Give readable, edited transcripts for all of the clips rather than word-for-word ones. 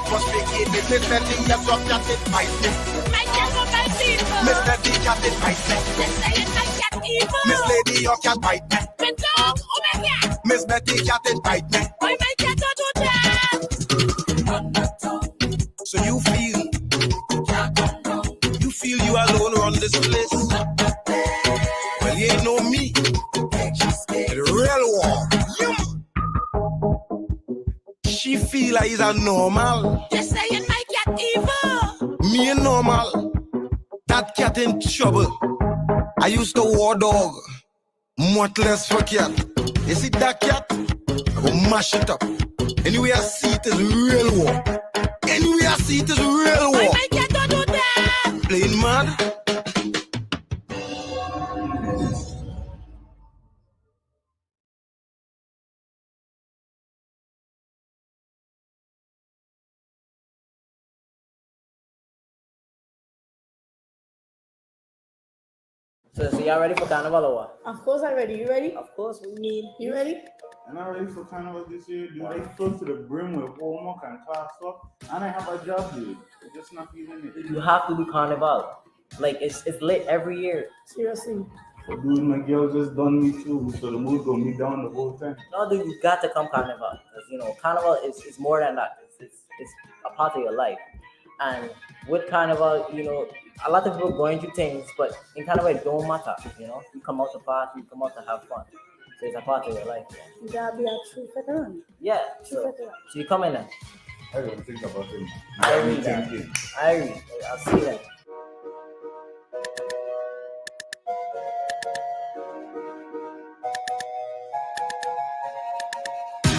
breakfast begin. Mr. D, a drop cat it bite me. My cat for my people. Mr. D, cat it bite me. They say my cat evil. Miss Lady, your cat bite me. The dog, oh my cat. Miss Betty, cat it bite me. Why my cat don't do that? So you feel you alone run this place. Well, you ain't know me. The real war. She feel like he's a normal. They saying my cat evil. Me ain't normal. That cat in trouble. I used to war dog. Much less for cat. You see that cat? I go mash it up. Anyway I see it is real war. Anyway I see it is real war. Why my cat don't do that? Playing mad. So y'all ready for Carnival or what? Of course I'm ready. You ready? Of course we need. You ready? I'm not ready for Carnival this year, dude. I close to the brim with homework and class stuff, and I have a job, dude. I'm just not feeling it. You have to do Carnival. Like it's lit every year. Seriously. But dude, my girl just done me too, so the mood gonna be down the whole time. No, dude, you got to come Carnival. Because, you know, Carnival is more than that. It's a part of your life. And with Carnival, you know, a lot of people going through things, but in Carnival it don't matter, you know. You come out to party, you come out to have fun. So it's a part of your life. Yeah. You gotta be a true veteran. Yeah. True veteran. So you come in then. I don't think about it. I read that. I read. I'll see that.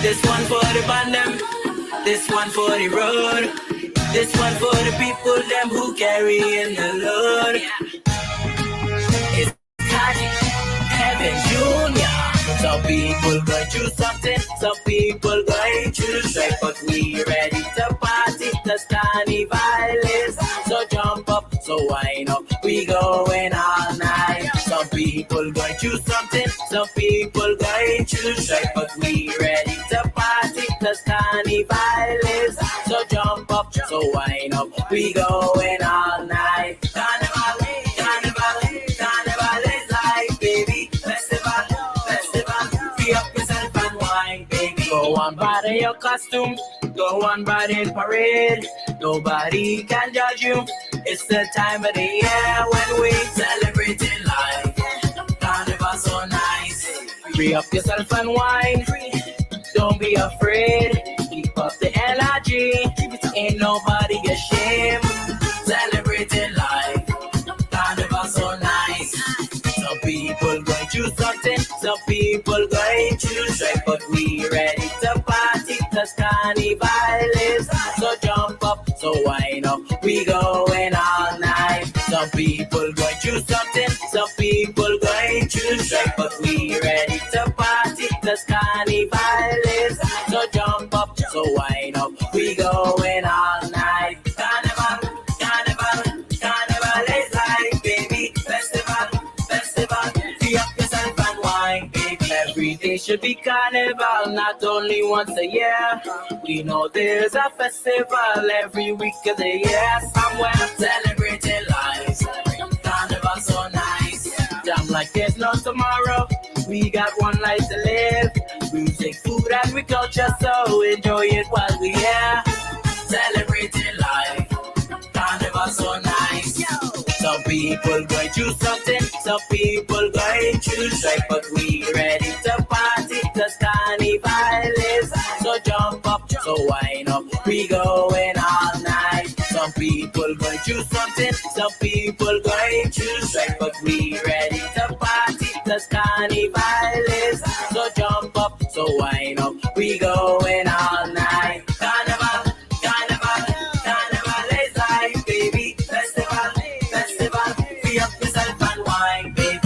This one for the band them, this one for the road, this one for the people them who carry in the load. It's Kaji, Heaven Junior. Some people going through something, some people going through strife, but we ready to party, cause Carnival is. So jump up, so wind up, we going all night. Some people going through something, some people going through strife, but we ready to party, cause Carnival is. So jump up, so wind up, we going all night. Carnival, Carnival, Carnival is life, baby. Festival, festival, free up yourself and wine, baby. Go on, body your costume, go on, body in parade. Nobody can judge you. It's the time of the year when we celebrating life. Carnival so nice. Free up yourself and wine. Don't be afraid. Keep up the energy. Ain't nobody ashamed. Celebrating life. Carnival so nice. Some people going through something. Some people going through strife. But we ready to party. Cause Carnival is. So jump up, so wind up. We going all night. Some people going through something. Some people going through strife. But we ready to party. Cause Carnival is. So jump up, so wind up. We going all night. Carnival, Carnival, Carnival is life, baby. Festival, festival. Free up yourself and wine, baby. Every day should be Carnival, not only once a year. We know there's a festival every week of the year. Somewhere celebrating life. Carnival so nice. Jam like there's no tomorrow. We got one life to live. Music, food, and we culture, so enjoy it while we here. Celebrating life. Carnival so nice. Some people going through something, some people going through strife, but we ready to party, cause Carnival is. So jump up, so wind up, we going all night. Some people going through something, some people going through strife, but we ready to party, cause Carnival is. So jump up, so wind up, we going all night. Carnival, Carnival, Carnival is life, baby. Festival, festival, free up yourself and wine, baby.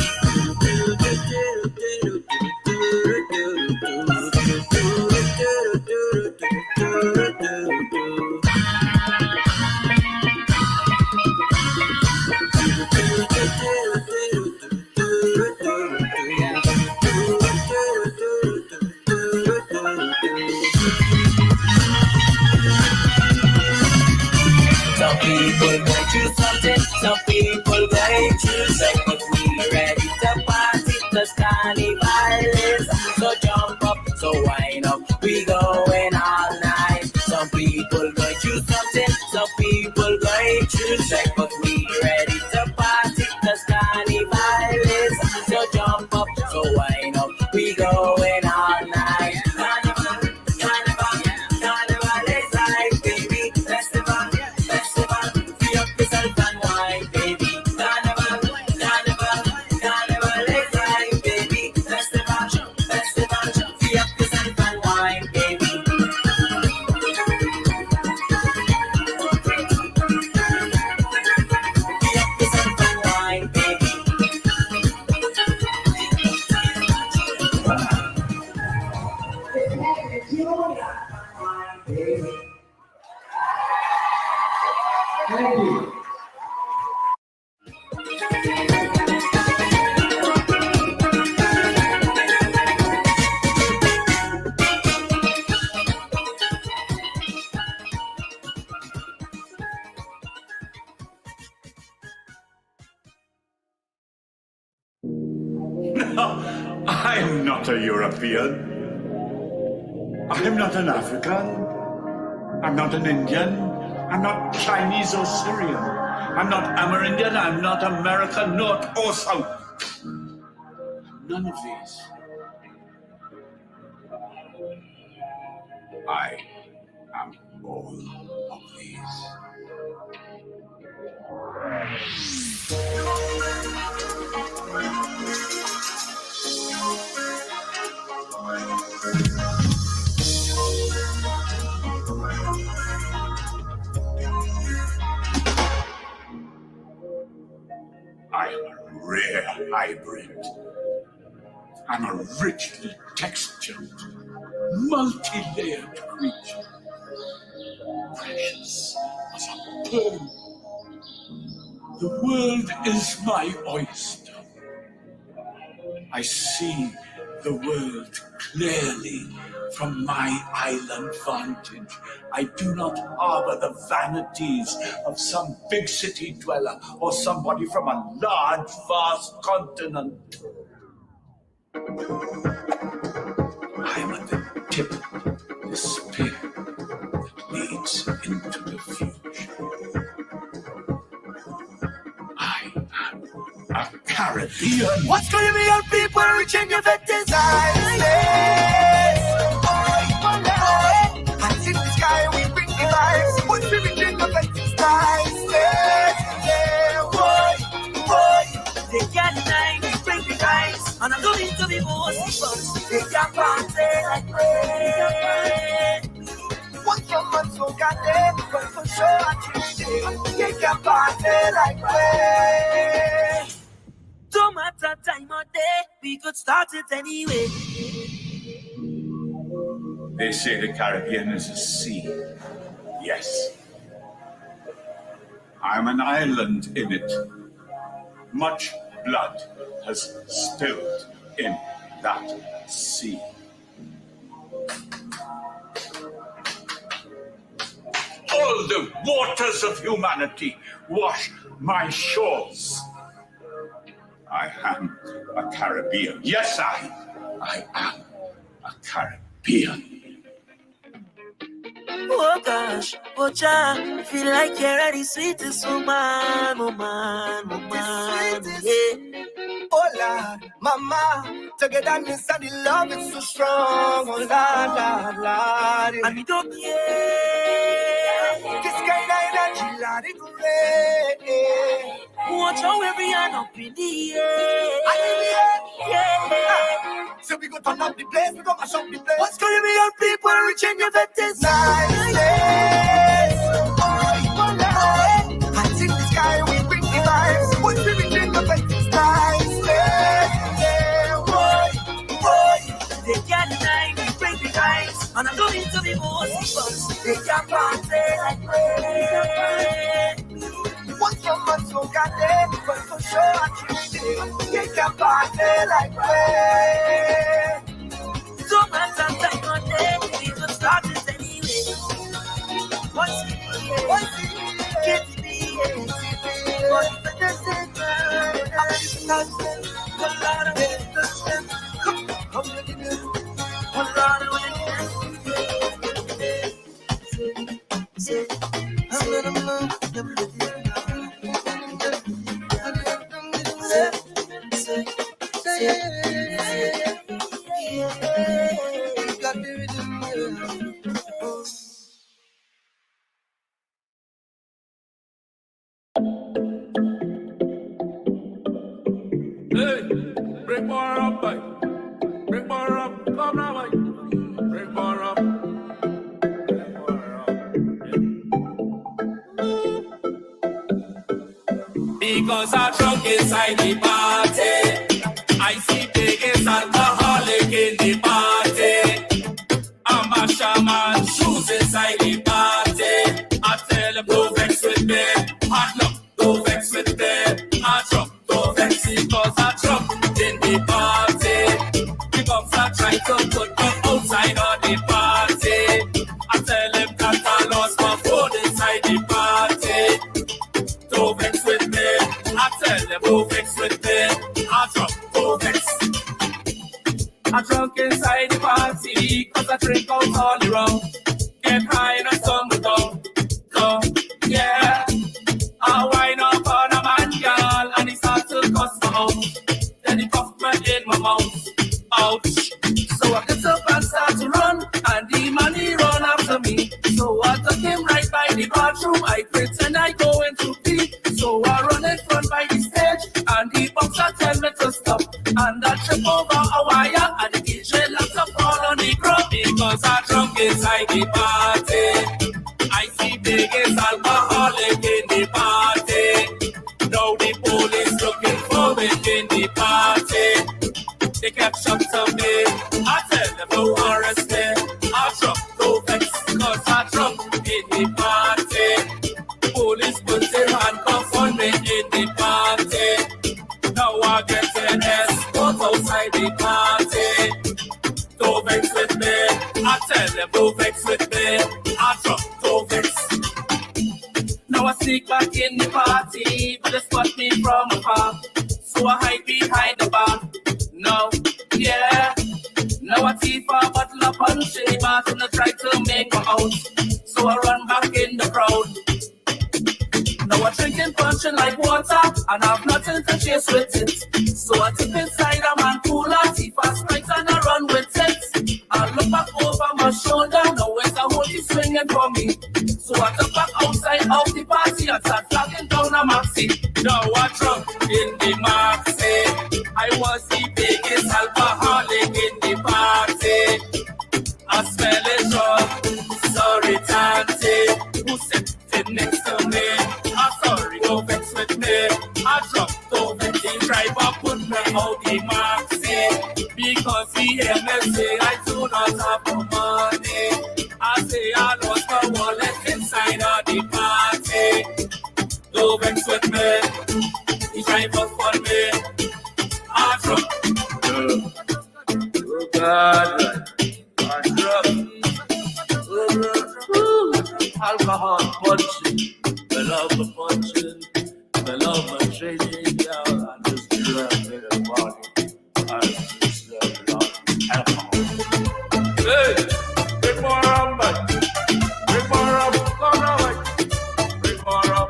people going through something, some people going through something, but we ready to party, cause carnival is. So jump up, so wind up, we going all night. Some people going through something, some people going through something, but we ready to party, cause carnival is. So jump up, so wind up, we going all night. Carnival, carnival, carnival is life, baby. Festival, festival, free up yourself and wine, baby. Carnival, carnival, carnival is life, baby. Festival, festival, free up yourself and wine, baby. Free up yourself and wine, baby. Thank you. I'm not a European. I'm not an African. I'm not an Indian. I'm not Chinese or Syrian. I'm not Amerindian. I'm not American, North or South. None of these. I am all of these. I am a rare hybrid. I'm a richly textured, multi-layered creature. Precious as a pearl. The world is my oyster. I see the world clearly from my island vantage. I do not harbor the vanities of some big city dweller or somebody from a large, vast continent. I am at the tip of the spear that leads into the future. I am a Caribbean. What's Caribbean people reaching your victims? Hands in the sky, we bring the vibes. What's we reaching the victims? They can't deny, we bring the guys, and I'm going to be most fun. They can't party like me. What's your man so goddamn? But for sure, I treat it. They can't party like me. Don't matter time or day, we could start it anyway. They say the Caribbean is a sea. Yes. I'm an island in it. Much blood has spilled in that sea. All the waters of humanity wash my shores. I am a Caribbean. Yes, I am a Caribbean. Oh gosh, oh child, feel like you're the sweetest woman, woman, woman, yeah. Oh Lord, mama, togetherness and the love is so strong. Oh Lord, Lord, Lord. And we don't care. This kind of energy, Lord, it's great. Watch how every hand up in the air. Yeah. So we go turn up the place, we go mash up the place. What's Caribbean people reaching your victims? Nice. Hands in the sky, we bring the vibes. What's we reaching the victims? Nice. They can't deny, we bring the guys, and I'm going to be most fun. They can't party like me. What's your man so goddamn? But for sure, I treat it. They can't party like me. Don't matter time or day, we could start it anyway. Once we get Hey, break more up, boy. Break more up. Come now, boy. Break more up. Break more up. Because I'm drunk inside the party. I see biggest alcoholic in the party. I'm a shaman, shoes inside the party. I tell them, don't vex with me. Hard luck, don't vex with me. I'm drunk, don't vex because I'm drunk in the party. Because I try to put me outside of the party. I tell them that I lost my phone inside the party. Don't vex with me. I tell them, don't vex with me. I'm drunk, don't vex. I'm drunk inside the party, cause I drink out all around. Get high and I stumble down. So, yeah. I wind up on a man, girl, and he starts to cuss me out. Then he puff me in my mouth. Ouch. So I get up and start to run, and the man he run after me. So I took him right by the bathroom. I pretend I go into pee. So I run in front by the stage, and the boxer tell me to stop. And I trip over a wire, and the DJ locks up all on the ground. Because I'm drunk inside the party. I see biggest alcoholic in the party. Now the police looking for me in the party. They kept shot to me. I tell them no arrest me. I'm drunk, no vex, cause I'm drunk in the party. Police put their handcuffs on me in the party. Now I get an escort outside the party. Don't vex with me. I tell them don't vex with me. I'm drunk, don't vex. Now I sneak back in the party, but they spot me from afar. So I hide behind the bar. No, yeah. Now I thief a bottle of punch in the bar and I try to make my out. So I run back in the crowd. Now I'm drinking punching like water, and I've nothing to chase with it. So I tip inside a man cooler, thief a Sprite and I run with it. I look back over my shoulder, now it's a whole he's swinging for me. So I took back outside of the party and start flagging down a maxi. Now I'm drunk in the maxi. I was the biggest alcoholic in the party. I smell it wrong, sorry Tante, who sitting next to me. I'm sorry, don't vex with me. I drunk, don't vex. The driver put me out the maxi because he hear me say I do not have no money. I say I lost my wallet inside of the party. Don't vex with me. The driver for me. I drunk. Oh God, I'm drunk. Alcohol punching. I love the punching, I love my trading, yeah, I just drunk in the body, I just love alcohol. Hey, bring more up, man. Bring more up, come on, man. Bring more up.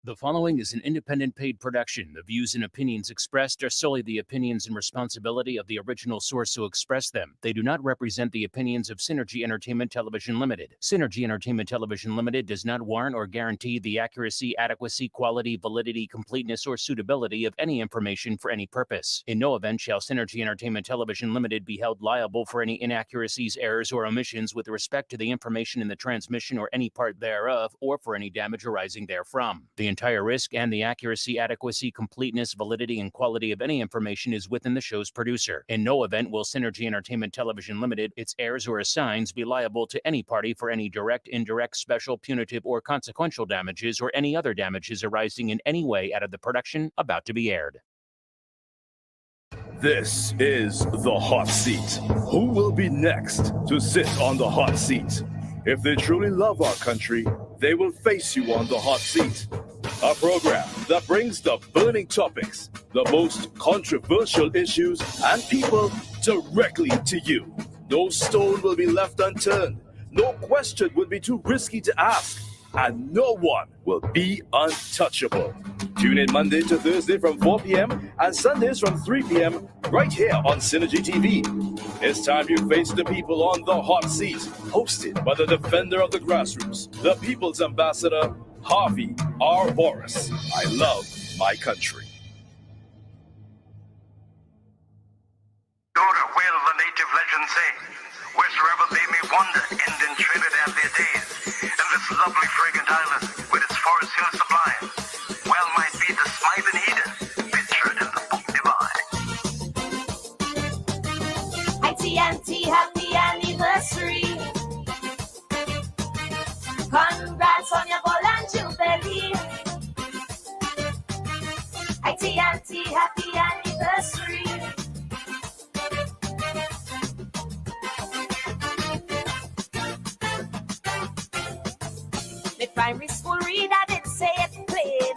The following is an independent paid production. The views and opinions expressed are solely the opinions and responsibility of the original source who expressed them. They do not represent the opinions of Synergy Entertainment Television Ltd. Synergy Entertainment Television Ltd. does not warrant or guarantee the accuracy, adequacy, quality, validity, completeness, or suitability of any information for any purpose. In no event shall Synergy Entertainment Television Ltd. be held liable for any inaccuracies, errors, or omissions with respect to the information in the transmission or any part thereof, or for any damage arising therefrom. The entire risk and the accuracy, adequacy, completeness, validity, and quality of any information is within the show's producer. In no event will Synergy Entertainment Television Ltd., its heirs or assigns be liable to any party for any direct, indirect, special, punitive, or consequential damages or any other damages arising in any way out of the production about to be aired. This is the hot seat. Who will be next to sit on the hot seat? If they truly love our country, they will face you on the hot seat. a program that brings the burning topics, the most controversial issues, and people directly to you. No stone will be left unturned, no question will be too risky to ask, and no one will be untouchable. Tune in Monday to Thursday from 4 p.m. and Sundays from 3 p.m. right here on SynergyTV. It's time you face the people on the hot seat, hosted by the defender of the grassroots, the people's ambassador, Harvey R. Boris. I love my country. Daughter, will the native legend say, wheresoever they may wander, end in Trinidad their days, and this lovely fragrant island, with its forest hills sublime, well might be the smiling Eden, pictured in the book divine. IT&T, happy anniversary. Congrats on your golden jubilee. IT&T, happy anniversary. The primary school reader did say it plain.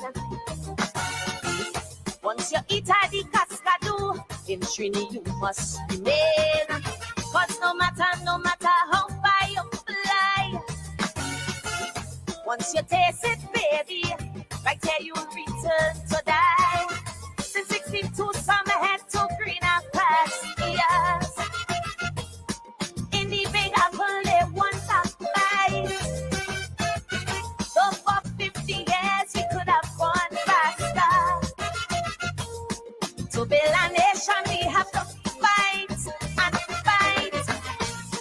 Once you eat at the cascadoo, in Trini you must remain. Cause no matter how far you fly, once you taste it, baby, right here you'll return to die. Since 62, summer head to greener pastures. In the big apple, they want to bite. So for 50 years, we could have gone faster. To build a nation, we have to fight and fight.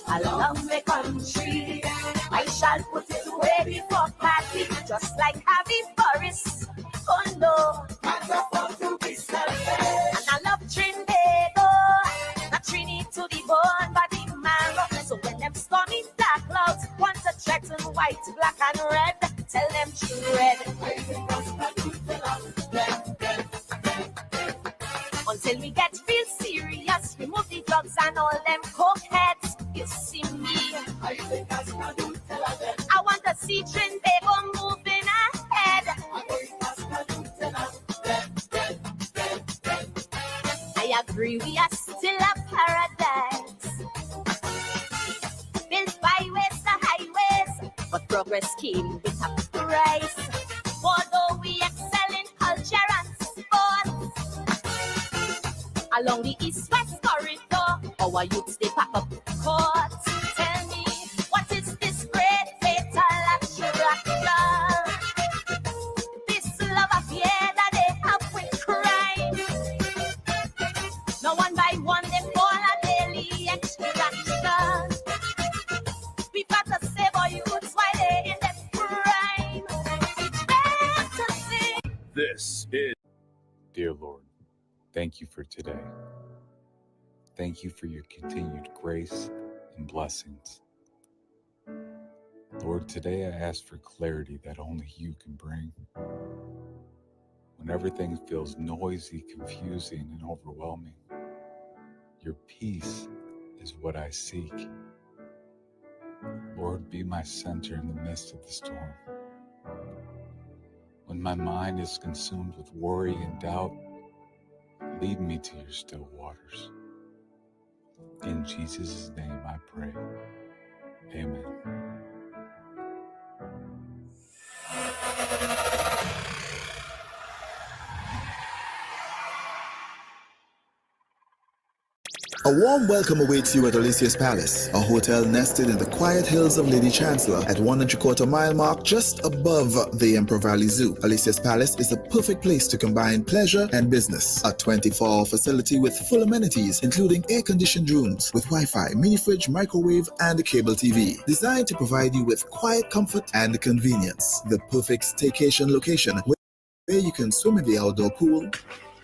I love my country. I shall put it away before party, just like Harvey Boris. Oh no, I'm supposed to be selfish. And I love Trinidad, not Trini to the bone, but the mango. So when them stormy dark clouds want to threaten white, black, and red, tell them tread. Until we get real serious, remove the drugs and all them cokeheads. You see me, I want to see Tobago moving ahead. I agree, we are still a paradise, built byways to highways, but progress came with a price. Although we excel in culture and sports, along the east-west corridor, our youths they pack up courts. Tell me, what is this great fatal attraction? This love affair that they have with crime. No one by one they fall a daily extraction. We've got to save our youths while they're in their prime. Better sing. This is Dear Lord, thank you for today. Thank you for your continued grace and blessings. Lord, today I ask for clarity that only you can bring. When everything feels noisy, confusing, and overwhelming, your peace is what I seek. Lord, be my center in the midst of the storm. When my mind is consumed with worry and doubt, lead me to your still waters. In Jesus' name I pray. Amen. A warm welcome awaits you at Alicia's Palace, a hotel nested in the quiet hills of Lady Chancellor at 1 3/4 mile mark just above the Emperor Valley Zoo. Alicia's Palace is a perfect place to combine pleasure and business. A 24-hour facility with full amenities, including air-conditioned rooms with Wi-Fi, mini-fridge, microwave, and cable TV. Designed to provide you with quiet comfort and convenience. The perfect staycation location where you can swim in the outdoor pool,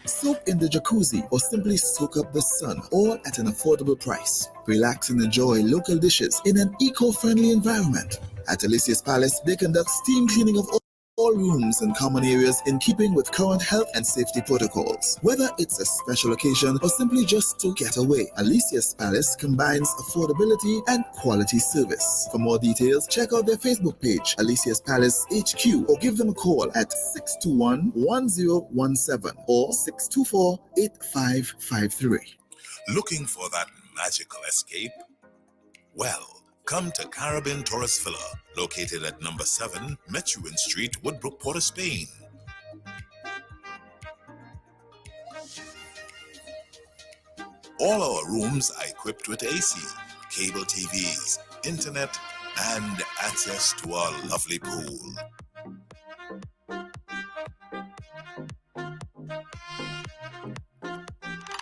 soak in the jacuzzi, or simply soak up the sun, all at an affordable price. Relax and enjoy local dishes in an eco-friendly environment. At Alicia's Palace, they conduct steam cleaning of all all rooms and common areas in keeping with current health and safety protocols. Whether it's a special occasion or simply just to get away, Alicia's Palace combines affordability and quality service. For more details, check out their Facebook page, Alicia's Palace HQ, or give them a call at 621-1017 or 624-8553. Looking for that magical escape? Well, come to Caribbean Tourist Villa, located at number 7 Methuen Street, Woodbrook, Port of Spain. All our rooms are equipped with AC, cable TVs, internet, and access to our lovely pool.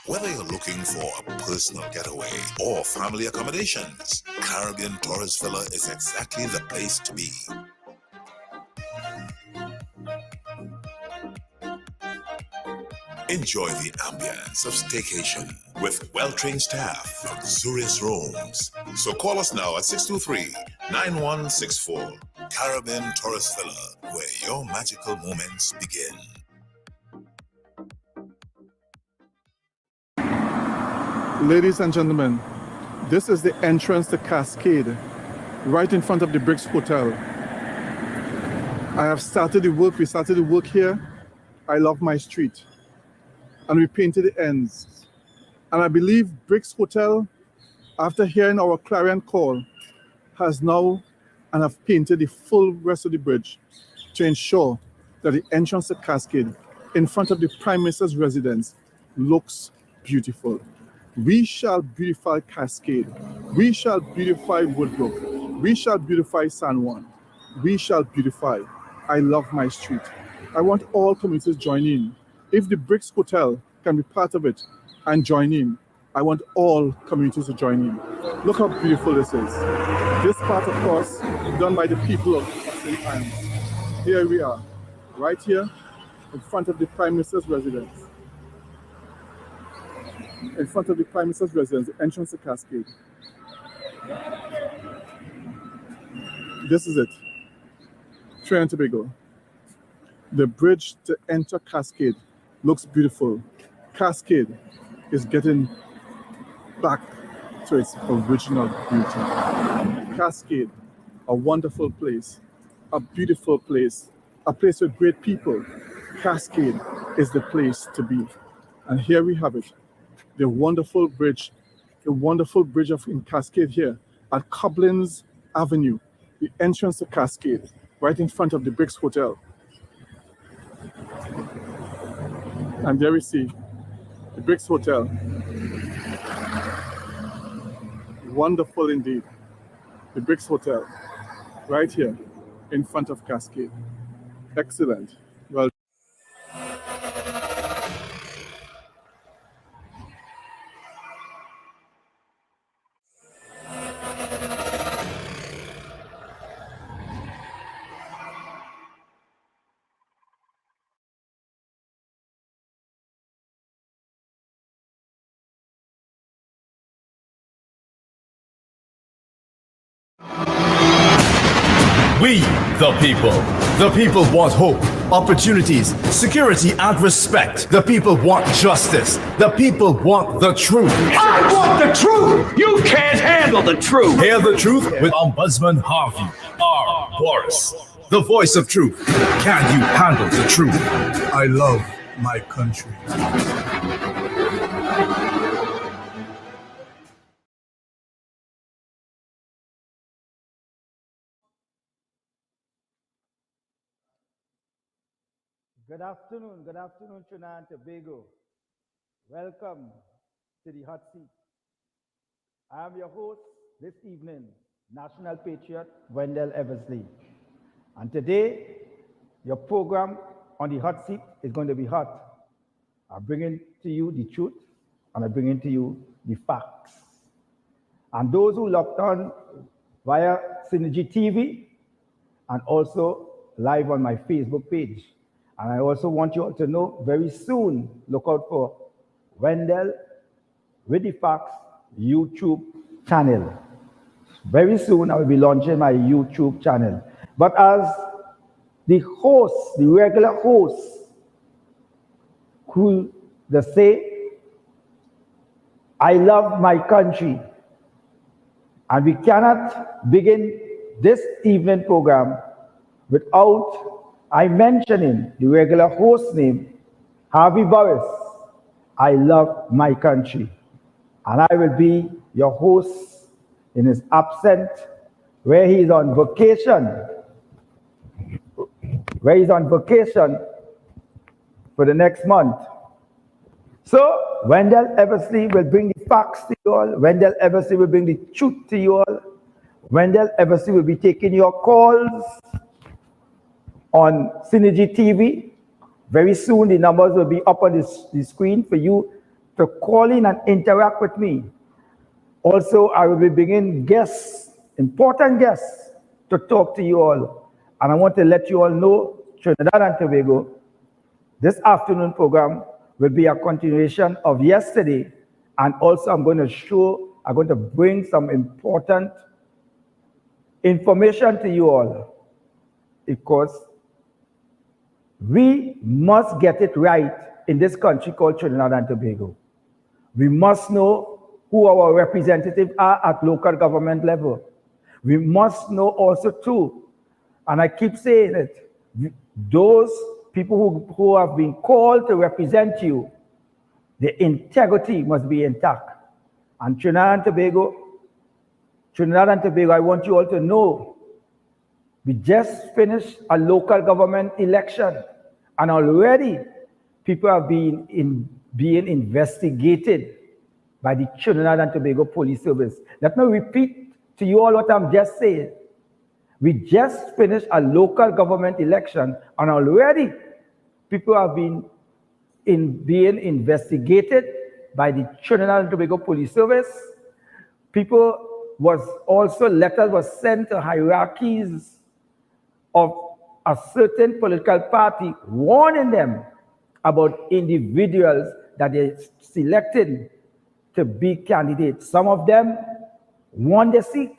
Whether you're looking for a personal getaway or family accommodations, Caribbean Tourist Villa is exactly the place to be. Enjoy the ambience of staycation with well-trained staff, luxurious rooms. So call us now at 623-9164. Caribbean Tourist Villa, where your magical moments begin. Ladies and gentlemen, this is the entrance to Cascade, right in front of the Bricks Hotel. I have started the work, we started the work here. I love my street. And we painted the ends. And I believe Bricks Hotel, after hearing our clarion call, has now and have painted the full rest of the bridge to ensure that the entrance to Cascade in front of the Prime Minister's residence looks beautiful. We shall beautify Cascade. We shall beautify Woodbrook. We shall beautify San Juan. We shall beautify. I love my street. I want all communities to join in. If the Bricks Hotel can be part of it and join in, I want all communities to join in. Look how beautiful this is. This part, of course, done by the people of St. Anne's. Here we are, right here in front of the Prime Minister's residence. In front of the Prime Minister's residence, the entrance to Cascade. This is it. Trinidad and Tobago. The bridge to enter Cascade looks beautiful. Cascade is getting back to its original beauty. Cascade, a wonderful place, a beautiful place, a place with great people. Cascade is the place to be. And here we have it. The wonderful bridge in Cascade here at Coblins Avenue, the entrance to Cascade, right in front of the Bricks Hotel. And there we see the Bricks Hotel. Wonderful indeed. The Bricks Hotel, right here in front of Cascade. Excellent. Well. We, the people want hope, opportunities, security, and respect. The people want justice. The people want the truth. I want the truth! You can't handle the truth! Hear the truth with Ombudsman Harvey R. Boris, the voice of truth. Can you handle the truth? I love my country. Good afternoon, Trinidad and Tobago. Welcome to the hot seat. I am your host this evening, National Patriot Wendell Eversley. And today, your program on the hot seat is going to be hot. I'm bringing to you the truth, and I'm bringing to you the facts. And those who logged on via SynergyTV and also live on my Facebook page. And I also want you all to know, very soon, look out for Wendell with the Facts YouTube channel. Very soon, I will be launching my YouTube channel. But as the hosts, the regular hosts, who they say, I love my country. And we cannot begin this evening program without I mentioning the regular host name, Harvey Burris. I love my country. And I will be your host in his absence, where he is on vacation. Where he's on vacation for the next month. So, Wendell Eversley will bring the facts to you all. Wendell Eversley will bring the truth to you all. Wendell Eversley will be taking your calls on SynergyTV. Very soon, the numbers will be up on the screen for you to call in and interact with me. Also, I will be bringing guests, important guests, to talk to you all. And I want to let you all know, Trinidad and Tobago, this afternoon program will be a continuation of yesterday. And also I'm going to bring some important information to you all, because we must get it right in this country called Trinidad and Tobago. We must know who our representatives are at local government level. We must know also too, and I keep saying it, those people who have been called to represent you, the integrity must be intact. And Trinidad and Tobago, I want you all to know, we just finished a local government election, and already people are being investigated by the Trinidad and Tobago Police Service. Let me repeat to you all what I'm just saying. We just finished a local government election, and already people have been being investigated by the Trinidad and Tobago Police Service. Letters were sent to hierarchies of a certain political party, warning them about individuals that they selected to be candidates. Some of them won the seat.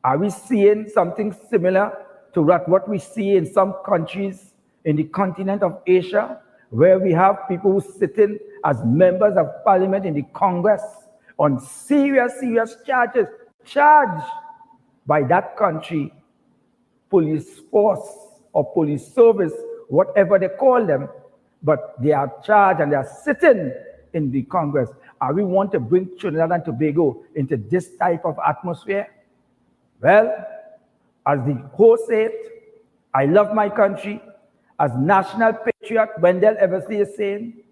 Are we seeing something similar to what we see in some countries in the continent of Asia, where we have people who sitting as members of parliament in the Congress on serious charges, charged by that country police force or police service, whatever they call them, but they are charged and they are sitting in the Congress. Are we want to bring Trinidad and Tobago into this type of atmosphere? Well, as the host said, I love my country. As national patriot, Wendell Eversley is saying,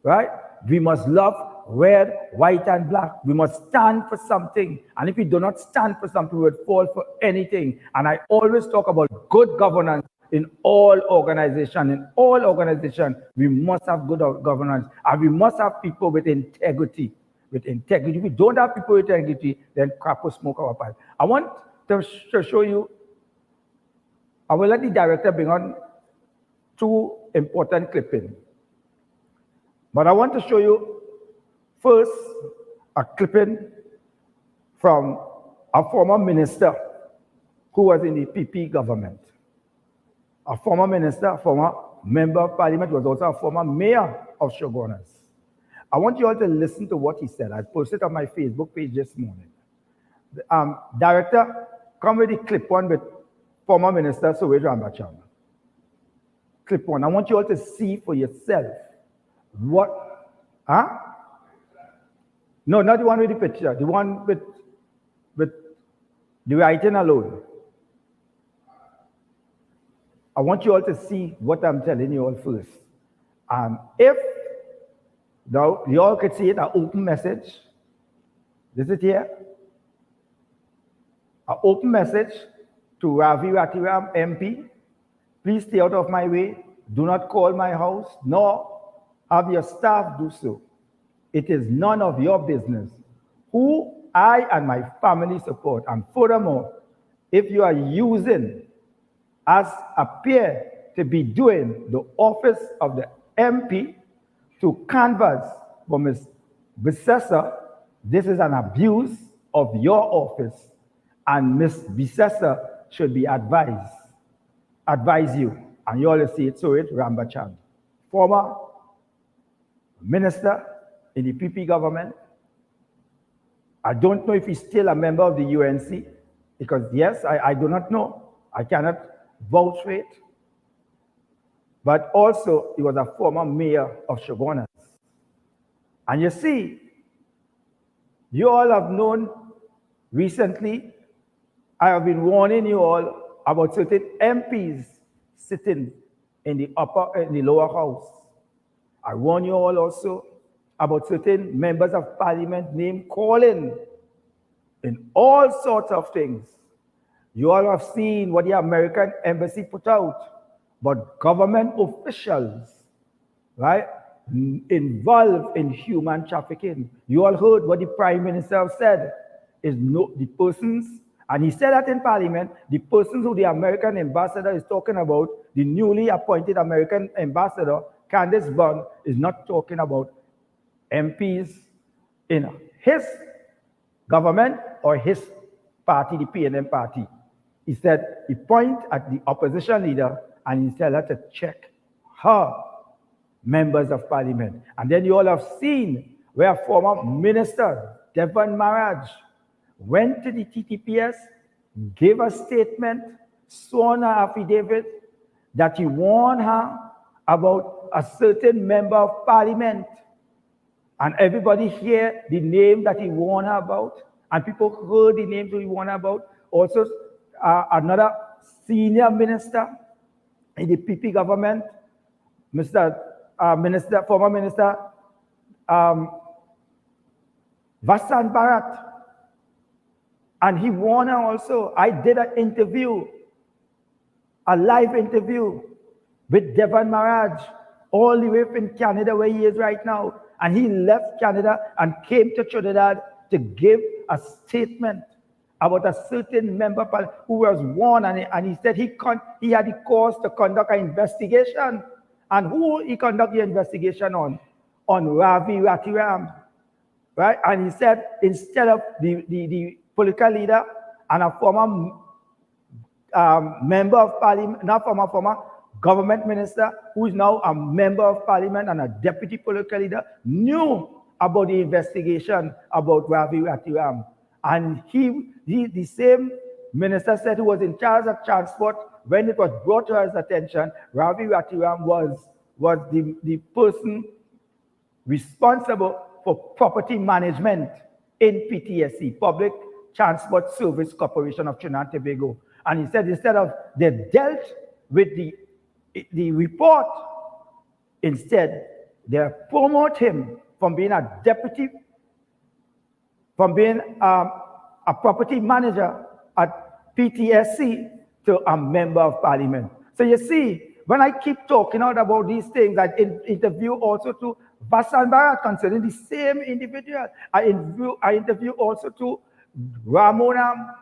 right? We must love red, white, and black. We must stand for something. And if we do not stand for something, we would fall for anything. And I always talk about good governance in all organizations. In all organizations, we must have good governance. And we must have people with integrity. With integrity. If we don't have people with integrity, then crap will smoke our pipe. I want to show you, I will let the director bring on two important clippings. But I want to show you first a clipping from a former minister who was in the PP government. A former minister, a former member of parliament, was also a former mayor of Shogunas. I want you all to listen to what he said. I posted on my Facebook page this morning. Director, come with the clip one with former minister Soweto Ambacham. Clip one. I want you all to see for yourself what, No, not the one with the picture, the one with the writing alone. I want you all to see what I'm telling you all first. If you all could see it, an open message. This is here. An open message to Ravi Ratiram MP. Please stay out of my way. Do not call my house, nor have your staff do so. It is none of your business who I and my family support. And furthermore, if you are using, as appear to be doing, the office of the MP to canvass for Ms. Bisessa, this is an abuse of your office, and Ms. Bisessa should be advised. advise you, and you all see it, so it Rambachan, former minister in the PP government. I don't know if he's still a member of the UNC, because yes, I do not know. I cannot vouch for it. But also, he was a former mayor of Shogunas. And you see, you all have known recently, I have been warning you all about certain MPs sitting in the lower house. I warn you all also about certain members of parliament name calling in all sorts of things. You all have seen what the American embassy put out, but government officials, right, involved in human trafficking. You all heard what the Prime Minister said, is no, the persons, and he said that in Parliament, the persons who the American ambassador is talking about, the newly appointed American ambassador, Candace Bond, is not talking about MPs in his government or his party, the PNM party. He said, he pointed at the opposition leader and he said, let's check her members of parliament. And then you all have seen where former minister, Devon Maraj, went to the TTPS, gave a statement, sworn her affidavit that he warned her about a certain member of parliament. And everybody hear the name that he warned her about, and people heard the names that he warned her about. Also, another senior minister in the PP government, former minister Vasan Bharat, and he warned her also. I did an interview, a live interview with Devon Maraj, all the way from Canada where he is right now. And he left Canada and came to Trinidad to give a statement about a certain member who was warned, and he said he had the cause to conduct an investigation. And who he conduct the investigation on? On Ravi Ratiram, right? And he said instead of the political leader and a former member of parliament, not former government minister, who is now a member of parliament and a deputy political leader, knew about the investigation about Ravi Ratiram. And the same minister said who was in charge of transport, when it was brought to his attention, Ravi Ratiram was the person responsible for property management in PTSC, Public Transport Service Corporation of Trinidad and Tobago. And he said instead of they dealt with the report, instead they promote him from being a deputy, from being a property manager at PTSC to a member of parliament. So you see, when I keep talking out about these things, I interview also to Vasan Bharat concerning the same individual. I interview also to Ramona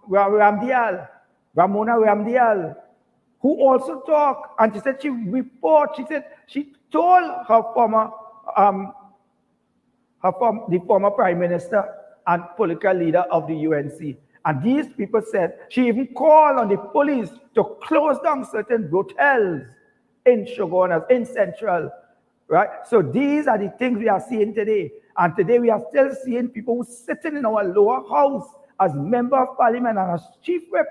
Ramdial, who also talked, and she said she said she told her the former prime minister and political leader of the UNC. And these people said she even called on the police to close down certain hotels in Shogunas, in Central, right? So these are the things we are seeing today. And today we are still seeing people who sitting in our lower house as member of parliament and as chief whip,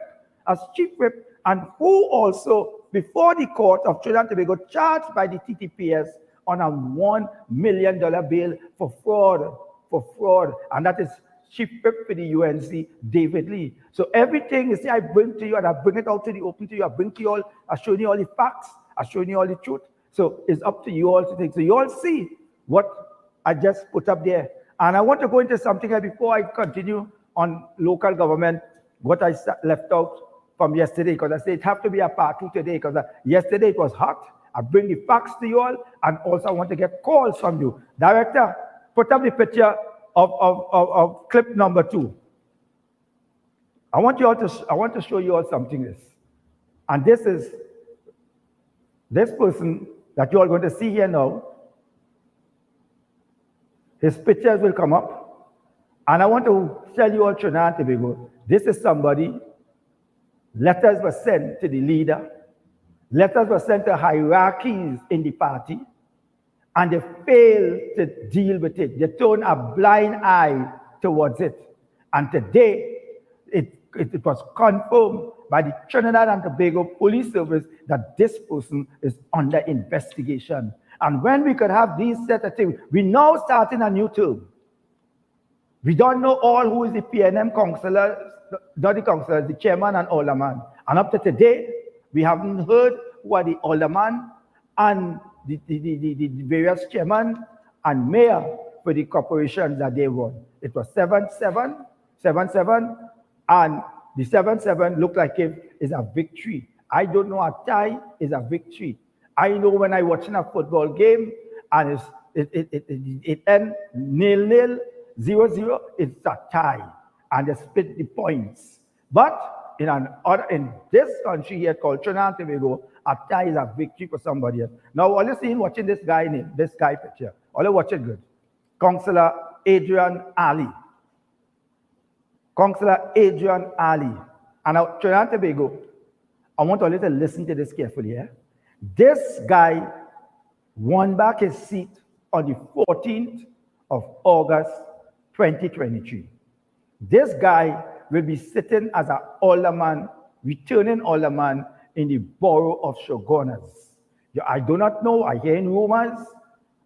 and who also, before the court of Trinidad and Tobago, charged by the TTPS on a $1 million bail for fraud. And that is chief whip for the UNC, David Lee. So everything you see, I bring to you, and I bring it out to the open to you. I bring to you all, I show you all the facts, I show you all the truth. So it's up to you all to think. So you all see what I just put up there. And I want to go into something else before I continue on local government, what I left out from yesterday, because I say it have to be a part 2 today, because yesterday it was hot. I bring the facts to you all, and also I want to get calls from you. Director, put up the picture of clip number 2. I want to show you all something this. And this is this person that you are going to see here now. His pictures will come up. And I want to tell you all, Trinidad and Tobago, this is somebody Letters were sent to the leader. Letters were sent to hierarchies in the party, and they failed to deal with it. They turned a blind eye towards it. And today, it was confirmed by the Trinidad and Tobago Police Service that this person is under investigation. And when we could have these set of things, we now starting a new term. We don't know all who is the PNM councillor, not the councillor, the chairman and alderman. And up to today, we haven't heard who are the alderman and the various chairman and mayor for the corporations that they run. It was 7-7, and the 7-7 looked like it is a victory. I don't know, a tie is a victory. I know when I watching a football game and it ends 0-0, 0-0, it's a tie, and they split the points. But in this country here called Trinidad and Tobago, a tie is a victory for somebody else. Now, all you seen watching this guy picture, all you watch it good. Councillor Adrian Ali. Councillor Adrian Ali. And now, Trinidad and Tobago, I want all you to listen to this carefully. Yeah? This guy won back his seat on the 14th of August, 2023. This guy will be sitting as an alderman, returning alderman in the borough of Shogunas. I do not know, I hear in rumors,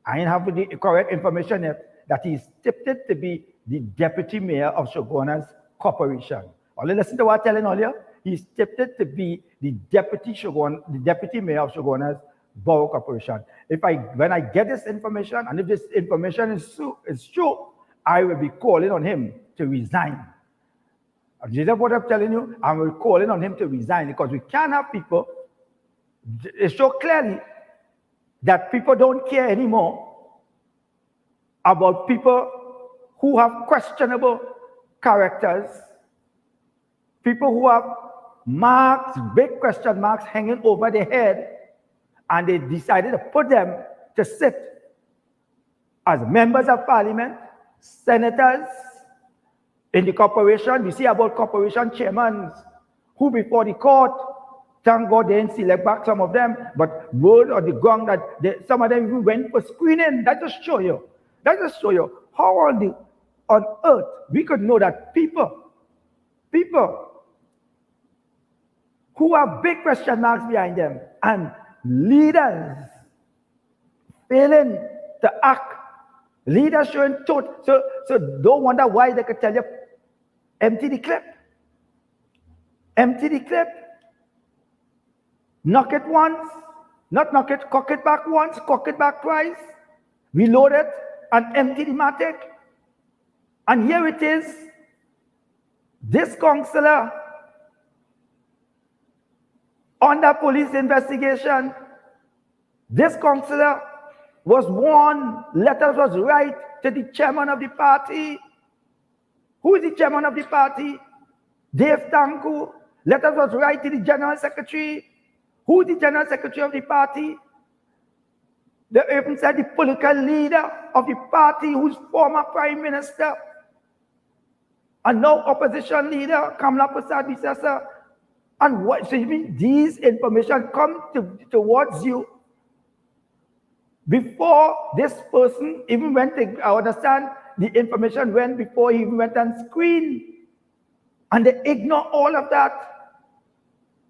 I ain't have the correct information yet, that he's tipped to be the deputy mayor of Shogunas Corporation. Only listen to what I'm telling all you. He's tipped to be the deputy mayor of Shogunas Borough Corporation. When I get this information, and if this information is true, I will be calling on him to resign. You know what I'm telling you? I will call on him to resign, because we can't have people. It shows clearly that people don't care anymore about people who have questionable characters, people who have marks, big question marks hanging over their head, and they decided to put them to sit as members of parliament, senators. In the corporation, we see about corporation chairmen who before the court, thank God they didn't select back some of them, but word on the ground that some of them even went for screening. That just show you how on earth we could know that people who have big question marks behind them and leaders failing to act, leaders showing thought. So don't wonder why they could tell you, empty the clip. Empty the clip. Knock it once, not knock it, cock it back once, cock it back twice, reload it, and empty the matic. And here it is. This councillor, under police investigation, this councillor was warned, letters was written to the chairman of the party. Who is the chairman of the party? Dave Tanku. Letters was written to the general secretary. Who is the general secretary of the party? They even said the political leader of the party, who's former prime minister, and now opposition leader, Kamala Prasad Visasa. And what, so you mean these information come towards you before this person even went to, I understand the information went before he even went on screen. And they ignore all of that.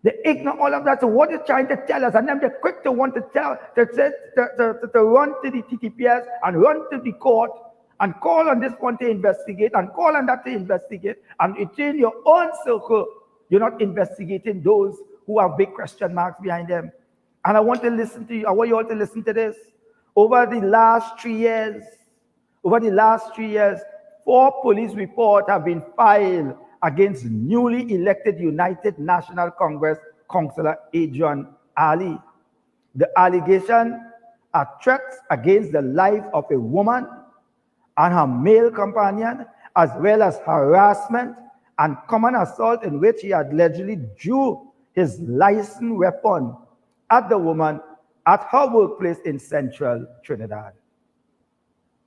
They ignore all of that. So what they're trying to tell us, and then they're quick to want to tell, to run to the TTPS and run to the court and call on this one to investigate and call on that to investigate. And it's in your own circle. You're not investigating those who have big question marks behind them. And I want to listen to you. I want you all to listen to this. Over the last 3 years, 4 police reports have been filed against newly elected United National Congress Councillor Adrian Ali. The allegations are threats against the life of a woman and her male companion, as well as harassment and common assault in which he allegedly drew his licensed weapon at the woman at her workplace in central Trinidad.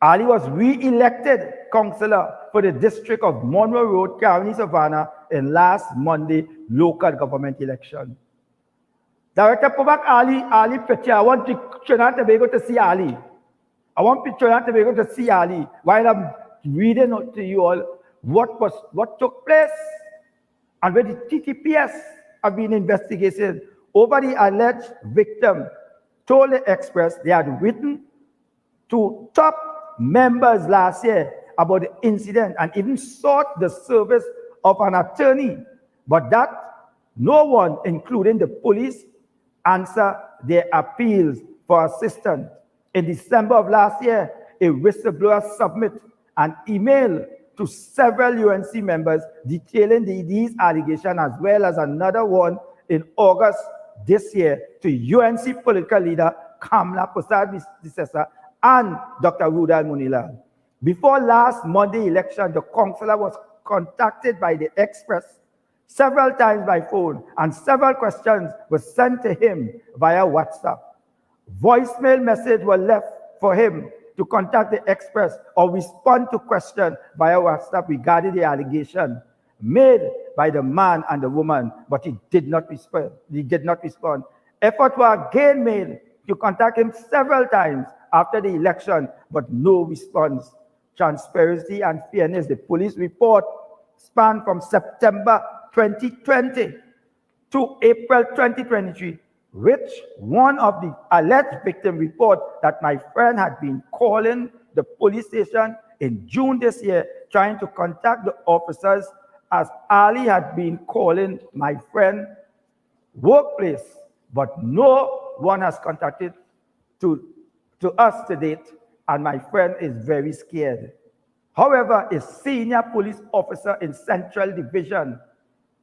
Ali was re-elected councillor for the district of Monroe Road, County Savannah in last Monday local government election. Director, put back Ali picture. I want Trinidad and Tobago to see Ali. I want Trinidad and Tobago to see Ali while I'm reading out to you all what took place and where the TTPS have been investigated over the alleged victim. Told the Express they had written to top members last year about the incident and even sought the service of an attorney, but that no one, including the police, answered their appeals for assistance. In December of last year, a whistleblower submitted an email to several UNC members detailing these allegations, as well as another one in August this year to UNC political leader Kamla Prasad and Dr. Rudal Munilal. Before last Monday election, the councillor was contacted by the Express several times by phone, and several questions were sent to him via WhatsApp. Voicemail messages were left for him to contact the Express or respond to questions via WhatsApp regarding the allegation made by the man and the woman, but he did not respond. Efforts were again made to contact him several times after the election, but no response. Transparency and Fairness, the police report spanned from September 2020 to April 2023, which one of the alleged victims report that my friend had been calling the police station in June this year, trying to contact the officers, as Ali had been calling my friend workplace, but no one has contacted to us to date, and my friend is very scared. However, a senior police officer in Central Division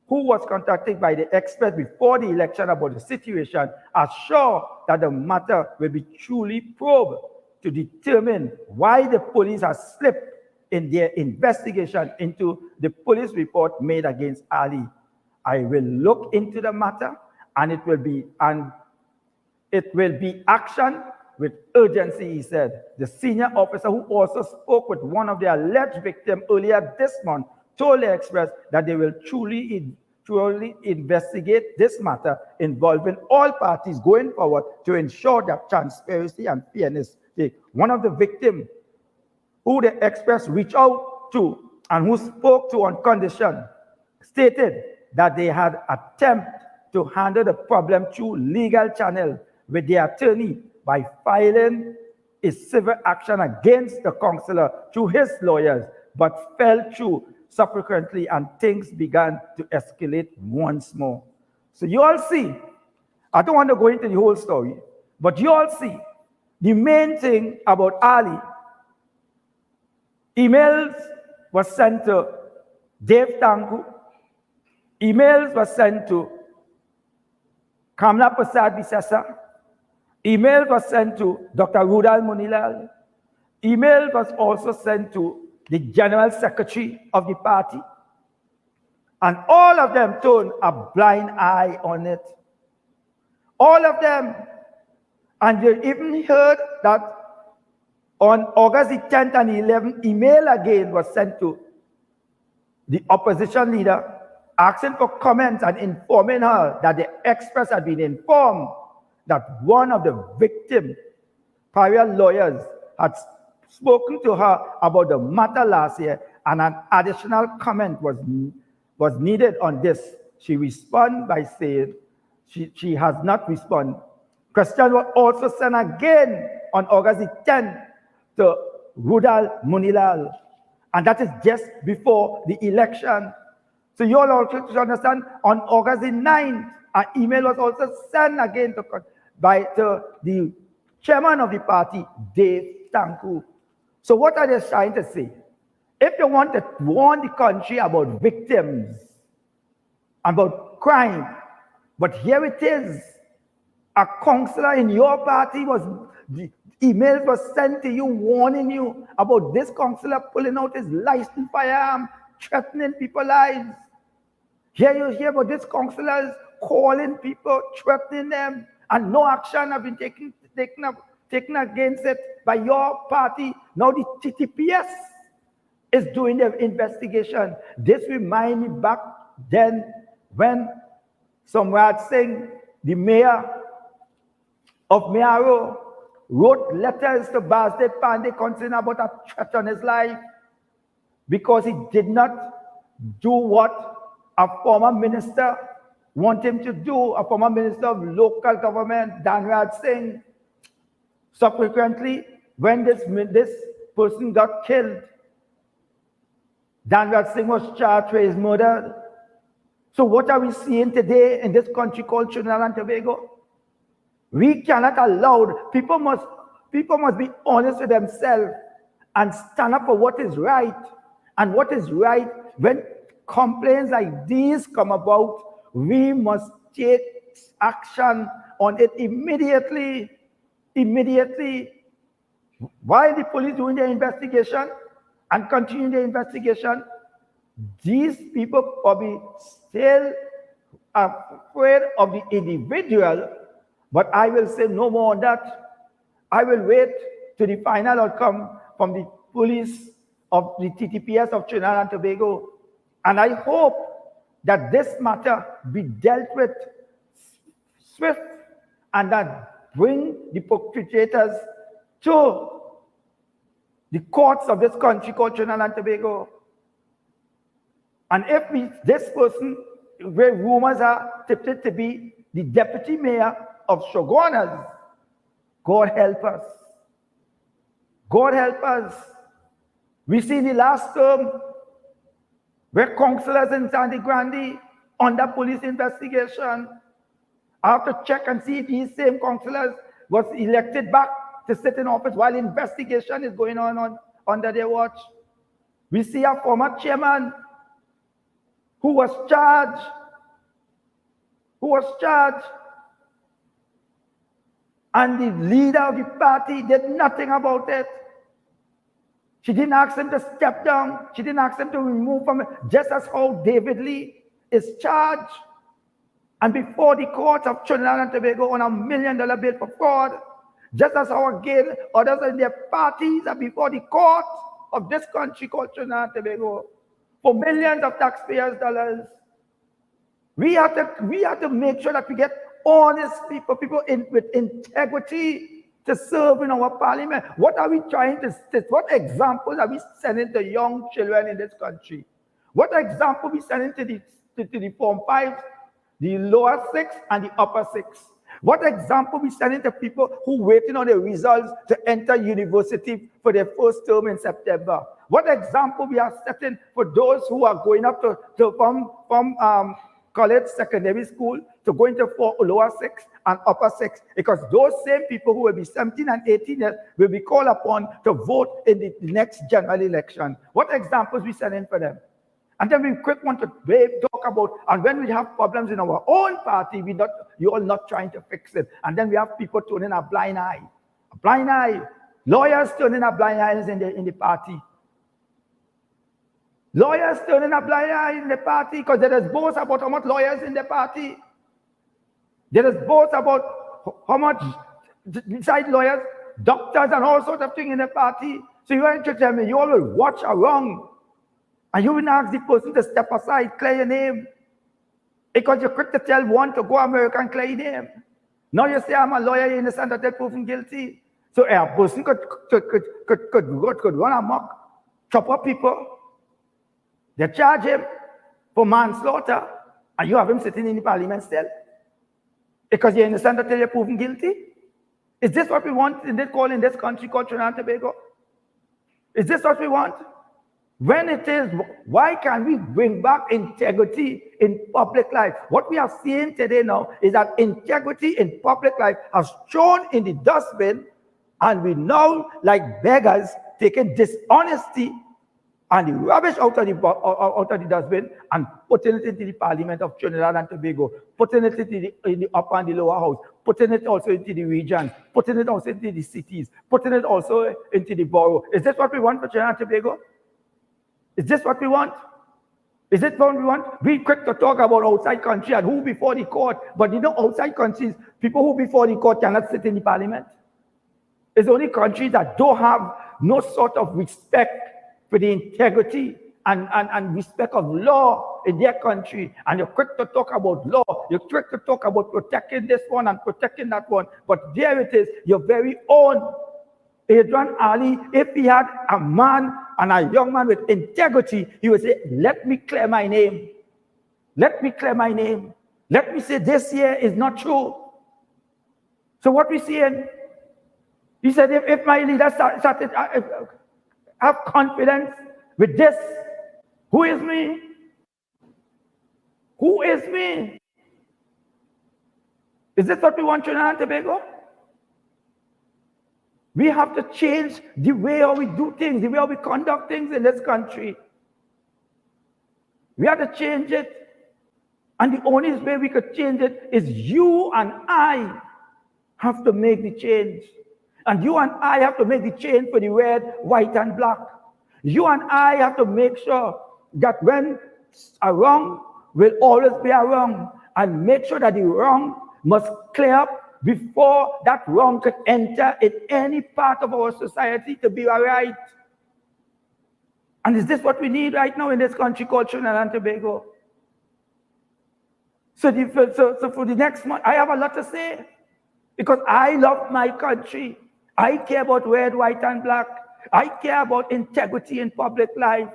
who was contacted by the Express before the election about the situation assured that the matter will be truly probed to determine why the police has slipped in their investigation into the police report made against Ali. I will look into the matter, and it will be action with urgency, he said. The senior officer, who also spoke with one of the alleged victims earlier this month, told the Express that they will truly investigate this matter involving all parties going forward to ensure that transparency and fairness take. One of the victims who the Express reached out to and who spoke to on condition stated that they had attempted to handle the problem through legal channel with their attorney by filing a civil action against the councillor through his lawyers, but fell through subsequently, and things began to escalate once more. So you all see, I don't want to go into the whole story, but you all see the main thing about Ali. Emails were sent to Dave Tangu. Emails were sent to Kamla Prasad Bisesa. Email was sent to Dr. Rudal Munilal. Email was also sent to the General Secretary of the party. And all of them turned a blind eye on it. All of them. And you even heard that on August the 10th and 11th, email again was sent to the opposition leader, asking for comments and informing her that the Express had been informed that one of the victim prior lawyers had spoken to her about the matter last year, and an additional comment was needed on this. She responded by saying she has not responded. Questions were also sent again on August the 10th to Rudal Munilal, and that is just before the election. So you all also understand, on August the 9th, an email was also sent again to the chairman of the party, Dave Tanku. So what are they trying to say? If you want to warn the country about victims, about crime, but here it is, a councillor in your party the email was sent to you warning you about this councillor pulling out his licensed firearm, threatening people's lives. Here you hear about this councillor calling people, threatening them, and no action have been taken against it by your party Now the TTPS is doing the investigation. This reminds me back then when Samrat Singh, the mayor of Mearo, wrote letters to Basdet Pandey concerned about a threat on his life because he did not do what a former minister wanted him to do, a former minister of local government, Danraj Singh. Subsequently, when this person got killed, Danraj Singh was charged for his murder. So what are we seeing today in this country called Trinidad and Tobago? We cannot allow, people must be honest with themselves and stand up for what is right. And what is right, when complaints like these come about, we must take action on it immediately. While the police doing their investigation and continuing their investigation, these people probably still afraid of the individual, but I will say no more on that. I will wait to the final outcome from the police of the TTPS of Trinidad and Tobago. And I hope that this matter be dealt with swift and that bring the perpetrators to the courts of this country called Trinidad and Tobago. And if this person, where rumors are tipped to be the deputy mayor of Shogunas, God help us. God help us. We see the last term where councillors in Sandy Grande under police investigation, I have to check and see if these same councillors was elected back to sit in office while investigation is going on under their watch. We see a former chairman who was charged, and the leader of the party did nothing about it. She didn't ask him to step down. She didn't ask him to remove from it, just as how David Lee is charged and before the court of Trinidad and Tobago on $1 million bail for fraud, just as how again others in their parties are before the court of this country called Trinidad and Tobago for millions of taxpayers' dollars. We have to make sure that we get honest people with integrity to serve in our parliament. What are we trying to set? What examples are we sending to young children in this country? What example are we sending to the Form 5, the lower 6 and the upper 6? What example are we sending to people who waiting on the results to enter university for their first term in September? What example we are setting for those who are going up from college, secondary school, to go into lower 6 and upper 6, because those same people who will be 17 and 18 years will be called upon to vote in the next general election. What examples we send in for them? And then we quick want to talk about, and when we have problems in our own party, you're not trying to fix it. And then we have people turning a blind eye. A blind eye. Lawyers turning a blind eye in the party. Lawyers turning a blind eye in the party because there is boast about how much lawyers in the party. There is boast about how much, besides lawyers, doctors and all sorts of things in the party. So you want to tell me you all will watch around and you will ask the person to step aside, clear your name. Because you're quick to tell one to go America and clear your name. Now you say I'm a lawyer, you understand that they're proven guilty. So a person could run amok, chop up people. They charge him for manslaughter, and you have him sitting in the parliament cell because you understand that they're proven guilty. Is this what we want in this country called Trinidad and Tobago? Is this what we want? When it is, why can't we bring back integrity in public life? What we are seeing today now is that integrity in public life has thrown in the dustbin, and we now, like beggars, taking dishonesty and the rubbish out of the dustbin and putting it into the Parliament of Trinidad and Tobago, putting it in the upper and the lower house, putting it also into the region, putting it also into the cities, putting it also into the borough. Is this what we want for Trinidad and Tobago? Is this what we want? Is it what we want? We quick to talk about outside country and who before the court, but you know outside countries, people who before the court cannot sit in the Parliament. It's only countries that don't have no sort of respect for the integrity and respect of law in their country. And you're quick to talk about law. You're quick to talk about protecting this one and protecting that one. But there it is, your very own. Adrian Ali, if he had a man and a young man with integrity, he would say, let me clear my name. Let me clear my name. Let me say this here is not true. So what we seeing? He said, if my leaders have confidence with this, who is me? Who is me? Is this what we want Trinidad and Tobago? We have to change the way how we do things, the way how we conduct things in this country. We have to change it. And the only way we could change it is you and I have to make the change. And you and I have to make the change for the red, white, and black. You and I have to make sure that when a wrong will always be a wrong, and make sure that the wrong must clear up before that wrong could enter in any part of our society to be right. And is this what we need right now in this country called Trinidad and Tobago? So for the next month, I have a lot to say because I love my country. I care about red, white, and black. I care about integrity in public life.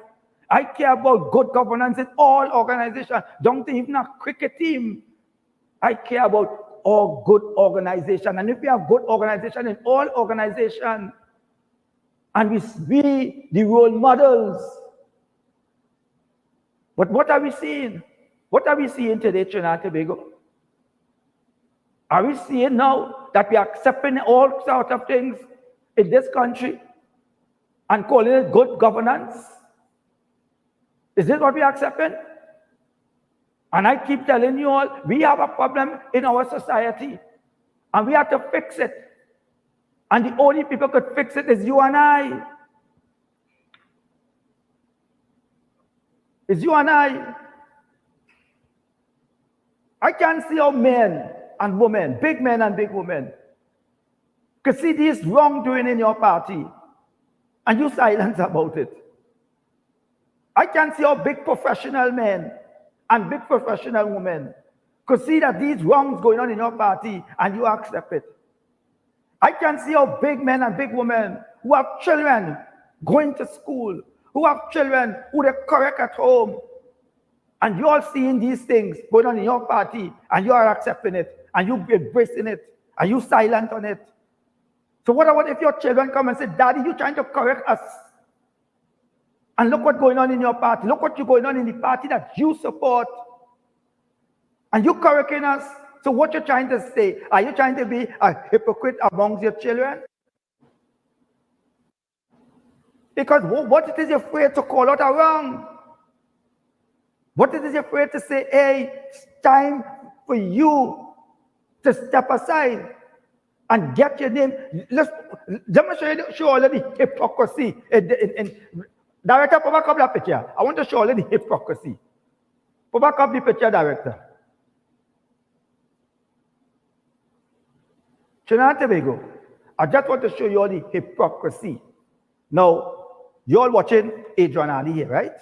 I care about good governance in all organizations. Don't even a cricket team. I care about all good organization. And if we have good organization in all organizations, and we be the role models. But what are we seeing? What are we seeing today, Trinidad and Tobago? Are we seeing now that we are accepting all sorts of things in this country and calling it good governance? Is this what we are accepting? And I keep telling you all, we have a problem in our society and we have to fix it. And the only people who could fix it is you and I. It's you and I. I can't see how men and women, big men and big women, could see this wrongdoing in your party and you silence about it. I can't see how big professional men and big professional women could see that these wrongs going on in your party and you accept it. I can see how big men and big women who have children going to school, who have children who they correct at home, and you all seeing these things going on in your party and you are accepting it and you embracing it and you silent on it. So what about if your children come and say, Daddy, you're trying to correct us? And look what's going on in your party. Look what's going on in the party that you support. And you correcting us. So what you're trying to say? Are you trying to be a hypocrite amongst your children? Because what it is you're afraid to call out a wrong? What it is you're afraid to say, hey, it's time for you to step aside and get your name. Let me show all of the hypocrisy. Director, put back up that picture. I want to show all of the hypocrisy. Put back up the picture, Director. Trinidad and Tobago, I just want to show you all the hypocrisy. Now, you're all watching Adrian Ali here, right?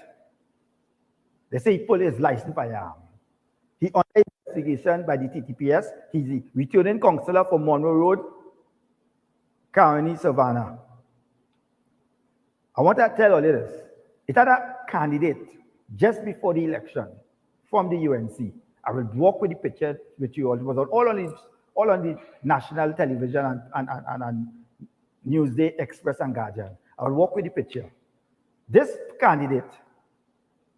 They say he pulled his license firearm. He under investigation by the TTPS. He's the returning councillor for Monroe Road, County, Savannah. I want to tell all of this. It had a candidate just before the election from the UNC. I will walk with the picture with you all. It was all on the national television and Newsday, Express, and Guardian. I will walk with the picture. This candidate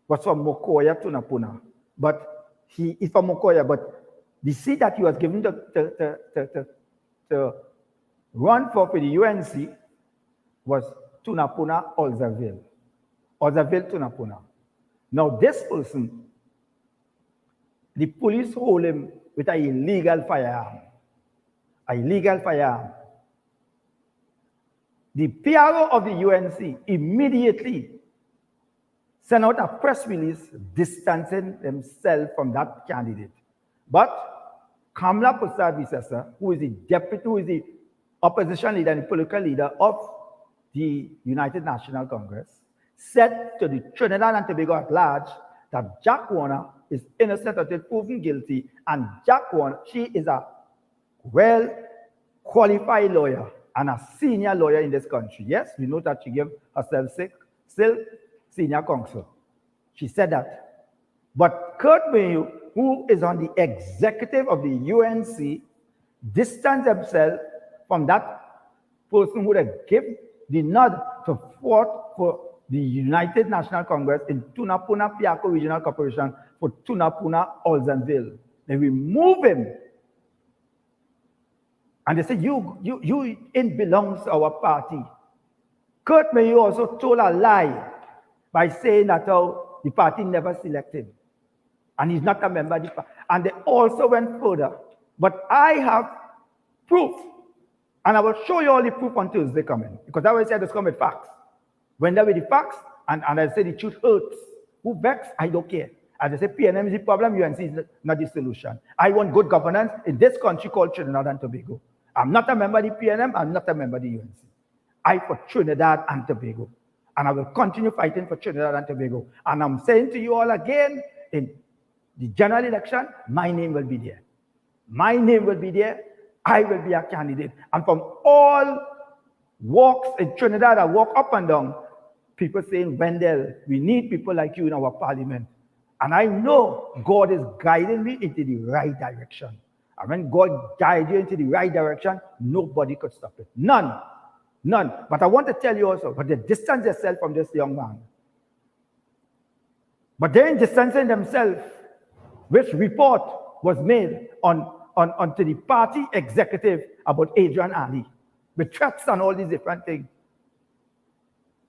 was from Mokoya, Tunapuna. But he is from Mokoya, but the seat that he was given to run for the UNC was Tunapuna, Olzaville. Olzaville, Tunapuna. Now this person, the police hold him with an illegal firearm. An illegal firearm. The PRO of the UNC immediately sent out a press release distancing themselves from that candidate. But Kamala Prasad Visesa, who is the opposition leader and political leader of the United National Congress, said to the Trinidad and Tobago at large that Jack Warner is innocent until proven guilty, and Jack Warner, she is a well-qualified lawyer and a senior lawyer in this country. Yes, we know that she gave herself still senior counsel. She said that. But Kurt Mayhew, who is on the executive of the UNC, distanced himself from that person who would give the nod to fought for the United National Congress in Tunapuna Piaco Regional Corporation for Tunapuna, Olsenville. They remove him. And they say, you it belongs to our party. Kurt Mayhew also told a lie by saying that the party never selected him. And he's not a member of the party. And they also went further. But I have proof. And I will show you all the proof on Tuesday coming. Because I always say this come with facts. When they're with the facts, and I say the truth hurts. Who vex? I don't care. As I say, PNM is the problem, UNC is not the solution. I want good governance in this country called Trinidad and Tobago. I'm not a member of the PNM, I'm not a member of the UNC. I for Trinidad and Tobago. And I will continue fighting for Trinidad and Tobago. And I'm saying to you all again, in the general election, my name will be there. My name will be there. I will be a candidate. And from all walks in Trinidad, I walk up and down, people saying, Wendell, we need people like you in our parliament. And I know God is guiding me into the right direction. And when God guides you into the right direction, nobody could stop it. None. None. But I want to tell you also, but they distance themselves from this young man. But they're distancing themselves, which report was made onto the party executive about Adrian Ali, with threats and all these different things.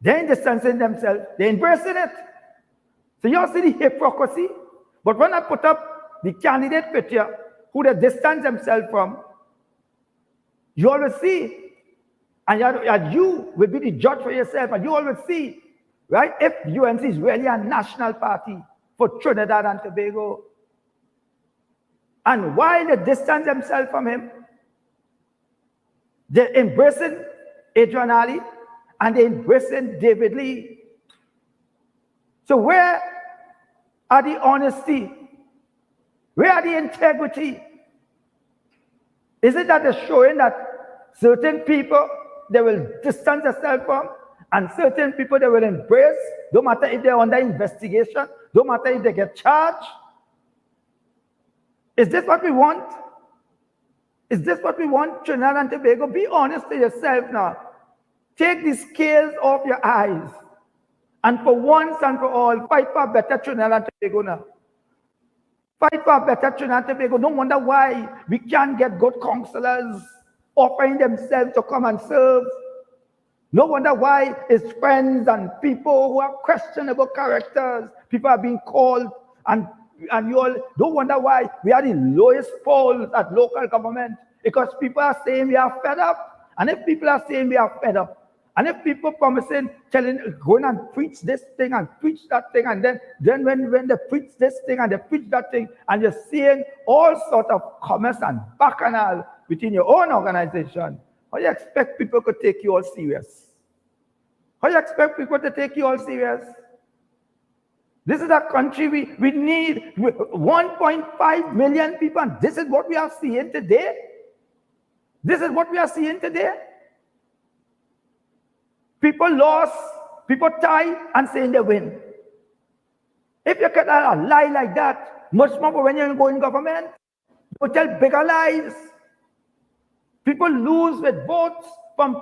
They're distancing themselves, they're embracing it. So you all see the hypocrisy? But when I put up the candidate picture, who they distance themselves from, you always see, and you will be the judge for yourself, and you always see, right, if UNC is really a national party for Trinidad and Tobago. And while they distance themselves from him, they're embracing Adrian Ali and they're embracing David Lee. So where are the honesty? Where are the integrity? Is it that they're showing that certain people they will distance themselves from and certain people they will embrace, no matter if they're under investigation, no matter if they get charged? Is this what we want? Is this what we want, Trinidad and Tobago? Be honest to yourself now. Take the scales off your eyes. And for once and for all, fight for a better Trinidad and Tobago now. Fight for a better Trinidad and Tobago. No wonder why we can't get good counselors offering themselves to come and serve. No wonder why it's friends and people who are questionable characters. People are being called and you all don't wonder why we are the lowest polls at local government, because people are saying we are fed up. And if people are saying we are fed up, and if people promising, going and preach this thing and preach that thing, and then when they preach this thing and they preach that thing, and you're seeing all sorts of commerce and bacchanal within your own organization, how do you expect people to take you all serious? How do you expect people to take you all serious? This is a country we need 1.5 million people, and this is what we are seeing today. This is what we are seeing today. People lost, people tie, and saying they win. If you can lie like that, much more when you go in government, you tell bigger lies. People lose with votes from,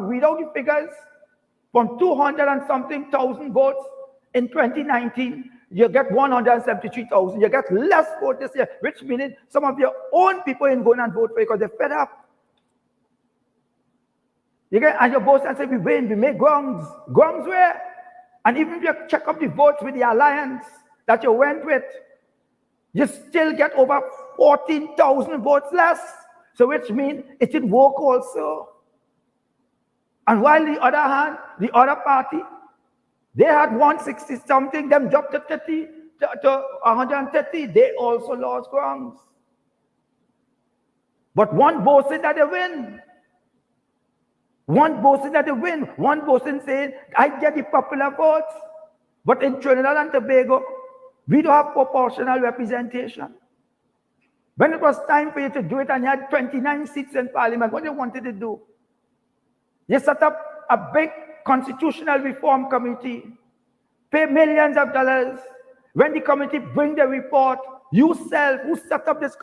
without the figures, from 200 and something thousand votes. In 2019, you get 173,000. You get less vote this year, which means some of your own people ain't going and vote for you because they're fed up. You get, and your boss and say, we win, we make grounds. Grounds where? And even if you check up the votes with the alliance that you went with, you still get over 14,000 votes less. So which means it didn't work also. And while the other hand, the other party, they had 160 something, them dropped to 30 to 130. They also lost grounds. But one boasted that they win. One boasting that they win, one boasting saying, I get the popular votes. But in Trinidad and Tobago, we don't have proportional representation. When it was time for you to do it and you had 29 seats in parliament, what you wanted to do? You set up a big constitutional reform committee, pay millions of dollars. When the committee bring the report, you self, who set up this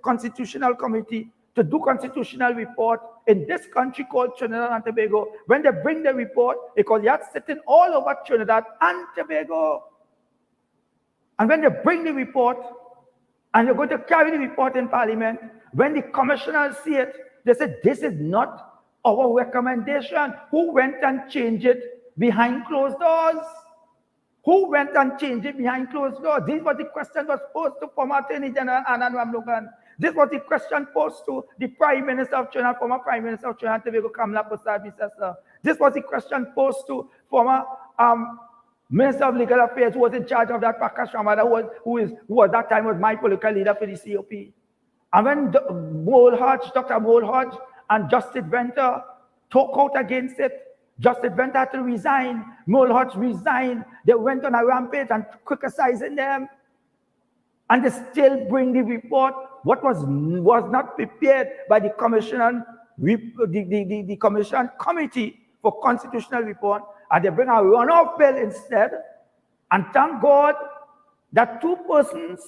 constitutional committee to do constitutional report in this country called Trinidad and Tobago, when they bring the report, because you are sitting all over Trinidad and Tobago. And when they bring the report, and you're going to carry the report in parliament, when the commissioners see it, they say, this is not our recommendation. Who went and changed it behind closed doors? Who went and changed it behind closed doors? This was the question was posed to former Attorney General Anand Ramlogan. This was the question posed to the Prime Minister of Trinidad, former Prime Minister of Trinidad and Tobago, Kamala Persad. This was the question posed to former Minister of Legal Affairs, who was in charge of that, Prakash Ramada, who was that time was my political leader for the COP. And when Dr. Mole Hodge and Justice Venter talk out against it, Justice Venter had to resign. Mole Hodge resigned. They went on a rampage and criticizing them. And they still bring the report. What was not prepared by the commission, the commission committee for constitutional report, and they bring a runoff bill instead. And thank God that two persons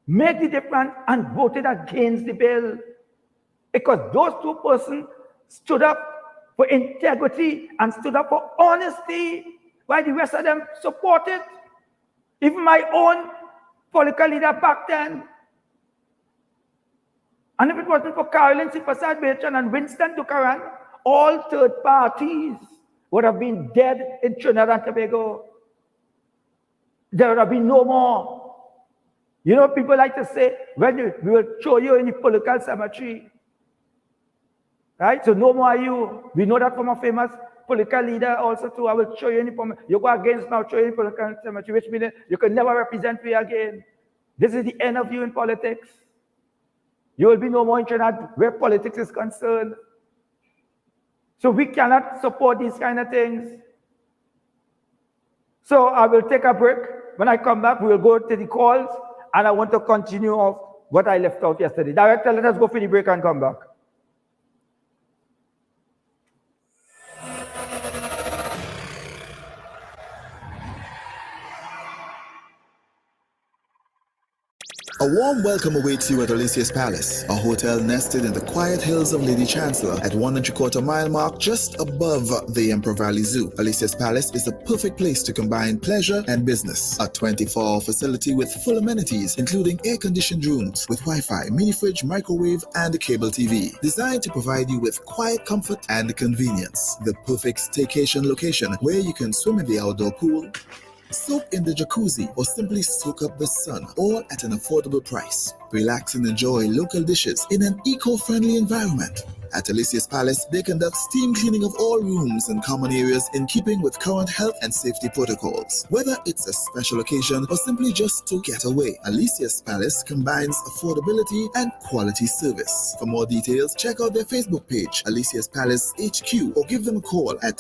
made the difference and voted against the bill. Because those two persons stood up for integrity and stood up for honesty, while the rest of them supported. Even my own political leader back then. And if it wasn't for Carolyn C. Prasad Bechan and Winston Tukaran, all third parties would have been dead in Trinidad and Tobago. There would have been no more. You know, people like to say, when we will show you in the political cemetery. Right? So no more are you. We know that from a famous political leader also too. I will show you any, you go against now, show you in political cemetery, which means you can never represent me again. This is the end of you in politics. You will be no more in Trinidad where politics is concerned. So we cannot support these kind of things. So I will take a break. When I come back, we will go to the calls, and I want to continue off what I left out yesterday. Director, let us go for the break and come back. A warm welcome awaits you at Alicia's Palace, a hotel nested in the quiet hills of Lady Chancellor at 1.75 mile mark just above the Emperor Valley Zoo. Alicia's Palace is the perfect place to combine pleasure and business. A 24-hour facility with full amenities, including air-conditioned rooms with Wi-Fi, mini-fridge, microwave, and cable TV. Designed to provide you with quiet comfort and convenience. The perfect staycation location where you can swim in the outdoor pool, soak in the jacuzzi, or simply soak up the sun, all at an affordable price. Relax and enjoy local dishes in an eco-friendly environment. At Alicia's Palace, they conduct steam cleaning of all rooms and common areas in keeping with current health and safety protocols. Whether it's a special occasion or simply just to get away, Alicia's Palace combines affordability and quality service. For more details, check out their Facebook page, Alicia's Palace HQ, or give them a call at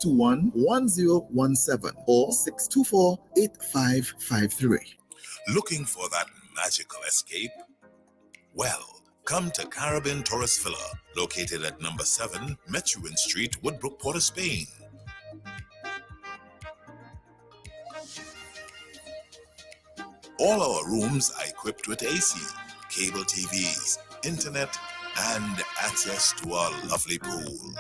621-1017 or 624-8553. Looking for that magical escape? Well, come to Caribbean Tourist Villa, located at number 7 Methuen Street, Woodbrook, Port of Spain. All our rooms are equipped with AC, cable TVs, internet, and access to our lovely pool.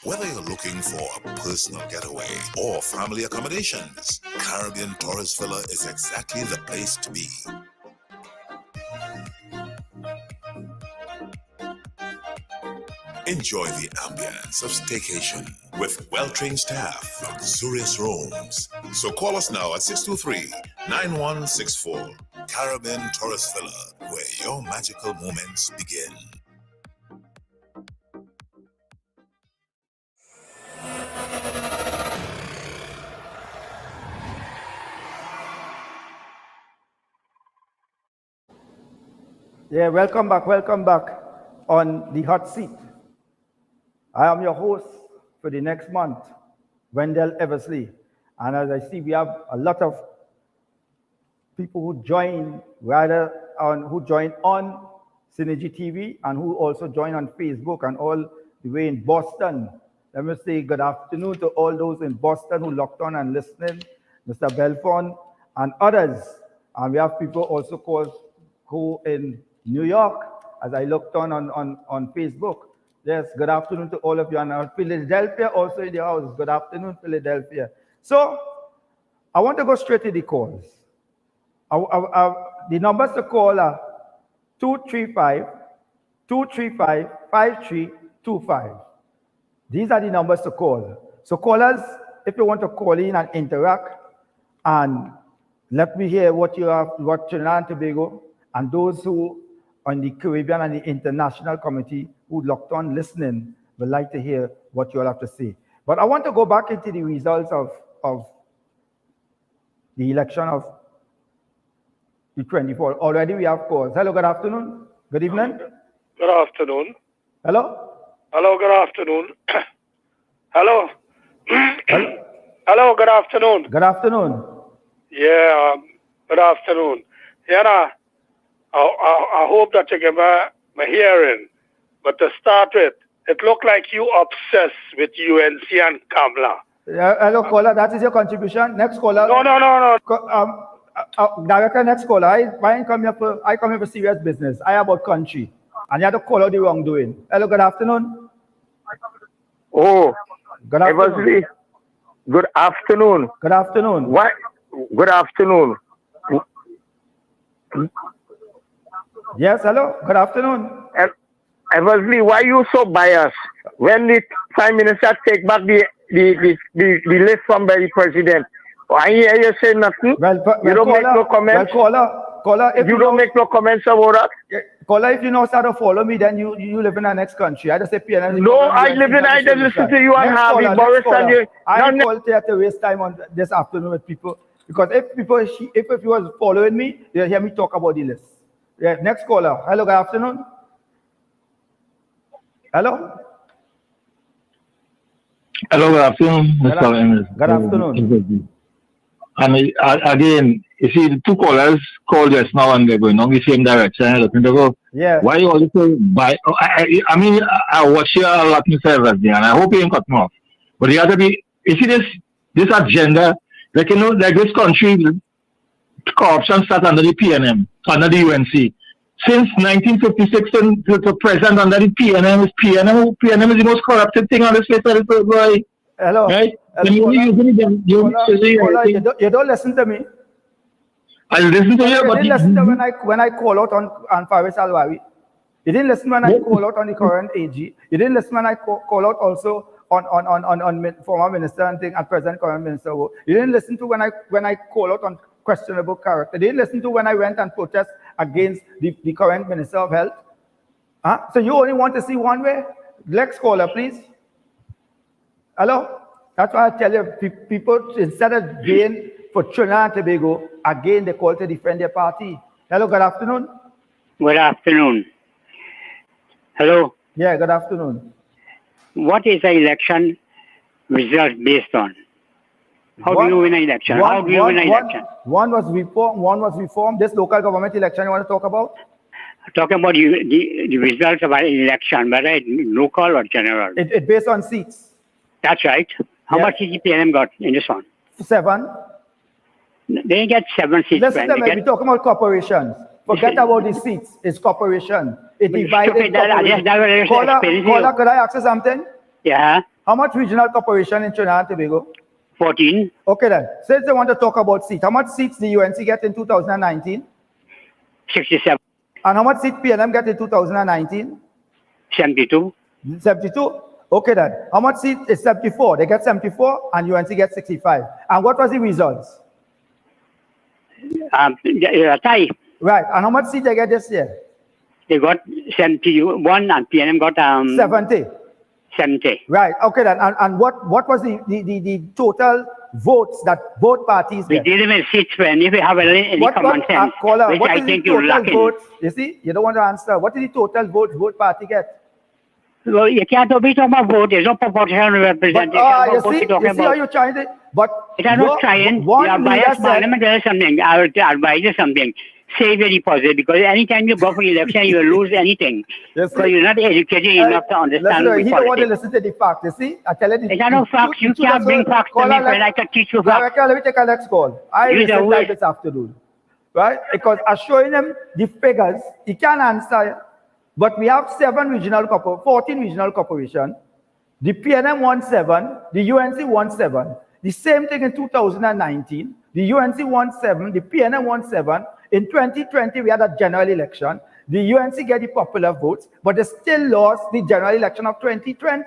Whether you're looking for a personal getaway or family accommodations, Caribbean Tourist Villa is exactly the place to be. Enjoy the ambience of staycation with well-trained staff, luxurious rooms. So call us now at 623-9164. Caribbean Tourist Villa, where your magical moments begin. Yeah, welcome back on the hot seat. I am your host for the next month, Wendell Eversley. And as I see, we have a lot of people who join on SynergyTV and who also join on Facebook and all the way in Boston. Let me say good afternoon to all those in Boston who locked on and listening, Mr. Belfon and others. And we have people also who in New York, as I looked on Facebook. Yes, good afternoon to all of you. And Philadelphia also in the house. Good afternoon, Philadelphia. So I want to go straight to the calls. The numbers to call are 235-5325. These are the numbers to call. So callers, if you want to call in and interact, and let me hear what Trinidad and Tobago and those who on the Caribbean and the international committee who locked on listening would like to hear what you all have to say. But I want to go back into the results of the election of the 24. Already we have calls. Hello, good afternoon. Good evening. Good afternoon. Hello? Hello, good afternoon. Hello. Hello, good afternoon. Good afternoon. Yeah, good afternoon. Yeah, I hope that you get my hearing. But to start with, it looked like you obsessed with UNC and Kamla. Hello, caller. That is your contribution. Next caller. No. Director, next caller. I come here for serious business. I about country. And you have to call out the wrongdoing. Hello, good afternoon. Oh, good afternoon. Eversley. Good afternoon. Good afternoon. What? Good afternoon. Yes, hello. Good afternoon. Eversley, why you so biased? When the Prime Minister take back the list from the President, I hear you say nothing. You don't make no comments. Caller, if you don't make no comments about that. Caller, if you know how to follow me, then you live in the next country. I just say PNL. No, I live in. I just listen to you and Harvey Boris and you. I don't call here to waste time on this afternoon with people because if you was following me, they'll hear me talk about the list. Yeah, next caller. Hello, good afternoon. Hello. Hello, good afternoon, Mr. Emers. Good afternoon. And again, you see, the two callers called just now and they're going on the same direction. I'm looking to go. Yeah. Why you always say by? I mean, I watch you a lot, Mr. Eversley, and I hope you ain't cut me off. But you have to be. You see this agenda, like you know, like this country, corruption starts under the PNM, under the UNC. Since 1956 to present under the PNM is PNM is the most corrupted thing on this face of the world. Hello. Right? You don't listen to me. I listen to you, but you didn't listen to when I call out on Faris Alwari. You didn't listen when I call out on the current AG. You didn't listen when I call out also on former minister and present current minister. You didn't listen to when I call out on questionable character. You didn't listen to when I went and protest against the current Minister of Health. So you only want to see one way? Next caller, please. Hello? That's why I tell you, people, instead of being for Trinidad and Tobago, again, they call to defend their party. Hello, good afternoon. Good afternoon. Hello? Yeah, good afternoon. What is the election result based on? How do you win an election? How do you win an election? One was reform. This local government election you want to talk about? Talking about the results of an election, whether it's local or general. It's based on seats. That's right. How much did the PNM got in this one? 7. They get 7 seats. Listen to me, we're talking about corporations. Forget about the seats. It's corporation. It divided corporation. Caller, could I ask you something? Yeah. How much regional corporation in Trinidad and Tobago? 14. Okay then. Since they want to talk about seats, how much seats the UNC get in 2019? 67. And how much seats PNM get in 2019? 72. 72? Okay then. How much seats is 74? They get 74 and UNC gets 65. And what was the results? Tie. Right. And how much seats they get this year? They got 71 and PNM got 70. 70. Right. Okay then. And what was the total votes that both parties We get. deal with seats, friend. If you have any common sense, Caller, which what I is think the you're total lacking. votes? You see, you don't want to answer. What is the total votes both party get? Well, you can't be talking about vote. There's no proportional representation. You What see, talking how about? you're trying to, but It are not trying. You are biased parliament. There is something. I would advise you something. Say very positive, because anytime you go for election, you will lose anything. Because you're not educated enough to understand listen, he don't want to politics. listen to the fact. You see, I tell you, It's not no facts. You can't bring facts to me, friend. I can teach you facts. Director, let me take a next call. I Use the listen word. this afternoon, right? Because I'm showing him the figures. He can't answer. But we have 14 regional corporations. The PNM won 7, the UNC won 7. The same thing in 2019. The UNC won 7, the PNM won 7. In 2020, we had a general election. The UNC get the popular votes, but they still lost the general election of 2020,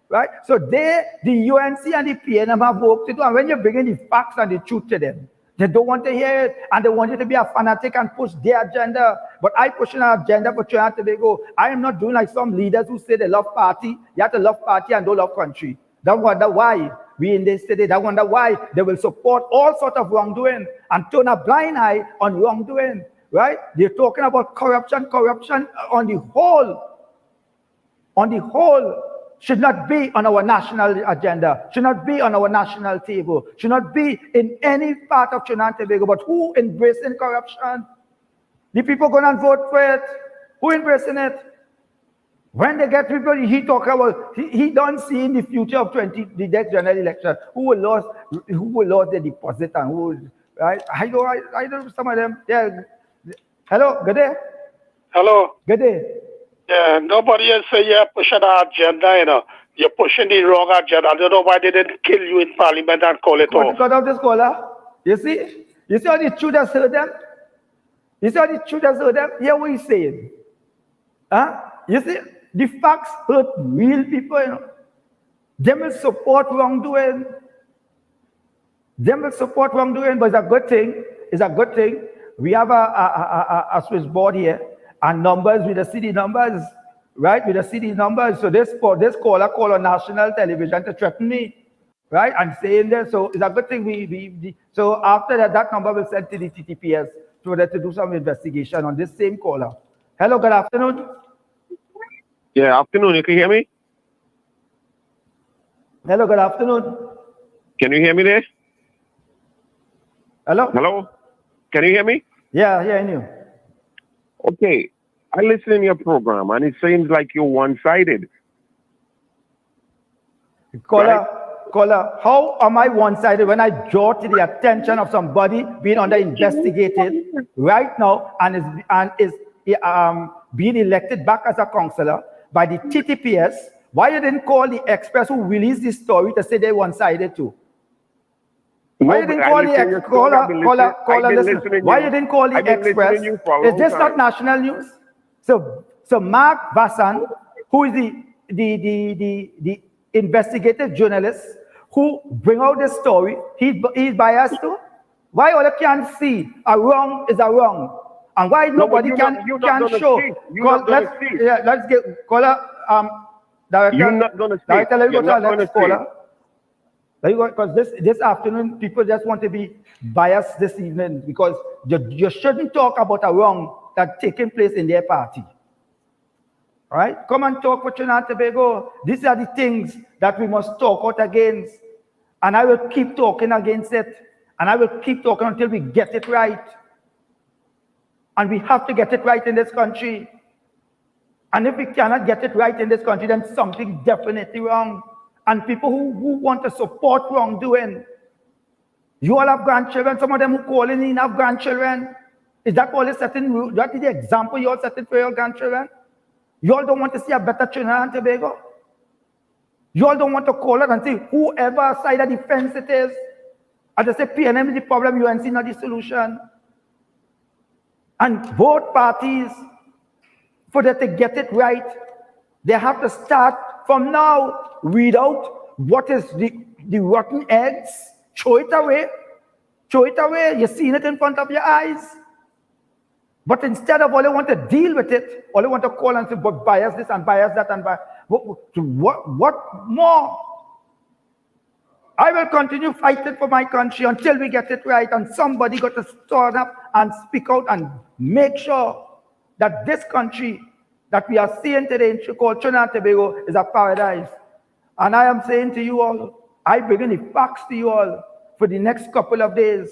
right? So the UNC and the PNM have work to do. And when you bring in the facts and the truth to them, they don't want to hear it, and they want you to be a fanatic and push their agenda. But I push an agenda for Trinidad and Tobago. I am not doing like some leaders who say they love party. You have to love party and don't love country. They wonder why we in this city. They wonder why they will support all sorts of wrongdoing and turn a blind eye on wrongdoing, right? They're talking about corruption on the whole. Should not be on our national agenda, should not be on our national table, should not be in any part of Trinidad and Tobago. But who embracing corruption? The people going to vote for it. Who embracing it? When they get people, he talk about, he don't see in the future of the next general election who will lose their deposit and who, right? I know some of them. Yeah. Hello, good day. Hello. Good day. Yeah, nobody else say you're pushing the agenda, you know. You're pushing the wrong agenda. I don't know why they didn't kill you in Parliament and call it off. Cut off this caller. You see how the truth has heard them? You see how the truth has heard them? Hear what he's saying. Huh? You see, the facts hurt real people, you know. They will support wrongdoing. But it's a good thing. It's a good thing. We have a switchboard here. And numbers with the city numbers, right? With the city numbers. So this caller called on national television to threaten me, right? And saying this. So it's a good thing so after that number will send to the TTPS so that to do some investigation on this same caller. Hello, good afternoon. Yeah, afternoon. You can hear me? Hello, good afternoon. Can you hear me there? Hello? Hello? Can you hear me? Yeah, hearing you. Okay, I listen in your program and it seems like you're one-sided. Caller, how am I one-sided when I draw to the attention of somebody being under investigated right now and is being elected back as a councillor by the TTPS? Why you didn't call the Express who released this story to say they're one-sided too? Why you didn't call the Why you didn't call the Express? Is this not national news? So Mark Vassan, who is the investigative journalist who bring out this story, he's biased too. Why all you can't see a wrong is a wrong, and why nobody can show? Let's get caller. Director, you're not going to see. Director, let me go to our next caller. Because this afternoon, people just want to be biased this evening because you shouldn't talk about a wrong that's taking place in their party. All right? Come and talk for Trinidad and Tobago. These are the things that we must talk out against. And I will keep talking against it. And I will keep talking until we get it right. And we have to get it right in this country. And if we cannot get it right in this country, then something definitely wrong. And people who want to support wrongdoing. You all have grandchildren. Some of them who call in have grandchildren. Is that all setting? That is the example you all setting for your grandchildren? You all don't want to see a better Trinidad and Tobago? You all don't want to call it and say whoever side of the fence it is. And they say PNM is the problem, UNC not the solution. And both parties, for them to get it right, they have to start from now. Weed out what is the rotten eggs, throw it away. You're seeing it in front of your eyes. But instead of all you want to deal with it, all you want to call and say, but bias this and bias that and bias. What more? I will continue fighting for my country until we get it right, and somebody got to stand up and speak out and make sure that this country that we are seeing today called Trinidad and Tobago is a paradise. And I am saying to you all, I bring the facts to you all for the next couple of days.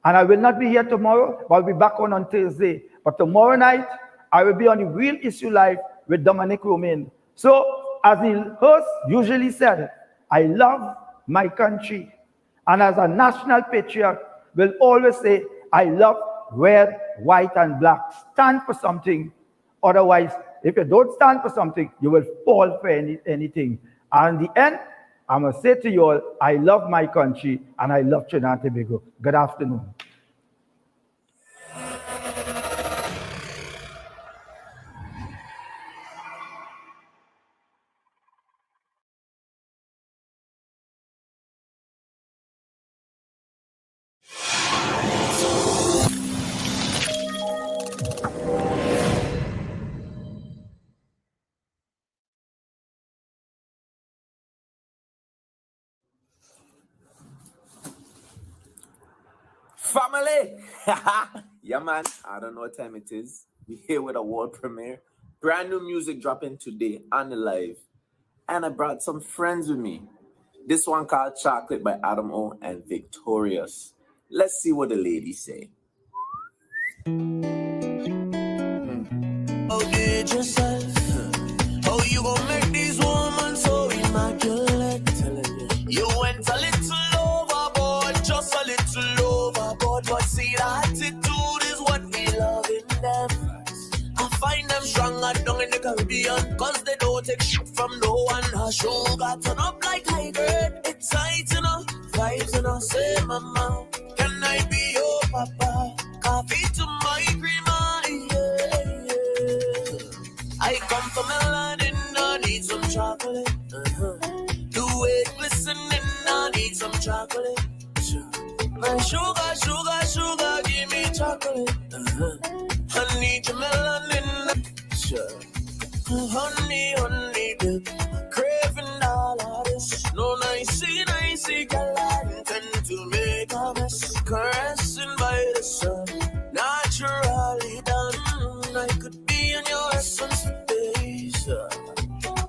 And I will not be here tomorrow, but I'll be back on Thursday. But tomorrow night, I will be on the Real Issue Live with Dominic Romain. So, as the host usually said, I love my country. And as a national patriot, will always say, I love red, white, and black. Stand for something. Otherwise, if you don't stand for something, you will fall for anything. And in the end, I'm going to say to you all, I love my country and I love Trinidad and Tobago. Good afternoon. Family! Yeah, man. I don't know what time it is. We're here with a world premiere. Brand new music dropping today on the live. And I brought some friends with me. This one called Chocolate by Adam O and Victorious. Let's see what the ladies say. How did yourself? How you gonna make these women so immaculate? You went a little overboard, just a little overboard. But see, the attitude is what we love in them. I find them stronger down in the Caribbean, cause they don't take shit from no one. Her sugar turn up like high grade. It's tight enough, vibes enough. Say, mama, can I be your papa? Coffee to my creamer, yeah, yeah. I come from London, I need some chocolate. Do it glistening, I need some chocolate. My sugar, sugar, sugar, give me chocolate. I need your melanin. Honey, honey, babe, craving all of this. No nicey, nicey, girl, I intend to make a mess. Caressing by the sun, naturally done. I could be in your essence for days.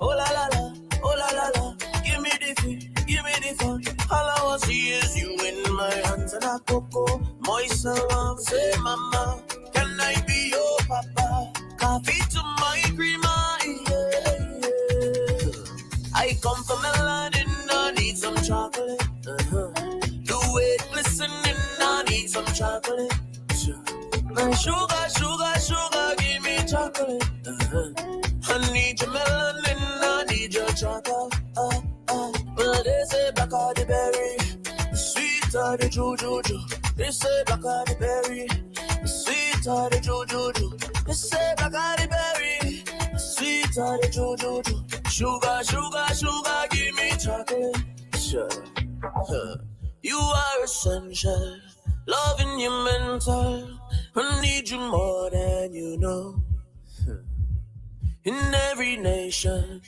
Oh la la la, oh la la la. Give me the feel, give me the fun. All I want to see is you in my hands and a cocoa. Moist and warm, say mama, can I be your papa? Coffee to my creamer, yeah, yeah. I come from London, I need some chocolate. Do it glistening, I need some chocolate. My sugar, sugar, sugar, give me chocolate. I need your melanin, I need your chocolate. Well, they say black are the berry, the sweet are the juju. They say black are the berry, the sweet are the juju. They say black are the berry, the sweet are the juju. Sugar, sugar, sugar, give me chocolate. Sure. You are essential, loving you mental. I need you more than you know. In every nation,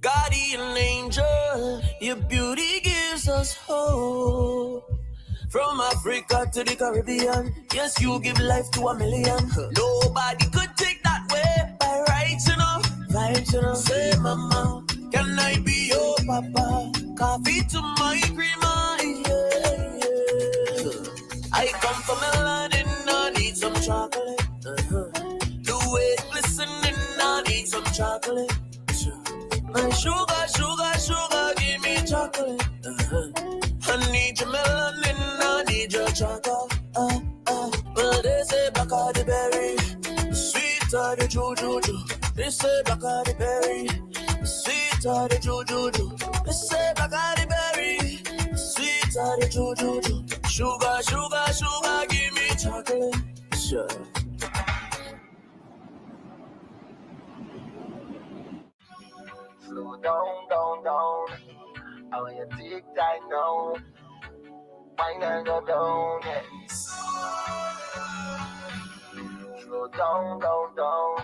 guardian angel, your beauty gives us hope. From Africa to the Caribbean, yes, you give life to 1 million. Nobody could take that way by right, you know. Vibes, you know. Say, mama, can I be your papa? Coffee to my creamer, yeah, yeah. I come from London, I need some chocolate. Do it glistening, I need some chocolate. My sugar, sugar, sugar, give me chocolate. I need your melanin, I need your chocolate. Well, they say black are the berry, the sweet are the juju. They say black are the berry, the sweet are the juju. They say black are the berry, the sweet are the juju. Sugar, sugar, sugar, give me chocolate. Sure. Slow down, down, down. I want you to take time now. Wine and go down, yes. Slow down, down, down.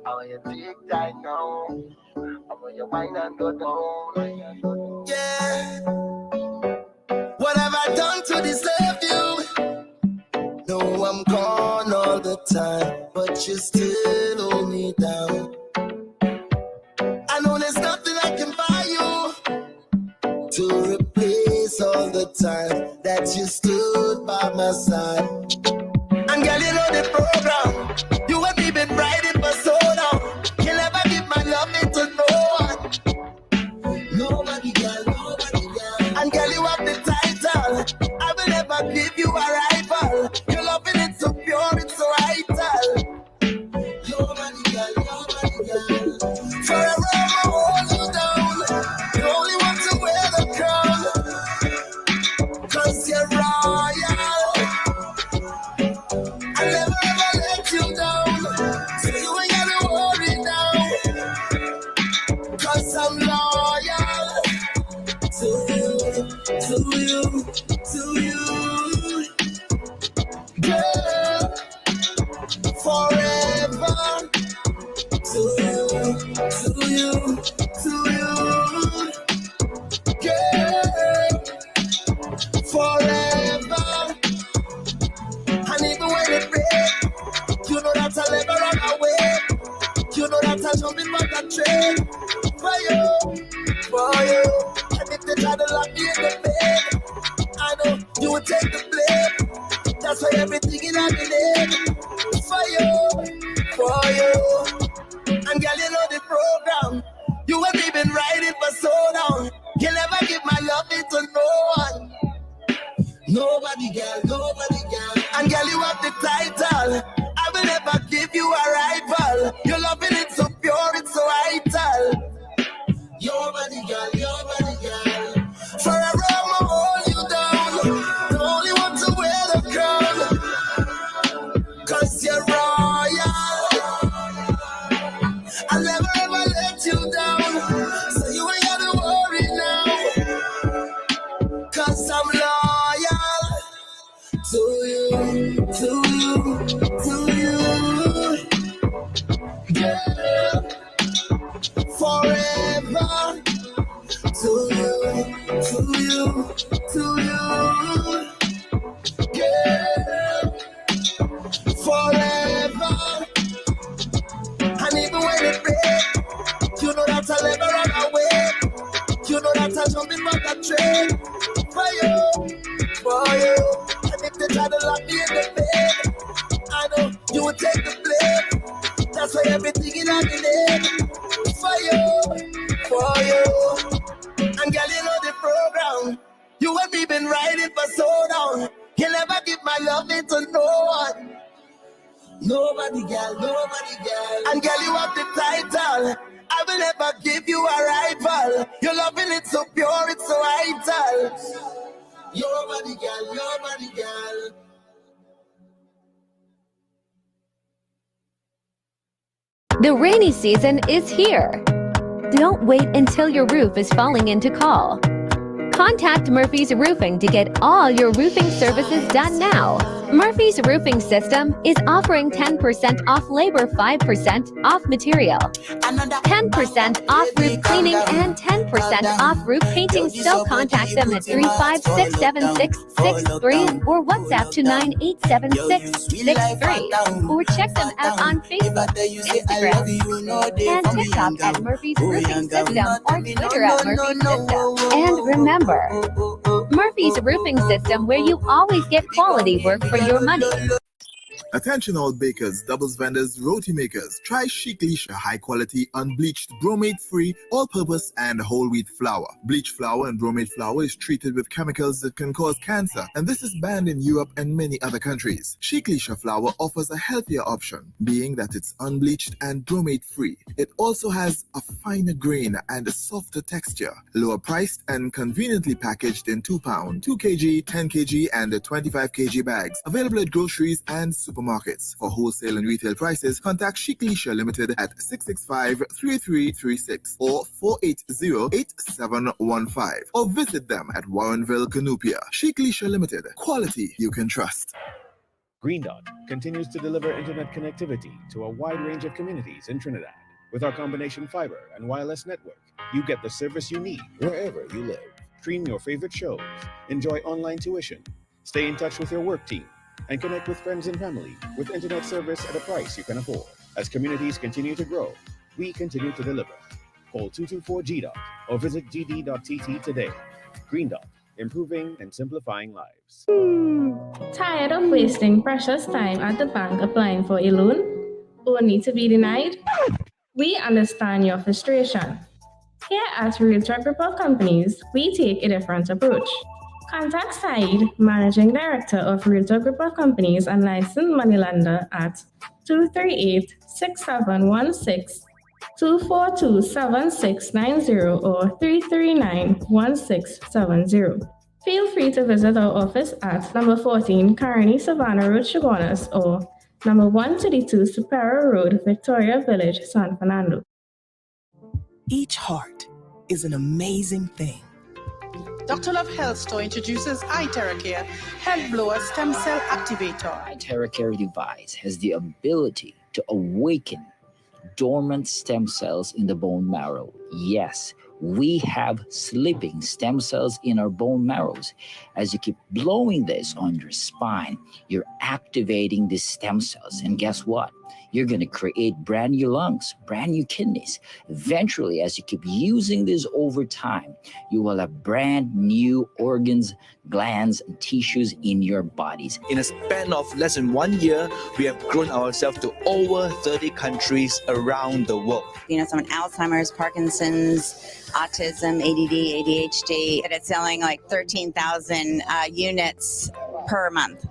I want you to take time now. I want you wine and go down. Yeah. done to deserve you. No, I'm gone all the time, but you still hold me down. I know there's nothing I can buy you to replace all the time that you stood by my side. And girl, you know the program. You and me been riding for so long. You'll never give my love to no one. Nobody, girl, nobody, girl. And girl, you have the title. I will never give you a rival. Your loving it so pure, it's so vital. Nobody, girl, nobody, girl. Forever I'ma hold you down. You only want to wear the crown, 'cause you're royal. I'll never ever let you down. So you ain't gotta worry now, 'cause I'm loyal to you, to you, to you, girl, forever. To you, to you, to you, girl, forever. And even when it breaks, you know that I'll never run away. You know that I'll jump in for the train. For you, for you. And if they try to lock me in the bed, I know you will take the blame. That's why everything in our name. For you, for you. And girl, you know the program. You and me been riding for so long. You'll never give my love to no one. Nobody, girl, nobody, girl. And girl, you have the title. I will never give you a rival. Your loving it so pure, it's so vital. Your body, girl, your body, girl. Forever I'ma hold you down. The only one to wear the crown, 'cause you're royal. I'll never ever let you down. So you ain't gotta worry now, 'cause I'm loyal to you, to you, to you, girl, forever. To you, to you, to you, girl, forever. And even when it breaks, you know that I'll never run away. You know that I'll jump in for the train. For you, for you. And if they try to lock me in the bed, I know you will take the blame. That's why everything in our name. For you, for you. And girl, you know the program. You and me been riding for so long. You'll never give my love to no one. Nobody, girl, nobody, girl. And girl, you have the title. I will never give you a rival. Your loving it so pure, it's so vital. Your body, girl, your body, girl. The rainy season is here. Don't wait until your roof is falling into call. Contact Murphy's Roofing to get all your roofing services done now. Murphy's Roofing System is offering 10% off labor, 5% off material, 10% off roof cleaning, and 10% off roof painting. So contact them at 3567663 or WhatsApp to 9876663 or check them out on Facebook, Instagram, and TikTok at Murphy's Roofing System or Twitter at Murphy's System. And remember, Murphy's Roofing System, where you always get quality work for your money. Attention all bakers, doubles vendors, roti makers. Try Chic Leisha high quality, unbleached, bromate-free, all-purpose and whole wheat flour. Bleached flour and bromate flour is treated with chemicals that can cause cancer, and this is banned in Europe and many other countries. Chic Leisha flour offers a healthier option, being that it's unbleached and bromate-free. It also has a finer grain and a softer texture, lower priced and conveniently packaged in 2 pound, 2 kg, 10 kg and 25 kg bags. Available at groceries and supermarkets. For wholesale and retail prices, contact Chic Leisha Limited at 665-3336 or 480-8715 or visit them at Warrenville, Canupia. Chic Leisha Limited, quality you can trust. Green Dot continues to deliver internet connectivity to a wide range of communities in Trinidad. With our combination fiber and wireless network, you get the service you need wherever you live. Stream your favorite shows, enjoy online tuition, stay in touch with your work team, and connect with friends and family with internet service at a price you can afford. As communities continue to grow, we continue to deliver. Call 224-GDOT or visit gd.tt today. Green Dot, improving and simplifying lives. Tired of wasting precious time at the bank applying for a loan, only to be denied? We understand your frustration. Here at Realtor Group of Companies, we take a different approach. Contact Saeed, Managing Director of Realtor Group of Companies and licensed moneylender at 238-6716, 242-7690 or 339-1670. Feel free to visit our office at number 14 Carney Savannah Road, Chaguanas, or number 132 Superior Road, Victoria Village, San Fernando. Each heart is an amazing thing. Dr. Love Health Store introduces iTerracare Head Blower Stem Cell Activator. iTerracare device has the ability to awaken dormant stem cells in the bone marrow. Yes, we have sleeping stem cells in our bone marrows. As you keep blowing this on your spine, you're activating these stem cells. And guess what? You're going to create brand new lungs, brand new kidneys. Eventually, as you keep using this over time, you will have brand new organs, glands, and tissues in your bodies. In a span of less than 1 year, we have grown ourselves to over 30 countries around the world. You know, some Alzheimer's, Parkinson's, autism, ADD, ADHD, and it's selling like 13,000 units per month.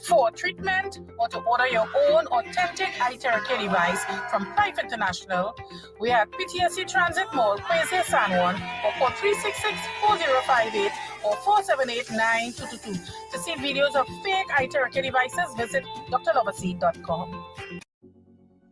For treatment or to order your own authentic iTerracare device from Pipe International, we have PTSD Transit Mall, Quezon, San Juan, or call 366-4058 or 478-9222. To see videos of fake iTerracare devices, visit drloverseed.com.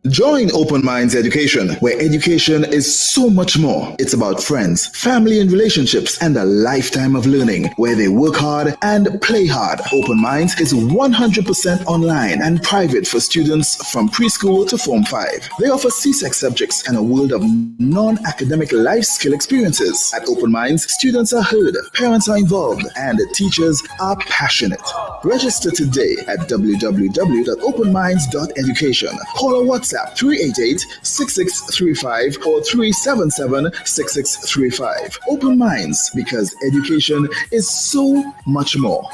Join Open Minds Education, where education is so much more. It's about friends, family and relationships, and a lifetime of learning, where they work hard and play hard. Open Minds is 100% online and private for students from preschool to Form 5. They offer CSEC subjects and a world of non-academic life skill experiences. At Open Minds, students are heard, parents are involved, and teachers are passionate. Register today at www.openminds.education. Call or WhatsApp 388-6635 or 377-6635. Open Minds, because education is so much more.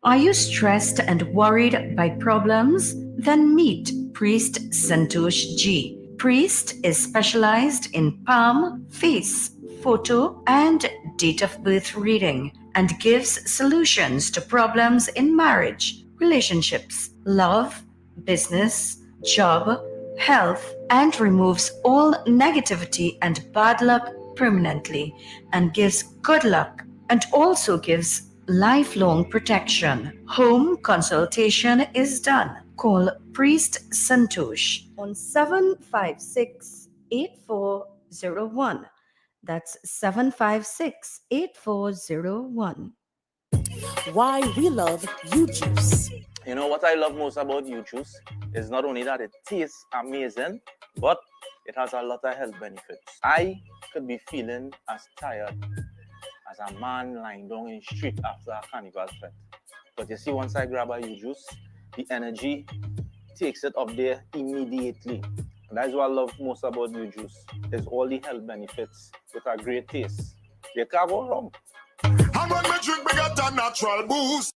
Are you stressed and worried by problems? Then meet Priest Santosh G. Priest is specialized in palm, face, photo, and date of birth reading, and gives solutions to problems in marriage, relationships, love, business, job, health, and removes all negativity and bad luck permanently, and gives good luck, and also gives lifelong protection. Home consultation is done. Call Priest Santosh on 756-8401. That's 756-8401. Why we love U-Juice. You know what I love most about U-Juice is not only that it tastes amazing, but it has a lot of health benefits. I could be feeling as tired as a man lying down in the street after a carnival fete. But you see, once I grab a U-Juice, the energy takes it up there immediately. And that's what I love most about U-Juice, is all the health benefits with a great taste. You can't go wrong. And when we drink, we got a natural boost.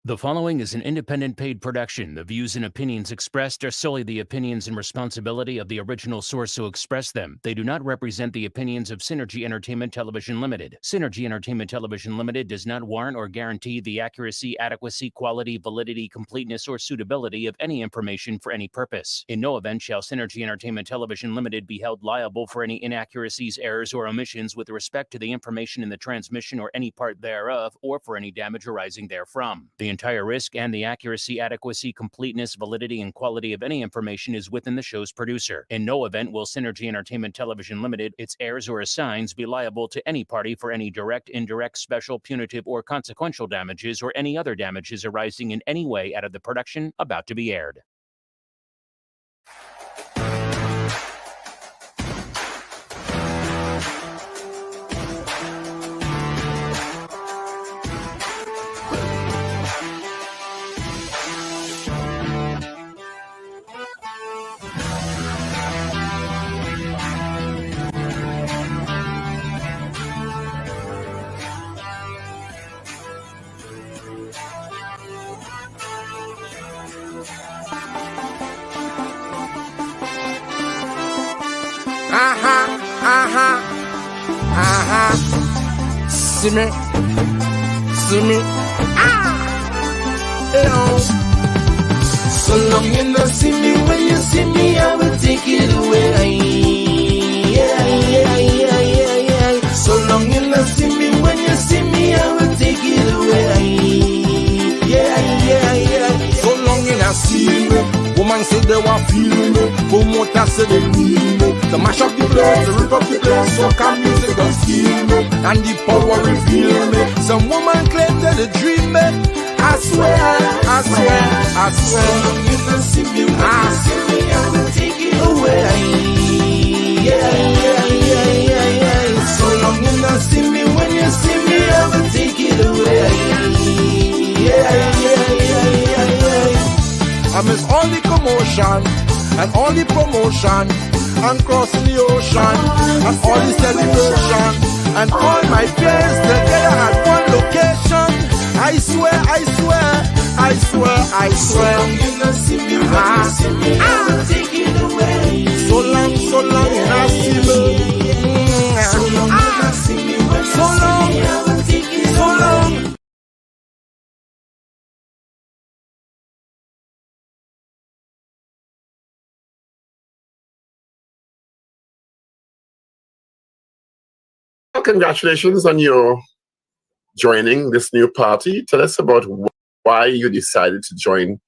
The following is an independent paid production. The views and opinions expressed are solely the opinions and responsibility of the original source who expressed them. They do not represent the opinions of Synergy Entertainment Television Ltd. Synergy Entertainment Television Ltd. does not warrant or guarantee the accuracy, adequacy, quality, validity, completeness, or suitability of any information for any purpose. In no event shall Synergy Entertainment Television Ltd. be held liable for any inaccuracies, errors, or omissions with respect to the information in the transmission or any part thereof, or for any damage arising therefrom. The entire risk and the accuracy, adequacy, completeness, validity, and quality of any information is within the show's producer. In no event will Synergy Entertainment Television Limited, its heirs or assigns be liable to any party for any direct, indirect, special, punitive, or consequential damages or any other damages arising in any way out of the production about to be aired. See me, Eyo. So long you not see me, when you see me, I will take it away. So long you not see me, when you see me, I will take it away. So long you not see me. Woman said they were feeling me, promoter said they need me. To mash up the place, to rip up the place, so can music does heal me, and the power reveal me. Some woman claim that they dream me. I swear, I swear, I swear. So long you don't see me, when you see me, I will take it away. So long you don't see me, when you see me, I will take it away. I miss all the commotion and all the promotion and crossing the ocean and all the celebration and all my peers together at one location. I swear, I swear, I swear, I swear. So long you not see me, when you see me, I will take it away. So long you not see me. So long you not see me, when you see me, I will take it away. Congratulations on your joining this new party. Tell us about why you decided to join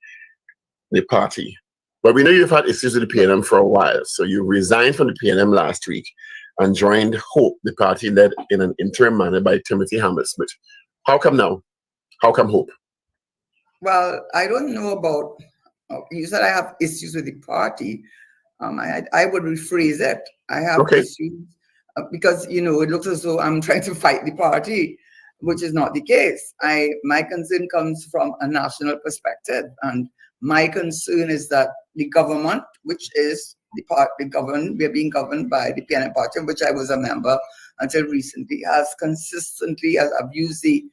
the party. Well, we know you've had issues with the PNM for a while, so you resigned from the PNM last week and joined Hope, the party led in an interim manner by Timothy Hammersmith. How come now? How come Hope? Well, I don't know about, you said I have issues with the party. I would rephrase it. I have issues because, you know, it looks as though I'm trying to fight the party, which is not the case. My concern comes from a national perspective, and my concern is that the government, which is we're being governed by the PNM party, which I was a member until recently, has consistently abused the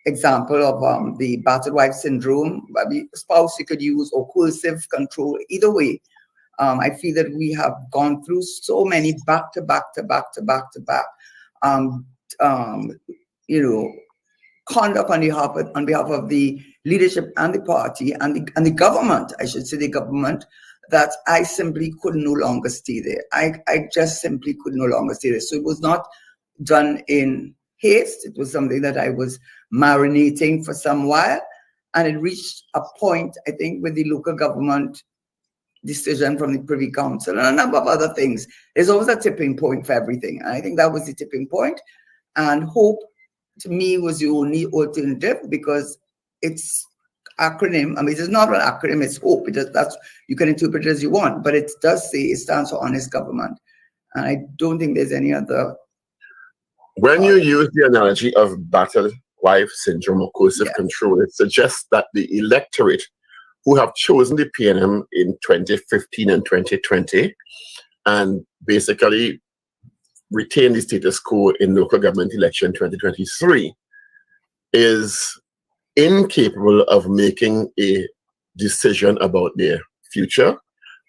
example of the battered wife syndrome. The spouse you could use, or coercive control. Either way, I feel that we have gone through so many back to back, you know, conduct on behalf of the leadership and the party and the government, I should say the government, that I simply could no longer stay there. I just simply could no longer stay there. So it was not done in haste. It was something that I was marinating for some while, and it reached a point, I think, with the local government decision from the Privy Council and a number of other things. There's always a tipping point for everything, and I think that was the tipping point. And Hope, to me, was the only alternative, because it's acronym. I mean, it's not an acronym, it's Hope. That's, you can interpret it as you want, but it does say it stands for honest government. And I don't think there's any other. When you use the analogy of battered wife syndrome or coercive control, it suggests that the electorate who have chosen the PNM in 2015 and 2020 and basically retain the status quo in local government election 2023 is incapable of making a decision about their future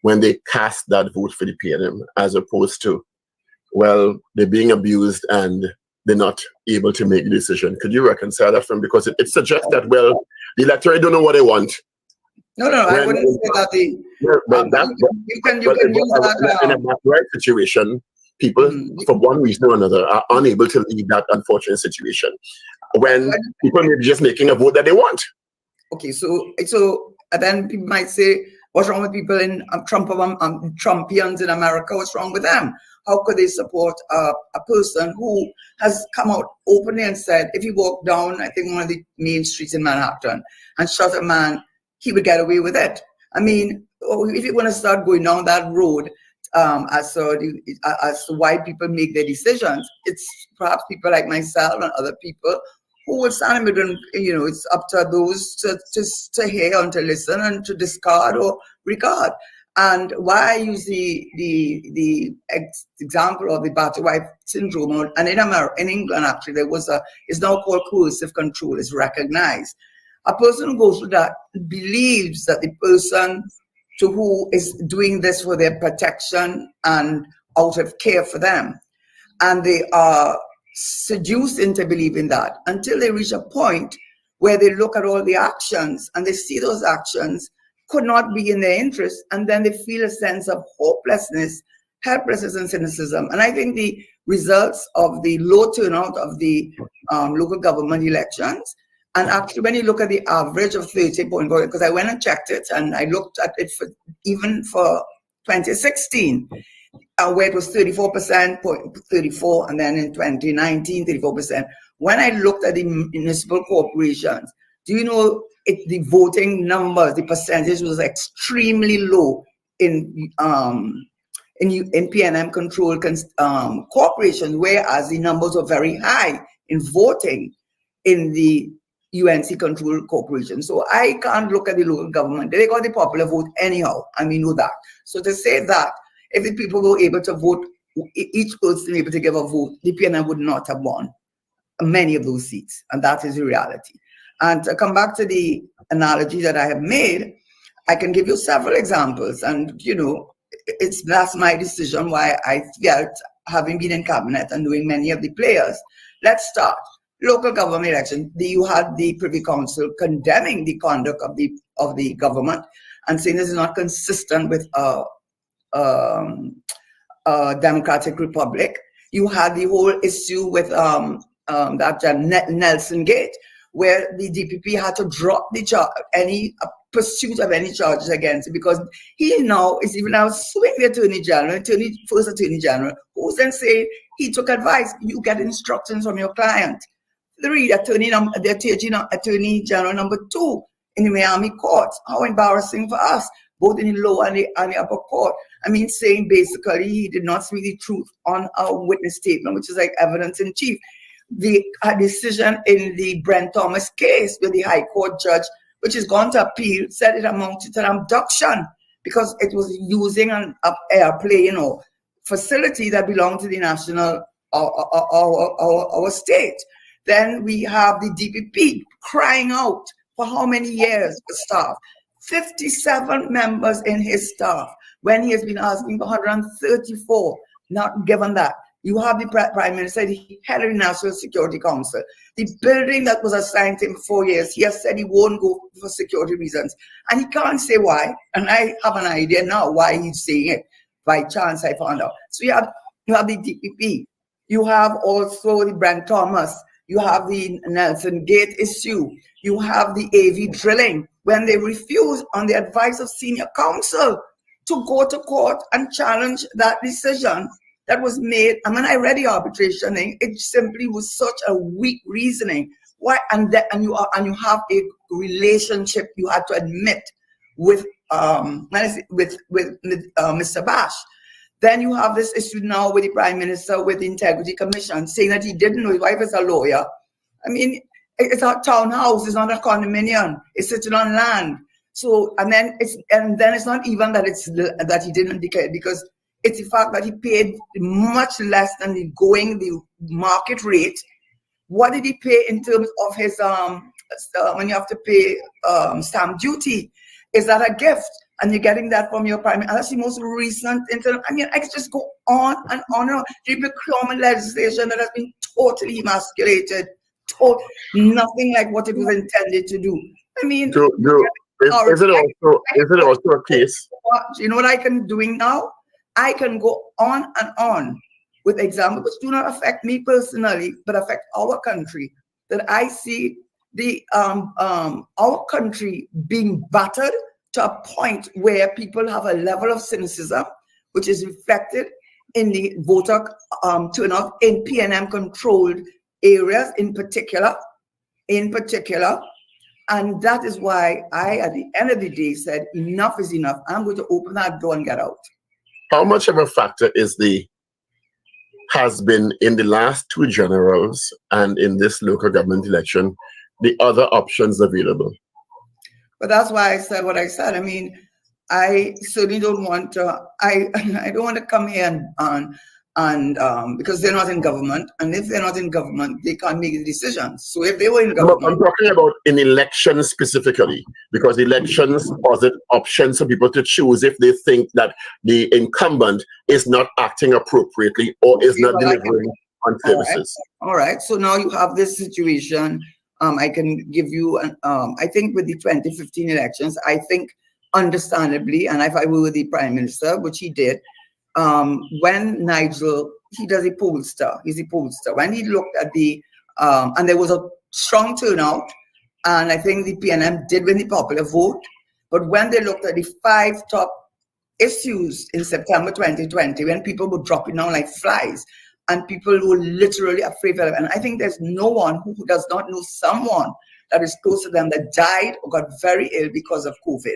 when they cast that vote for the PNM, as opposed to, well, they're being abused and they're not able to make a decision. Could you reconcile that from? Because it suggests that, well, the electorate don't know what they want. No, I wouldn't say that. You can use that. In a right situation, people, for one reason or another, are unable to leave that unfortunate situation when people may be just making a vote that they want. Okay, so then people might say, what's wrong with people in Trumpians in America? What's wrong with them? How could they support a person who has come out openly and said, if he walked down, I think, one of the main streets in Manhattan and shot a man, he would get away with it? I mean, if you want to start going down that road as to why people make their decisions, it's perhaps people like myself and other people who will stand in the middle. You know, it's up to those to hear and to listen and to discard or regard. And why I use the example of the battered wife syndrome, and in England actually there was it's now called coercive control. It's recognized. A person who goes through that believes that the person to who is doing this for their protection and out of care for them, and they are seduced into believing that until they reach a point where they look at all the actions and they see those actions could not be in their interest, and then they feel a sense of hopelessness, helplessness, and cynicism. And I think the results of the low turnout of the local government elections, and actually when you look at the average of 30.4, because I went and checked it and I looked at it even for 2016, where it was 34%, and then in 2019, 34%. When I looked at the municipal corporations, do you know the voting numbers, the percentage was extremely low in PNM controlled corporations, whereas the numbers were very high in voting in the UNC controlled corporation. So I can't look at the local government. They got the popular vote anyhow, and we know that. So to say that if the people were able to vote, each person able to give a vote, the PNM would not have won many of those seats, and that is the reality. And to come back to the analogy that I have made, I can give you several examples. And, you know, that's my decision why I felt, having been in cabinet and knowing many of the players. Let's start. Local government election. You had the Privy Council condemning the conduct of the government and saying this is not consistent with a democratic republic. You had the whole issue with that Nelson Gate, where the DPP had to drop any pursuit of any charges against it, because he now is even now suing the first Attorney General, who's then saying he took advice. You get instructions from your client. 3, Attorney General number 2 in the Miami courts. How embarrassing for us, both in the lower and the upper court. I mean, saying basically he did not speak the truth on a witness statement, which is like evidence in chief. The decision in the Brent Thomas case with the High Court judge, which has gone to appeal, said it amounted to an abduction because it was using an airplane, facility that belonged to the national, our state. Then we have the DPP crying out for how many years for staff? 57 members in his staff, when he has been asking for 134, not given that. You have the Prime Minister, the head of the National Security Council. The building that was assigned to him for 4 years, he has said he won't go for security reasons. And he can't say why. And I have an idea now why he's saying it. By chance, I found out. So you have the DPP. You have also the Brent Thomas. You have the Nelson Gate issue. You have the AV drilling, when they refused, on the advice of senior counsel, to go to court and challenge that decision that was made. I mean, I read the arbitration, it simply was such a weak reasoning. Why? And you have a relationship you had to admit with Mr. Bash. Then you have this issue now with the Prime Minister, with the Integrity Commission, saying that he didn't know his wife is a lawyer. I mean, it's a townhouse, it's not a condominium, it's sitting on land. So, and then it's not even that he didn't declare, because it's the fact that he paid much less than the market rate. What did he pay in terms of his when you have to pay stamp duty? Is that a gift? And you're getting that from your prime minister. That's the most recent incident. I mean, I could just go on and on. The procurement legislation that has been totally emasculated, nothing like what it was intended to do. I mean, is it also a case? You know what I can doing now? I can go on and on with examples which do not affect me personally, but affect our country. That I see our country being battered to a point where people have a level of cynicism, which is reflected in the voter turnout in PNM controlled areas in particular. And that is why I, at the end of the day, said enough is enough. I'm going to open that door and get out. How much of a factor has been in the last two generals and in this local government election, the other options available? But that's why I said what I said. I mean, I certainly don't want to, I don't want to come here and because they're not in government, and if they're not in government, they can't make the decisions. So if they were in government... I'm talking about in elections specifically, because elections posit options for people to choose if they think that the incumbent is not acting appropriately or is not delivering on services. All right. So now you have this situation. I can give you, I think with the 2015 elections, I think understandably, and if I were the Prime Minister, which he did, when Nigel, he does a pollster, he's a pollster, when he looked at the, and there was a strong turnout, and I think the PNM did win the popular vote, but when they looked at the 5 top issues in September 2020, when people were dropping down like flies, and people were literally afraid of them, and I think there's no one who does not know someone that is close to them that died or got very ill because of COVID.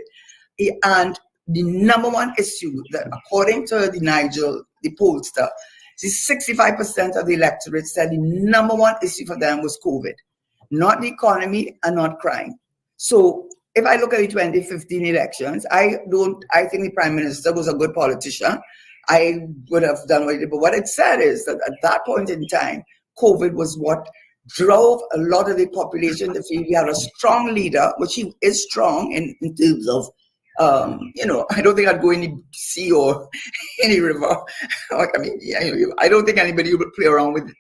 And the number one issue that, according to the Nigel, the pollster, 65% of the electorate said the number one issue for them was COVID, not the economy and not crime. So if I look at the 2015 elections, I think the Prime Minister was a good politician. I would have done what he did, but what it said is that at that point in time, COVID was what drove a lot of the population to feel we had a strong leader, which he is strong in terms of, I don't think I'd go any sea or any river. I mean, I don't think anybody would play around with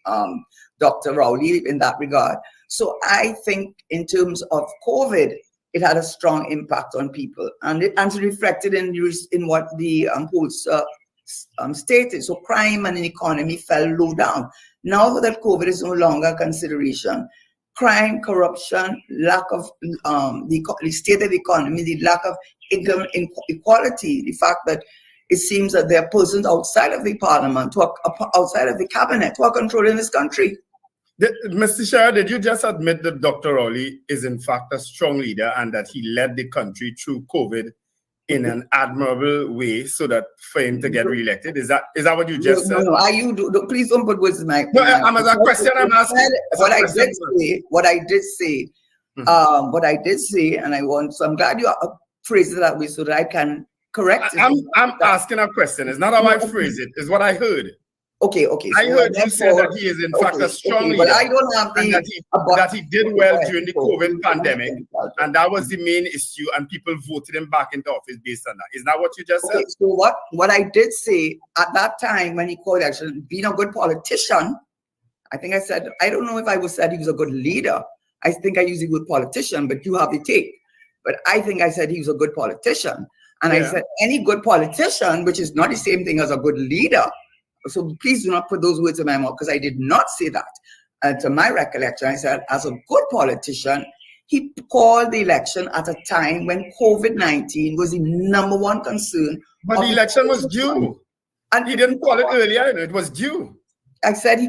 Dr. Rowley in that regard. So I think in terms of COVID, it had a strong impact on people, and it's reflected in what the polls stated. So crime and the economy fell low down. Now that COVID is no longer a consideration, crime, corruption, lack of the state of the economy, the lack of income equality, the fact that it seems that there are persons outside of the parliament, outside of the cabinet, who are controlling this country. Mr. Shara, did you just admit that Dr. Rowley is in fact a strong leader and that he led the country through COVID in an admirable way so that for him to get reelected? Is that what you just said? No, please don't put words in my No, I'm asking a question. I'm asking. What I did say, and so I'm glad you phrased it that way so that I can correct it. I'm asking a question. It's not how I phrase it. It's what I heard. Okay. I heard you say that he is in fact a strong leader, but I don't have and that he did well during the COVID pandemic, and that was the main issue, and people voted him back into office based on that. Is that what you just said? So what I did say at that time when he called election, being a good politician, I think I said, I don't know if I said he was a good leader. I think I used the word politician, but you have the tape. But I think I said he was a good politician. And I said any good politician, which is not the same thing as a good leader. So please do not put those words in my mouth, because I did not say that. To my recollection, I said, as a good politician, he called the election at a time when COVID-19 was the number one concern. But the election was due. And he didn't call it earlier, it was due. I said,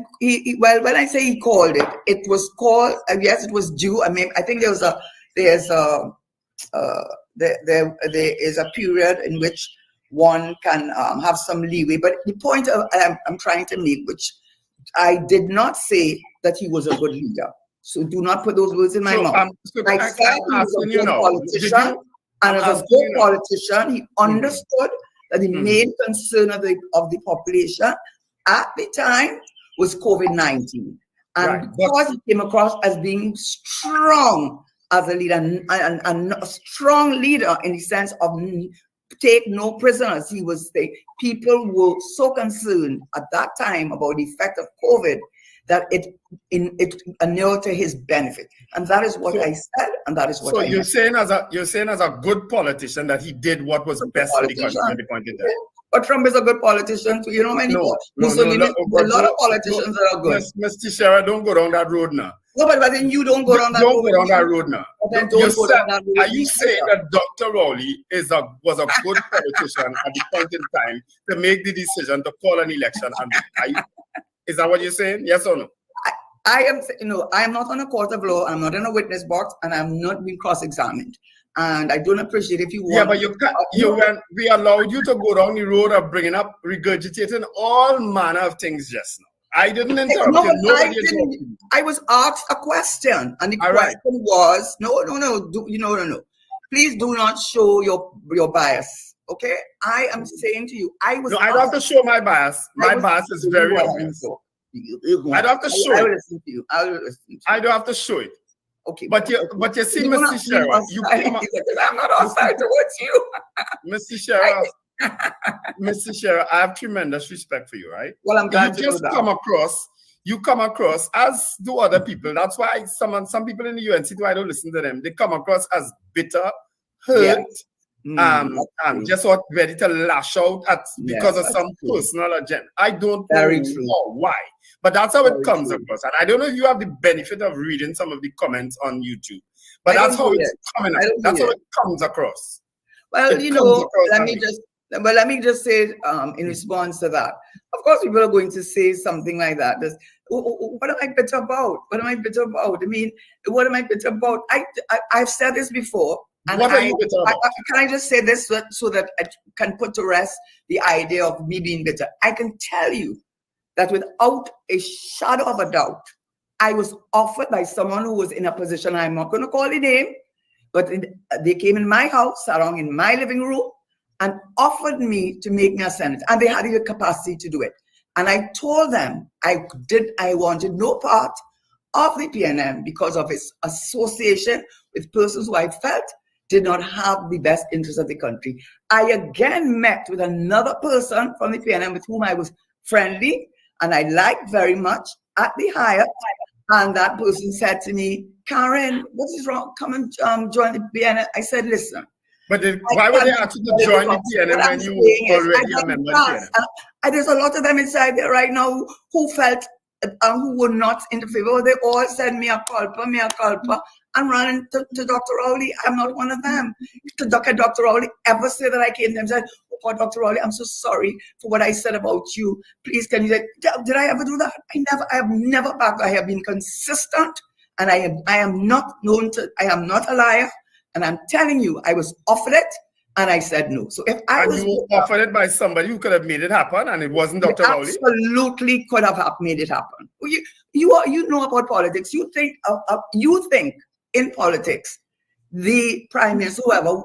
well, when I say he called it, it was called, yes, it was due. I mean, I think there is a period in which one can have some leeway. But the point I'm trying to make, which I did not say that he was a good leader. So do not put those words in my mouth. I said he was a good politician, and as a good politician, he understood that the main concern of the population at the time was COVID-19. And because he came across as being strong as a leader, and a strong leader in the sense of take no prisoners. People were so concerned at that time about the effect of COVID that it inured to his benefit, and that is what I said, and that is what. So you're saying as a good politician that he did what was best for the country at the point in time. But Trump is a good politician too. Many a lot of politicians that are good. Mr. Shara, don't go down that road now. No, but then you don't go down that road. Don't go down that road now. Then don't go down that road. Are you saying that Dr. Rowley was a good politician at the point in time to make the decision to call an election? Is that what you're saying? Yes or no? I am, I am not on a court of law. I'm not in a witness box, and I'm not being cross-examined. And I don't appreciate if you want. Yeah, but we allowed you to go down the road of bringing up, regurgitating all manner of things just now. I didn't interrupt no, you. I was asked a question, and the question was, no. Please do not show your bias. Okay, I am saying to you, I don't have to show my bias. My bias is very obvious. I don't have to show it. I will listen to you. I don't have to show it. Okay, but you see, Mr. Sheriff, I'm not hostile towards you, Mr. Sheriff. Mr. Sheriff, I have tremendous respect for you, right? Well, I'm glad you come across, as do other people. That's why some people in the UNC, I don't listen to them. They come across as bitter, hurt, just ready to lash out because of some personal agenda. I don't know why, but that's how it comes across. And I don't know if you have the benefit of reading some of the comments on YouTube, but that's how it's coming. That's how it comes across. Well, let me just say in response to that. Of course, people are going to say something like that. What am I bitter about? What am I bitter about? I mean, what am I bitter about? I've said this before. And what are you bitter about? Can I just say this so that I can put to rest the idea of me being bitter? I can tell you that without a shadow of a doubt, I was offered by someone who was in a position, I'm not going to call the name, but they came in my house, sat down in my living room, and offered me to make me a senator. And they had the capacity to do it. And I told them I wanted no part of the PNM because of its association with persons who I felt did not have the best interest of the country. I again met with another person from the PNM with whom I was friendly and I liked very much at the Hyatt. And that person said to me, Karen, what is wrong? Come and join the PNM. I said, listen. But why would they ask you to join the PNM when you were already a member of the PNM? There's a lot of them inside there right now who felt, who were not in the favor. They all said, mea culpa, and ran to Dr. Rowley. I'm not one of them. Did Dr. Rowley ever say that I came to him and said, oh, Dr. Rowley, I'm so sorry for what I said about you. Please, can you say, did I ever do that? I have never backed. I have been consistent, and I am not a liar. And I'm telling you, I was offered it, and I said no. So if I was offered it by somebody who could have made it happen, and it wasn't Dr. Rowley, absolutely could have made it happen. You know about politics. You think in politics, the prime minister, whoever,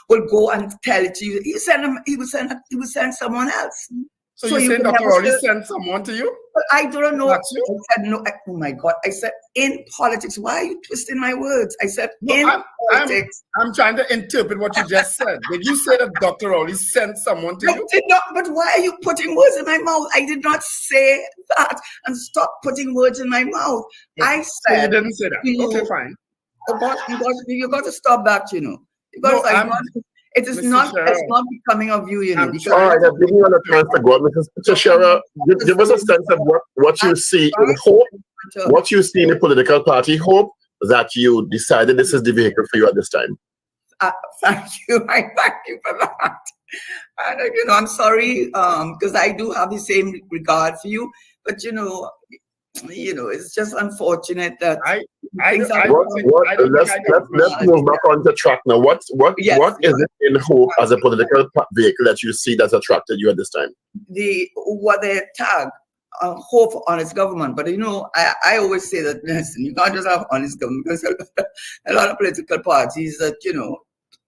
will go and tell it to you. He would send someone else. So you saying Dr. Rowley sent someone to you? But I don't know. That's you? I said no. Oh my God! I said in politics. Why are you twisting my words? I said politics. I'm trying to interpret what you just said. Did you say that Dr. Rowley sent someone to you? I did not. But why are you putting words in my mouth? I did not say that. And stop putting words in my mouth. I said. So you didn't say that. Okay, fine. You got to stop that. Because it's not becoming of you. All right, I'm giving you a chance to go on. Mr. Shara, give us a sense of what you see in Hope, what you see in the political party Hope, that you decided this is the vehicle for you at this time. Thank you. I thank you for that. And, I'm sorry because I do have the same regard for you, but it's just unfortunate that let's move back on the track now. What is it in Hope as a political vehicle that you see that's attracted you at this time? What they tag Hope for honest government, but I always say that listen, you can't just have honest government because a lot of political parties that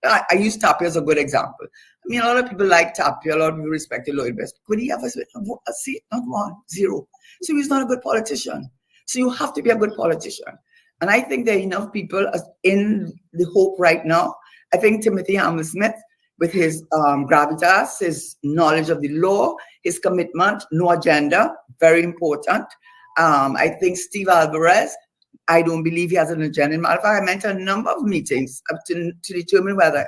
I use Tapia as a good example. I mean, a lot of people like Tapia, a lot of people respect Lloyd Best. Could he have a seat? Not one, zero. So he's not a good politician. So you have to be a good politician. And I think there are enough people in the Hope right now. I think Timothy Hammersmith, with his gravitas, his knowledge of the law, his commitment, no agenda, very important. I think Steve Alvarez, I don't believe he has an agenda. In matter of fact, I went to a number of meetings to determine whether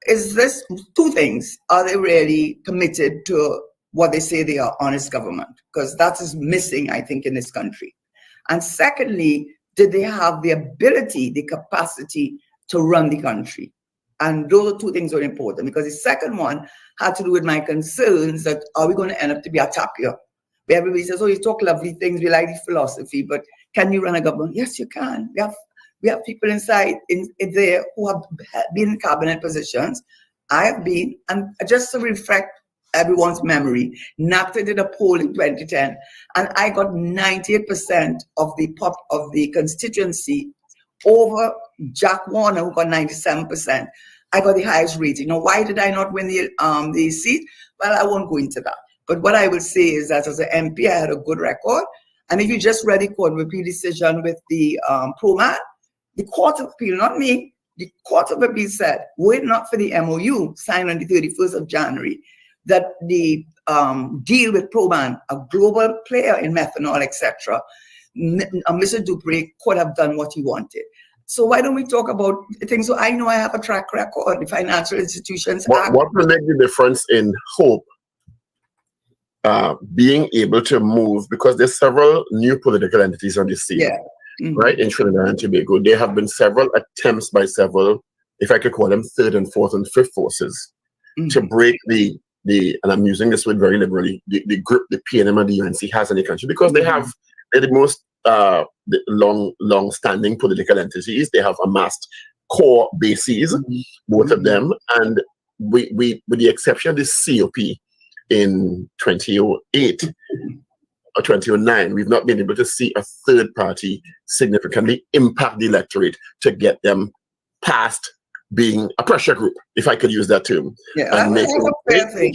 is this two things. Are they really committed to what they say they are, honest government? Because that is missing, I think, in this country. And secondly, did they have the ability, the capacity to run the country? And those are two things that are important, because the second one had to do with my concerns that are we going to end up to be a tapia? Where everybody says, oh, you talk lovely things, we like the philosophy, but can you run a government? Yes, you can. We have people inside in there who have been in cabinet positions. I have been, and just to reflect everyone's memory, NACTA did a poll in 2010, and I got 98% of the constituency over Jack Warner, who got 97%. I got the highest rating. Now, why did I not win the seat? Well, I won't go into that. But what I will say is that as an MP, I had a good record. And if you just read the Court of Appeal decision with the pro-man, the Court of Appeal, not me, the Court of Appeal said, were it not for the MOU signed on the 31st of January, that the deal with Proban, a global player in methanol, etc., Mr. Dupree could have done what he wanted. So why don't we talk about things? So I know I have a track record. The financial institutions. What will make the difference in hope being able to move? Because there's several new political entities on the scene, right, in Trinidad and Tobago. There have been several attempts by several, if I could call them third and fourth and fifth forces, to break the and I'm using this word very liberally, the grip the PNM and the UNC has in the country, because they're the most long-standing political entities. They have amassed core bases, both of them, and we with the exception of the COP in 2008 or 2009, we've not been able to see a third party significantly impact the electorate to get them past being a pressure group, if I could use that term. Yeah, and that's a fair thing.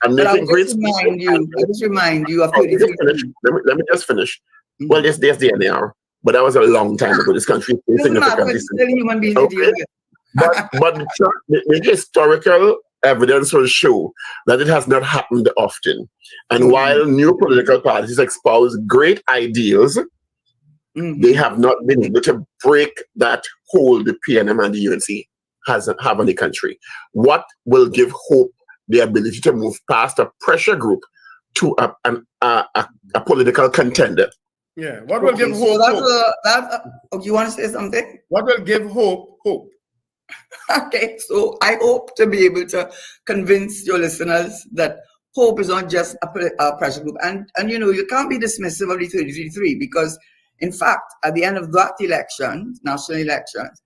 And making great speeches. I just remind you of let me just finish. Well, there's the NAR, but that was a long time ago. This country is significantly. But the historical evidence will show that it has not happened often. And while new political parties espouse great ideals, they have not been able to break that hold the PNM and the UNC have on the country. What will give hope the ability to move past a pressure group to a political contender? Yeah, what will give hope? So you want to say something? What will give hope? Hope. Okay, so I hope to be able to convince your listeners that hope is not just a pressure group. And you know, you can't be dismissive of the 33 because, in fact, at the end of that election, national elections,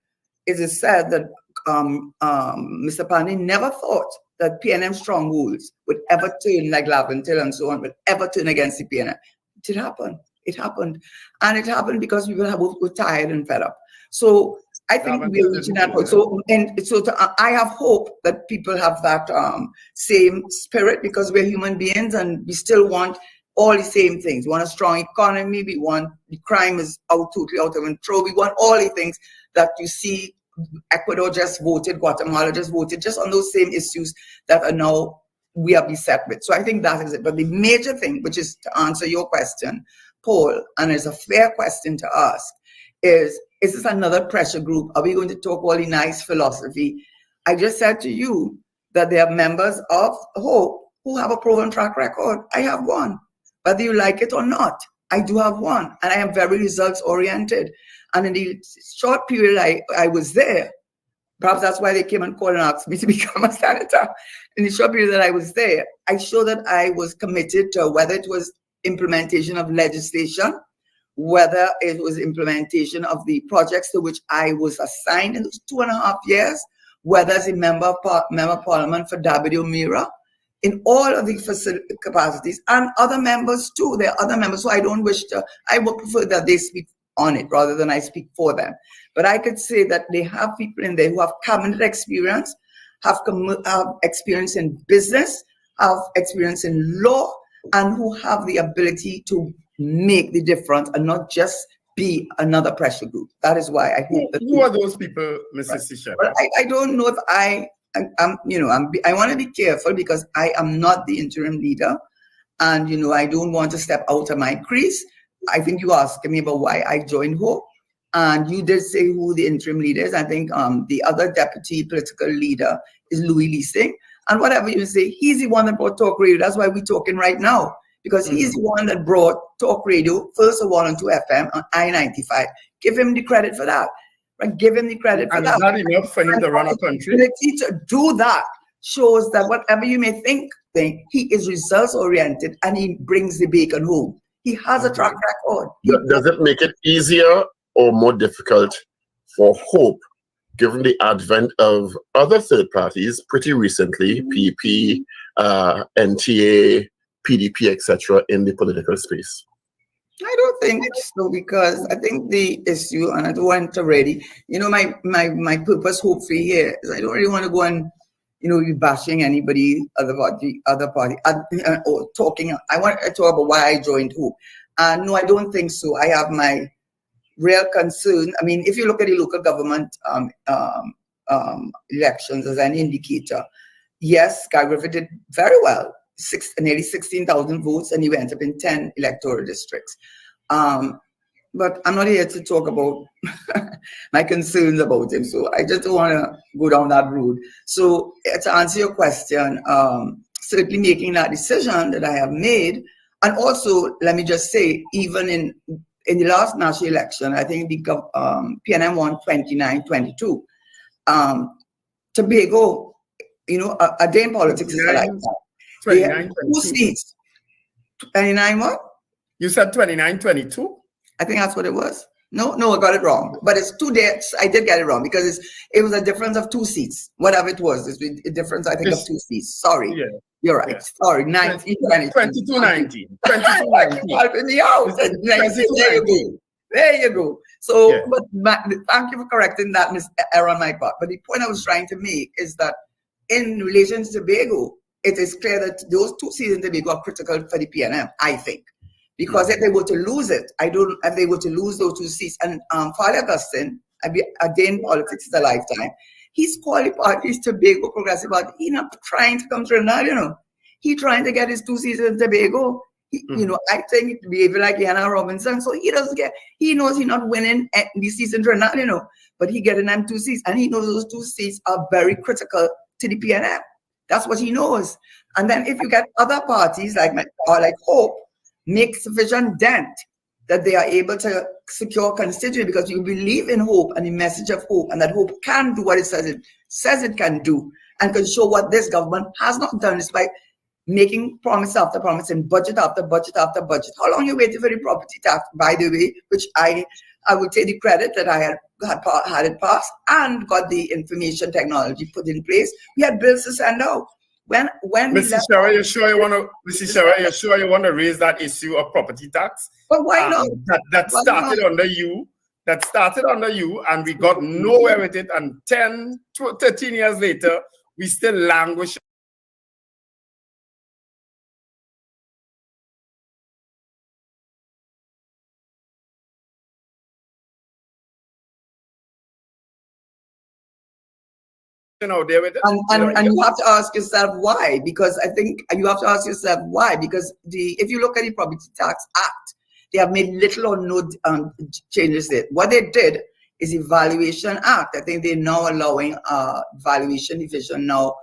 it is said that Mr. Pandey never thought that PNM strongholds would ever turn, like Laventille and so on, would ever turn against the PNM. It did happen. It happened. And it happened because people were tired and fed up. So I think we're reaching that point. So, I have hope that people have that same spirit, because we're human beings and we still want all the same things. We want a strong economy. We want the crime is totally out of control. We want all the things that you see. Ecuador just voted, Guatemala just voted, just on those same issues that are now we are beset with. So I think that is it. But the major thing, which is to answer your question, Paul, and it's a fair question to ask, is this another pressure group? Are we going to talk all the nice philosophy? I just said to you that there are members of Hope who have a proven track record. I have one. Whether you like it or not, I do have one. And I am very results oriented. And in the short period I was there, perhaps that's why they came and called and asked me to become a senator. In the short period that I was there, I showed that I was committed to whether it was implementation of legislation, whether it was implementation of the projects to which I was assigned in those 2.5 years, whether as a member of parliament for Davido Mira, in all of the capacities, and other members too. There are other members, so I don't wish to, I would prefer that they speak on it rather than I speak for them. But I could say that they have people in there who have cabinet experience, have experience in business, have experience in law, and who have the ability to make the difference and not just be another pressure group. That is why I hope that. Who are those people, Mrs. Sisha? But I don't know if I want to be careful because I am not the interim leader, and I don't want to step out of my crease. I think you asked me about why I joined Hope, and you did say who the interim leader is. I think the other deputy political leader is Louis Leasing, and whatever you say, he's the one that brought talk radio. That's why we're talking right now. because he's the one that brought talk radio, first of all on 2FM on I-95. Give him the credit for that. Right? Give him the credit for and that. is that enough for him to run a country? The teacher do that shows that whatever you may think, he is results oriented and he brings the bacon home. He has a track record. Does it make it easier or more difficult for Hope, given the advent of other third parties pretty recently, PP, NTA, PDP, etc., in the political space? I don't think so, because I think the issue, and I don't want to really, my purpose, hopefully, here is I don't really want to go and, be bashing anybody, other party, or talking. I want to talk about why I joined Hope. No, I don't think so. I have my real concern. I mean, if you look at the local government elections as an indicator, yes, Guy Griffith did very well. Nearly 16,000 votes, and he went up in 10 electoral districts. But I'm not here to talk about my concerns about him, so I just don't want to go down that road. So to answer your question, certainly making that decision that I have made, and also let me just say, even in the last national election, I think the PNM won 29-22. Tobago, a day in politics is a lifetime. 29, 2 seats. 29 what? You said 29-22? I think that's what it was. No, I got it wrong. But it's 2 days. I did get it wrong because it was a difference of 2 seats. Whatever it was, it's a difference, I think, of 2 seats. Sorry. Yeah. You're right. Yeah. Sorry. 19, 22-19. 22-19. In the house. There you go. There you go. So, yeah. But thank you for correcting that, Ms. Error on my part. But the point I was trying to make is that in relation to Tobago, it is clear that those 2 seats in Tobago are critical for the PNM, I think. Because if they were to lose it, if they were to lose those 2 seats, and Father Augustine, a day in politics is a lifetime, he's called the parties Tobago Progressive Party. He's not trying to come to Trinidad, He's trying to get his 2 seats in Tobago. I think it's behaving like Hannah Robinson, so he knows he's not winning the seats in Trinidad, but he getting them 2 seats, and he knows those 2 seats are very critical to the PNM. That's what he knows. And then if you get other parties like Hope make sufficient dent that they are able to secure constituency because you believe in Hope and the message of Hope, and that Hope can do what it says it can do, and can show what this government has not done despite making promise after promise and budget after budget after budget. How long you waited for the property tax, by the way, which I would take the credit that I had it passed and got the information technology put in place. We had bills to send out. When Mr. Shara, you sure you want to raise that issue of property tax? But why not? That started under you. That started under you, and we got nowhere with it. And 10 to 13 years later, we still languish. There with it. And you have to ask yourself why, because I think you have to ask yourself why, because if you look at the Property Tax Act, they have made little or no changes there. What they did is the Valuation Act. I think they're now allowing valuation division now,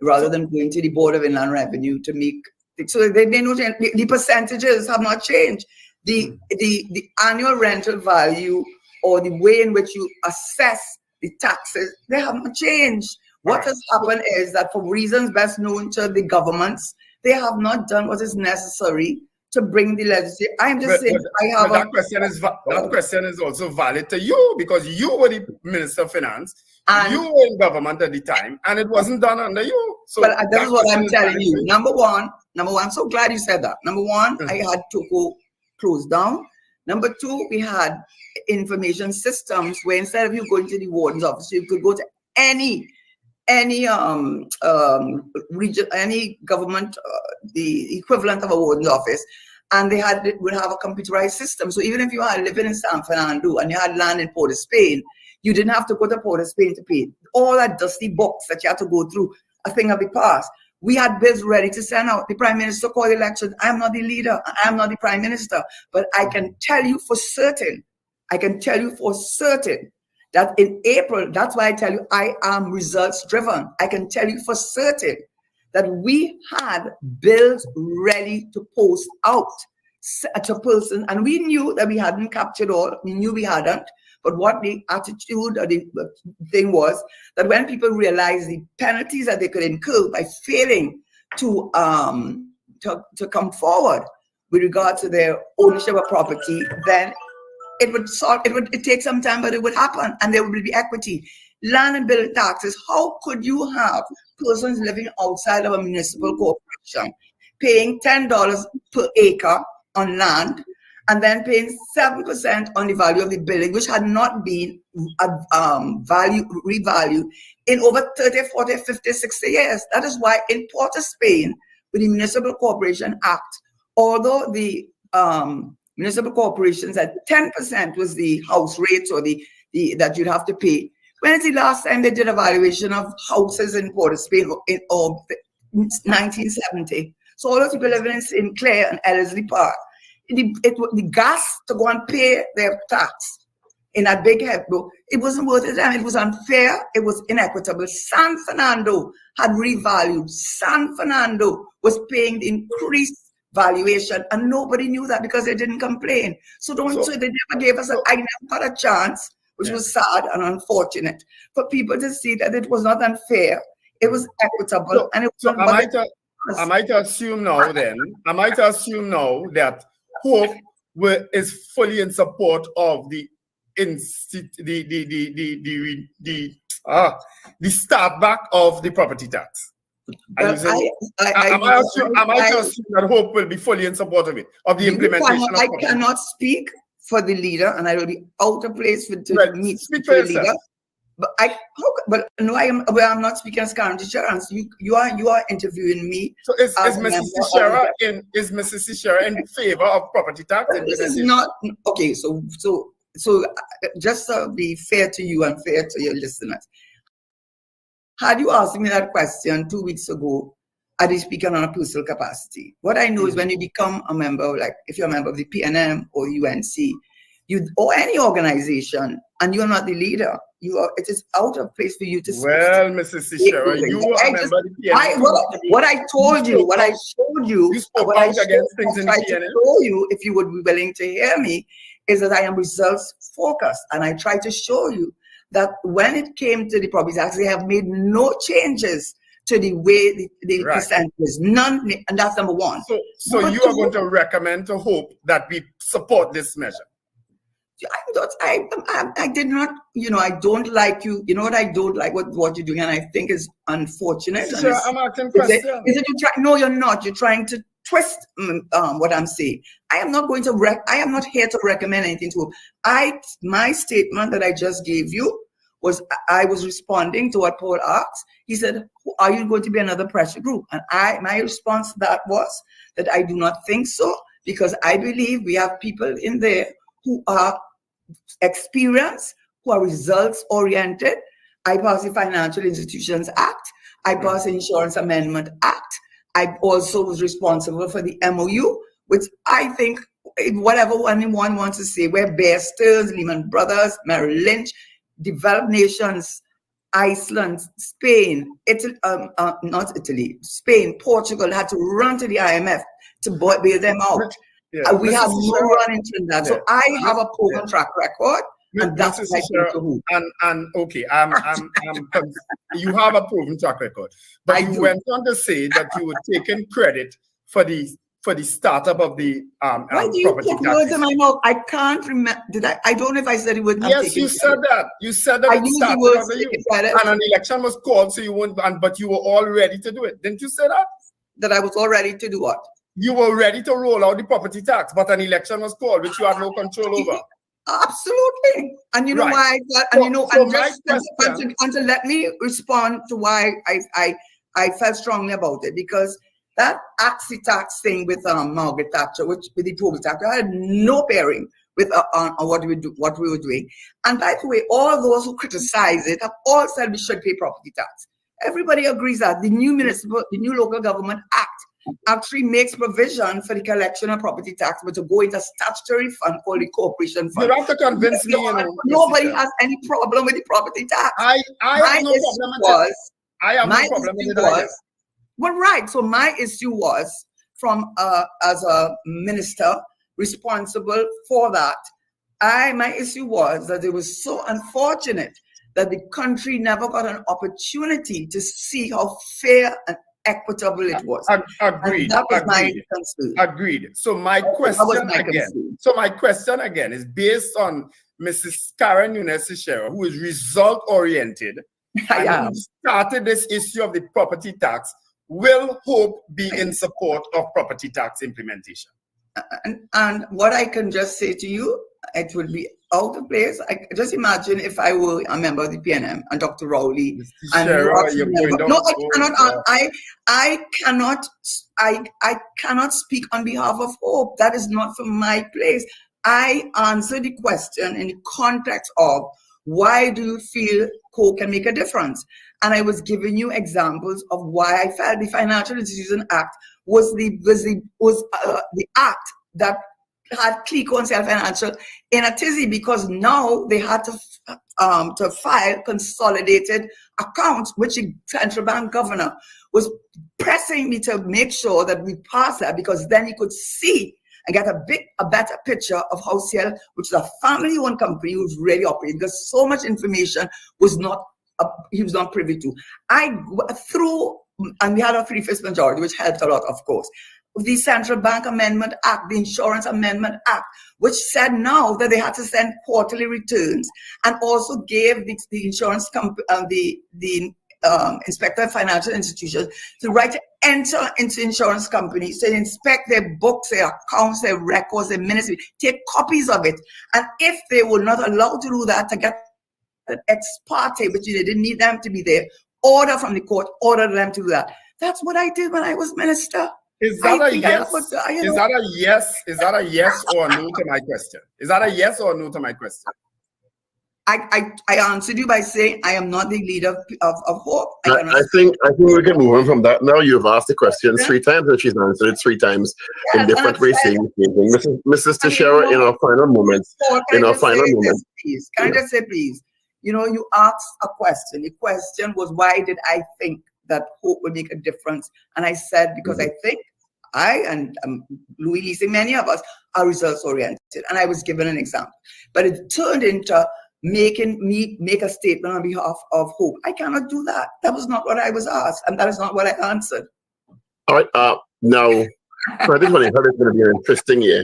rather than going to the Board of Inland Revenue to make. So they no change. The percentages have not changed. The annual rental value or the way in which you assess the taxes, they have not changed. What has happened is that for reasons best known to the governments, they have not done what is necessary to bring the legislation. I'm just saying, that question is also valid to you, because you were the Minister of Finance, and you were in government at the time, and it wasn't done under you. So well, that is what I'm telling you. Number one, I'm so glad you said that. Number one, I had Toco closed down. Number two, we had information systems where instead of you going to the warden's office, you could go to any region, any government, the equivalent of a warden's office, and they would have a computerized system. So even if you are living in San Fernando and you had land in Port of Spain, you didn't have to go to Port of Spain to pay. All that dusty box that you had to go through, a thing of the past. We had bills ready to send out. The Prime Minister called election. I am not the leader. I am not the Prime Minister. But I can tell you for certain, that in April, that's why I tell you I am results driven. I can tell you for certain that we had bills ready to post out to person, and we knew that we hadn't captured all. We knew we hadn't. But what the attitude or the thing was that when people realized the penalties that they could incur by failing to come forward with regard to their ownership of property, then it would take some time, but it would happen, and there would be equity. Land and building taxes. How could you have persons living outside of a municipal corporation paying $10 per acre on land, and then paying 7% on the value of the building, which had not been revalued in over 30, 40, 50, 60 years? That is why in Port of Spain, with the Municipal Corporation Act, although the municipal corporations at 10% was the house rates or the that you'd have to pay. When is the last time they did a valuation of houses in Port of Spain in 1970? So all those people living in Sinclair and Eversley Park, the gas to go and pay their tax in that big head bill, it wasn't worth it. It was unfair. It was inequitable. San Fernando had revalued. San Fernando was paying the increased valuation, and nobody knew that because they didn't complain. So they never gave us. I never got a chance, which was sad and unfortunate, for people to see that it was not unfair. It was equitable, and it was. Am I to assume now then? Am I to assume now that Hope is fully in support of the start back of the property tax? Am I to assume that Hope will be fully in support of it, of the implementation? I cannot speak for the leader, and I will be out of place to meet the leader. But I'm not speaking as current insurance. You are interviewing me. So is Mrs. Sishera in favor of property tax? This is not okay. So just to be fair to you and fair to your listeners, had you asked me that question 2 weeks ago, I'd be speaking on a personal capacity. What I know is when you become a member, like if you're a member of the PNM or UNC, or any organization, and you're not the leader, it is out of place for you to speak. Well, Mrs. Sishera, you are a member of the PNM. What I told you, what I showed you, what I tried to show you, if you would be willing to hear me, is that I am results focused, and I try to show you that when it came to the property tax, they have made no changes to the way the percent is. None, and that's number one. So you are going to recommend to Hope that we support this measure? I did not, I don't like you. You know what I don't like what you're doing, and I think is unfortunate. Sure, I'm asking questions. No, you're not. You're trying to twist what I'm saying. I am not here to recommend anything to. My statement that I just gave you was I was responding to what Paul asked. He said, "Are you going to be another pressure group?" And my response to that was that I do not think so, because I believe we have people in there who are experienced, who are results oriented. I passed the Financial Institutions Act. I passed the Insurance Amendment Act. I also was responsible for the MOU, which I think whatever anyone wants to say, where Bear Stearns, Lehman Brothers, Merrill Lynch, developed nations, Iceland, Spain, Spain, Portugal had to run to the IMF to bail them out. Yeah. We have no run in Trinidad. So I have a proven track record, and that's what I think to who. And okay, you have a proven track record, but you went on to say that you were taking credit for the startup of the Why do you put words in my mouth? I can't remember. Did I? I don't know if I said it was. Yes, you said that. You said that. I used the words and an election was called, so you won't. But you were all ready to do it. Didn't you say that? That I was all ready to do what? You were ready to roll out the property tax, but an election was called, which you had no control over. Absolutely. And you know why? And to let me respond to why I felt strongly about it, because that axi tax thing with Margaret Thatcher, with the property tax, had no bearing with on what we were doing. And by the way, all those who criticize it have all said we should pay property tax. Everybody agrees that the new local government act actually makes provision for the collection of property tax, but to go into a statutory fund called the corporation fund. You have to convince me. Nobody has any problem with the property tax. I have no problem with it. Well, right. So my issue was from as a minister responsible for that. My issue was that it was so unfortunate that the country never got an opportunity to see how fair and equitable it was. Agreed. And that was my Agreed. concern. Agreed. So my question again. So my question again is based on Mrs. Karen Nunes-Shera, who is result oriented and who started this issue of the property tax. Will Hope be in support of property tax implementation? And what I can just say to you, it would be out of place. I just imagine if I were a member of the PNM and Dr. Rowley and I cannot speak on behalf of Hope. That is not from my place. I answer the question in the context of why do you feel Hope can make a difference? And I was giving you examples of why I felt the Financial Institution Act was the act that had Clico and Self Financial in a tizzy, because now they had to file consolidated accounts, which the central bank governor was pressing me to make sure that we pass that, because then he could see and get a better picture of how CL, which is a family-owned company, was really operating, because so much information was not he was not privy to. And we had a 3/5 majority, which helped a lot, of course. The Central Bank Amendment Act, the Insurance Amendment Act, which said now that they had to send quarterly returns, and also gave the insurance company, the Inspector of Financial Institutions, the right to enter into insurance companies, to inspect their books, their accounts, their records, their minutes, take copies of it. And if they were not allowed to do that, to get an ex parte, which they didn't need them to be there, order from the court, order them to do that. That's what I did when I was minister. Is that a yes? Is that a yes? Is that a yes or a no to my question? Is that a yes or a no to my question? I answered you by saying I am not the leader of Hope. I think we can move on from that now. You've asked the question 3 times and she's answered it 3 times in different ways. Mrs. Teixeira, in our final moments, can I just say, please? You know, you asked a question. The question was, why did I think that Hope would make a difference? And I said, because I think I and Louis Lise, many of us are results oriented. And I was given an example. But it turned into making me make a statement on behalf of Hope. I cannot do that. That was not what I was asked. And that is not what I answered. All right. Now, for this one, I heard it's going to be an interesting year.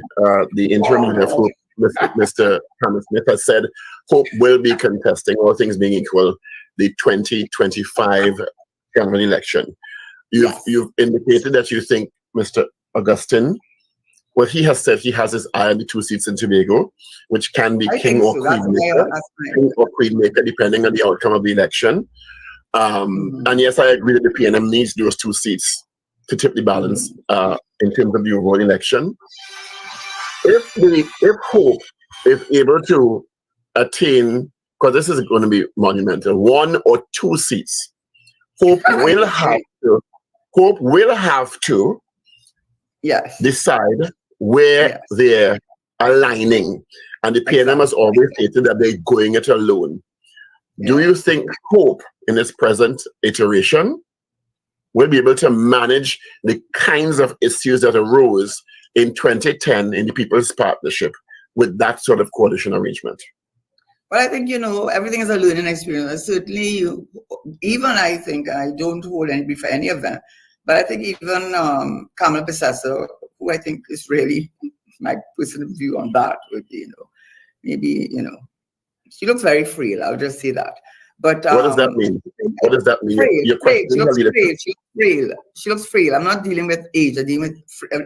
The interim leader of Hope, Mr. Thomas Smith, has said Hope will be contesting, all things being equal, the 2025 general election. You've indicated that you think Mr. Augustine, well, he has said he has his eye on the 2 seats in Tobago, which can be king or queen maker, depending on the outcome of the election. And yes, I agree that the PNM needs those 2 seats to tip the balance in terms of the overall election. If Hope is able to attain, because this is going to be monumental, 1 or 2 seats, Hope will have to decide where they're aligning. And the PNM has always stated that they're going it alone. Do you think Hope, in its present iteration, will be able to manage the kinds of issues that arose in 2010 in the People's Partnership with that sort of coalition arrangement? Well, I think, you know, everything is a learning experience. Certainly, even I think, I don't hold any for any of them, but I think even Kamala Bissessar, who I think is really my personal view on that, would be, you know, maybe, you know, she looks very frail, I'll just say that. But what does that mean? What does that mean? She looks frail. I'm not dealing with age. I'm dealing with,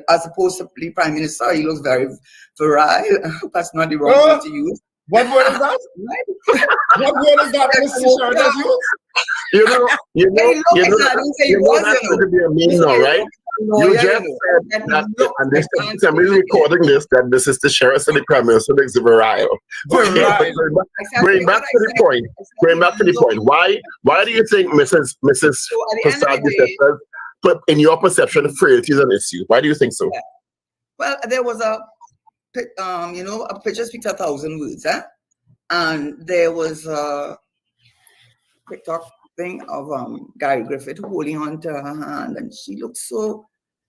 as opposed to the Prime Minister, he looks very virile. That's not the wrong word to use. What word is that? What word is that, Mr. Sheridan, does use? You know, that's going to be a meme now, right? You just said that, and this I'm really recording this, that this is the sheriff and the Prime Minister looks virile. Going back to the point. Going back to the point. Why do you think Mrs. Prasad but in your perception, frailty is an issue? Why do you think so? Well, there was a picture speaks 1,000 words, and there was thing of Gary Griffith holding on to her hand, and she looked so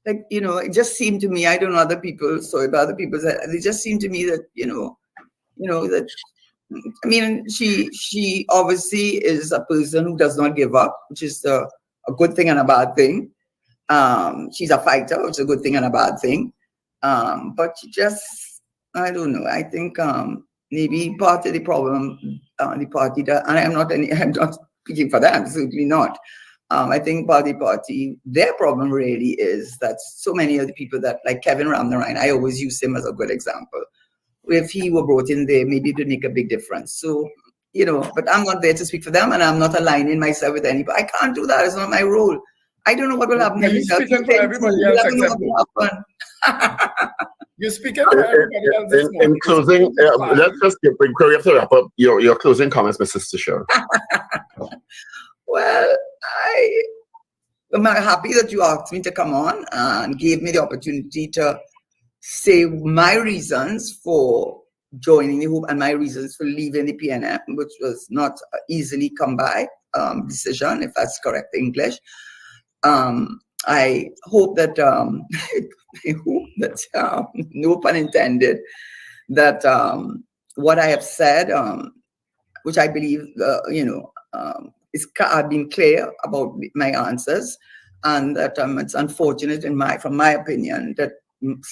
like, you know, it just seemed to me, I don't know other people, sorry, but other people said, it just seemed to me that, you know, that, I mean, she obviously is a person who does not give up, which is a good thing and a bad thing. She's a fighter, which is a good thing and a bad thing. But she just, I don't know, I think maybe part of the problem, the party that, and I'm not speaking for them, certainly not. I think party, their problem really is that so many of the people that, like Kevin Ramnarine, I always use him as a good example. If he were brought in there, maybe it would make a big difference. So, you know, but I'm not there to speak for them, and I'm not aligning myself with anybody. I can't do that. It's not my role. I don't know what will happen. You're speaking for everybody else except me. You're speaking for everybody else. In closing, let's just we have to wrap up your closing comments, Mr. Sister. Well, I'm happy that you asked me to come on and gave me the opportunity to say my reasons for joining the Hope and my reasons for leaving the PNM, which was not easily come by decision, if that's correct English. I hope that, no pun intended, that what I have said, which I believe, I've been clear about my answers, and that it's unfortunate from my opinion that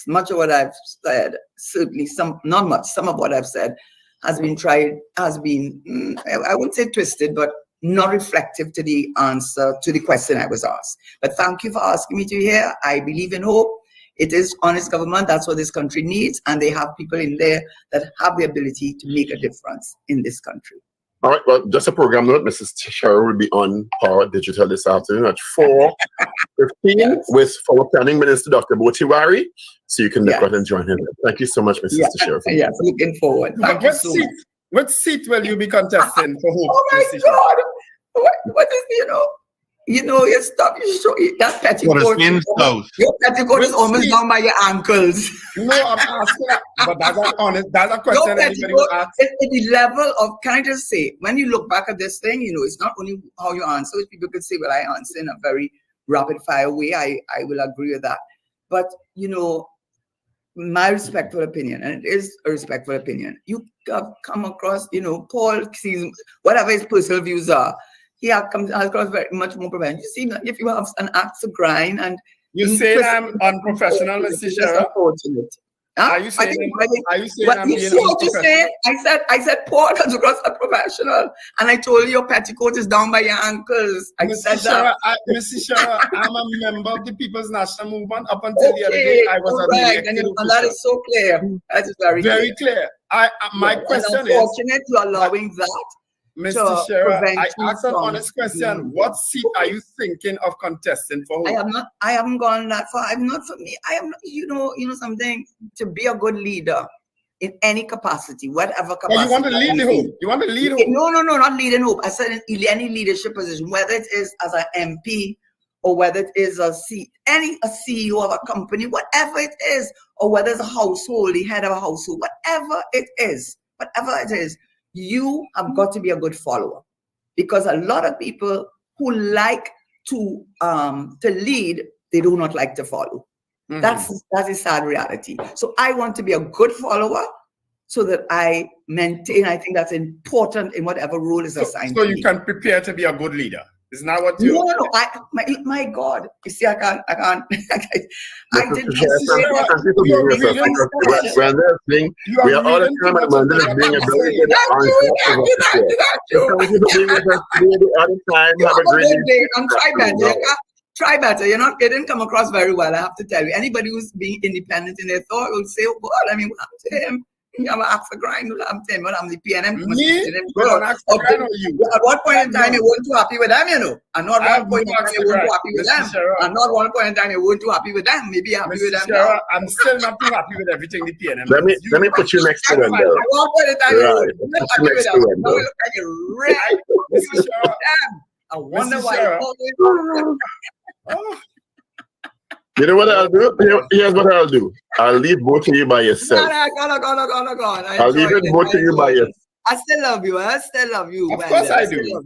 much of what I've said, certainly some of what I've said has been I wouldn't say twisted, but not reflective to the answer to the question I was asked. But thank you for asking me to hear. I believe in hope. It is honest government. That's what this country needs. And they have people in there that have the ability to make a difference in this country. All right, well, just a program note, Mrs. Cheryl will be on Power Digital this afternoon at 4:15 with former Planning Minister Dr. Botiwari, so you can look out and join him. Thank you so much, Mrs. Cheryl. Yes, looking forward. Thank you so much. What seat will you be contesting for Hope? Oh my God! What is, you stop, you show that petticoat. Your petticoat is almost down by your ankles. No, I'm asking that, but that's a question that anybody would ask. The level of, can I just say, when you look back at this thing, it's not only how you answer it. People could say, well, I answer in a very rapid fire way. I will agree with that. But, my respectful opinion, and it is a respectful opinion, you have come across, Paul sees whatever his personal views are. He has come across very much more professional. You see, if you have an axe to grind and you say I'm unprofessional, Mr. Sheriff. Unfortunate. Are you saying I'm being unprofessional? I said Paul comes across a professional, and I told you your petticoat is down by your ankles. Mr. Sheriff, I'm a member of the People's National Movement. Up until the other day, I was a elected official. And that is so clear. That is very clear. My question is, unfortunate to allowing that. Mr. Sheriff, I asked an honest question. What seat are you thinking of contesting for Hope? I haven't gone that far. I'm not, for me. I am not, you know something, to be a good leader in any capacity, whatever capacity. Oh, you want to lead the Hope? You want to lead Hope? No, not leading Hope. I said in any leadership position, whether it is as an MP or whether it is a CEO of a company, whatever it is, or whether it's a household, the head of a household, whatever it is, you have got to be a good follower, because a lot of people who like to lead, they do not like to follow. Mm-hmm. That's a sad reality. So I want to be a good follower so that I maintain. I think that's important in whatever role is assigned. So you can prepare to be a good leader. Isn't that what you? No. My God, you see, I can't. I did. We are all the time at Wendell being a very good Try better. You didn't come across very well. I have to tell you. Anybody who's being independent in their thought will say, "Oh God, what happened to him? I'm an axe for grind. What happened to him? I'm the PNM." At what point in time you weren't too happy with them, And not one point in time you weren't too happy with them. And not one point in time you weren't too happy with them. Maybe happy with them. I'm still not too happy with everything the PNM. Let me put you next to Wendell. At one point in time you weren't happy with them. Now you look like you're really I wonder why. You know what I'll do? Here's what I'll do. I'll leave both of you by yourself. I'll leave it both of you by yourself. I still love you. Of course I do.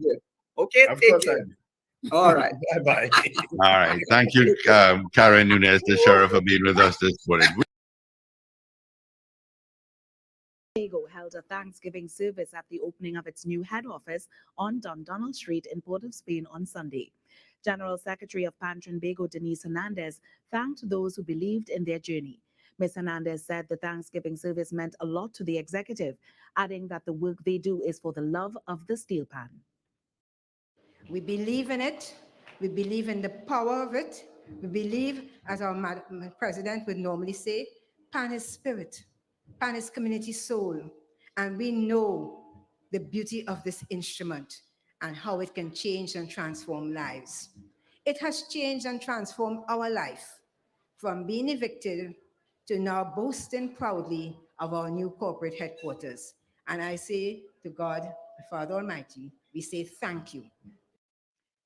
Okay, Of take course care. I do. All right. Bye-bye. All right. Thank you, Karen Nunez, the sheriff, for being with us this morning. Tobago held a Thanksgiving service at the opening of its new head office on Dundonald Street in Port of Spain on Sunday. General Secretary of PAN Trinbago, Denise Hernandez, thanked those who believed in their journey. Ms. Hernandez said the Thanksgiving service meant a lot to the executive, adding that the work they do is for the love of the steel pan. We believe in it. We believe in the power of it. We believe, as our president would normally say, pan is spirit. Pan is community soul. And we know the beauty of this instrument and how it can change and transform lives. It has changed and transformed our life from being evicted to now boasting proudly of our new corporate headquarters. And I say to God, the Father Almighty, we say thank you.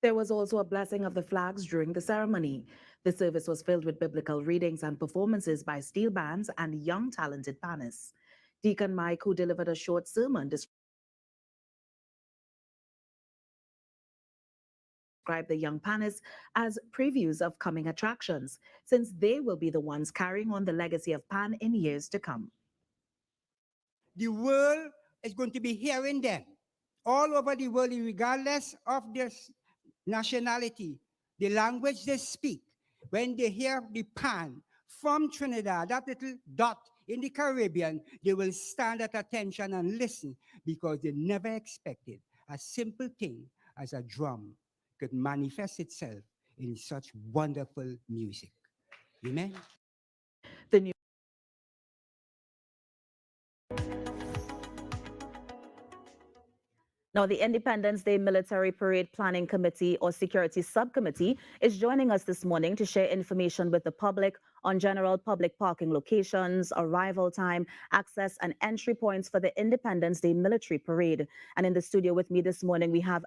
There was also a blessing of the flags during the ceremony. The service was filled with biblical readings and performances by steel bands and young talented panists. Deacon Mike, who delivered a short sermon, described the young panists as previews of coming attractions, since they will be the ones carrying on the legacy of Pan in years to come. The world is going to be hearing them all over the world, regardless of their nationality, the language they speak. When they hear the pan from Trinidad, that little dot in the Caribbean, they will stand at attention and listen, because they never expected a simple thing as a drum could manifest itself in such wonderful music. Amen. The new Now, the Independence Day Military Parade Planning Committee or Security Subcommittee is joining us this morning to share information with the public on general public parking locations, arrival time, access and entry points for the Independence Day Military Parade. And in the studio with me this morning, we have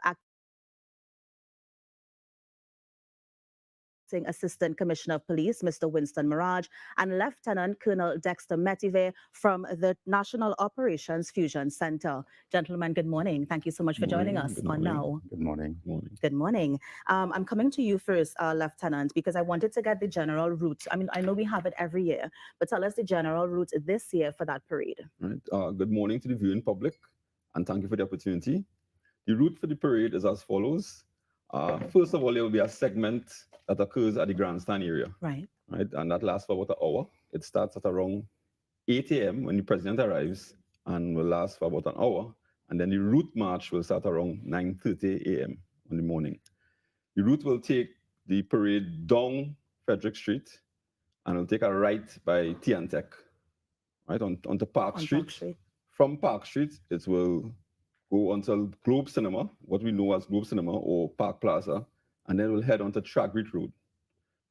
Assistant Commissioner of Police, Mr. Winston Mirage, and Lieutenant Colonel Dexter Metive from the National Operations Fusion Center. Gentlemen, good morning. Thank you so much for joining us on Now. Good morning. Good morning. I'm coming to you first, Lieutenant, because I wanted to get the general route. I mean, I know we have it every year, but tell us the general route this year for that parade. Right. Good morning to the viewing public, and thank you for the opportunity. The route for the parade is as follows. First of all, there will be a segment that occurs at the grandstand area. Right. And that lasts for about an hour. It starts at around 8 a.m. when the president arrives and will last for about an hour. And then the route march will start around 9:30 a.m. in the morning. The route will take the parade down Frederick Street and will take a right by Tech, right, onto Park Street. From Park Street, it will go until Globe Cinema, what we know as Globe Cinema or Park Plaza, and then we'll head onto Tragrit Road.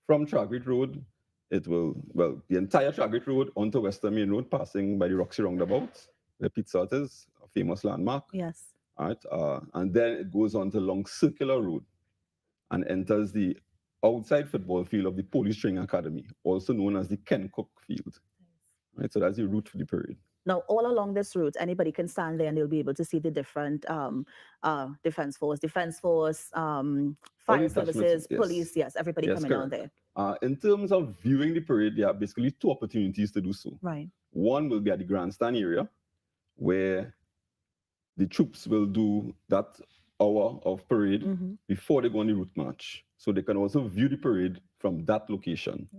From Tragrit Road, it will, well, the entire Tragrit Road onto Western Main Road, passing by the Roxy Roundabout, where Pizza Hut is, a famous landmark. Yes. All right, and then it goes on to Long Circular Road and enters the outside football field of the Police Training Academy, also known as the Ken Cook Field. Right, so that's the route for the parade. Now, all along this route, anybody can stand there and they'll be able to see the different defense force, fire services, yes. Police, yes, everybody coming correct. down there. In terms of viewing the parade, there are basically two opportunities to do so. Right. One will be at the grandstand area, where the troops will do that hour of parade before they go on the route march. So they can also view the parade from that location.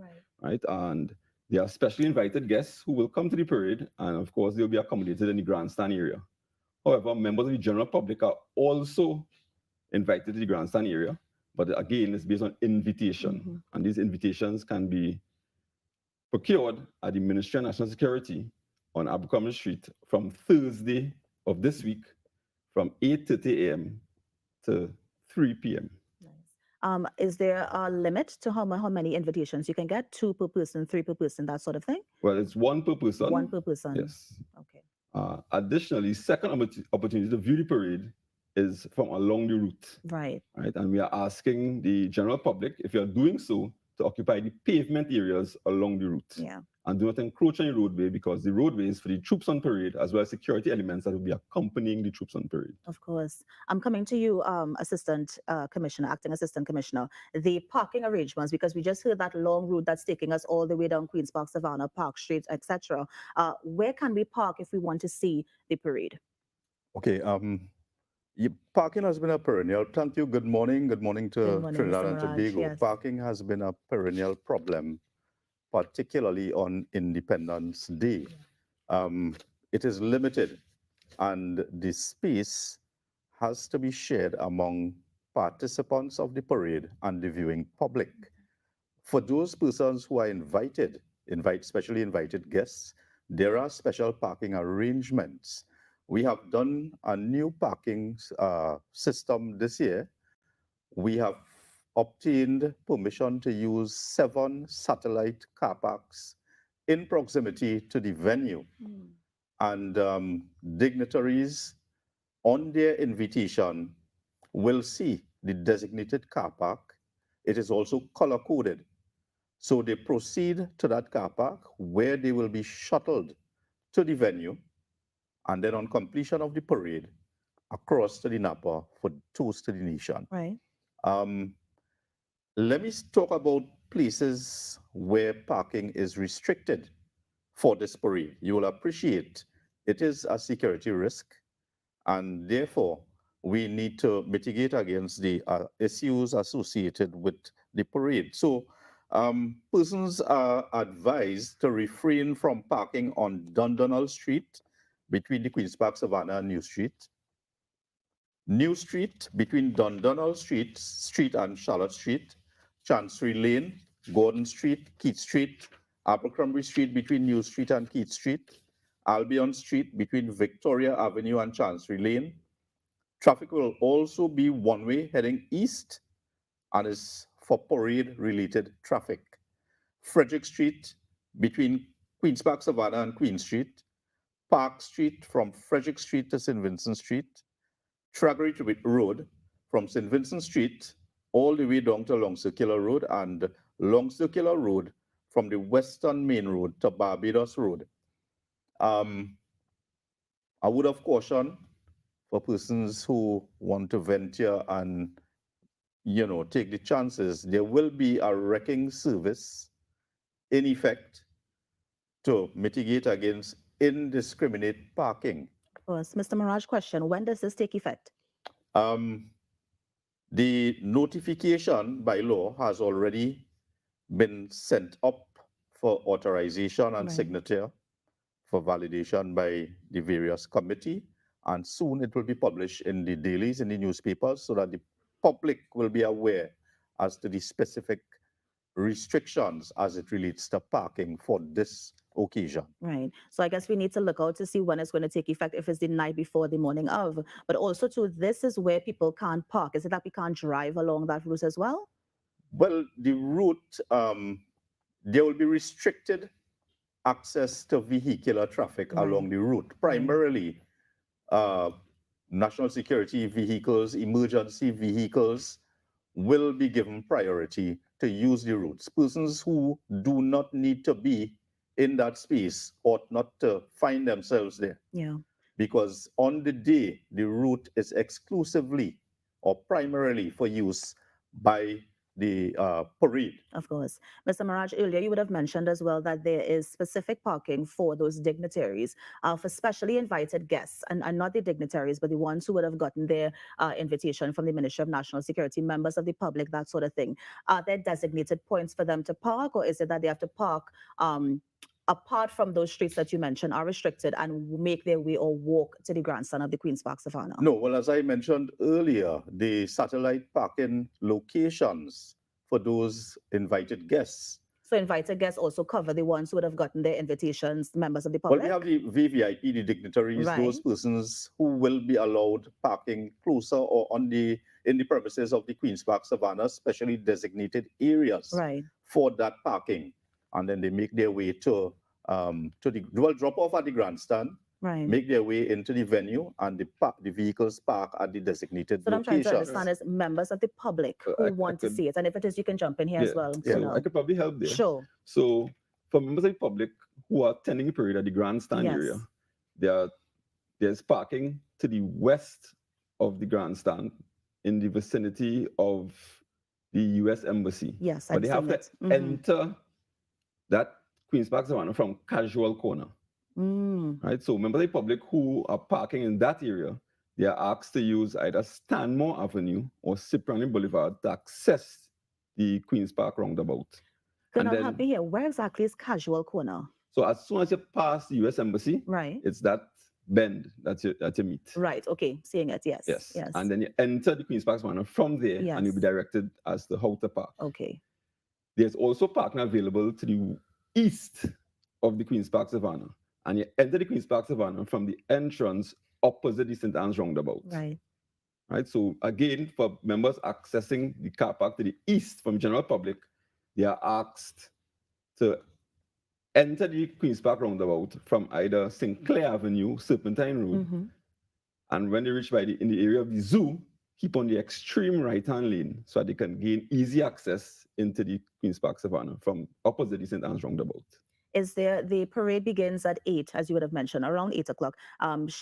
Right. And there are specially invited guests who will come to the parade, and of course, they'll be accommodated in the grandstand area. However, members of the general public are also invited to the grandstand area, but again, it's based on invitation. And these invitations can be procured at the Ministry of National Security on Abercrombie Street from Thursday of this week from 8:30 a.m. to 3 p.m. Is there a limit to how many invitations you can get? 2 per person, 3 per person, that sort of thing? Well, it's 1 per person. 1 per person. Yes. Okay. Additionally, second opportunity to view the parade is from along the route. Right. Right. And we are asking the general public, if you are doing so, to occupy the pavement areas along the route. Yeah. and do not encroach on the roadway, because the roadway is for the troops on parade as well as security elements that will be accompanying the troops on parade. Of course. I'm coming to you, Assistant Commissioner, Acting Assistant Commissioner. The parking arrangements, because we just heard that long route that's taking us all the way down Queen's Park, Savannah, Park Street, etc. Where can we park if we want to see the parade? Okay. Parking has been a perennial. Thank you. Good morning. Good morning to Good morning, Trinidad Mr. and Mirage, Tobago. yes. Parking has been a perennial problem, particularly on Independence Day. It is limited, and the space has to be shared among participants of the parade and the viewing public. For those persons who are specially invited guests, there are special parking arrangements. We have done a new parking system this year. We have obtained permission to use 7 satellite car parks in proximity to the venue. And dignitaries on their invitation will see the designated car park. It is also color-coded. So they proceed to that car park where they will be shuttled to the venue, and then on completion of the parade, across to the Napa for Toast to the Nation. Right. Let me talk about places where parking is restricted for this parade. You will appreciate it is a security risk, and therefore we need to mitigate against the issues associated with the parade. So persons are advised to refrain from parking on Dundonald Street between the Queen's Park, Savannah, and New Street. New Street between Dundonald Street and Charlotte Street. Chancery Lane, Gordon Street, Keith Street. Abercrombie Street between New Street and Keith Street. Albion Street between Victoria Avenue and Chancery Lane. Traffic will also be one-way heading east and is for parade-related traffic. Frederick Street between Queen's Park, Savannah, and Queen Street. Park Street from Frederick Street to St. Vincent Street. Traggery Road from St. Vincent Street all the way down to Long Circular Road, and Long Circular Road from the Western Main Road to Barbados Road. A word of caution for persons who want to venture and, take the chances. There will be a wrecking service in effect to mitigate against indiscriminate parking. Of course. Mr. Mirage, question, when does this take effect? The notification by law has already been sent up for authorization and signature for validation by the various committee, and soon it will be published in the dailies, in the newspapers, so that the public will be aware as to the specific restrictions as it relates to parking for this occasion. Right. So I guess we need to look out to see when it's going to take effect, if it's the night before, the morning of. But also, too, this is where people can't park. Is it that we can't drive along that route as well? Well, the route, there will be restricted access to vehicular traffic along the route, primarily national security vehicles, emergency vehicles will be given priority to use the routes. Persons who do not need to be in that space ought not to find themselves there. Yeah. Because on the day, the route is exclusively or primarily for use by the parade. Of course. Mr. Mirage, earlier you would have mentioned as well that there is specific parking for those dignitaries, for specially invited guests, and not the dignitaries, but the ones who would have gotten their invitation from the Ministry of National Security, members of the public, that sort of thing. Are there designated points for them to park, or is it that they have to park apart from those streets that you mentioned are restricted and make their way or walk to the grandstand of the Queen's Park, Savannah? No, well, as I mentioned earlier, the satellite parking locations for those invited guests. So invited guests also cover the ones who would have gotten their invitations, members of the public? Well, we have the VVIP, the dignitaries, those persons who will be allowed parking closer or in the premises of the Queen's Park, Savannah, specially designated areas for that parking. And then they make their way to drop off at the grandstand, make their way into the venue, and the vehicles park at the designated So what I'm trying to locations. understand is members of the public who want to see it. And if it is, you can jump in here as well. Yeah, I could probably help there. Sure. So for members of the public who are attending the parade at the grandstand area, there's parking to the west of the grandstand in the vicinity of the U.S. Embassy. Yes, but I've they have seen to it. enter that Queen's Park Savannah from Casual Corner. Right, so members of the public who are parking in that area, they are asked to use either Stanmore Avenue or Cipriani Boulevard to access the Queen's Park roundabout. Can I help you here? Where exactly is Casual Corner? So as soon as you pass the U.S. Embassy, it's that bend that you meet. Right, okay, seeing it, yes. Yes. And then you enter the Queen's Park Savannah from there, and you'll be directed as the how to park. Okay. There's also parking available to the east of the Queen's Park Savannah, and you enter the Queen's Park Savannah from the entrance opposite the St. Anne's roundabout. Right. So again, for members accessing the car park to the east from general public, they are asked to enter the Queen's Park roundabout from either St. Clair Avenue, Serpentine Road, and when they reach in the area of the zoo, keep on the extreme right-hand lane so that they can gain easy access into the Queen's Park Savannah from opposite the St. Anne's roundabout. The parade begins at 8, as you would have mentioned, around 8 o'clock.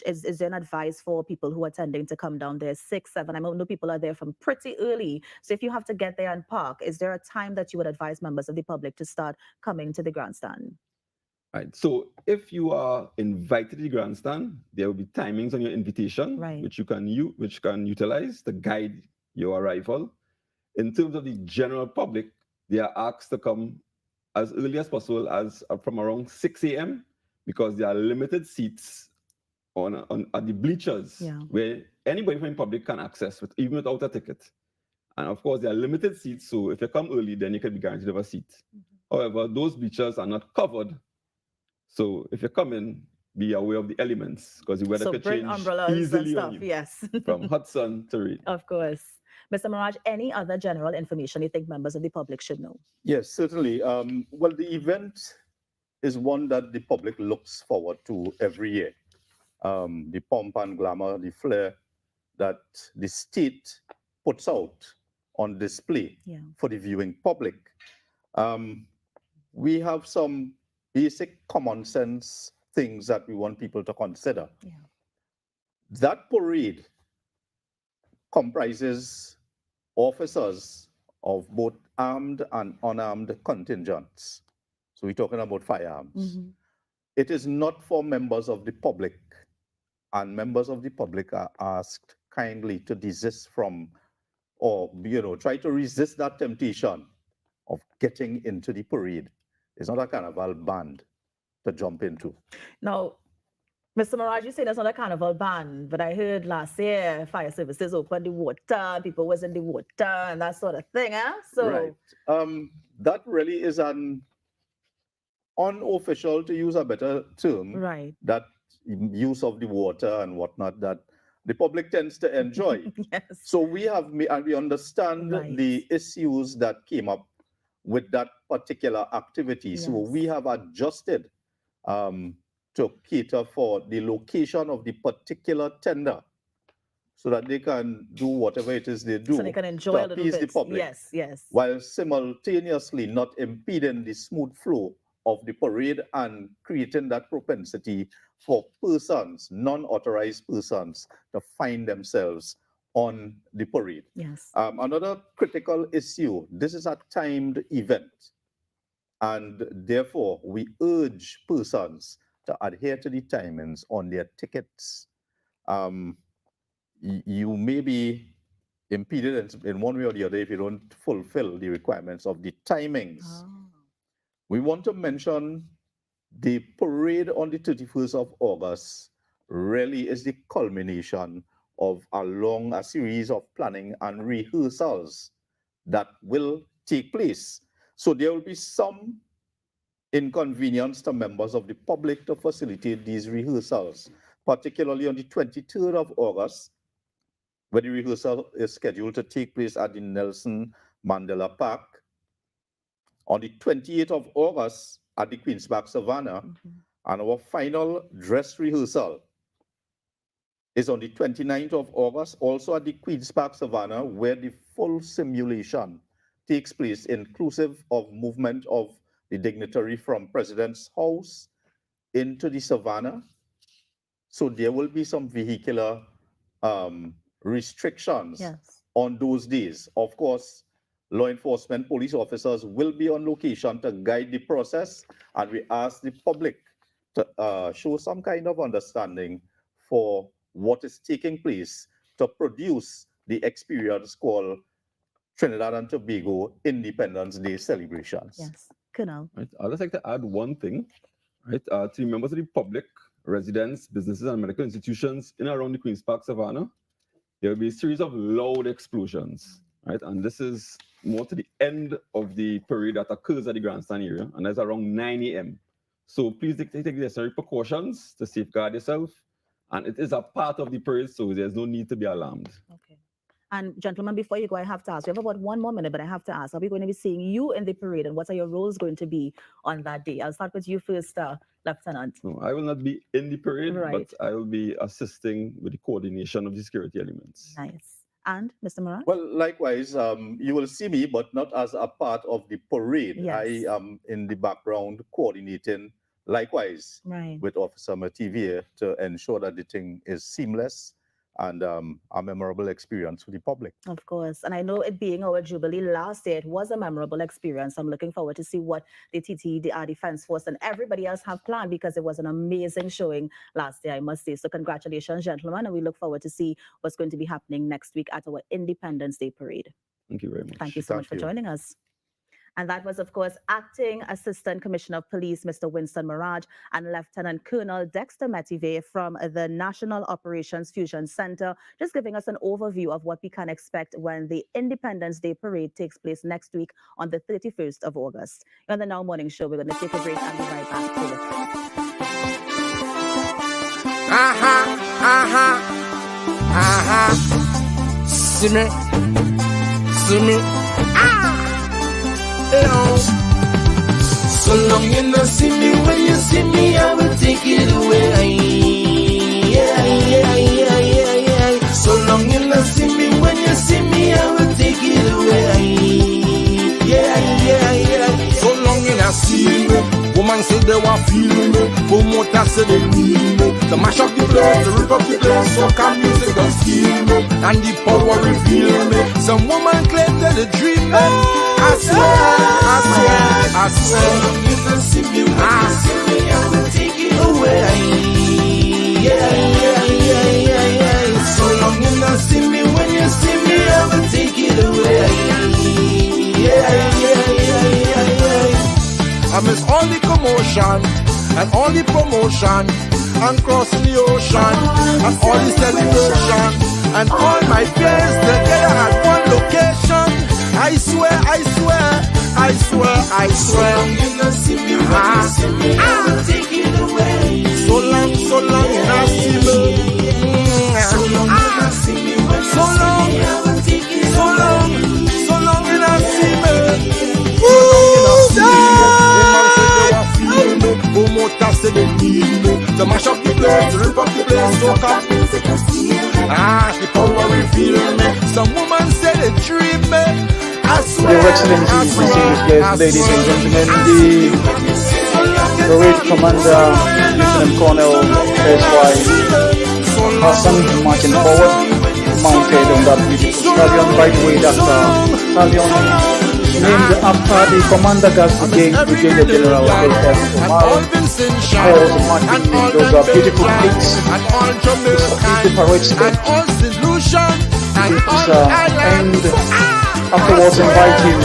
Is there an advice for people who are attending to come down there 6, 7? I know people are there from pretty early. So if you have to get there and park, is there a time that you would advise members of the public to start coming to the grandstand? Right. So if you are invited to the grandstand, there will be timings on your invitation, which you can utilize to guide your arrival. In terms of the general public, they are asked to come as early as possible, as from around 6 a.m. because there are limited seats at the bleachers where anybody from the public can access, even without a ticket. And of course, there are limited seats, so if you come early, then you can be guaranteed of a seat. However, those bleachers are not covered. So if you come in, be aware of the elements, because the weather could change easily on you. Yes. From hot sun to rain. Of course. Mr. Mirage, any other general information you think members of the public should know? Yes, certainly. Well, the event is one that the public looks forward to every year. The pomp and glamour, the flair that the state puts out on display for the viewing public. We have some basic common sense things that we want people to consider. That parade comprises officers of both armed and unarmed contingents. So we're talking about firearms. It is not for members of the public, and members of the public are asked kindly to desist from, or try to resist that temptation of getting into the parade. It's not a carnival band to jump into. Now, Mr. Mirage, you say that's not a carnival ban, but I heard last year fire services opened the water, people was in the water and that sort of thing, huh? So right. That really is an unofficial, to use a better term, that use of the water and whatnot that the public tends to enjoy. So we have, and we understand the issues that came up with that particular activity. So we have adjusted to cater for the location of the particular tender so that they can do whatever it is they do so they can enjoy to appease the public. While simultaneously not impeding the smooth flow of the parade and creating that propensity for persons, non-authorized persons, to find themselves on the parade. Another critical issue, this is a timed event, and therefore we urge persons to adhere to the timings on their tickets. You may be impeded in one way or the other if you don't fulfill the requirements of the timings. We want to mention the parade on the 31st of August really is the culmination of a series of planning and rehearsals that will take place. So there will be some inconvenience to members of the public to facilitate these rehearsals, particularly on the 23rd of August, where the rehearsal is scheduled to take place at the Nelson Mandela Park. On the 28th of August at the Queen's Park Savannah, and our final dress rehearsal is on the 29th of August, also at the Queen's Park Savannah, where the full simulation takes place, inclusive of movement of the dignitary from President's house into the savannah. So there will be some vehicular restrictions on those days. Of course, law enforcement police officers will be on location to guide the process, and we ask the public to show some kind of understanding for what is taking place to produce the experience called Trinidad and Tobago Independence Day celebrations. Yes, Colonel. Right. I'd just like to add one thing, right? To members of the public, residents, businesses, and medical institutions in and around the Queen's Park Savannah, there will be a series of loud explosions, right? And this is more to the end of the parade that occurs at the grandstand area, and that's around 9 a.m. So please take the necessary precautions to safeguard yourself. And it is a part of the parade, so there's no need to be alarmed. Okay. And gentlemen, before you go, I have to ask, we have about 1 more minute, but I have to ask, are we going to be seeing you in the parade, and what are your roles going to be on that day? I'll start with you first, Lieutenant. No, I will not be in the parade, Right. but I will be assisting with the coordination of the security elements. Nice. And Mr. Moran? Well, likewise, you will see me, but not as a part of the parade. Yes. I am in the background coordinating, likewise, Right. with Officer Mativier to ensure that the thing is seamless and a memorable experience for the public. Of course. And I know it being our Jubilee last year, it was a memorable experience. I'm looking forward to see what the TT, the Defense Force, and everybody else have planned, because it was an amazing showing last year, I must say. So congratulations, gentlemen. And we look forward to see what's going to be happening next week at our Independence Day Parade. Thank you very much. Thank you so much for joining us. And that was, of course, Acting Assistant Commissioner of Police, Mr. Winston Mirage, and Lieutenant Colonel Dexter Metivier from the National Operations Fusion Center, just giving us an overview of what we can expect when the Independence Day Parade takes place next week on the 31st of August. On the Now Morning Show, we're going to take a break and be right back to it. See me, so long you not see me, when you see me, I will take it away. So long you not see me, when you see me, I will take it away. So long you not see me, woman say they want feel me, promoter say they need me, to mash up the place, to rip up the place, so come music and skill me, and the power reveal me. Some woman claim that they dream me. I swear. So long you not see me, when you see me, I will take it away. So long you not see me, when you see me, I will take it away. I miss all the commotion and all the promotion and crossing the ocean and all the celebration and all my friends together at one location. I swear. So long you not see me, when you see me, I will take it away. So long you not see me. So long you not see me, when you see me, I will take it away. So long you not see me. Promoter say they need me, to mash up the place, to rip up the place, so come music and steal. The power reveal me. Some woman say they dream me. I swear. Your Excellencies, distinguished guests, ladies and gentlemen, the parade commander, Lieutenant Colonel S.Y. Hassan, marching forward, mounted on that beautiful stallion. By the way, that stallion named after the Commander Gas Brigade, Brigadier General H.F. Omar, calls marching in those beautiful fleets. This is the parade stage. And afterwards inviting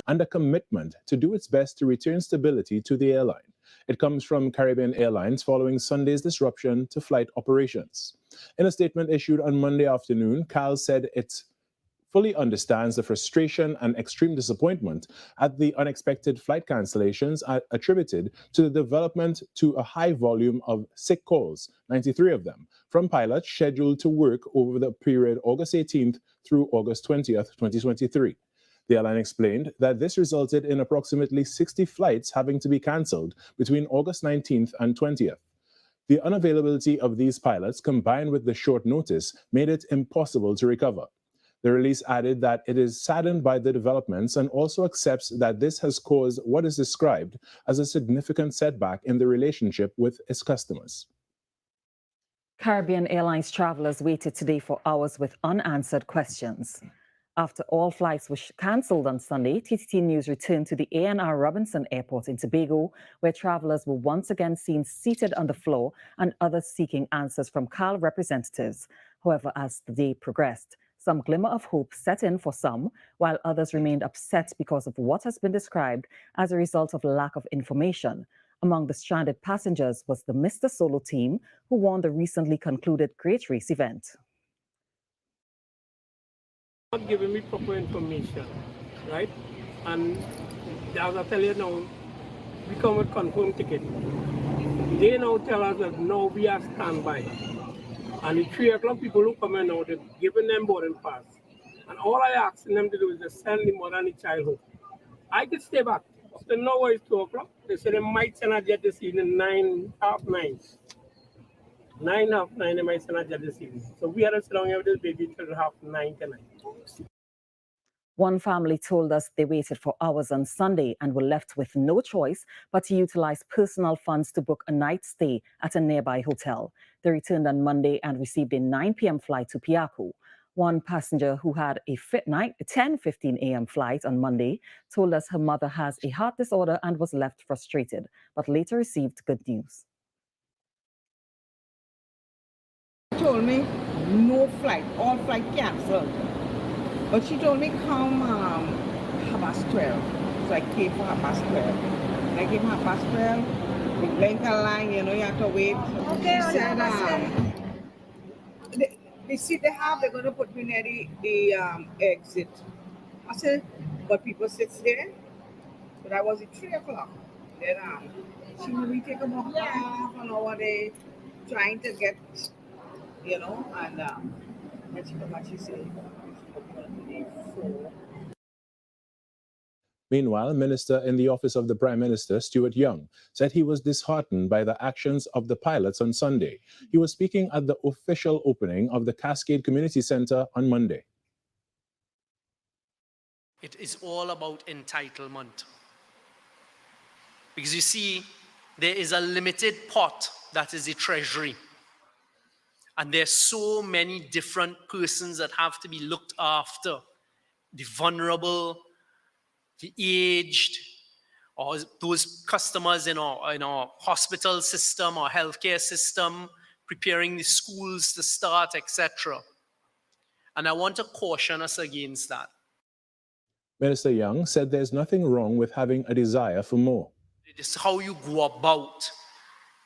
and a commitment to do its best to return stability to the airline. It comes from Caribbean Airlines following Sunday's disruption to flight operations. In a statement issued on Monday afternoon, CAL said it fully understands the frustration and extreme disappointment at the unexpected flight cancellations attributed to the development to a high volume of sick calls, 93 of them, from pilots scheduled to work over the period August 18th through August 20th, 2023. The airline explained that this resulted in approximately 60 flights having to be cancelled between August 19th and 20th. The unavailability of these pilots, combined with the short notice, made it impossible to recover. The release added that it is saddened by the developments and also accepts that this has caused what is described as a significant setback in the relationship with its customers. Caribbean Airlines travelers waited today for hours with unanswered questions. After all flights were cancelled on Sunday, TTT News returned to the A&R Robinson Airport in Tobago, where travelers were once again seen seated on the floor and others seeking answers from CAL representatives. However, as the day progressed, some glimmer of hope set in for some, while others remained upset because of what has been described as a result of lack of information. Among the stranded passengers was the Mr. Solo team, who won the recently concluded Great Race event. Not giving me proper information, right? And as I tell you now, we come with confirmed ticket. They now tell us that now we are standby. And the 3 o'clock people who come in now, they're giving them boarding pass. And all I asking them to do is just send the mother and the child home. I could stay back. So now it's 2 o'clock. They said they might send a jet this evening, 9, half 9. 9, half 9, they might send a jet this evening. So we had to sit down here with this baby till half 9 tonight. One family told us they waited for hours on Sunday and were left with no choice but to utilize personal funds to book a night stay at a nearby hotel. They returned on Monday and received a 9 p.m. flight to Picong. One passenger who had a 10:15 a.m. flight on Monday told us her mother has a heart disorder and was left frustrated, but later received good news. She told me no flight, all flight canceled. But she told me come 12:30. So I came for 12:30. When I came for 12:30, we blink a line, you know, you have to wait. Okay, she said, the seat they have, they're going to put me near the exit. I said, but people sit there. So that was at 3 o'clock. Then she made me take about half an hour there trying to get, you know, and when she come back, she said, Meanwhile, Minister in the Office of the Prime Minister, Stuart Young, said he was disheartened by the actions of the pilots on Sunday. He was speaking at the official opening of the Cascade Community Centre on Monday. It is all about entitlement. Because you see, there is a limited pot that is the treasury. And there's so many different persons that have to be looked after. The vulnerable, the aged, or those customers in our hospital system or healthcare system, preparing the schools to start, etc. And I want to caution us against that. Minister Young said there's nothing wrong with having a desire for more. It is how you go about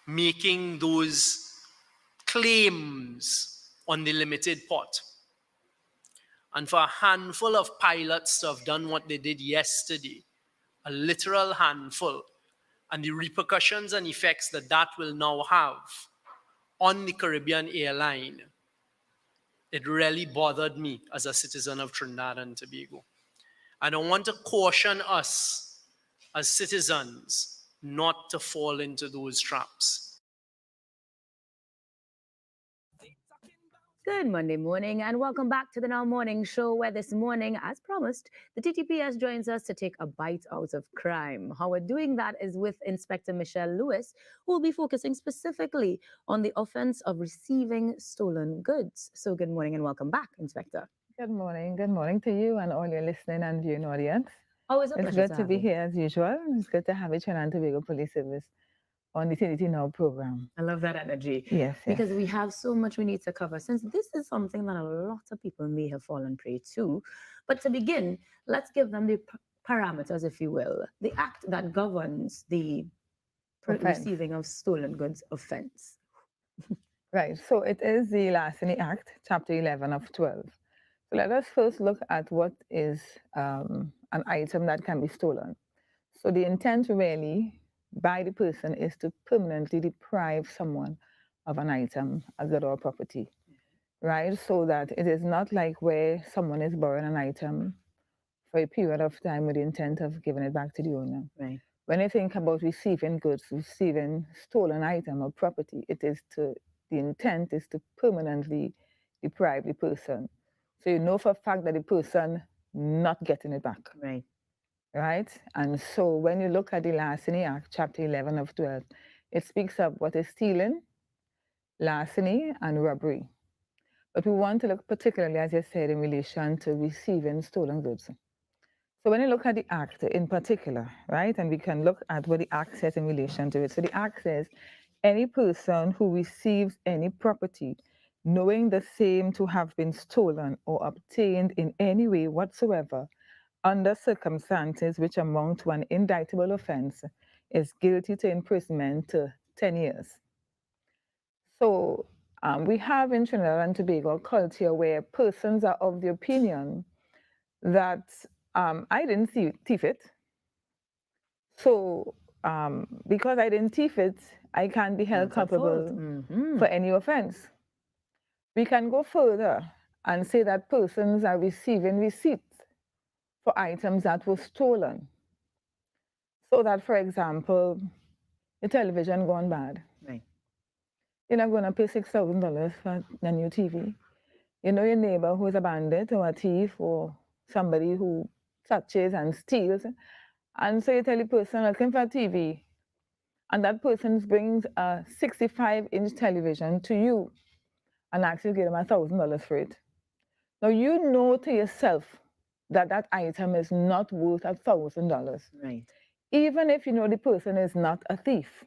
making those claims on the limited pot. And for a handful of pilots to have done what they did yesterday, a literal handful, and the repercussions and effects that that will now have on the Caribbean airline, it really bothered me as a citizen of Trinidad and Tobago. And I want to caution us as citizens not to fall into those traps. Good Monday morning and welcome back to the Now Morning Show, where this morning, as promised, the TTPS joins us to take a bite out of crime. How we're doing that is with Inspector Michelle Lewis, who will be focusing specifically on the offense of receiving stolen goods. So good morning and welcome back, Inspector. Good morning to you and all your listening and viewing audience. Always a pleasure. It's good to be here as usual. It's good to have a Trinidad and Tobago Police Service on the TTT Now program. I love that energy. Yes. Because we have so much we need to cover, since this is something that a lot of people may have fallen prey to. But to begin, let's give them the parameters, if you will. The act that governs the receiving of stolen goods offense. Right. So it is the Larceny Act, Chapter 11 of 12. So let us first look at what is an item that can be stolen. So the intent really by the person is to permanently deprive someone of an item, a good or property, right? So that it is not like where someone is borrowing an item for a period of time with the intent of giving it back to the owner. Right. When you think about receiving goods, receiving stolen item or property, the intent is to permanently deprive the person. So you know for a fact that the person not getting it back. Right. Right? And so when you look at the Larceny Act, chapter 11 of 12, it speaks of what is stealing, larceny, and robbery. But we want to look particularly, as you said, in relation to receiving stolen goods. So when you look at the Act in particular, right, and we can look at what the Act says in relation to it. So the Act says, any person who receives any property knowing the same to have been stolen or obtained in any way whatsoever under circumstances which amount to an indictable offense is guilty to imprisonment to 10 years. So we have in Trinidad and Tobago a culture where persons are of the opinion that I didn't thief it. So because I didn't thief it, I can't be held culpable for any offense. We can go further and say that persons are receiving receipts for items that were stolen. So that, for example, the television gone bad. Right. You're not going to pay $6,000 for a new TV. You know your neighbor who is a bandit or a thief or somebody who touches and steals. And so you tell the person looking for a TV, and that person brings a 65-inch television to you and actually give them $1,000 for it. Now you know to yourself that that item is not worth $1,000. Right. Even if you know the person is not a thief.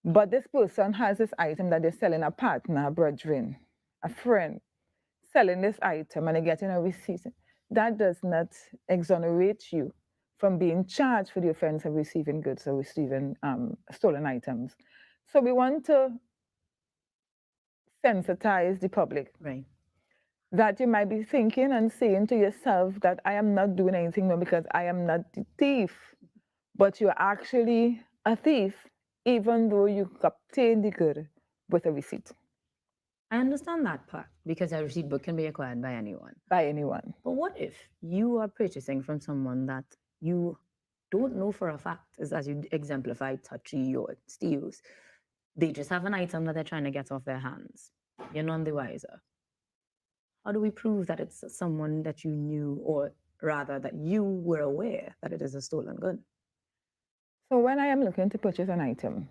But this person has this item that they're selling, a partner, a brethren, a friend, selling this item and they're getting a receipt. That does not exonerate you from being charged for the offense of receiving goods or receiving stolen items. So we want to sensitize the public. Right. That you might be thinking and saying to yourself that I am not doing anything wrong because I am not the thief, but you're actually a thief even though you obtained the good with a receipt. I understand that part because a receipt book can be acquired by anyone. By anyone. But what if you are purchasing from someone that you don't know for a fact, as you exemplified, touchy or steals? They just have an item that they're trying to get off their hands. You're none the wiser. How do we prove that it's someone that you knew, or rather that you were aware that it is a stolen good? So when I am looking to purchase an item,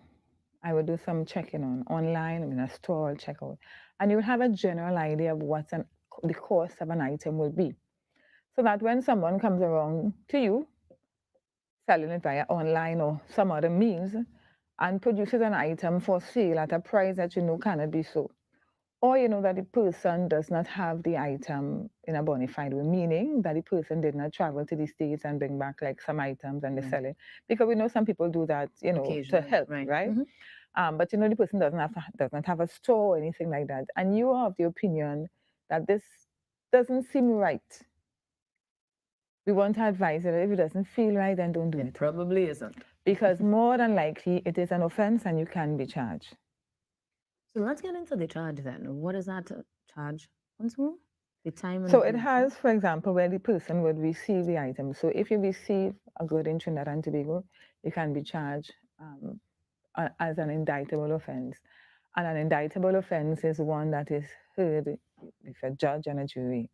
I would do some checking online, in a store, I'll check out. And you will have a general idea of what the cost of an item will be. So that when someone comes around to you, selling it via online or some other means, and produces an item for sale at a price that you know cannot be so, or you know that the person does not have the item in a bona fide way, meaning that the person did not travel to the States and bring back like some items and they sell it. Because we know some people do that, you know, to help, right? But you know the person does not have a store or anything like that. And you are of the opinion that this doesn't seem right. We want to advise that if it doesn't feel right, then don't do it. It probably isn't. Because more than likely, it is an offense and you can be charged. So let's get into the charge then. What is that charge once more? The time. So it has, for example, where the person would receive the item. So if you receive a good in Trinidad and Tobago, you can be charged as an indictable offense. And an indictable offense is one that is heard with a judge and a jury.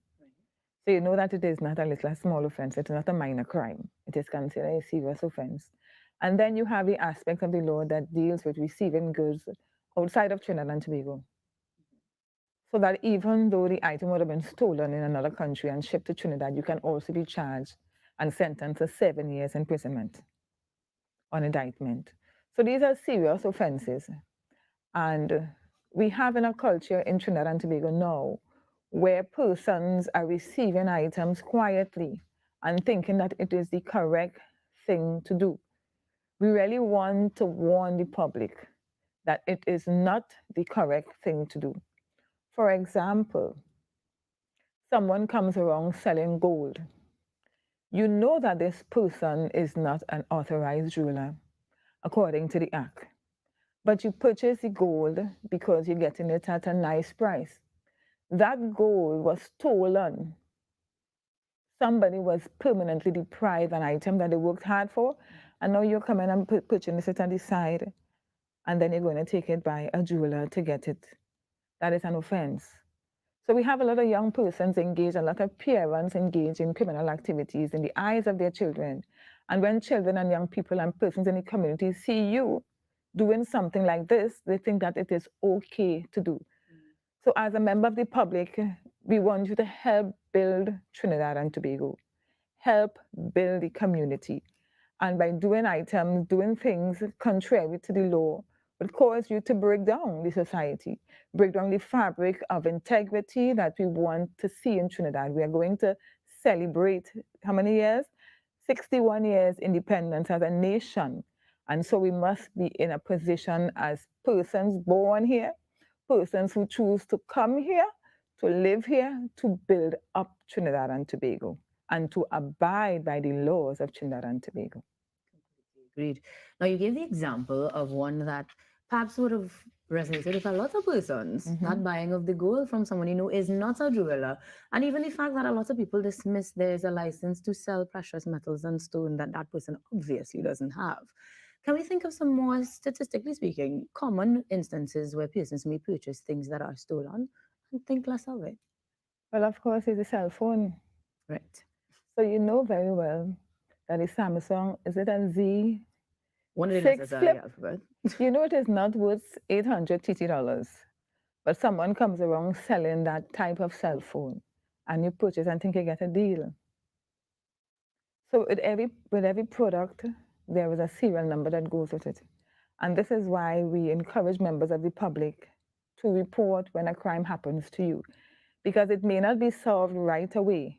So you know that it is not a small offense. It's not a minor crime. It is considered a serious offense. And then you have the aspect of the law that deals with receiving goods outside of Trinidad and Tobago. So that even though the item would have been stolen in another country and shipped to Trinidad, you can also be charged and sentenced to 7 years imprisonment on indictment. So these are serious offenses. And we have in a culture in Trinidad and Tobago now where persons are receiving items quietly and thinking that it is the correct thing to do. We really want to warn the public that it is not the correct thing to do. For example, someone comes around selling gold. You know that this person is not an authorized jeweler according to the Act, but you purchase the gold because you're getting it at a nice price. That gold was stolen somebody was permanently deprived an item that they worked hard for, and now you're coming and purchasing it on the side, and then you're going to take it by a jeweler to get it. That is an offense. So we have a lot of young persons engaged, a lot of parents engaged in criminal activities in the eyes of their children. And when children and young people and persons in the community see you doing something like this, they think that it is okay to do. So as a member of the public, we want you to help build Trinidad and Tobago, help build the community. And by doing items, doing things contrary to the law, would cause you to break down the society, break down the fabric of integrity that we want to see in Trinidad. We are going to celebrate how many years? 61 years independence as a nation. And so we must be in a position as persons born here, persons who choose to come here, to live here, to build up Trinidad and Tobago, and to abide by the laws of Trinidad and Tobago. Agreed. Now, you gave the example of one that perhaps would have resonated with a lot of persons, that buying of the gold from someone you know is not a jeweler. And even the fact that a lot of people dismiss there's a license to sell precious metals and stone that that person obviously doesn't have. Can we think of some more, statistically speaking, common instances where persons may purchase things that are stolen and think less of it? Well, of course, it's a cell phone. Right. So you know very well that a Samsung, is it a Z? One of the 6 letters of flip? the alphabet. You know it is not worth $800 TT, but someone comes around selling that type of cell phone, and you purchase and think you get a deal. So with every product, there is a serial number that goes with it. And this is why we encourage members of the public to report when a crime happens to you, because it may not be solved right away.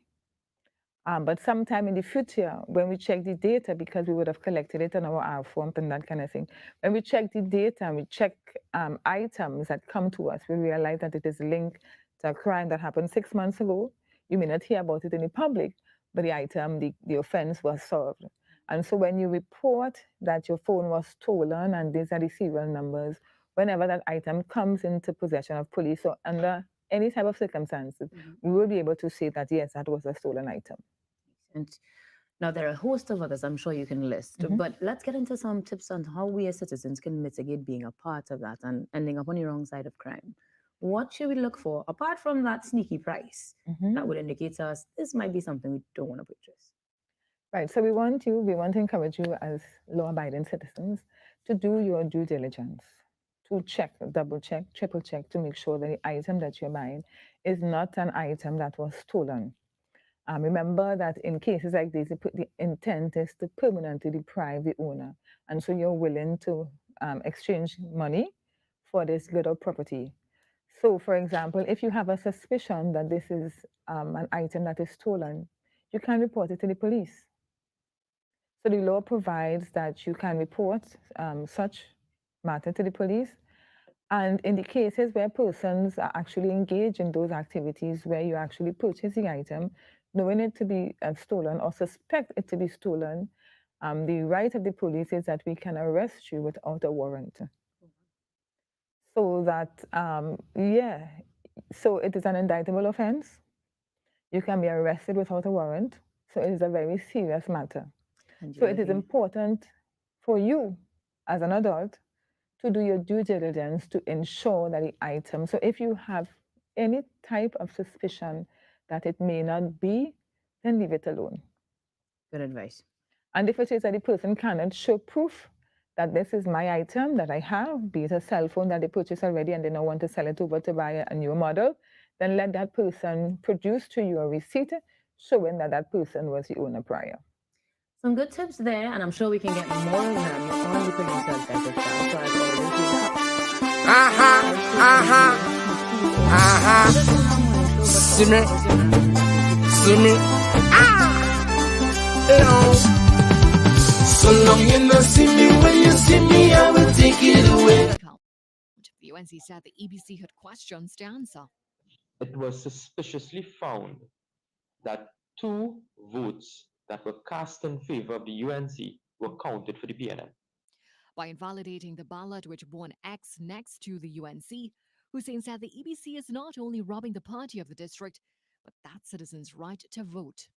But sometime in the future, when we check the data, because we would have collected it on our R form and that kind of thing, when we check the data and we check items that come to us, we realize that it is linked to a crime that happened 6 months ago. You may not hear about it in the public, but the item, the offense was solved. And so when you report that your phone was stolen and these are the serial numbers, whenever that item comes into possession of police or under any type of circumstances, we will be able to say that, yes, that was a stolen item. And now, there are a host of others I'm sure you can list, but let's get into some tips on how we as citizens can mitigate being a part of that and ending up on the wrong side of crime. What should we look for, apart from that sneaky price that would indicate to us this might be something we don't want to purchase? Right, so we want to encourage you as law-abiding citizens to do your due diligence, to check, double check, triple check, to make sure that the item that you're buying is not an item that was stolen. Remember that in cases like this, the intent is to permanently deprive the owner. And so you're willing to exchange money for this good of property. So for example, if you have a suspicion that this is an item that is stolen, you can report it to the police. So the law provides that you can report such matter to the police. And in the cases where persons are actually engaged in those activities where you actually purchase the item, knowing it to be stolen or suspect it to be stolen, the right of the police is that we can arrest you without a warrant. So that, so it is an indictable offense. You can be arrested without a warrant. So it is a very serious matter. So it is important for you as an adult to do your due diligence to ensure that the item, so if you have any type of suspicion that it may not be, then leave it alone. Good advice. And if it is that the person cannot show proof that this is my item that I have, be it a cell phone that they purchased already and they now want to sell it over to buy a new model, then let that person produce to you a receipt showing that that person was the owner prior. Some good tips there, and I'm sure we can get more of them on the producer side itself. So as always, See me? See me? So long you not see me, when you see me, I will take it away. The UNC said the EBC had questions to answer. It was suspiciously found that 2 votes that were cast in favor of the UNC were counted for the PNM. By invalidating the ballot which bore an X next to the UNC, Hussein said the EBC is not only robbing the party of the district, but that citizens' right to vote.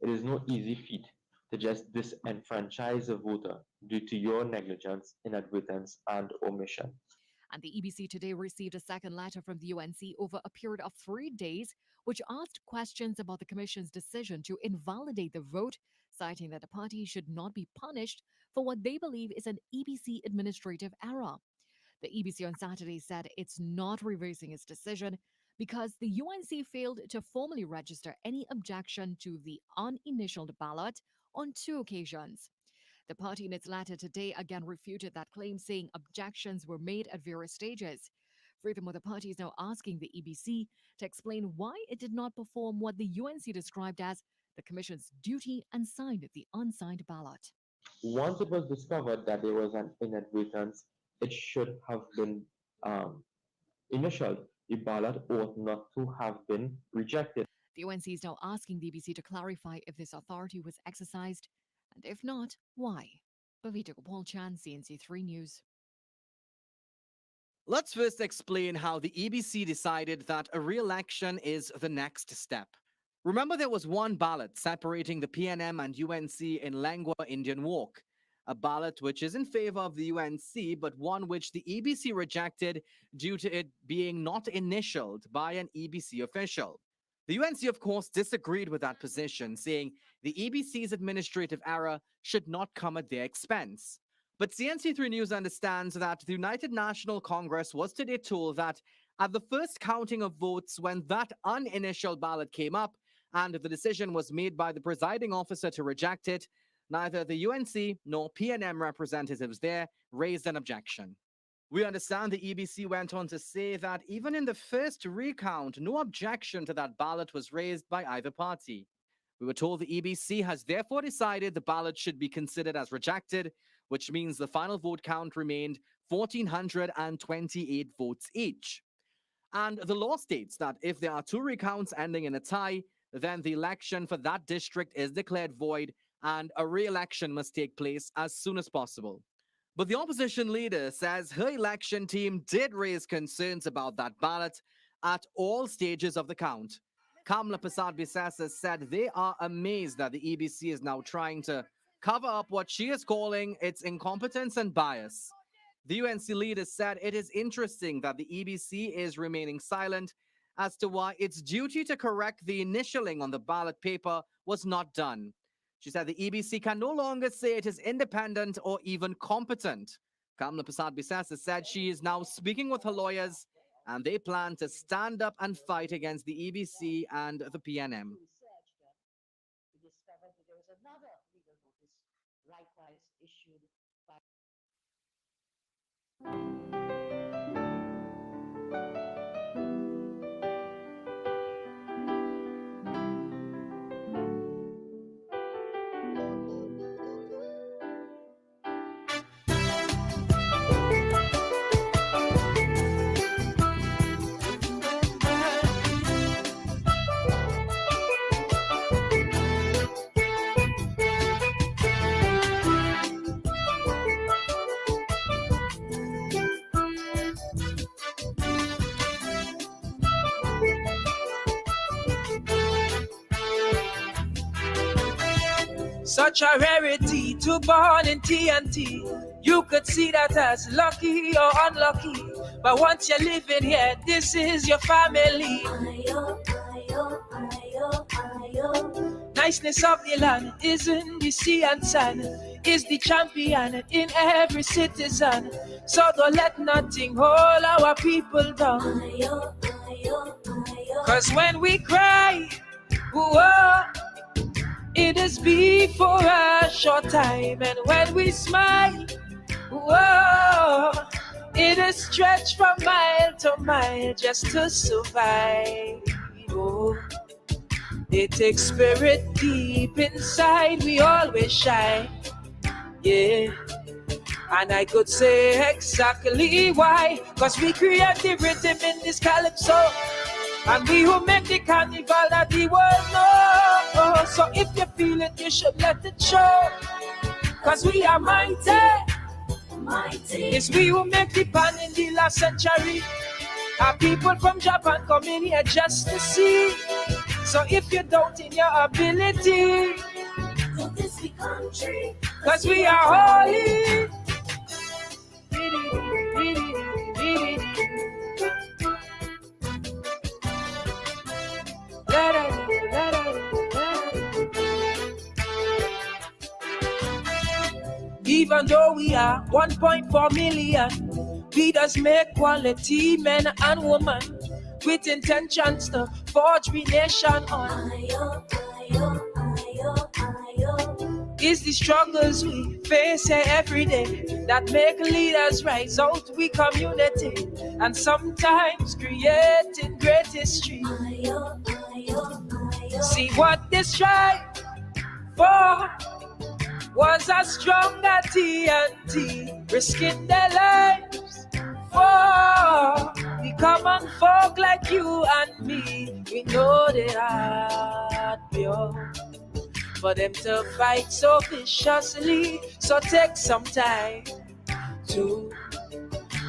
It is no easy feat to just disenfranchise a voter due to your negligence, inadvertence, and omission. And the EBC today received a second letter from the UNC over a period of 3 days, which asked questions about the Commission's decision to invalidate the vote, citing that the party should not be punished for what they believe is an EBC administrative error. The EBC on Saturday said it's not reversing its decision because the UNC failed to formally register any objection to the uninitialed ballot on 2 occasions. The party in its letter today again refuted that claim, saying objections were made at various stages. Furthermore, the party is now asking the EBC to explain why it did not perform what the UNC described as the Commission's duty and signed the unsigned ballot. Once it was discovered that there was an inadvertence, it should have been initialed. The ballot ought not to have been rejected. The UNC is now asking the EBC to clarify if this authority was exercised, and if not, why? Bavita Gopal Chan, CNC3 News. Let's first explain how the EBC decided that a re-election is the next step. Remember, there was one ballot separating the PNM and UNC in Lengua Indian Walk, a ballot which is in favor of the UNC, but one which the EBC rejected due to it being not initialed by an EBC official. The UNC, of course, disagreed with that position, saying the EBC's administrative error should not come at their expense. But CNC3 News understands that the United National Congress was today told that at the first counting of votes, when that uninitialed ballot came up and the decision was made by the presiding officer to reject it, neither the UNC nor PNM representatives there raised an objection. We understand the EBC went on to say that even in the first recount, no objection to that ballot was raised by either party. We were told the EBC has therefore decided the ballot should be considered as rejected, which means the final vote count remained 1,428 votes each. And the law states that if there are 2 recounts ending in a tie, then the election for that district is declared void and a re-election must take place as soon as possible. But the opposition leader says her election team did raise concerns about that ballot at all stages of the count. Kamla Prasad-Bisasa said they are amazed that the EBC is now trying to cover up what she is calling its incompetence and bias. The UNC leader said it is interesting that the EBC is remaining silent as to why its duty to correct the initialing on the ballot paper was not done. She said the EBC can no longer say it is independent or even competent. Kamla Prasad-Bisasa said she is now speaking with her lawyers and they plan to stand up and fight against the EBC and the PNM. Such a rarity to born in TNT. You could see that as lucky or unlucky. But once you're living here, this is your family. Niceness of the land is in the sea and sand. Is the champion in every citizen. So don't let nothing hold our people down. Cause when we cry, whoa, it is be for a short time, and when we smile, whoa, it is stretched from mile to mile just to survive. Oh, it takes spirit deep inside, we always shine, yeah. And I could say exactly why, cause we create the rhythm in this calypso. And we who make the carnival that the world knows. So if you feel it, you should let it show. Cause we are mighty. It's we who make the pan in the last century. Our people from Japan come in here just to see So if you doubt in your ability, this we country, cause we are holy. Even though we are 1.4 million, we does make quality men and women with intentions to forge we nation on. It's the struggles we face every day that make leaders rise out we community and sometimes creating great history. See what they strive for was a stronger TNT, risking their lives for the common folk like you and me. We know they are pure for them to fight so viciously. So take some time to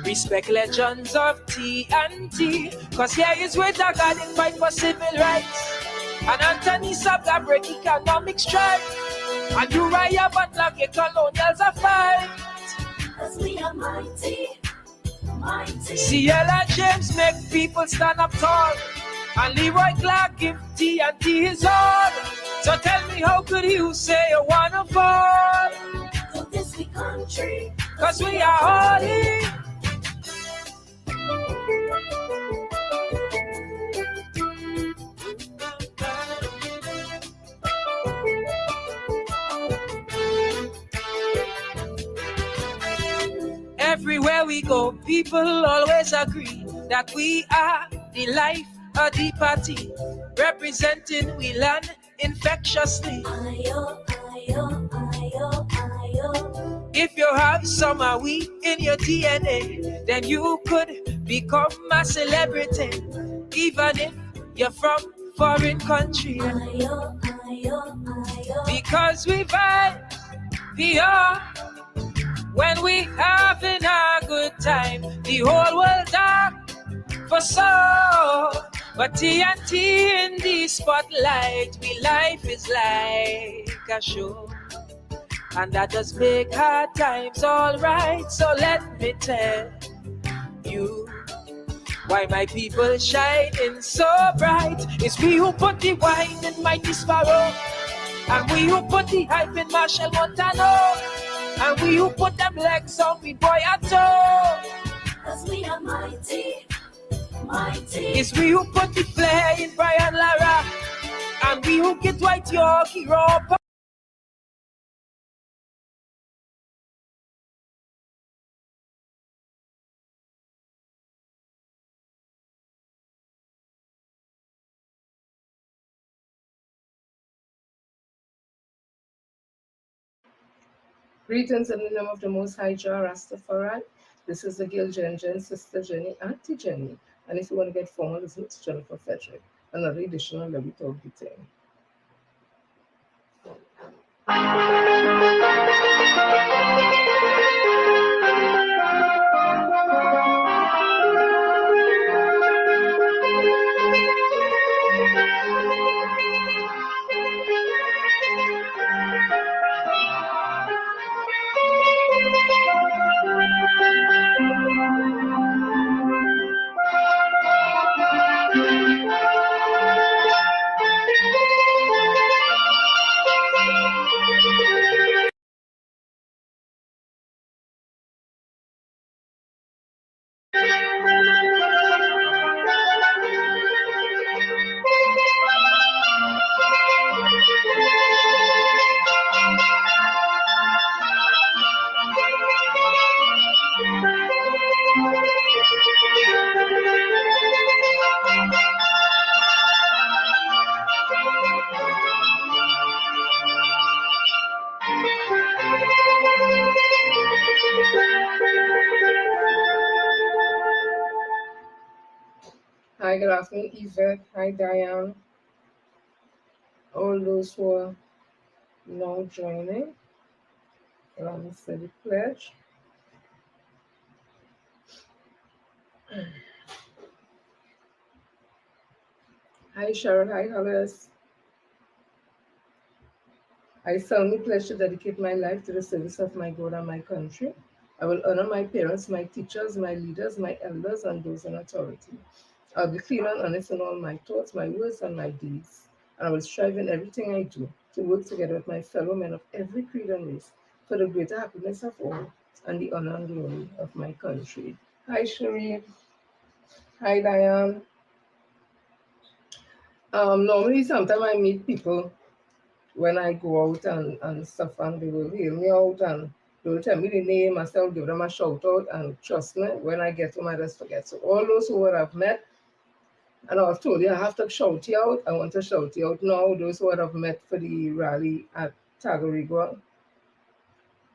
respect legends of TNT, cause here is where the garden fight for civil rights, and Anthony Sabga break economic strife, and Uriah Butler get colonials a fight. cause we are mighty, mighty. Ciela James make people stand up tall, and Leroy Clark give TNT his all. So tell me, how could you say you wanna fall? Could this be country? Cause we are holy. Everywhere we go, people always agree that we are the life of the party, representing we land infectiously. If you have some of we in your DNA, then you could become a celebrity, even if you're from foreign country. Because we vibe, we are. When we having a good time, the whole world dark for so. But TNT in the spotlight, we life is like a show, and that does make hard times alright. So let me tell you why my people shining so bright. It's we who put the wine in Mighty Sparrow, and we who put the hype in Marshall Montano, and we who put them legs on me boy at all. Cause we are mighty, mighty. It's we who put the flair in Brian Lara, and we who get White York Europa. Greetings in the name of the Most High Jah Rastafari. This is the girl Jen, Sister Jenny, Auntie Jenny. And if you want to get formal, listen to Jennifer Frederick. Another edition of Let Me Talk the Thing. Hi, good afternoon, Yvette. Hi, Diane. All those who are now joining. Let me say the pledge. Hi, Sharon. Hi, Hollis. I solemnly pledge to dedicate my life to the service of my God and my country. I will honor my parents, my teachers, my leaders, my elders, and those in authority. I'll be clean and honest in all my thoughts, my words, and my deeds. And I will strive in everything I do to work together with my fellow men of every creed and race for the greater happiness of all and the honor and glory of my country. Hi, Sharif. Hi, Diane. Normally, sometimes I meet people when I go out and stuff, and they will hail me out and they will tell me the name, and still give them a shout out. And trust me, when I get home, I just forget. So all those who I've met, and I've told you I have to shout you out. I want to shout you out now. Those who I've met for the rally at Tagarigua,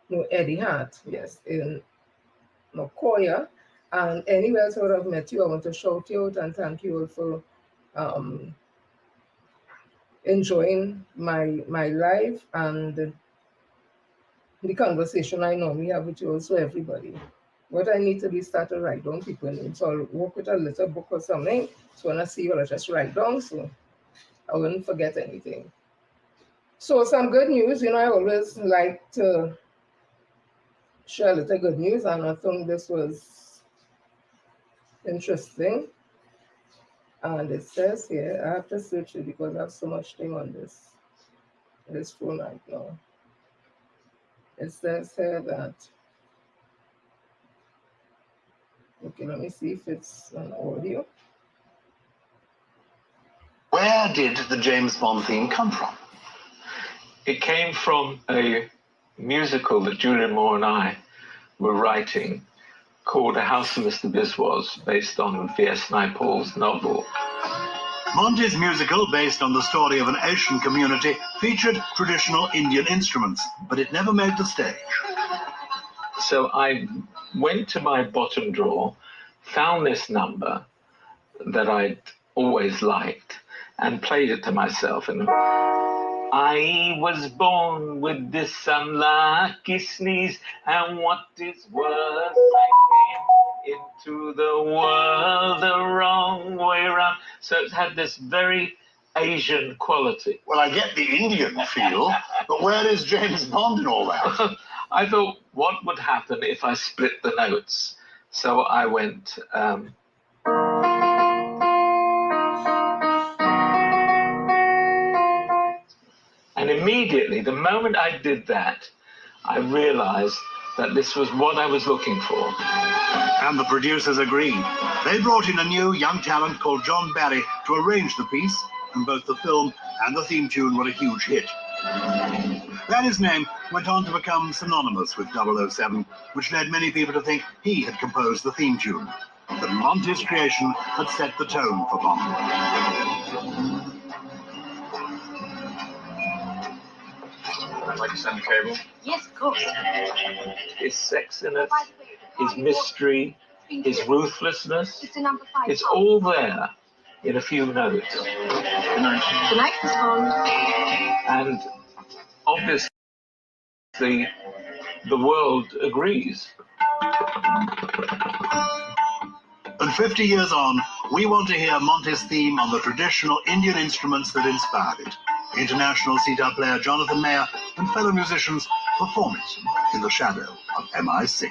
no, Eddie Hart, yes, in Mokoya, and anywhere else where I've met you, I want to shout you out and thank you all for enjoying my life and the conversation I normally have with you also, everybody. What I need to do is start to write down people names. So I'll work with a little book or something. So when I see you, I'll just write down so I wouldn't forget anything. So some good news, I always like to share a little good news, and I think this was interesting. And it says here, I have to search it because I have so much thing on this phone right now. It says here that, okay, let me see if it's an audio. Where did the James Bond theme come from? It came from a musical that Julian Moore and I were writing called A House of Mr. Biswas, based on V.S. Naipaul's novel. Monty's musical, based on the story of an ocean community, featured traditional Indian instruments, but it never made the stage. So I went to my bottom drawer, found this number that I'd always liked, and played it to myself. And I was born with this unlucky sneeze, and what is worse, I came into the world the wrong way round. So it had this very Asian quality. Well, I get the Indian feel, but where is James Bond in all that? I thought, what would happen if I split the notes? So I went... And immediately, the moment I did that, I realized that this was what I was looking for. And the producers agreed. They brought in a new young talent called John Barry to arrange the piece, and both the film and the theme tune were a huge hit. Barry's name went on to become synonymous with 007, which led many people to think he had composed the theme tune. But Monty's creation had set the tone for Bond. I'd like to send the cable. Yes, of course. His sexiness, his mystery, his ruthlessness, It's a number 5. it's all there in a few notes. Good night, Miss Bond. And obviously, the world agrees. And 50 years on, we want to hear Monty's theme on the traditional Indian instruments that inspired it. International sitar player Jonathan Mayer and fellow musicians perform it in the shadow of MI6.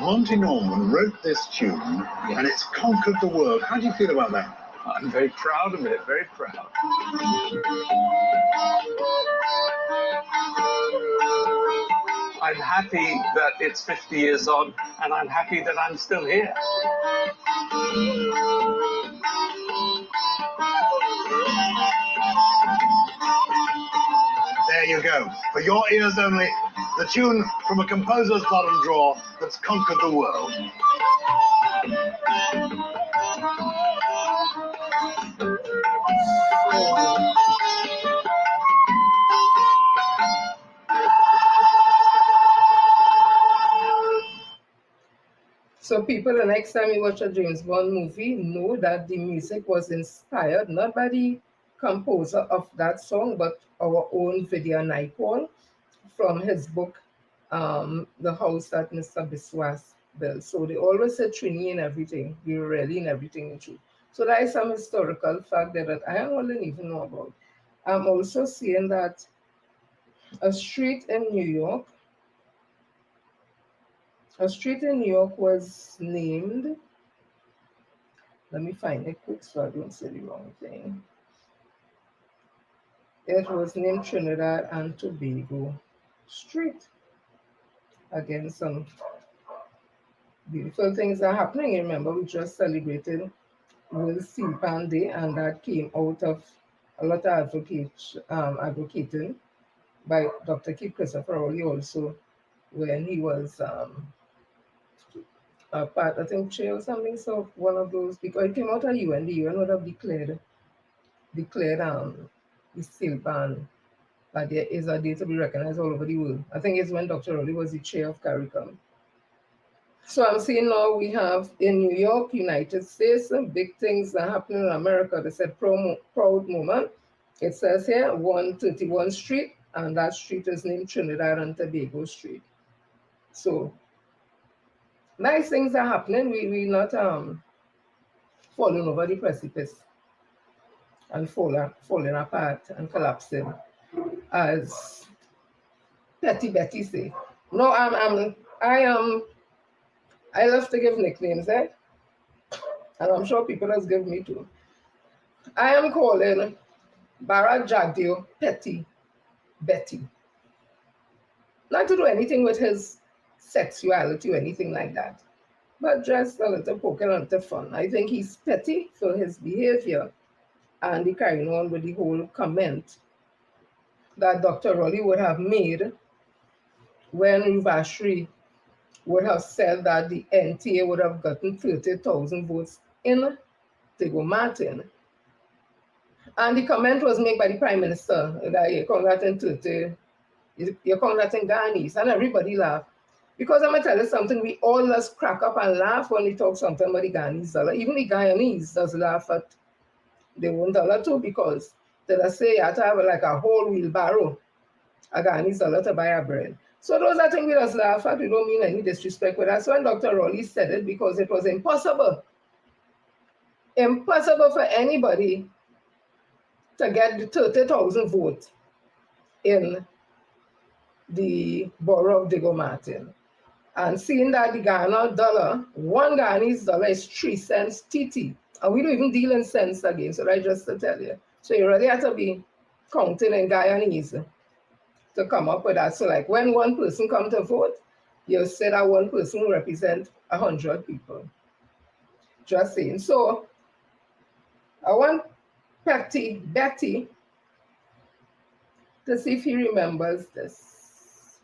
Monty Norman wrote this tune, and it's conquered the world. How do you feel about that? I'm very proud of it, very proud. I'm happy that it's 50 years on, and I'm happy that I'm still here. There you go. For your ears only, the tune from a composer's bottom drawer that's conquered the world. So people, the next time you watch a James Bond movie, know that the music was inspired not by the composer of that song, but our own Vidya Naipaul from his book, The House That Mr. Biswas Built. So they always say Trini in everything. We're really in everything in truth. So that is some historical fact there that I didn't even know about. I'm also seeing that a street in New York was named, let me find it quick so I don't say the wrong thing. It was named Trinidad and Tobago Street. Again, some beautiful things are happening. Remember, we just celebrated World Seal Pan Day, and that came out of a lot of advocating by Dr. Keith Christopher Rowley also, when he was a part, I think, chair or something, so one of those, because it came out of UN, the UN would have declared the seal ban, that there is a day to be recognized all over the world. I think it's when Dr. Rowley was the chair of CARICOM. So I'm seeing now we have in New York, United States, some big things are happening in America. They said proud moment. It says here 131 Street, and that street is named Trinidad and Tobago Street. So nice things are happening. We not falling over the precipice and falling apart and collapsing, as Petty Betty say. No, I love to give nicknames, and I'm sure people has given me too. I am calling Barajadio Petty Betty. Not to do anything with his sexuality or anything like that, but just a little poking, a little fun. I think he's petty for his behavior and he carrying on with the whole comment that Dr. Rowley would have made when Ruvashri would have said that the NTA would have gotten 30,000 votes in Diego Martin. And the comment was made by the Prime Minister that you're congratulating Ghanese, and everybody laughed. Because I'm going to tell you something, we all just crack up and laugh when we talk something about the Ghanese dollar. Even the Guyanese does laugh at their own dollar too, because they just say you have to have like a whole wheelbarrow of Ghanese dollar to buy a bread. So those are things we just laugh at. We don't mean any disrespect with that. So when Dr. Rowley said it, because it was impossible for anybody to get the 30,000 votes in the borough of Diego Martin. And seeing that the Ghana dollar, one Ghanese dollar is 3 cents TT. And we don't even deal in cents again, so that's just to tell you. So you really have to be counting in Guyanese to come up with that. So like when one person comes to vote, you say that one person will represent 100 people. Just saying. So I want Petty Betty to see if he remembers this.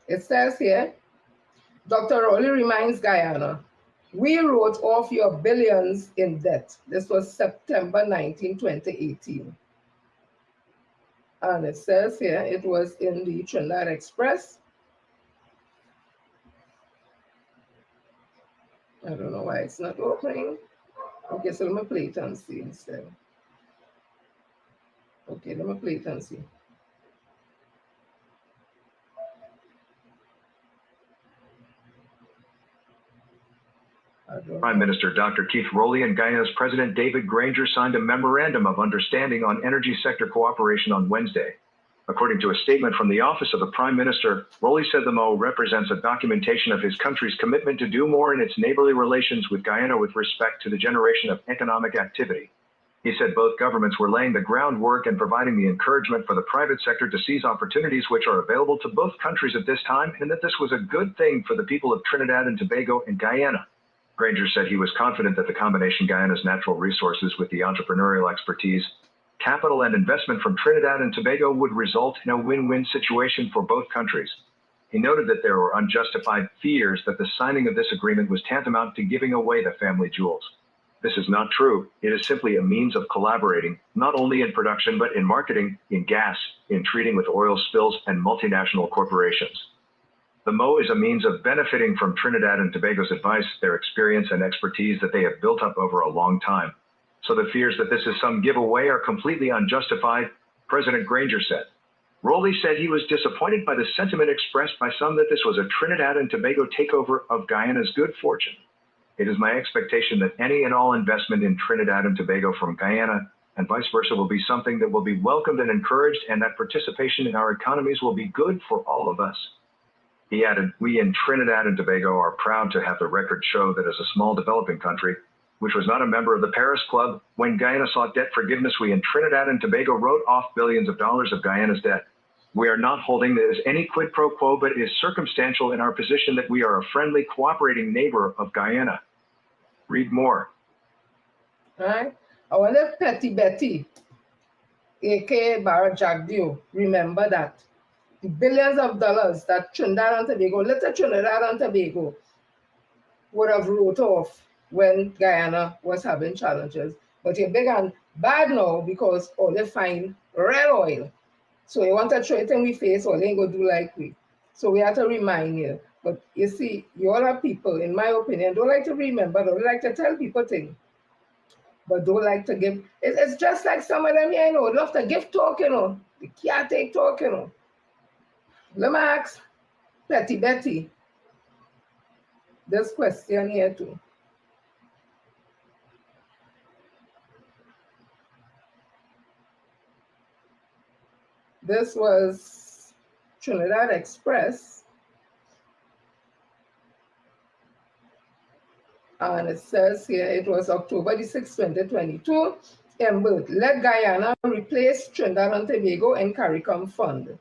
It says here, Dr. Rowley reminds Guyana, we wrote off your billions in debt. This was September 19, 2018. And it says here, it was in the Trinidad Express. I don't know why it's not opening. Okay, so let me play it and see instead. Okay, let me play it and see. Prime Minister Dr. Keith Rowley and Guyana's President David Granger signed a memorandum of understanding on energy sector cooperation on Wednesday. According to a statement from the Office of the Prime Minister, Rowley said the MOU represents a documentation of his country's commitment to do more in its neighborly relations with Guyana with respect to the generation of economic activity. He said both governments were laying the groundwork and providing the encouragement for the private sector to seize opportunities which are available to both countries at this time, and that this was a good thing for the people of Trinidad and Tobago and Guyana. Granger said he was confident that the combination Guyana's natural resources with the entrepreneurial expertise, capital and investment from Trinidad and Tobago would result in a win-win situation for both countries. He noted that there were unjustified fears that the signing of this agreement was tantamount to giving away the family jewels. This is not true. It is simply a means of collaborating, not only in production, but in marketing, in gas, in treating with oil spills and multinational corporations. The MO is a means of benefiting from Trinidad and Tobago's advice, their experience and expertise that they have built up over a long time. So the fears that this is some giveaway are completely unjustified, President Granger said. Rowley said he was disappointed by the sentiment expressed by some that this was a Trinidad and Tobago takeover of Guyana's good fortune. It is my expectation that any and all investment in Trinidad and Tobago from Guyana and vice versa will be something that will be welcomed and encouraged, and that participation in our economies will be good for all of us. He added, we in Trinidad and Tobago are proud to have the record show that as a small developing country, which was not a member of the Paris Club, when Guyana sought debt forgiveness, we in Trinidad and Tobago wrote off billions of dollars of Guyana's debt. We are not holding this any quid pro quo, but is circumstantial in our position that we are a friendly, cooperating neighbor of Guyana. Read more. All right. I wonder if Petty Betty, aka Barra Jagdio, remember that the billions of dollars that Trinidad and Tobago, little Trinidad and Tobago, would have wrote off when Guyana was having challenges. But you're big and bad now because all they find red oil. So you want to throw it in we face, or they ain't gonna do like we. So we have to remind you. But you see, you all are people, in my opinion, don't like to remember, don't like to tell people things, but don't like to give. It's just like some of them here, you know, love to give talk, you know. They can't take talk, you know. Let me ask Petty Betty this question here too. This was Trinidad Express. And it says here, it was October the 6th, 2022. Embert, let Guyana replace Trinidad and Tobago in CARICOM fund.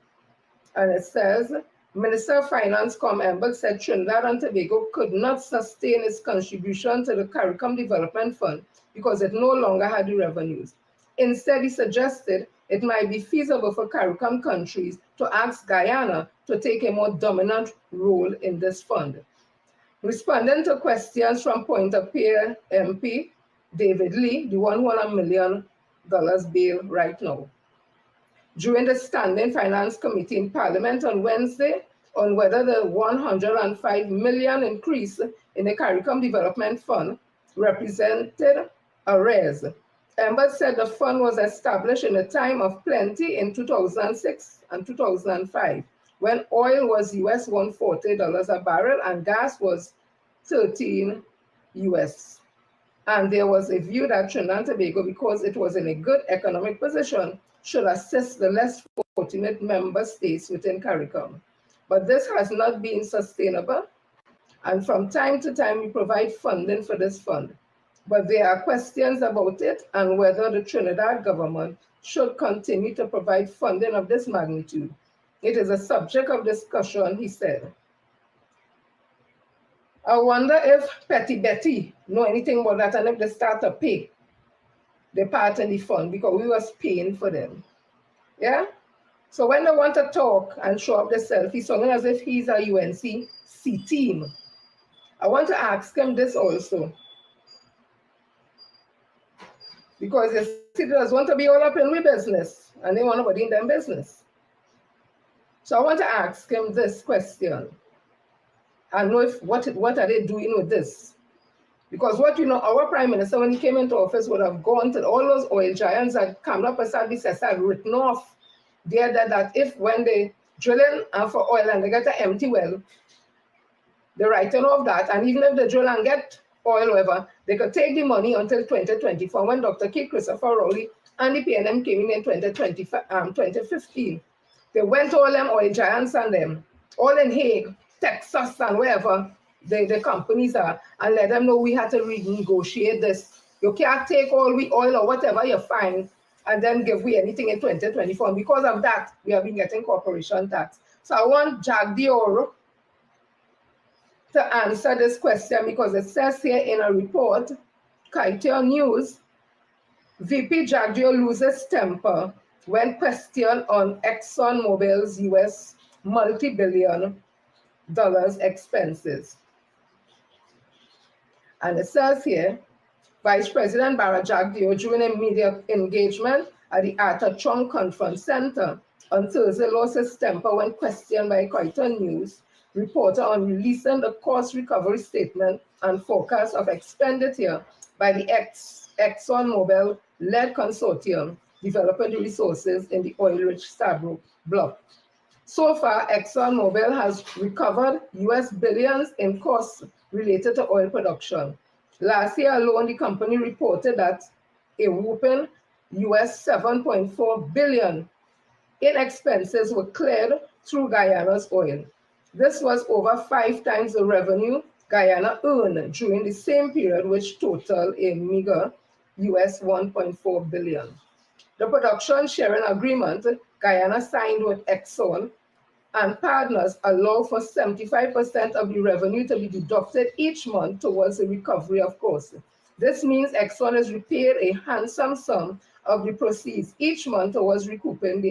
And it says, Minister of Finance Com Embert said Trinidad and Tobago could not sustain its contribution to the CARICOM Development Fund because it no longer had the revenues. Instead, he suggested it might be feasible for CARICOM countries to ask Guyana to take a more dominant role in this fund. Responding to questions from Point of Peer MP David Lee, the one who won $1 million bail right now, during the Standing Finance Committee in Parliament on Wednesday on whether the $105 million increase in the CARICOM Development Fund represented a raise. Embert said the fund was established in a time of plenty in 2006 and 2005, when oil was US $140 a barrel and gas was $13 US. And there was a view that Trinidad and Tobago, because it was in a good economic position, should assist the less fortunate member states within CARICOM. But this has not been sustainable, and from time to time we provide funding for this fund. But there are questions about it and whether the Trinidad government should continue to provide funding of this magnitude. It is a subject of discussion, he said. I wonder if Petty Betty know anything about that and if they start to pay the part in the fund, because we was paying for them. Yeah? So when they want to talk and show up themselves, he's talking as if he's a UNC C team. I want to ask him this also, because the citizens want to be all up in my business and they want nobody in their business. So I want to ask him this question and know if what are they doing with this? Because what you know, our Prime Minister, when he came into office, would have gone to all those oil giants that come up and had written off there that if when they drill in for oil and they get an empty well, they're writing off that, and even if they drill and get oil, whatever, they could take the money until 2024 when Dr. K. Christopher Rowley and the PNM came in 2015. They went to all them oil giants and them, all in Hague, Texas and wherever the companies are, and let them know we had to renegotiate this. You can't take all we oil or whatever you find and then give we anything in 2024. And because of that, we have been getting corporation tax. So I want Jagdio to answer this question, because it says here in a report, Kaitian News, VP Jagdio loses temper when questioned on ExxonMobil's US multi-billion dollars expenses. And it says here, Vice President Barra Jagdio, during a media engagement at the Arthur Chong Conference Center on Thursday, lost his temper when questioned by Kaitian News reporter on releasing the cost recovery statement and forecast of expenditure by the ExxonMobil-led consortium developing the resources in the oil-rich Stabroek block. So far, ExxonMobil has recovered US billions in costs related to oil production. Last year alone, the company reported that a whopping US $7.4 billion in expenses were cleared through Guyana's oil. This was over 5 times the revenue Guyana earned during the same period, which totaled a meager US $1.4 billion. The production sharing agreement Guyana signed with Exxon and partners allow for 75% of the revenue to be deducted each month towards the recovery of costs. This means Exxon is repaid a handsome sum of the proceeds each month towards recouping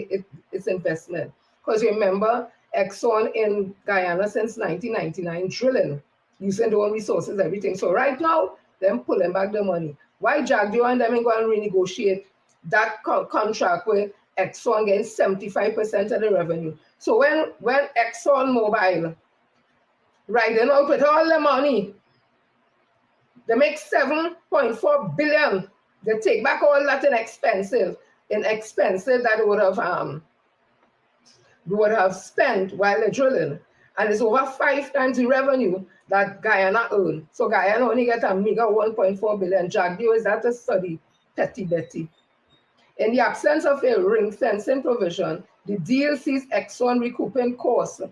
its investment. Because remember, Exxon in Guyana since 1999 drilling, using their own resources, everything. So right now, them pulling back the money. Why Jagdio and them ain't going to renegotiate that contract with Exxon getting 75% of the revenue? So when Exxon Mobil riding out with all the money, they make $7.4 billion. They take back all that in expenses that they would have spent while they're drilling. And it's over 5 times the revenue that Guyana earned. So Guyana only get a meager $1.4 billion. Jagdio is that a study, petty Betty. In the absence of a ring fencing provision, the deal sees Exxon recouping costs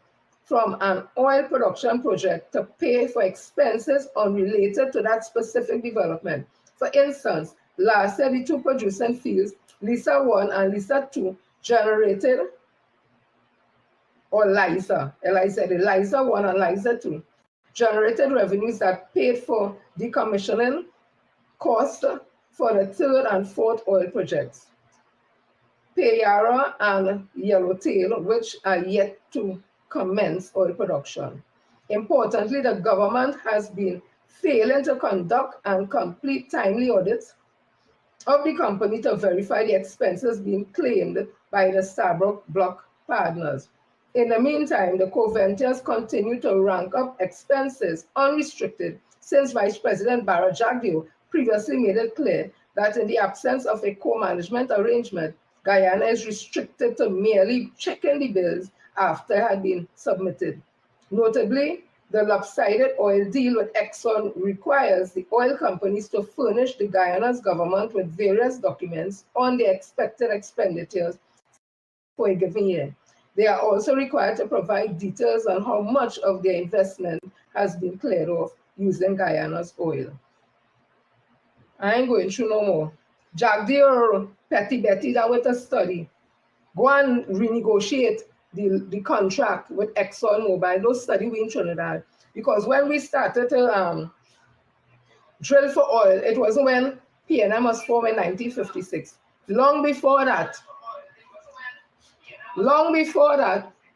from an oil production project to pay for expenses unrelated to that specific development. For instance, last year, the 2 producing fields, Lisa 1 and Lisa 2, generated, or Liza, Liza 1 and Liza 2, generated revenues that paid for decommissioning costs for the 3rd and 4th oil projects, Payara and Yellowtail, which are yet to commence oil production. Importantly, the government has been failing to conduct and complete timely audits of the company to verify the expenses being claimed by the Stabroek Block partners. In the meantime, the co-ventures continue to rank up expenses unrestricted since Vice President Barra Jagdio previously made it clear that in the absence of a co-management arrangement, Guyana is restricted to merely checking the bills after it had been submitted. Notably, the lopsided oil deal with Exxon requires the oil companies to furnish the Guyana's government with various documents on the expected expenditures for a given year. They are also required to provide details on how much of their investment has been cleared off using Guyana's oil. I ain't going through no more. Jagdio Petty Betty that with a study. Go and renegotiate the contract with Exxon Mobil. Those study we in Trinidad. Because when we started to drill for oil, it was when PNM was formed in 1956. Long before that,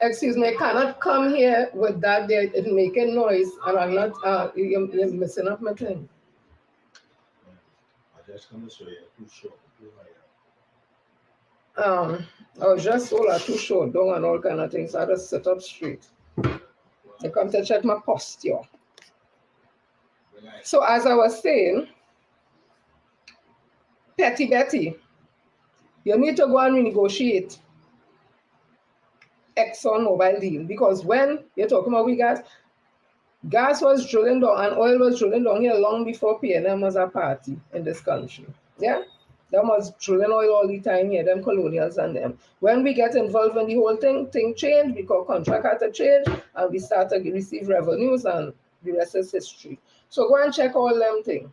excuse me, I cannot come here with that. They're making noise, and I'm not, you're messing up my thing. I just come to show you too short. I was just all too short, down and all kind of things. So I just sit up straight. I come to check my posture. So as I was saying, Petty Betty, you need to go and renegotiate Exxon Mobil deal, because when you're talking about gas was drilling down and oil was drilling down here long before PNM was a party in this country. Yeah? Them was drilling oil all the time here, them colonials and them. When we get involved in the whole thing changed because contract had to change and we start to receive revenues and the rest is history. So go and check all them things.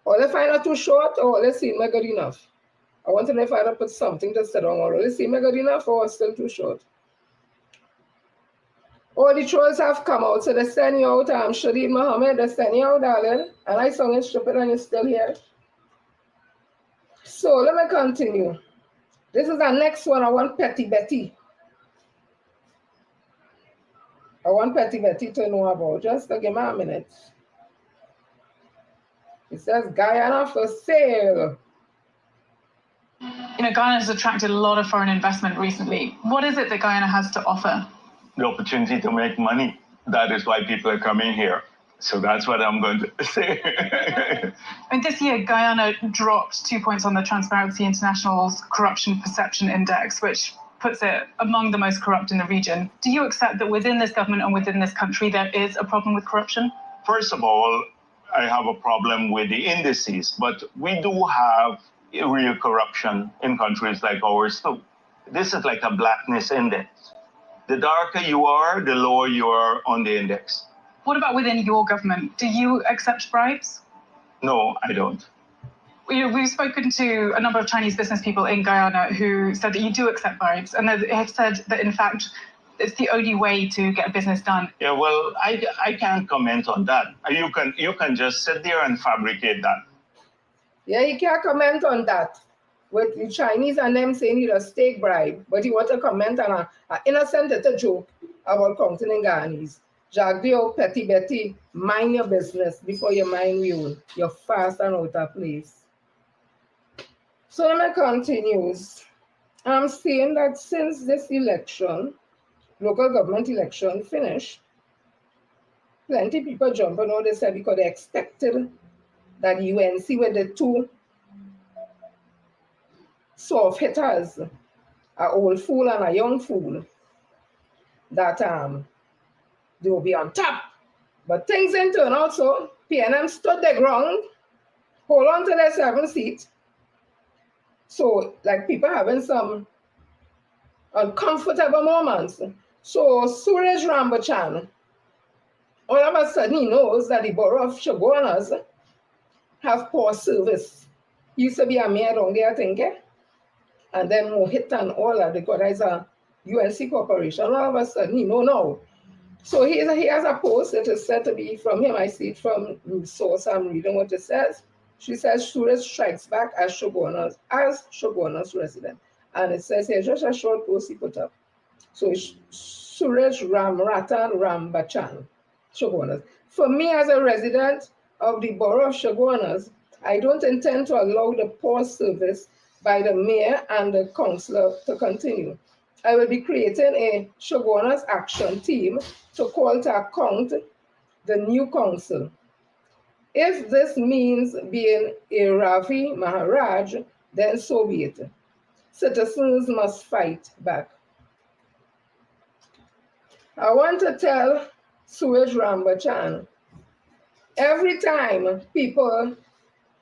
Or they find out too short or let's see, not good enough. I want to know if I put something to sit on or let's see, not good enough or still too short. All the trolls have come out, so they send you out, Shadid Mohammed, they send you out, darling. And I sound stupid and you're still here. So let me continue. This is the next one. I want Petty Betty. I want Petty Betty to know about. Just to give me a minute. It says Guyana for sale. You know, Guyana has attracted a lot of foreign investment recently. What is it that Guyana has to offer? The opportunity to make money. That is why people are coming here. So that's what I'm going to say. And this year, Guyana dropped 2 points on the Transparency International's Corruption Perception Index, which puts it among the most corrupt in the region. Do you accept that within this government and within this country, there is a problem with corruption? First of all, I have a problem with the indices, but we do have real corruption in countries like ours too. This is like a blackness index. The darker you are, the lower you are on the index. What about within your government? Do you accept bribes? No, I don't. We've spoken to a number of Chinese business people in Guyana who said that you do accept bribes, and they have said that, in fact, it's the only way to get a business done. Yeah, well, I can't comment on that. You can just sit there and fabricate that. Yeah, he can't comment on that. With the Chinese and them saying he's a steak bribe, but he want to comment on an innocent little joke about counting in Guyanese. Jagdio, Petty Betty, mind your business before you mind your own. You're fast and out of place. So then it continues. I'm saying that since this election, local government election finished, plenty people jumping out, they said because they expected that UNC with the two soft hitters, an old fool and a young fool, that they will be on top. But things didn't turn out so. PNM stood their ground, hold on to their 7 seats. So, like, people having some uncomfortable moments. So, Suraj Rambachan, all of a sudden he knows that the borough of Chaguanas have poor service. He used to be a mayor down there, I think, and then Mohit and all that, because there's a UNC corporation. All of a sudden he knows now. So he has a post that is said to be from him. I see it from the source. I'm reading what it says. She says, Suraj strikes back as Chaguanas resident. And it says here, just a short post he put up. So it's Suraj Ramratan Rambachan, Chaguanas. For me, as a resident of the borough of Chaguanas, I don't intend to allow the poor service by the mayor and the councillor to continue. I will be creating a Chaguanas action team to call to account the new council. If this means being a Ravi Maharaj, then so be it. Citizens must fight back. I want to tell Suraj Rambachan, every time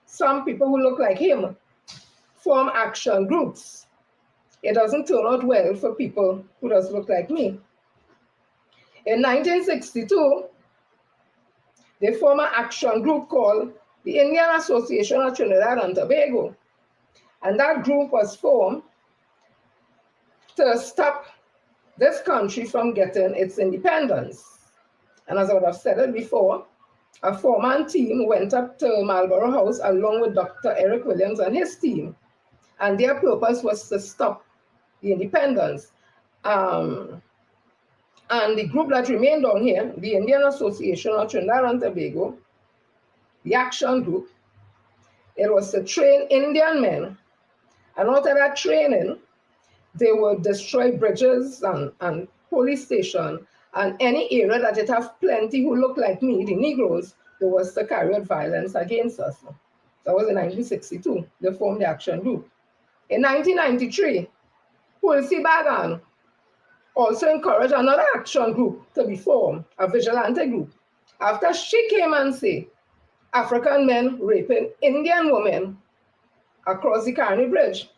some people who look like him form action groups, it doesn't turn out well for people who doesn't look like me. In 1962, they formed an action group called the Indian Association of Trinidad and Tobago. And that group was formed to stop this country from getting its independence. And as I would have said it before, a four-man team went up to Marlborough House along with Dr. Eric Williams and his team. And their purpose was to stop the independence. And the group that remained on here, the Indian Association of Trinidad and Tobago, the action group, it was to train Indian men. And out of that training, they would destroy bridges and police stations and any area that it have plenty who look like me, the Negroes, they was to carry out violence against us. That was in 1962. They formed the action group. In 1993, Pulsi Bagan also encouraged another action group to be formed, a vigilante group, after she came and said African men raping Indian women across the Carney Bridge.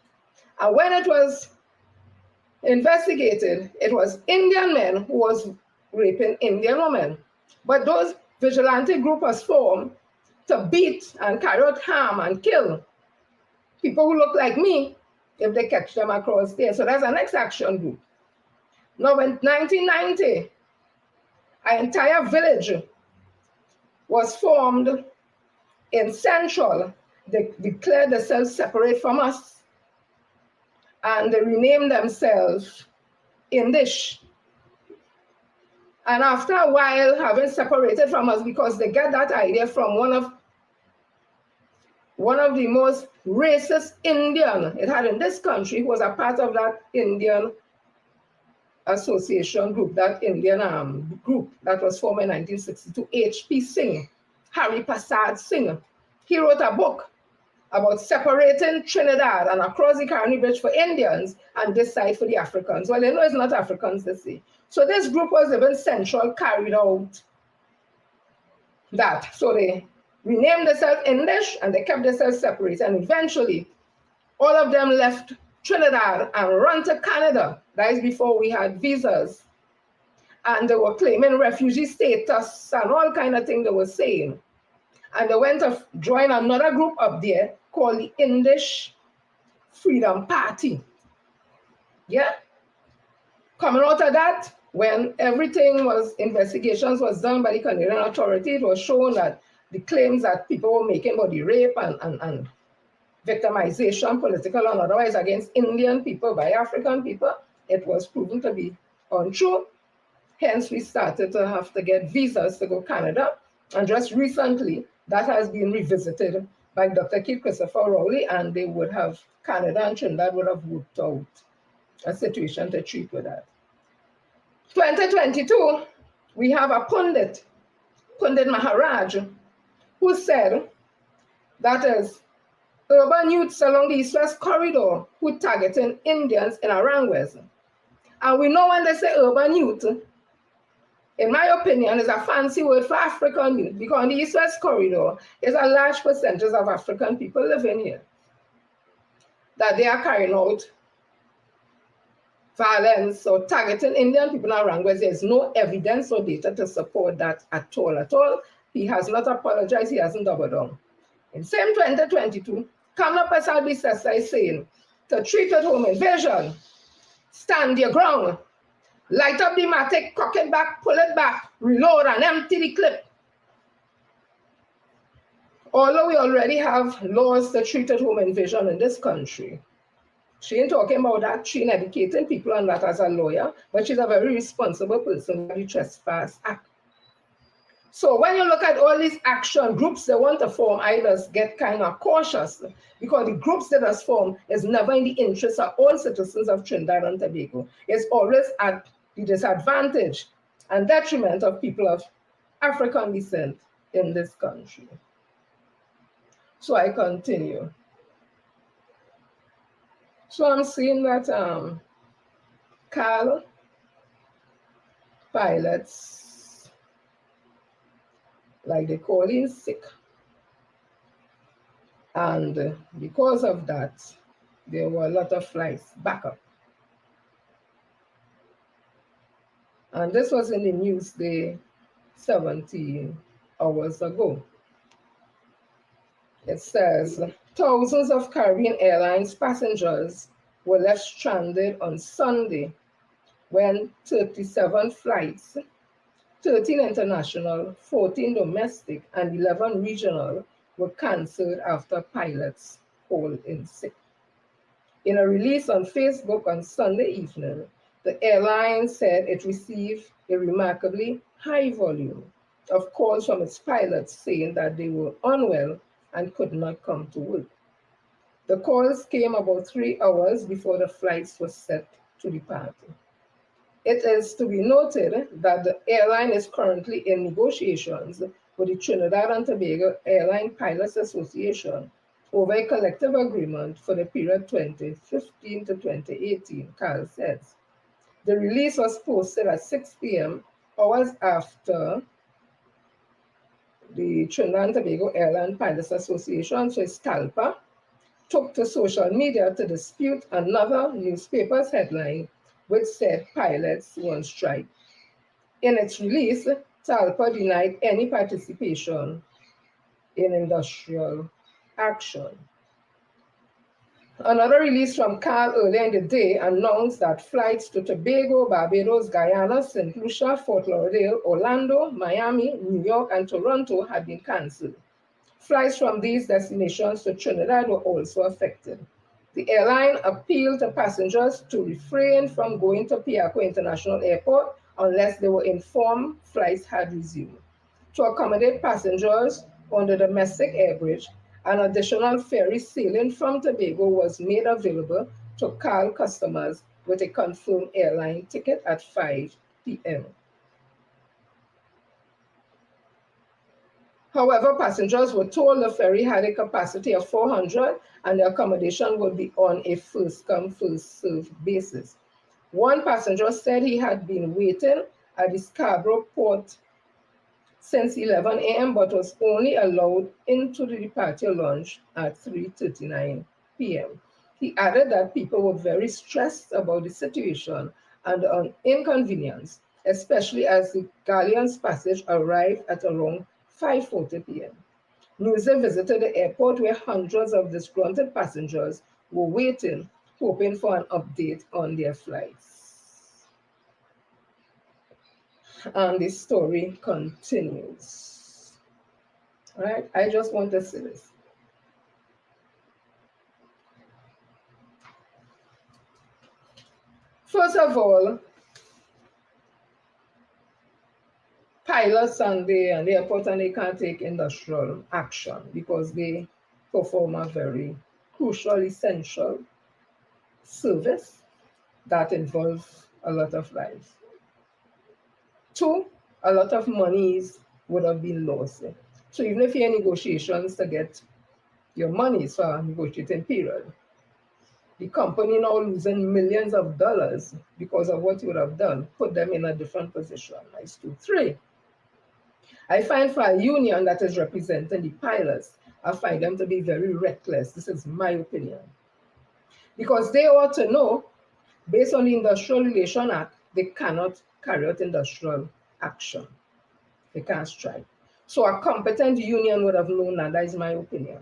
And when it was investigated, it was Indian men who was raping Indian women. But those vigilante group was formed to beat and carry out harm and kill people who look like me if they catch them across there. So that's the next action group. Now in 1990, an entire village was formed in Central. They declared themselves separate from us and they renamed themselves Indish. And after a while, having separated from us, because they got that idea from one of the most racist Indian it had in this country, who was a part of that Indian association group, that Indian group that was formed in 1962, H.P. Singh, Hari Prasad Singh. He wrote a book about separating Trinidad and across the Carney Bridge for Indians and this side for the Africans. Well, they know it's not Africans, they say. So this group was even Central carried out that. So they renamed themselves English, and they kept themselves separate. And eventually, all of them left Trinidad and run to Canada. That is before we had visas. And they were claiming refugee status and all kind of things they were saying. And they went to join another group up there called the English Freedom Party. Yeah? Coming out of that, when everything was, investigations was done by the Canadian authority, it was shown that the claims that people were making about the rape and victimization, political and otherwise, against Indian people by African people, it was proven to be untrue. Hence, we started to have to get visas to go to Canada. And just recently, that has been revisited by Dr. Keith Christopher Rowley, and they would have, Canada and Trinidad would have worked out a situation to treat with that. 2022, we have a Pundit Maharaj, who said that is urban youths along the East-West corridor who targeting Indians in Aranguez. And we know when they say urban youth, in my opinion, is a fancy word for African youth, because on the East-West corridor, there's a large percentage of African people living here, that they are carrying out violence or targeting Indian people in Aranguez. There's no evidence or data to support that at all. He has not apologized, he hasn't doubled down. In same 2022, Kamala Prasad Bisesa is saying, to treat at home invasion, stand your ground, light up the matic, cock it back, pull it back, reload and empty the clip. Although we already have laws to treat at home invasion in this country, she ain't talking about that. She ain't educating people on that as a lawyer, but she's a very responsible person by the Trespass Act. So when you look at all these action groups they want to form, I just get kind of cautious, because the groups that has formed is never in the interest of all citizens of Trinidad and Tobago. It's always at the disadvantage and detriment of people of African descent in this country. So I continue. So I'm seeing that Cal pilots, like they call in sick. And because of that, there were a lot of flights back up. And this was in the Newsday 17 hours ago. It says, thousands of Caribbean Airlines passengers were left stranded on Sunday when 37 flights, 13 international, 14 domestic, and 11 regional were cancelled after pilots called in sick. In a release on Facebook on Sunday evening, the airline said it received a remarkably high volume of calls from its pilots saying that they were unwell and could not come to work. The calls came about 3 hours before the flights were set to depart. It is to be noted that the airline is currently in negotiations with the Trinidad and Tobago Airline Pilots Association over a collective agreement for the period 2015 to 2018, Carl says. The release was posted at 6 p.m., hours after the Trinidad and Tobago Airline Pilots Association, so it's TALPA, took to social media to dispute another newspaper's headline which said pilots were on strike. In its release, TALPA denied any participation in industrial action. Another release from CAL earlier in the day announced that flights to Tobago, Barbados, Guyana, St. Lucia, Fort Lauderdale, Orlando, Miami, New York, and Toronto had been cancelled. Flights from these destinations to Trinidad were also affected. The airline appealed to passengers to refrain from going to Picong International Airport unless they were informed flights had resumed. To accommodate passengers on the domestic air bridge, an additional ferry sailing from Tobago was made available to CAL customers with a confirmed airline ticket at 5 p.m. However, passengers were told the ferry had a capacity of 400 and the accommodation would be on a first-come, first-served basis. One passenger said he had been waiting at the Scarborough port since 11 a.m. but was only allowed into the departure lounge at 3:39 p.m. He added that people were very stressed about the situation and the inconvenience, especially as the Galleon's passage arrived at around 5:40 p.m. Newsy visited the airport where hundreds of disgruntled passengers were waiting, hoping for an update on their flights. And the story continues. All right, I just want to say this. First of all, pilots and the airport and they can't take industrial action because they perform a very crucial, essential service that involves a lot of lives. Two, a lot of monies would have been lost. So even if you have negotiations to get your monies for a negotiating period, the company now losing millions of dollars because of what you would have done, put them in a different position. Nice. 2, 3. I find for a union that is representing the pilots, I find them to be very reckless. This is my opinion. Because they ought to know, based on the Industrial Relations Act, they cannot carry out industrial action. They can't strike. So a competent union would have known that. That is my opinion.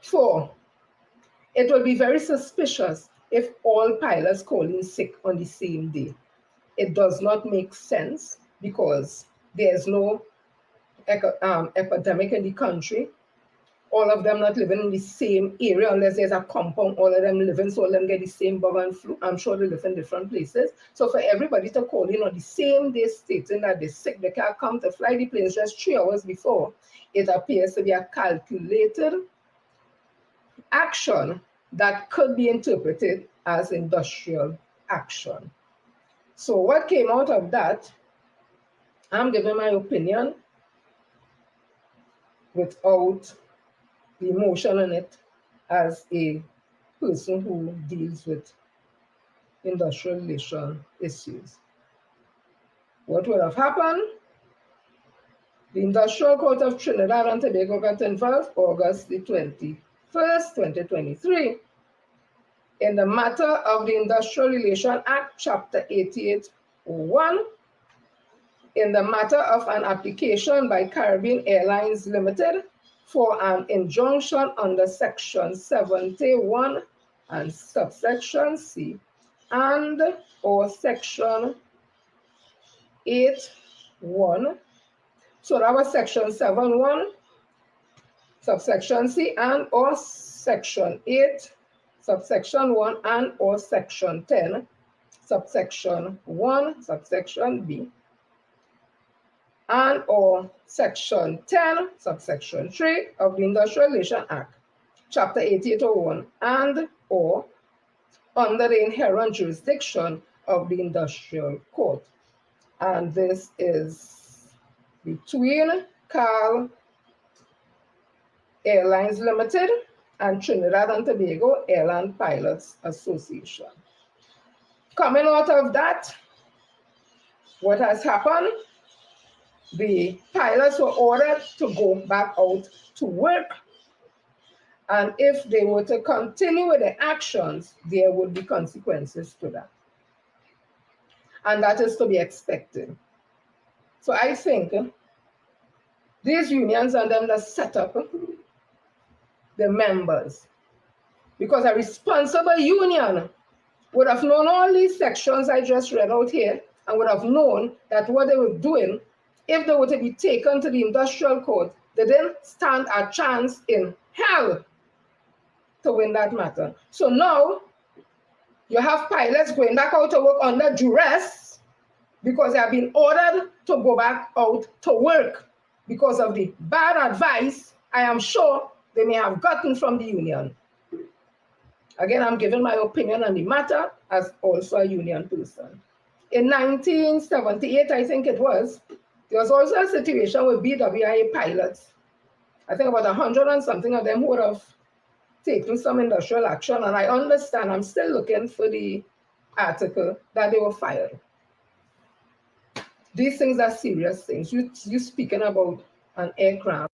4, it will be very suspicious if all pilots call in sick on the same day. It does not make sense because there's no epidemic in the country. All of them not living in the same area unless there's a compound, all of them living, so all of them get the same bug and flu. I'm sure they live in different places. So for everybody to call in on the same day stating that they're sick, they can't come to fly the planes just 3 hours before, it appears to be a calculated action that could be interpreted as industrial action. So what came out of that, I'm giving my opinion without the emotion in it as a person who deals with industrial relation issues. What would have happened? The Industrial Court of Trinidad and Tobago got involved August the 21st, 2023, in the matter of the Industrial Relations Act, Chapter 8801, in the matter of an application by Caribbean Airlines Limited for an injunction under Section 71 and subsection C and or Section 8(1). So that was Section 7(1), subsection C and or Section 8, subsection 1 and or Section 10, subsection 1, subsection B, and or Section 10, subsection 3 of the Industrial Relations Act, Chapter 8801, and or under the inherent jurisdiction of the Industrial Court. And this is between Cal Airlines Limited and Trinidad and Tobago Airline Pilots Association. Coming out of that, what has happened? The pilots were ordered to go back out to work. And if they were to continue with the actions, there would be consequences to that. And that is to be expected. So I think these unions and them that set up the members, because a responsible union would have known all these sections I just read out here and would have known that what they were doing, if they were to be taken to the industrial court, they didn't stand a chance in hell to win that matter. So now you have pilots going back out to work under duress because they have been ordered to go back out to work because of the bad advice I am sure they may have gotten from the union. Again, I'm giving my opinion on the matter as also a union person. In 1978, I think it was, there was also a situation with BWI pilots. I think about 100 and something of them would have taken some industrial action, and I understand, I'm still looking for the article that they were fired. These things are serious things. You're speaking about an aircraft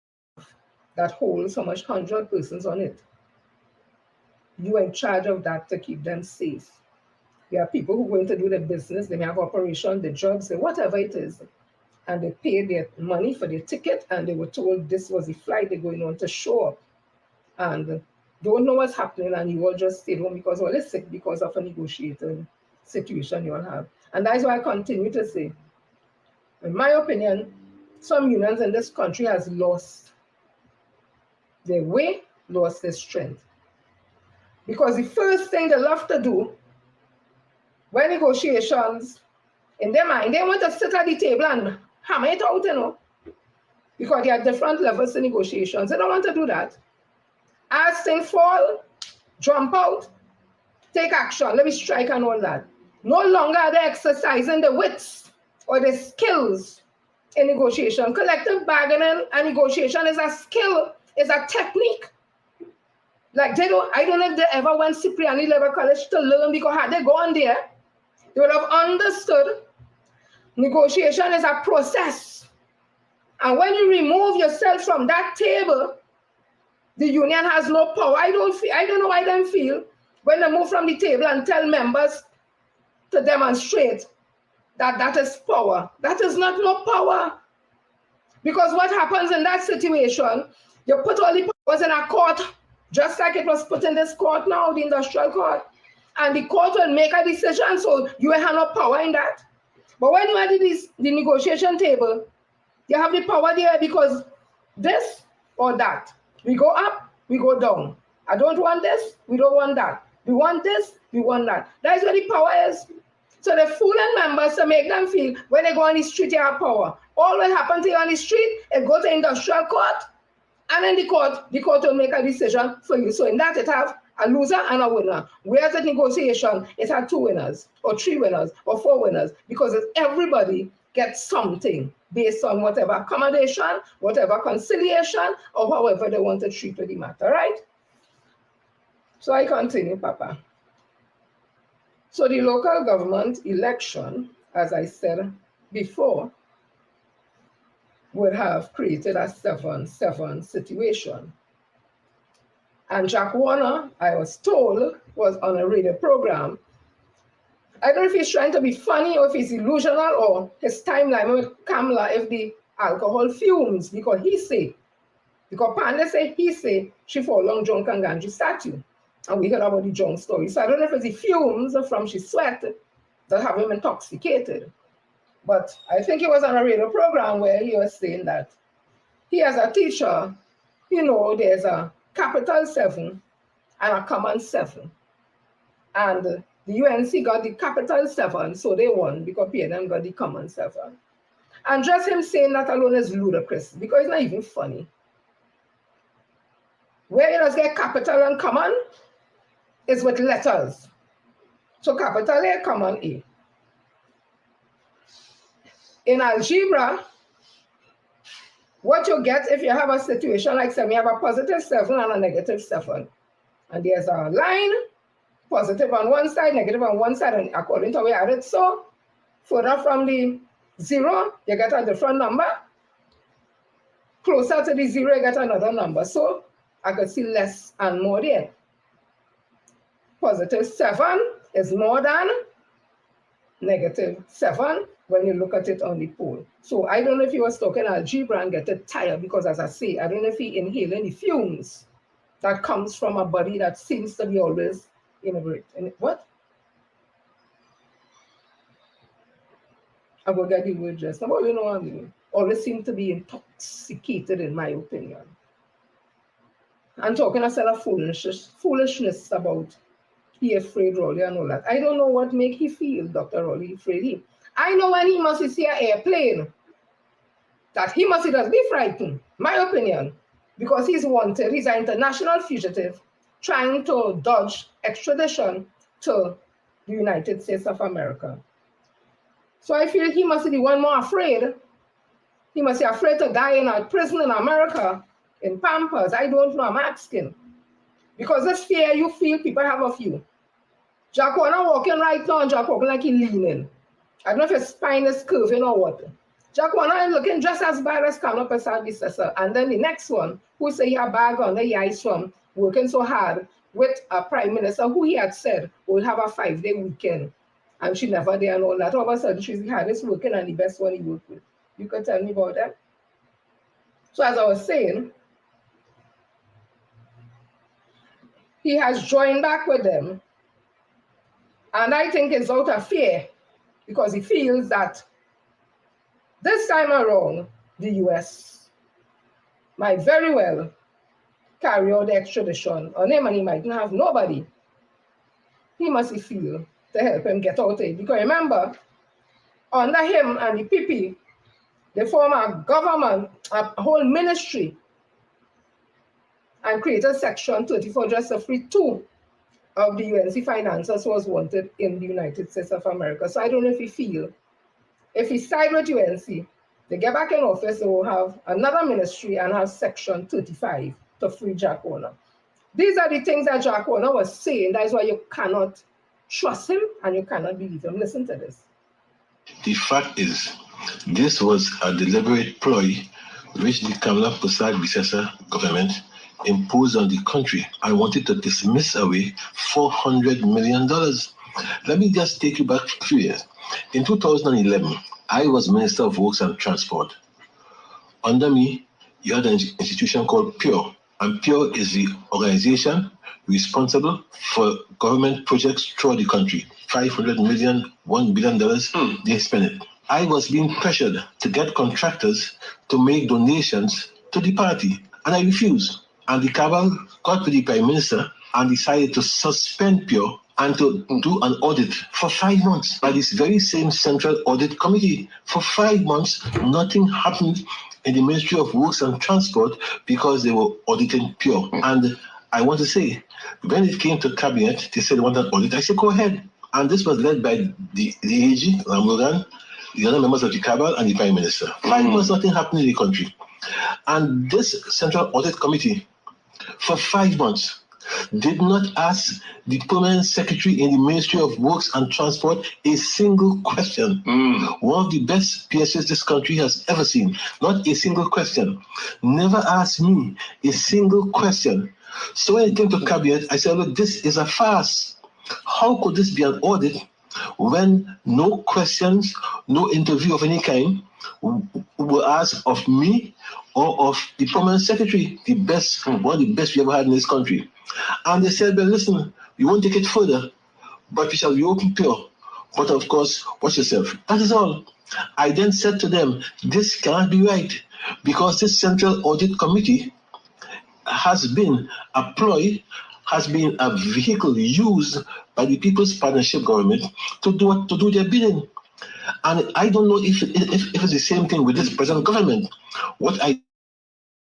that holds so much 100 persons on it. You are in charge of that to keep them safe. There are people who are going to do their business, they may have operation, the jobs, whatever it is, and they pay their money for their ticket, and they were told this was the flight they're going on to show up, and don't know what's happening, and you all just stayed home because all is sick because of a negotiating situation you all have. And that's why I continue to say, in my opinion, some unions in this country has lost their way, lost their strength. Because the first thing they love to do when negotiations, in their mind, they want to sit at the table and hammer it out, you know, because there are different levels of negotiations. They don't want to do that. As things fall, jump out, take action, let me strike and all that. No longer are they exercising the wits or the skills in negotiation. Collective bargaining and negotiation is a skill, is a technique. Like I don't know if they ever went Cipriani Labour College to learn, because had they gone there, they would have understood negotiation is a process. And when you remove yourself from that table, the union has no power. I don't know why they feel when they move from the table and tell members to demonstrate that that is power. That is not no power. Because what happens in that situation, you put all the powers in a court, just like it was put in this court now, the industrial court, and the court will make a decision, so you have no power in that. But when you are at the negotiation table, you have the power there, because this or that. We go up, we go down. I don't want this, we don't want that. We want this, we want that. That is where the power is. So they're fooling members to make them feel when they go on the street, you have power. All what happens to you on the street, it goes to industrial court, and then the court will make a decision for you. So in that, it have a loser and a winner. Whereas at negotiation, it had 2 winners, or 3 winners, or 4 winners, because everybody gets something based on whatever accommodation, whatever conciliation, or however they want to treat the matter, right? So I continue, Papa. So the local government election, as I said before, would have created a 7-7 situation. And Jack Warner, I was told, was on a radio program. I don't know if he's trying to be funny or if he's illusional or his timeline with Kamala if the alcohol fumes, because Panda say he say she fall along John Kanganji statue. And we heard about the John story. So I don't know if it's the fumes from she sweat that have him intoxicated. But I think he was on a radio program where he was saying that he as a teacher, you know, there's a capital 7 and a common 7. And the UNC got the capital 7, so they won because PNM got the common 7. And just him saying that alone is ludicrous, because it's not even funny. Where you just get capital and common is with letters. So capital A, common A. In algebra, what you get if you have a situation like, say, we have a positive 7 and a negative 7. And there's a line, positive on one side, negative on one side, and according to how we add it, so further from the 0, you get a different number. Closer to the 0, you get another number. So I could see less and more there. Positive 7 is more than negative 7 when you look at it on the pole. So I don't know if he was talking algebra and get it tired, because as I say, I don't know if he inhaling the fumes that comes from a body that seems to be always inebriated. What? I will get the word just now, but you know what I mean. Always seem to be intoxicated, in my opinion. And talking a set of foolishness about he afraid Rolly and all that. I don't know what make he feel, Dr. Rolly, afraid him. I know when he must see an airplane, that he must just be frightened, my opinion, because he's wanted. He's an international fugitive trying to dodge extradition to the United States of America. So I feel he must be the one more afraid. He must be afraid to die in a prison in America, in Pampers. I don't know, I'm asking. Because this fear you feel people have of you. Jack Warner walking right now, and Jack walking like he's leaning. I don't know if his spine is curving or what. Jack Warner is looking just as bad as Colonel Prasad Visesa. And then the next one, who say he had bag on the eyes from working so hard with a prime minister who he had said will have a 5-day weekend. And she never did and all that. All of a sudden, she's the hardest working and the best one he worked with. You can tell me about that? So as I was saying, he has joined back with them. And I think it's out of fear because he feels that this time around, the US might very well carry out the extradition on him and he might not have nobody. He must feel to help him get out of it. Because remember, under him and the PP, they form a government, a whole ministry, and created Section 34 just to free 2 of the UNC financiers who was wanted in the United States of America. So I don't know if he feel, if he side with UNC, they get back in office, they will have another ministry and have Section 35 to free Jack Warner. These are the things that Jack Warner was saying. That is why you cannot trust him and you cannot believe him. Listen to this. The fact is, this was a deliberate ploy which the Kamala Prasad Visesa government imposed on the country and wanted to dismiss away $400 million. Let me just take you back a few years. In 2011, I was Minister of Works and Transport. Under me, you had an institution called PURE, and PURE is the organization responsible for government projects throughout the country. $500 million, $1 billion, they spend it. I was being pressured to get contractors to make donations to the party, and I refused. And the cabal got to the Prime Minister and decided to suspend PURE and to do an audit for 5 months by this very same Central Audit Committee. For 5 months, nothing happened in the Ministry of Works and Transport because they were auditing PURE. And I want to say, when it came to cabinet, they said they wanted an audit. I said, go ahead. And this was led by the AUG, Ramugan, the other members of the cabal, and the Prime Minister. 5 months, nothing happened in the country. And this Central Audit Committee, for 5 months, did not ask the permanent secretary in the Ministry of Works and Transport a single question. One of the best PSS this country has ever seen. Not a single question. Never asked me a single question. So when it came to cabinet, I said, look, this is a farce. How could this be an audit when no questions, no interview of any kind were asked of me or of the permanent secretary, the best, one of the best we ever had in this country? And they said, well, listen, we won't take it further, but we shall reopen PURE. But of course, watch yourself. That is all. I then said to them, this cannot be right, because this Central Audit Committee has been a ploy, has been a vehicle used by the People's Partnership Government to do their bidding. And I don't know if it's the same thing with this present government. What I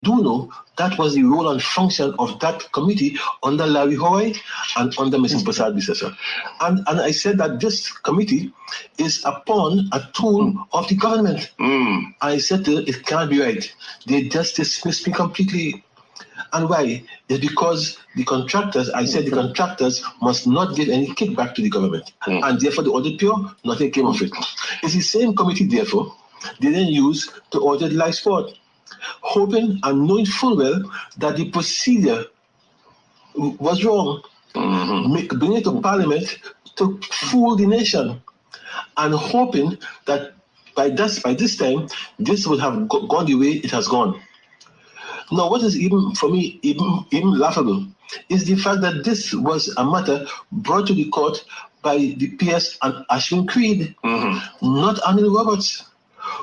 do know, that was the role and function of that committee under Larry Hoy and under Mrs. Prasad Visesa. And I said that this committee is a pawn, a tool of the government. I said to them, it can't be right. They just dismissed me completely. And why? It's because the contractors, I said the contractors must not give any kickback to the government. And therefore the audit PURE, nothing came of it. It's the same committee, therefore, they then use to audit live sport, hoping and knowing full well that the procedure was wrong. Bring it to Parliament to fool the nation, and hoping that by this time, this would have gone the way it has gone. Now, what is even, for me, even laughable is the fact that this was a matter brought to the court by the PS and Ashwin Creed, not Anil Roberts.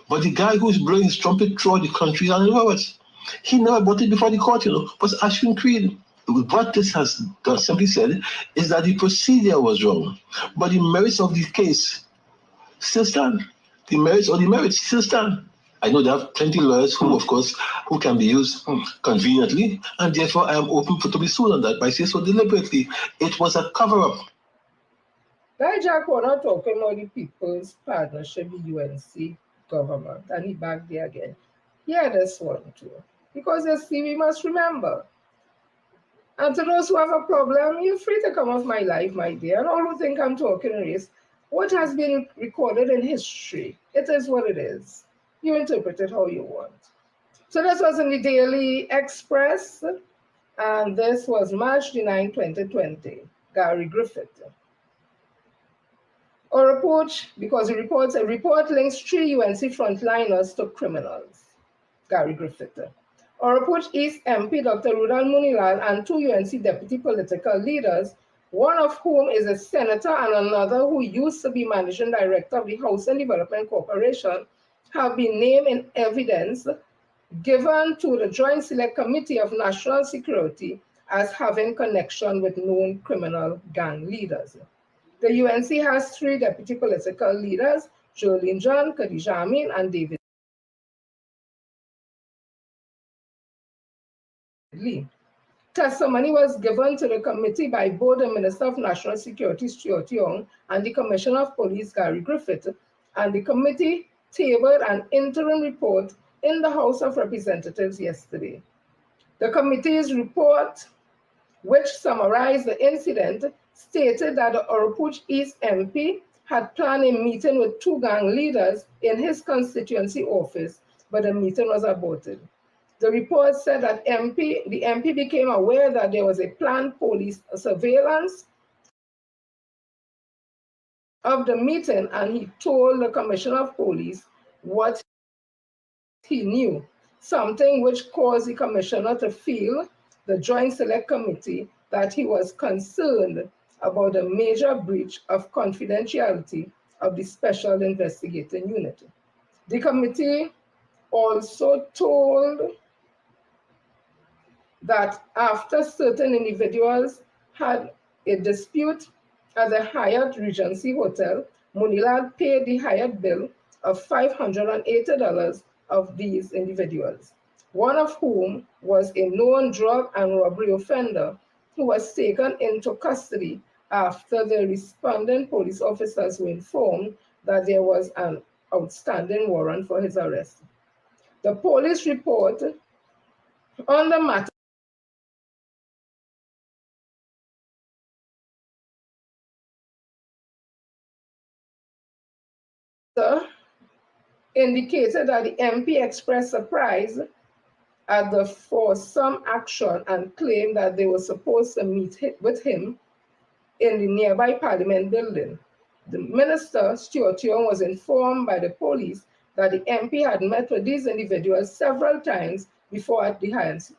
But the guy who is blowing his trumpet throughout the country is Anil Roberts. He never brought it before the court, was Ashwin Creed. What this has simply said is that the procedure was wrong, but the merits of the case still stand. The merits still stand. I know there are plenty of lawyers who, of course, who can be used conveniently, and therefore I am open to be sued on that by saying so deliberately. It was a cover-up. Guy Jack Warner talking about the People's Partnership, the UNC government, and he back there again. Yeah, this one too. Because you see, we must remember. And to those who have a problem, you're free to come off my life, my dear. And all who think I'm talking race, What has been recorded in history, it is what it is. You interpret it how you want. So this was in the Daily Express, and this was March 9, 2020. Gary Griffith. A report, because a report links 3 UNC frontliners to criminals. Gary Griffith. A report East MP Dr. Rudal Munilal and 2 UNC deputy political leaders, one of whom is a senator and another who used to be managing director of the Housing Development Corporation, have been named in evidence given to the Joint Select Committee of National Security as having connection with known criminal gang leaders. The UNC has 3 deputy political leaders, Jolene John, Khadija Amin, and David Lee. Testimony was given to the committee by both the Minister of National Security, Stuart Young, and the Commissioner of Police, Gary Griffith, and the committee tabled an interim report in the House of Representatives yesterday. The committee's report, which summarized the incident, stated that the Oropouche East MP had planned a meeting with 2 gang leaders in his constituency office, but the meeting was aborted. The report said that the MP became aware that there was a planned police surveillance of the meeting, and he told the Commissioner of Police what he knew, something which caused the Commissioner to feel, the Joint Select Committee, that he was concerned about a major breach of confidentiality of the Special Investigating Unit. The committee also told that after certain individuals had a dispute at the Hyatt Regency Hotel, Munilal paid the Hyatt bill of $580 of these individuals, one of whom was a known drug and robbery offender who was taken into custody after the responding police officers were informed that there was an outstanding warrant for his arrest. The police report on the matter indicated that the MP expressed surprise at the for some action and claimed that they were supposed to meet with him in the nearby Parliament building. The minister, Stuart Young, was informed by the police that the MP had met with these individuals several times before at the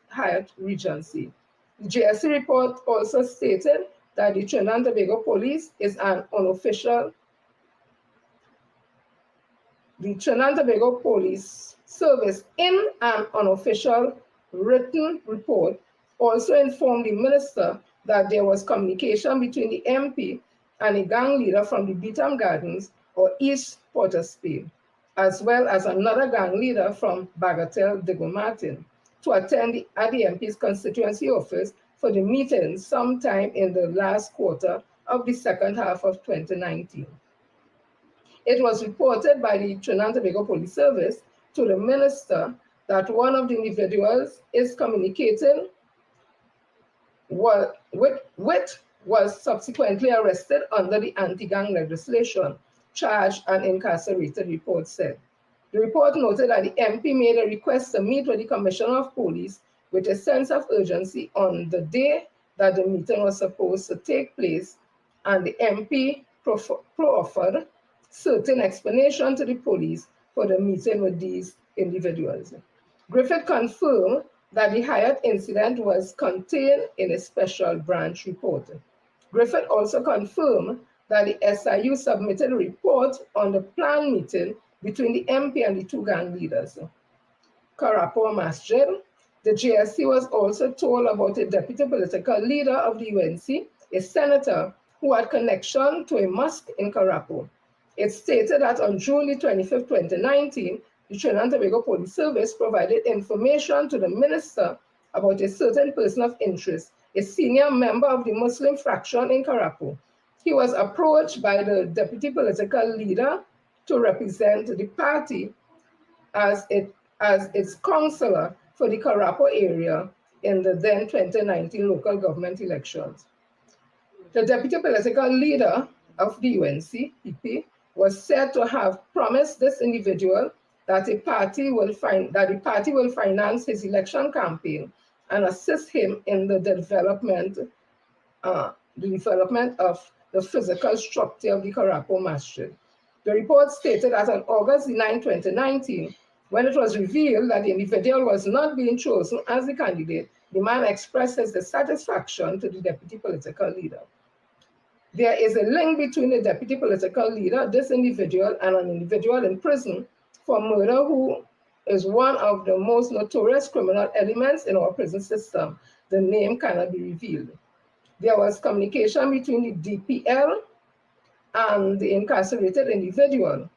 Hyatt Regency. The JSC report also stated that the Trinidad and Tobago Police is an unofficial The Trinidad and Tobago Police Service, in an unofficial written report, also informed the minister that there was communication between the MP and a gang leader from the Beetham Gardens or East Port of Spain, as well as another gang leader from Bagatelle de Martin, to attend at the MP's constituency office for the meeting sometime in the last quarter of the second half of 2019. It was reported by the Trinidad and Tobago Police Service to the minister that one of the individuals is communicating which was subsequently arrested under the anti-gang legislation, charged and incarcerated, report said. The report noted that the MP made a request to meet with the Commissioner of Police with a sense of urgency on the day that the meeting was supposed to take place, and the MP proffered certain explanation to the police for the meeting with these individuals. Griffith confirmed that the Hyatt incident was contained in a special branch report. Griffith also confirmed that the SIU submitted a report on the planned meeting between the MP and the 2 gang leaders. Karapo Masjid, the JSC was also told about a deputy political leader of the UNC, a senator who had connection to a mosque in Karapo. It stated that on June 25, 2019, the Trinidad and Tobago Police Service provided information to the minister about a certain person of interest, a senior member of the Muslim fraction in Karapo. He was approached by the deputy political leader to represent the party as its councillor for the Karapo area in the then 2019 local government elections. The deputy political leader of the UNC, PP, was said to have promised this individual that the party will finance his election campaign and assist him in the development of the physical structure of the Karapo Masjid. The report stated that on August 9, 2019, when it was revealed that the individual was not being chosen as the candidate, the man expressed his dissatisfaction to the deputy political leader. There is a link between the deputy political leader, this individual, and an individual in prison for murder who is one of the most notorious criminal elements in our prison system. The name cannot be revealed. There was communication between the DPL and the incarcerated individual.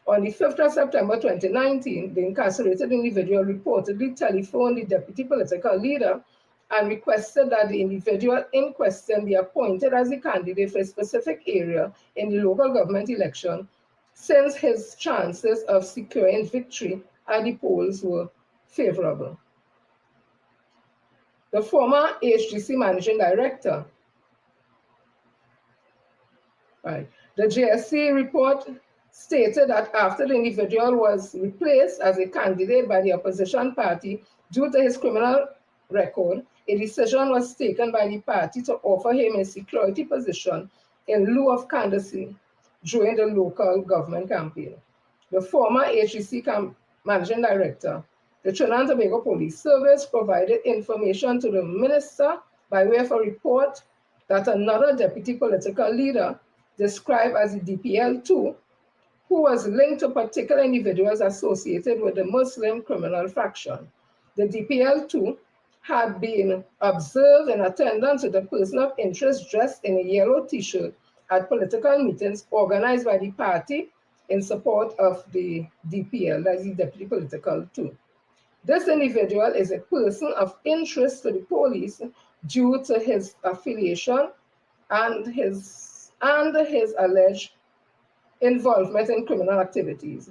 On the 5th of September 2019, the incarcerated individual reportedly telephoned the deputy political leader and requested that the individual in question be appointed as the candidate for a specific area in the local government election, since his chances of securing victory at the polls were favorable. The former HGC managing director, the JSC report stated that after the individual was replaced as a candidate by the opposition party due to his criminal record, a decision was taken by the party to offer him a security position in lieu of candidacy during the local government campaign. The former HGC managing director, the Trinidad and Tobago Police Service, provided information to the minister by way of a report that another deputy political leader, described as the DPL2, who was linked to particular individuals associated with the Muslim criminal faction. The DPL2 had been observed in attendance with a person of interest dressed in a yellow t-shirt at political meetings organized by the party in support of the DPL, that is the Deputy Political 2. This individual is a person of interest to the police due to his affiliation and his alleged involvement in criminal activities.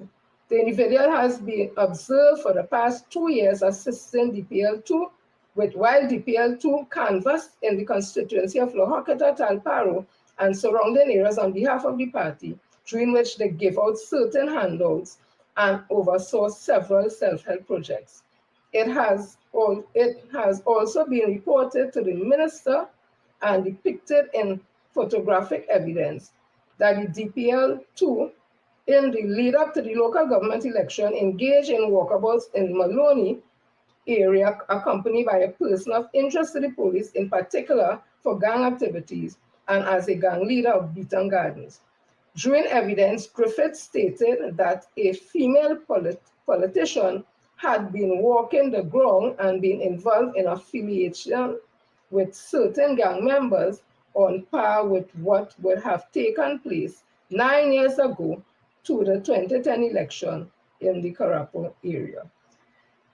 The individual has been observed for the past 2 years assisting DPL2 while DPL2 canvassed in the constituency of Lohakata, Talparo, and surrounding areas on behalf of the party, during which they gave out certain handouts and oversaw several self-help projects. It has also been reported to the minister and depicted in photographic evidence that the DPL2, in the lead up to the local government election, engaged in walkabouts in Maloney area, accompanied by a person of interest to the police, in particular for gang activities and as a gang leader of Beaton Gardens. During evidence, Griffith stated that a female politician had been walking the ground and been involved in affiliation with certain gang members on par with what would have taken place 9 years ago to the 2010 election in the Karapo area.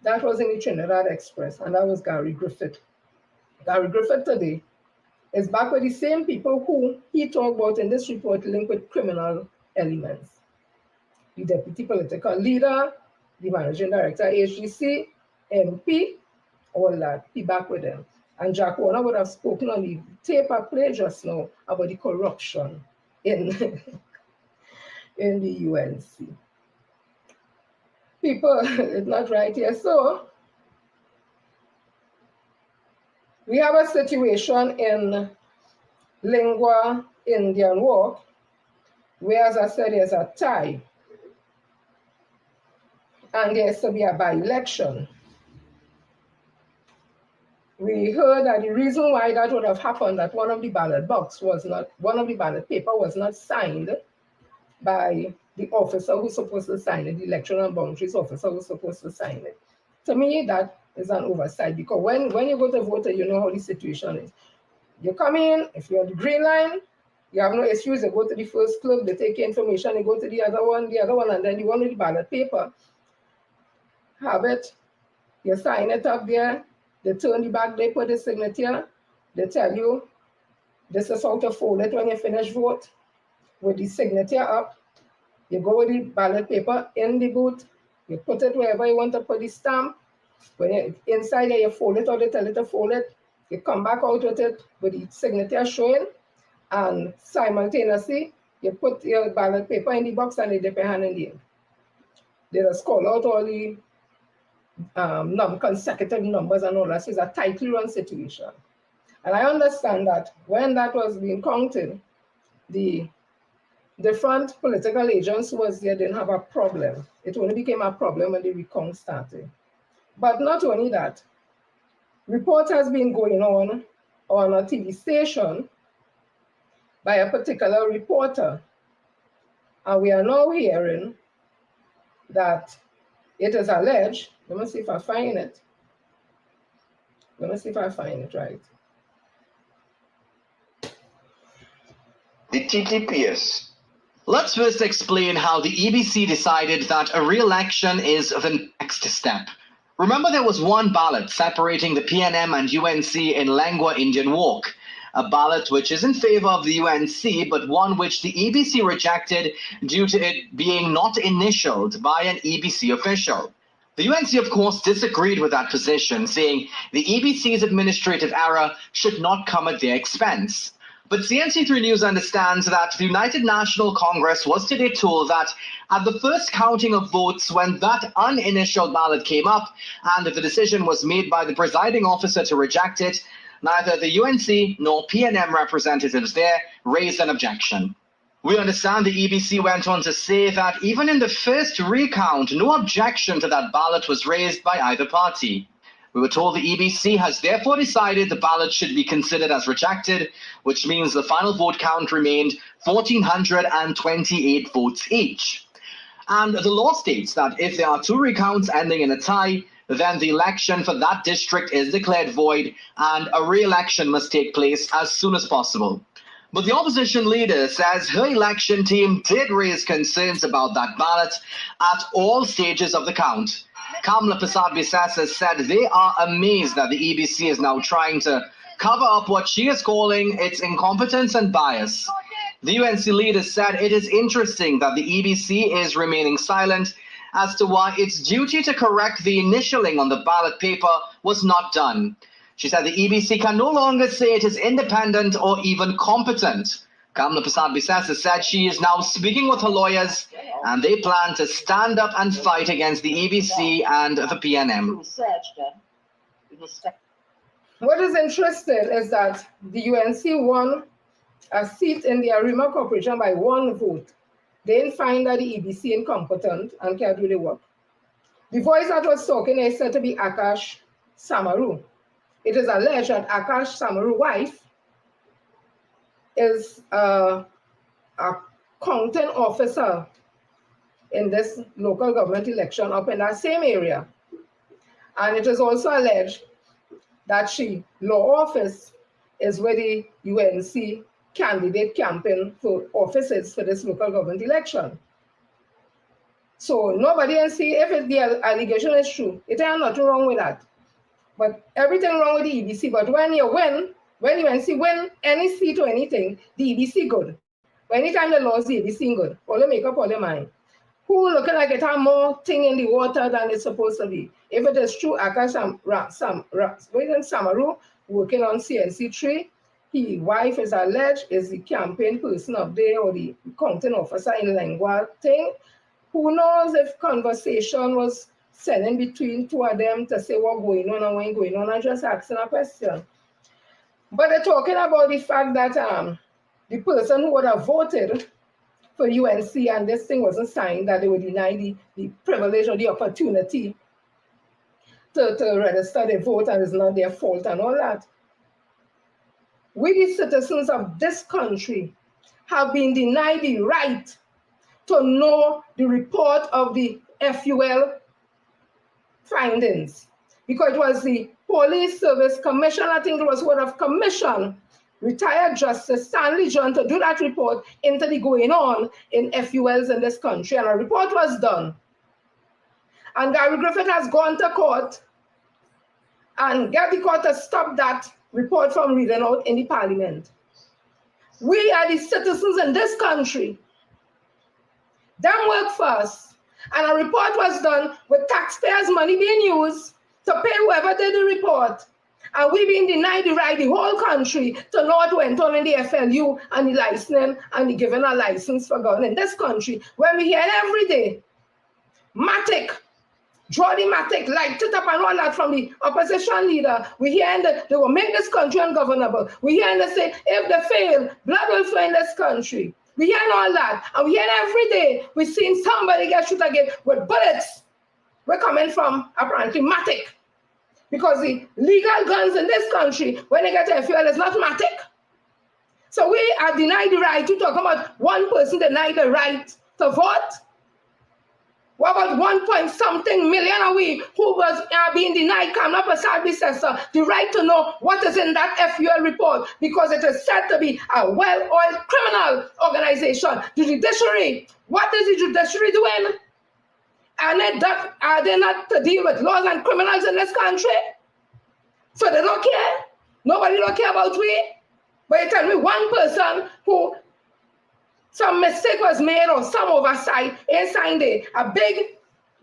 That was in the Trinidad Express, and that was Gary Griffith. Gary Griffith today is back with the same people who he talked about in this report linked with criminal elements. The deputy political leader, the managing director, HGC, MP, all that, he back with them. And Jack Warner would have spoken on the tape I played just now about the corruption in, in the UNC. People, it's not right here. So, we have a situation in Lingua Indian Walk, where, as I said, there's a tie. And there's to be a by-election. We heard that the reason why that would have happened, that one of the ballot paper was not signed by the officer who's supposed to sign it, the electoral boundaries officer who's supposed to sign it. To me, that is an oversight, because when you go to vote, you know how the situation is. You come in, if you're on the green line, you have no issues, you go to the first club, they take your information, you go to the other one, and then the one with the ballot paper, have it, you sign it up there, they turn the back, they put the signature, they tell you, this is how to fold it when you finish vote, with the signature up. You go with the ballot paper in the booth, you put it wherever you want to put the stamp. When you're inside there, you fold it, or they tell you to fold it. You come back out with it with the signature showing, and simultaneously, You put your ballot paper in the box and they dip your hand in the ink. They just call out all the consecutive numbers and all that. So it's a tightly run situation. And I understand that when that was being counted, the different political agents who was there didn't have a problem. It only became a problem when the recount started. But not only that, report has been going on a TV station by a particular reporter. And we are now hearing that it is alleged, let me see if I find it. Let me see if I find it right. The TTPS. Let's first explain how the EBC decided that a re-election is the next step. Remember, there was one ballot separating the PNM and UNC in Lengua Indian Walk, a ballot which is in favor of the UNC, but one which the EBC rejected due to it being not initialed by an EBC official. The UNC, of course, disagreed with that position, saying the EBC's administrative error should not come at their expense. But CNC3 News understands that the United National Congress was today told that at the first counting of votes, when that uninitialed ballot came up and the decision was made by the presiding officer to reject it, neither the UNC nor PNM representatives there raised an objection. We understand the EBC went on to say that even in the first recount, no objection to that ballot was raised by either party. We were told the EBC has therefore decided the ballot should be considered as rejected, which means the final vote count remained 1,428 votes each. And the law states that if there are two recounts ending in a tie, then the election for that district is declared void and a re-election must take place as soon as possible. But the opposition leader says her election team did raise concerns about that ballot at all stages of the count. Kamla Prasad-Biswas has said they are amazed that the EBC is now trying to cover up what she is calling its incompetence and bias. The UNC leader said it is interesting that the EBC is remaining silent as to why its duty to correct the initialing on the ballot paper was not done. She said the EBC can no longer say it is independent or even competent. Kamla Prasad-Biswas has said she is now speaking with her lawyers and they plan to stand up and fight against the EBC and the PNM. What is interesting is that the UNC won a seat in the Arima Corporation by one vote. They didn't find that the EBC incompetent and can't do the work. The voice that was talking is said to be Akash Samaru. It is alleged that Akash Samaru's wife is a counting officer in this local government election up in that same area. And it is also alleged that she law office is where the UNC candidate campaign for offices for this local government election. So nobody can see if the allegation is true. It ain't nothing wrong with that. But everything wrong with the EBC. But when you win, when UNC win any seat or anything, the EBC good. But anytime the laws, the EBC good. All make up all your mind. Who looking like it have more thing in the water than it's supposed to be? If it is true, Akash Samaru working on CNC3, his wife is alleged is the campaign person up there or the counting officer in Lengua thing. Who knows if conversation was sending between two of them to say what's going on and what ain't going on. I'm just asking a question. But they're talking about the fact that the person who would have voted for UNC and this thing wasn't signed, that they would deny the privilege or the opportunity to register their vote and it's not their fault and all that. We, the citizens of this country, have been denied the right to know the report of the FUL findings, because it was the Police Service Commission, I think it was what of commission, retired Justice Stanley John to do that report into the going on in FULs in this country, and a report was done. And Gary Griffith has gone to court and get the court to stop that report from reading out in the parliament. We are the citizens in this country. Them work for us. And a report was done with taxpayers' money being used to pay whoever did the report. And we being denied the right, the whole country, to know what went on in the FLU and the licensing and the giving a license for gun in this country, when we hear every day, Matic, draw the Matic, light it up and all that from the opposition leader. We hear that they will make this country ungovernable. We hear them say, if they fail, blood will flow in this country. We hear all that. And we hear every day, we've seen somebody get shot again with bullets. We're coming from, apparently, Matic. Because the legal guns in this country, when they get to fuel, is not Matic. So we are denied the right to talk about one person denied the right to vote. What about 1-point-something million of we who was being denied Kamla Prasad the right to know what is in that FUL report, because it is said to be a well-oiled criminal organization. The judiciary, what is the judiciary doing? Are they not to deal with laws and criminals in this country? So they don't care? Nobody don't care about we? But you tell me one person who some mistake was made or some oversight and signed a big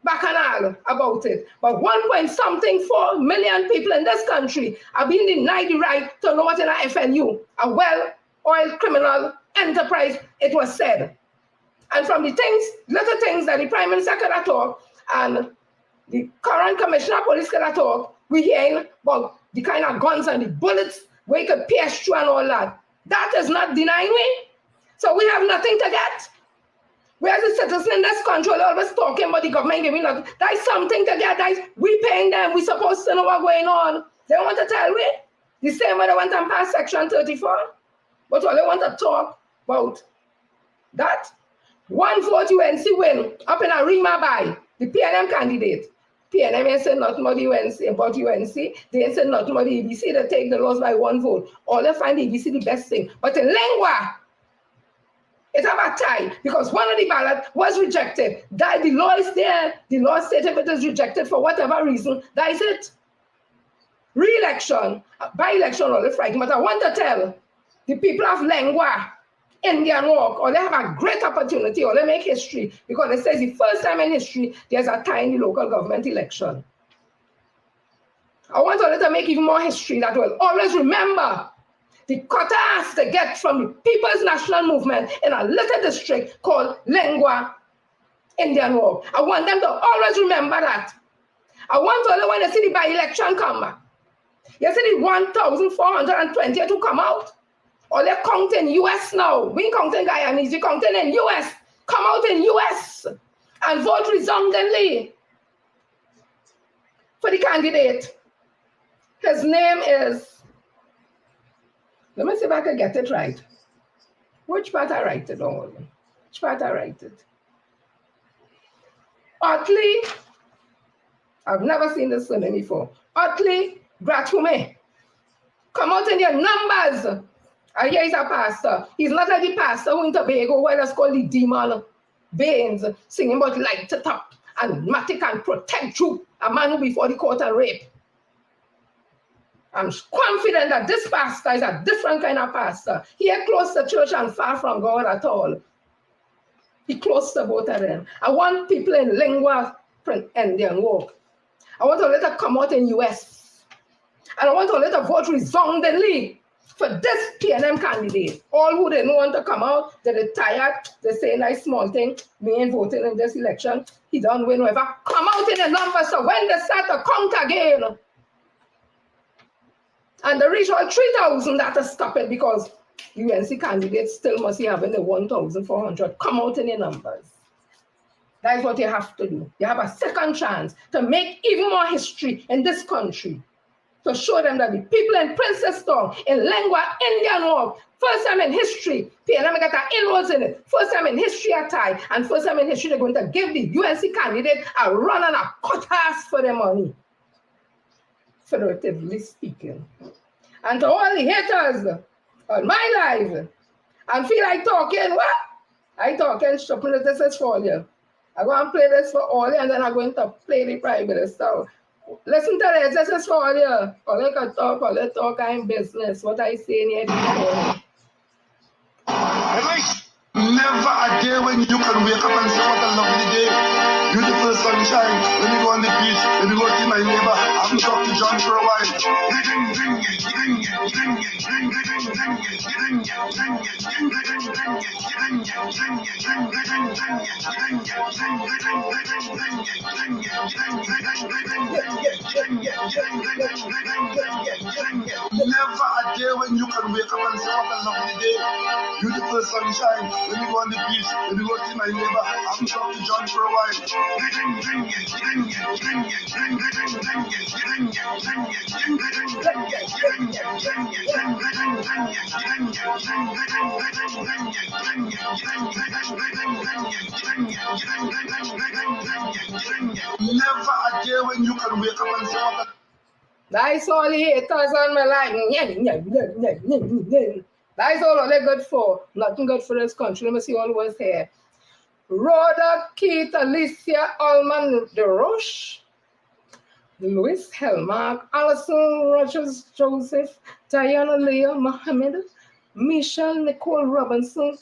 bacchanal about it. But 1-point-something-4 million people in this country are being denied the right to know what in a FNU, a well-oiled criminal enterprise, it was said. And from the things, little things that the Prime Minister could have talked and the current Commissioner of Police could have talked, we hearing about the kind of guns and the bullets where you could pierce through and all that. That is not denying me. So we have nothing to get. Whereas the citizens in this country are always talking about the government giving us, there's something to get, we paying them, we supposed to know what's going on. They don't want to tell me. The same way they want to pass Section 34. But all they want to talk about that. 1 vote UNC win up in a Rima by the PNM candidate. PNM ain't said nothing about UNC. They ain't said nothing about the EBC. They take the laws by 1 vote. All they find the EBC the best thing. But in Lengua, it's about tie because one of the ballots was rejected. That the law is there. The law states if it is rejected for whatever reason, that is it. Re-election, by-election, all the frightened. But I want to tell the people of Lengua, Indian Walk, or they have a great opportunity, or they make history, because it says the first time in history there's a tie in the local government election. I want to make even more history that will always remember the quotas they get from the People's National Movement in a little district called Lengua, Indian Walk. I want them to always remember that. I want to, when they see the by-election come back, you see the 1,420 to come out, or they're counting US now. We ain't counting Guyanese, we counting in US. Come out in US and vote resoundingly for the candidate. His name is, let me see if I can get it right. Which part I write it on? Which part I write it? Otley, I've never seen this name before. Otley Gratume. Come out in your numbers. I hear he's a pastor. He's not like the pastor who in Tobago, where that's called the demon Baines, singing about light it up and matic and protect you, a man who before the court and rape. I'm confident that this pastor is a different kind of pastor. He is close to church and far from God at all. He close to both of them. I want people in Lengua Indian Walk. I want to let her come out in US. And I want to let her vote resoundingly for this PNM candidate. All who didn't want to come out, they're tired, they say nice small thing, we ain't voting in this election, he don't win whatever. Come out in the numbers so when they start to count again, and they reach all 3,000, that to stop it because UNC candidates still must be having the 1,400. Come out in your numbers. That is what you have to do. You have a second chance to make even more history in this country, to show them that the people in Princess Town, in Lengua, Indian Walk, first time in history, PNM got an inroads in it, first time in history a tie, and first time in history they're going to give the UNC candidate a run and a cut-ass for their money, figuratively speaking. And to all the haters on my life, and feel like talking, what? I talking, shopping, this is for you. I'm going to play this for all you, and then I'm going to play the Prime Minister. Listen to this, this is for all you. All you can talk, all you talk, I'm business. What I say in here before. Never a day when you can wake up and say what a lovely day. Beautiful sunshine. Let me go on the beach. Let me go see my neighbor. I'm talking John for a while. Never a day when you can wake up and say, what a lovely day. Beautiful sunshine. When you go on the beach, when you go see my neighbor, I'm talking John for a while. Never a day when you can wake up and say, what a... That's all the haters on my life. That's all they're good for. Nothing good for this country. Let me see all what's here. Rhoda, Keith, Alicia, Allman, DeRoche, Louis, Helmark, Alison, Rogers, Joseph, Diana, Leah, Mohammed, Michelle, Nicole Robinson,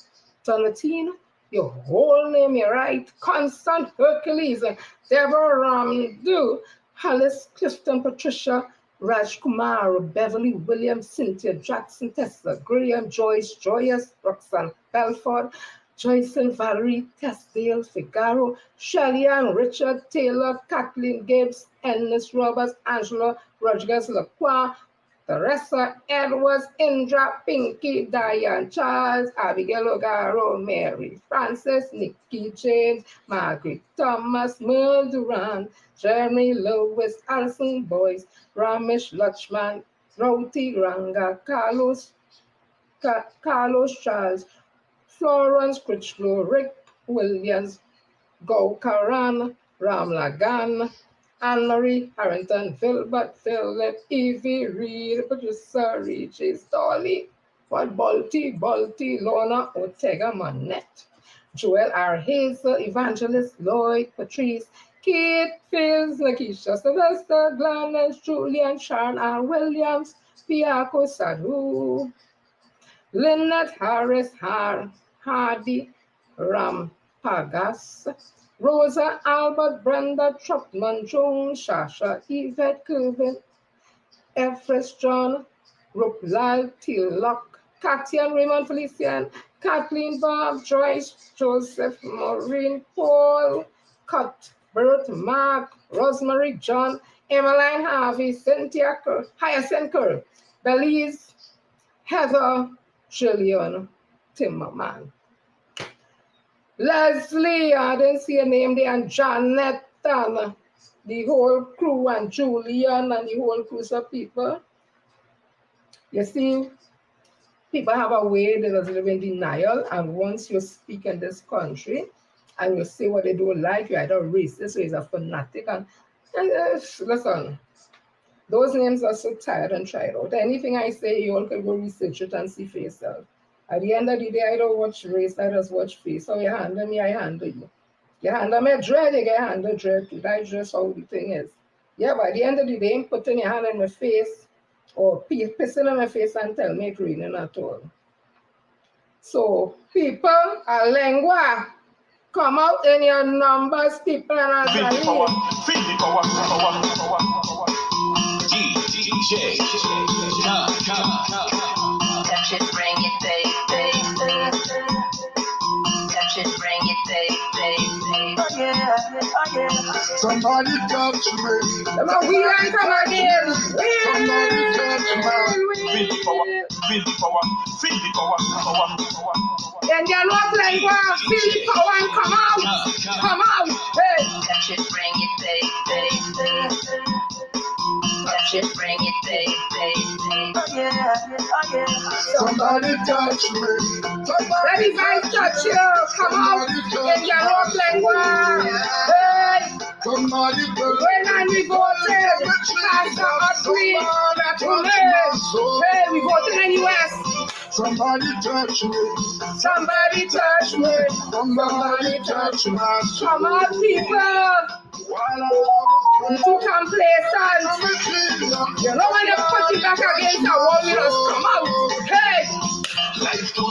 Donatine, your whole name, you're right, Constant, Hercules, Deborah Ramdu, Alice, Clifton, Patricia, Raj Kumar, Beverly Williams, Cynthia Jackson, Tessa, Graham, Joyce, Joyous, Roxanne Belford, Joyce and Valerie, Tessdale, Figaro, Shelley-Ann, Richard, Taylor, Kathleen Gibbs, Ennis Roberts, Angela Rodriguez Lacroix, Teresa Edwards, Indra, Pinky, Diane Charles, Abigail Ogaro, Mary Francis, Nikki James, Margaret Thomas, Merle Durant, Jeremy Lewis, Alison Boyce, Ramesh Lachman, Roti Ranga, Carlos Charles, Florence Critchlow, Rick Williams, Go Karan, Ram Lagan, Anne-Marie Harrington, Philbert Philip, Evie Reed, producer Regis Dolly, what Balti, Lorna Ortega Monette, Joel R. Hazel, Evangelist Lloyd, Patrice, Kate Fields, Lakeisha Sylvester, Gladys, Julian, Sharon R. Williams, Piako Sadhu, Lynette Harris, Hardy, Ram Pagas, Rosa, Albert, Brenda, Trotman, Jones, Shasha, Yvette, Kelvin, Efres, John, Ruplal, Tillock, Katya, Raymond, Felician, Kathleen, Bob, Joyce, Joseph, Maureen, Paul, Cuthbert, Mark, Rosemary, John, Emmeline, Harvey, Cynthia, Hyacinth, Kerr, Belize, Heather, Jillian, Timmerman. Leslie, I didn't see a name there, and Janet, and the whole crew, and Julian, and the whole crew of people. You see, people have a way they just live in denial, and once you speak in this country, and you say what they don't like, you're either racist or you're a fanatic, and listen, those names are so tired and tried out. Anything I say, you all can go research it and see for yourself. At the end of the day, I don't watch race, I just watch face. So you handle me, I handle you. You handle me dread, you get handle dread too. That's just how the thing is. Yeah, but at the end of the day, putting your hand in my face or pissing in my face and tell me it's raining at all. So, people, a lengua, come out in your numbers, people, and Feel the power, feel the power, power. DJ, touch it, bring it, baby. Touch it, bring it, baby. Oh yeah. Somebody touch me. Come on, we line come again. Somebody touch me. Feel the power, feel the power, feel the power. Then you're not playing well. Feel the power and come out. Come out. Hey. Touch it, bring it, baby. Touch it, bring it, baby. Oh yeah. Somebody touch me. Let me guys touch you. Come out. Then you're not playing well. Hey. Somebody touch me. When I voted, Pastor Audrey, hey, we voted in the West. Somebody touch me. Somebody touch me. Somebody touch me. Come on, people. Too complacent. You know when you put it back against the wall, you just come out. Hey. Life too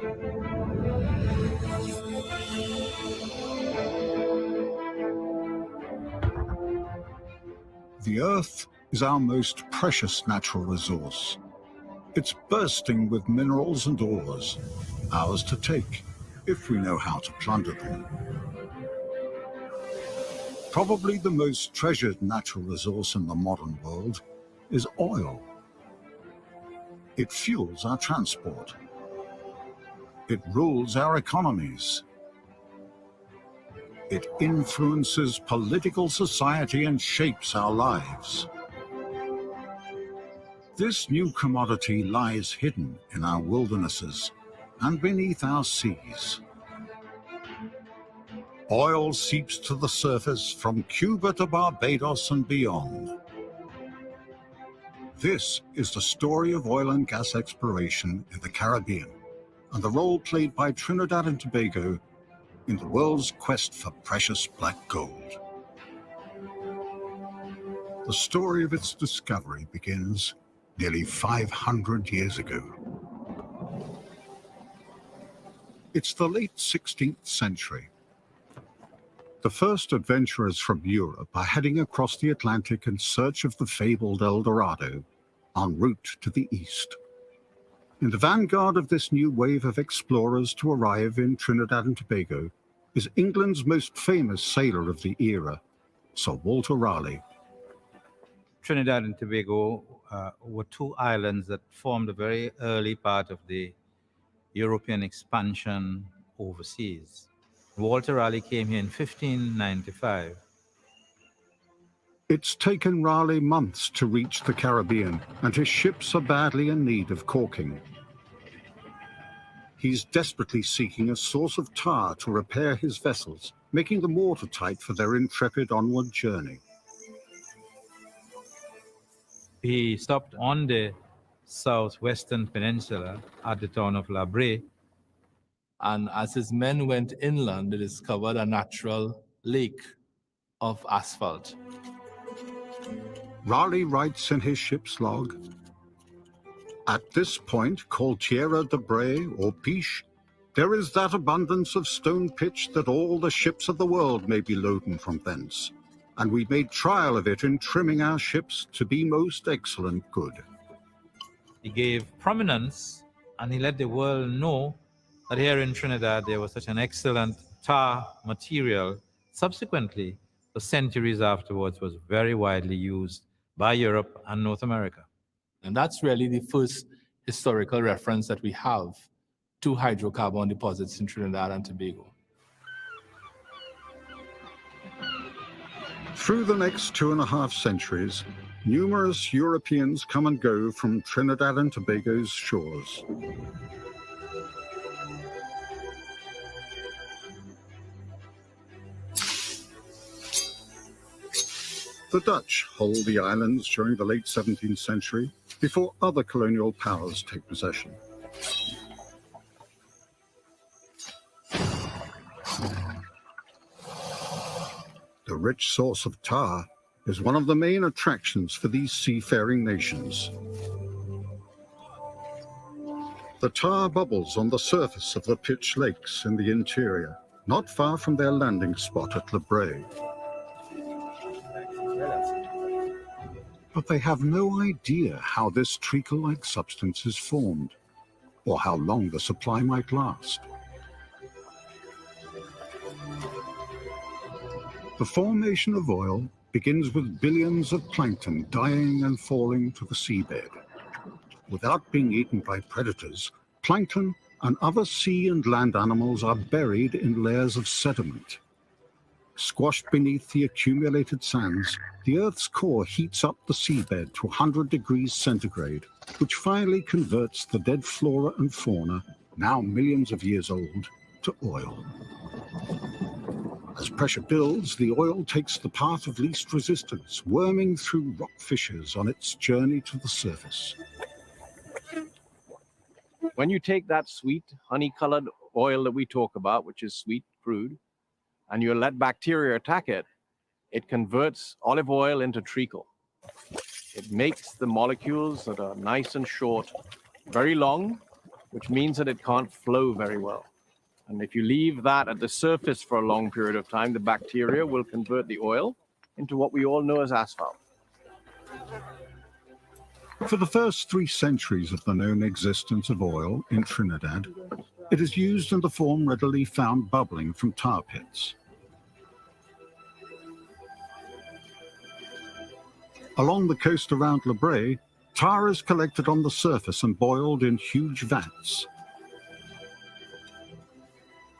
The Earth is our most precious natural resource. It's bursting with minerals and ores, ours to take, if we know how to plunder them. Probably the most treasured natural resource in the modern world is oil. It fuels our transport. It rules our economies. It influences political society and shapes our lives. This new commodity lies hidden in our wildernesses and beneath our seas. Oil seeps to the surface from Cuba to Barbados and beyond. This is the story of oil and gas exploration in the Caribbean and the role played by Trinidad and Tobago in the world's quest for precious black gold. The story of its discovery begins nearly 500 years ago. It's the late 16th century. The first adventurers from Europe are heading across the Atlantic in search of the fabled El Dorado, en route to the east. In the vanguard of this new wave of explorers to arrive in Trinidad and Tobago is England's most famous sailor of the era, Sir Walter Raleigh. Trinidad and Tobago were two islands that formed a very early part of the European expansion overseas. Walter Raleigh came here in 1595. It's taken Raleigh months to reach the Caribbean, and his ships are badly in need of caulking. He's desperately seeking a source of tar to repair his vessels, making them watertight for their intrepid onward journey. He stopped on the southwestern peninsula at the town of La Brea. And as his men went inland, they discovered a natural lake of asphalt. Raleigh writes in his ship's log, "At this point, called Tierra de Brea or Piche, there is that abundance of stone pitch that all the ships of the world may be loaden from thence. And we made trial of it in trimming our ships to be most excellent good." He gave prominence and he let the world know that here in Trinidad there was such an excellent tar material. Subsequently, for centuries afterwards, was very widely used by Europe and North America. And that's really the first historical reference that we have to hydrocarbon deposits in Trinidad and Tobago. Through the next 2.5 centuries, numerous Europeans come and go from Trinidad and Tobago's shores. The Dutch hold the islands during the late 17th century before other colonial powers take possession. The rich source of tar is one of the main attractions for these seafaring nations. The tar bubbles on the surface of the pitch lakes in the interior, not far from their landing spot at La Brea. But they have no idea how this treacle-like substance is formed, or how long the supply might last. The formation of oil begins with billions of plankton dying and falling to the seabed. Without being eaten by predators, plankton and other sea and land animals are buried in layers of sediment. Squashed beneath the accumulated sands, the Earth's core heats up the seabed to 100 degrees centigrade, which finally converts the dead flora and fauna, now millions of years old, to oil. As pressure builds, the oil takes the path of least resistance, worming through rock fissures on its journey to the surface. When you take that sweet, honey-colored oil that we talk about, which is sweet crude, and you let bacteria attack it, it converts olive oil into treacle. It makes the molecules that are nice and short very long, which means that it can't flow very well. And if you leave that at the surface for a long period of time, the bacteria will convert the oil into what we all know as asphalt. For the first 3 centuries of the known existence of oil in Trinidad, it is used in the form readily found bubbling from tar pits. Along the coast around La Brea, tar is collected on the surface and boiled in huge vats.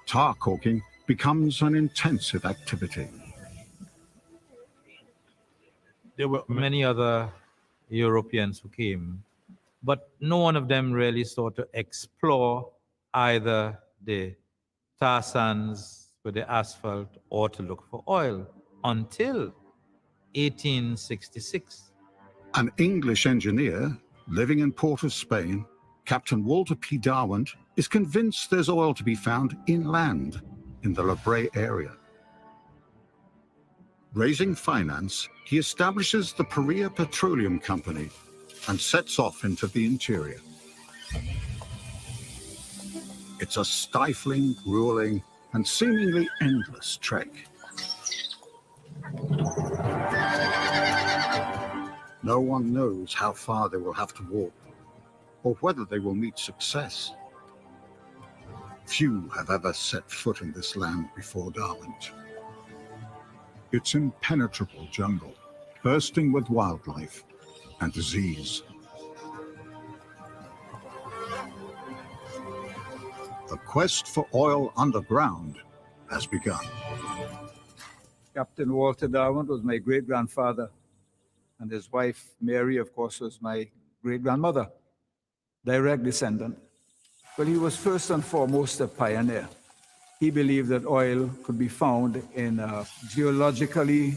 Tar corking becomes an intensive activity. There were many other Europeans who came, but no one of them really sought to explore either the tar sands with the asphalt or to look for oil until 1866. An English engineer living in Port of Spain, Captain Walter P. Darwin, is convinced there's oil to be found inland in the La Brea area. Raising finance, he establishes the Perea Petroleum Company and sets off into the interior. It's a stifling, grueling, and seemingly endless trek. No one knows how far they will have to walk, or whether they will meet success. Few have ever set foot in this land before Darwin. It's impenetrable jungle, bursting with wildlife and disease. The quest for oil underground has begun. Captain Walter Darwin was my great-grandfather, and his wife, Mary, of course, was my great-grandmother, direct descendant. But he was first and foremost a pioneer. He believed that oil could be found in geologically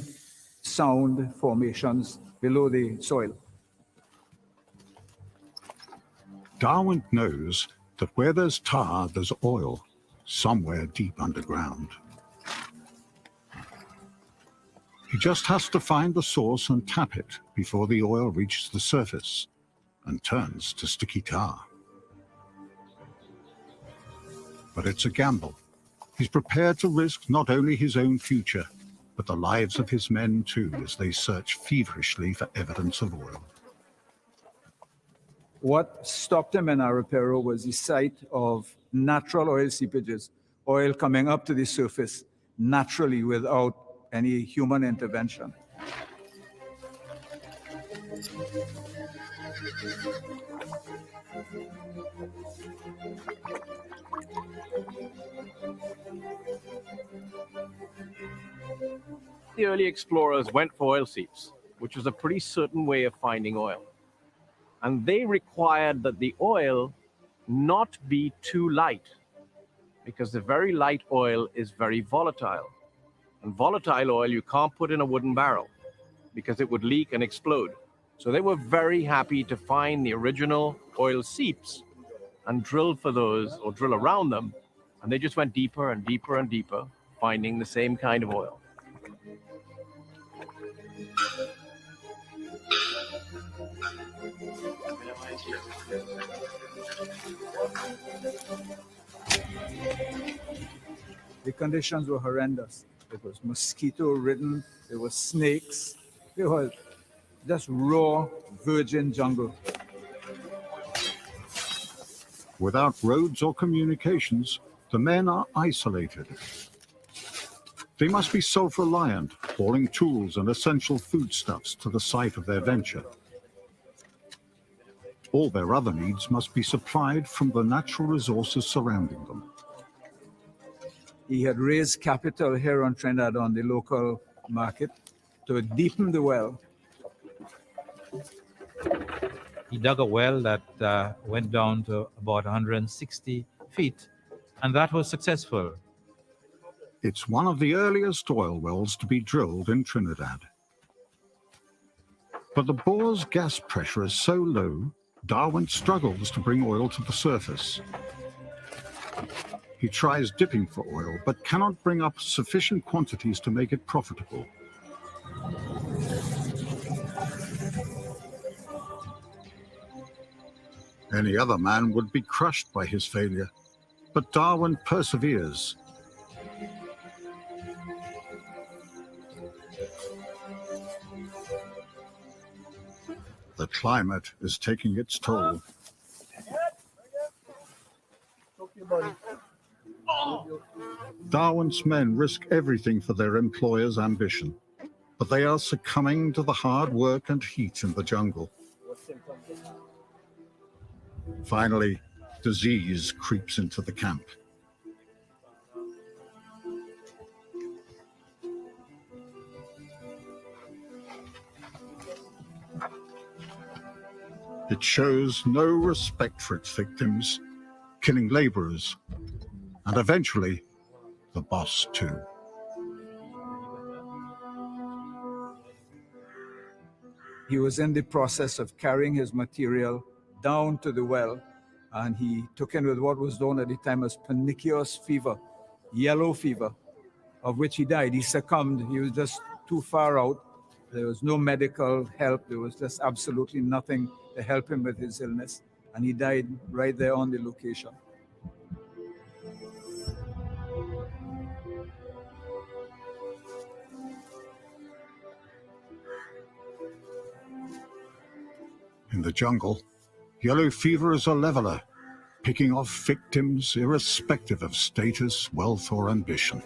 sound formations below the soil. Darwin knows that where there's tar, there's oil, somewhere deep underground. He just has to find the source and tap it before the oil reaches the surface and turns to sticky tar. But it's a gamble. He's prepared to risk not only his own future, but the lives of his men too, as they search feverishly for evidence of oil. What stopped him in Arapero was the sight of natural oil seepages, oil coming up to the surface naturally without any human intervention. The early explorers went for oil seeps, which was a pretty certain way of finding oil. And they required that the oil not be too light, because the very light oil is very volatile. And volatile oil you can't put in a wooden barrel because it would leak and explode. So they were very happy to find the original oil seeps and drill for those, or drill around them, and they just went deeper and deeper and deeper, finding the same kind of oil. The conditions were horrendous. It was mosquito-ridden, there were snakes, it was just raw, virgin jungle. Without roads or communications, the men are isolated. They must be self-reliant, hauling tools and essential foodstuffs to the site of their venture. All their other needs must be supplied from the natural resources surrounding them. He had raised capital here on Trinidad on the local market to deepen the well. He dug a well that went down to about 160 feet, and that was successful. It's one of the earliest oil wells to be drilled in Trinidad. But the bore's gas pressure is so low, Darwin struggles to bring oil to the surface. He tries dipping for oil, but cannot bring up sufficient quantities to make it profitable. Any other man would be crushed by his failure, but Darwin perseveres. The The climate is taking its toll. Darwin's men risk everything for their employer's ambition, but they are succumbing to the hard work and heat in the jungle. Finally, disease creeps into the camp. It shows no respect for its victims, killing laborers, and eventually the boss too. He was in the process of carrying his material down to the well, and he took in with what was known at the time as pernicious fever, yellow fever, of which he died. He succumbed. He was just too far out. There was no medical help. There was just absolutely nothing to help him with his illness, and he died right there on the location. In the jungle, yellow fever is a leveler, picking off victims irrespective of status, wealth, or ambition.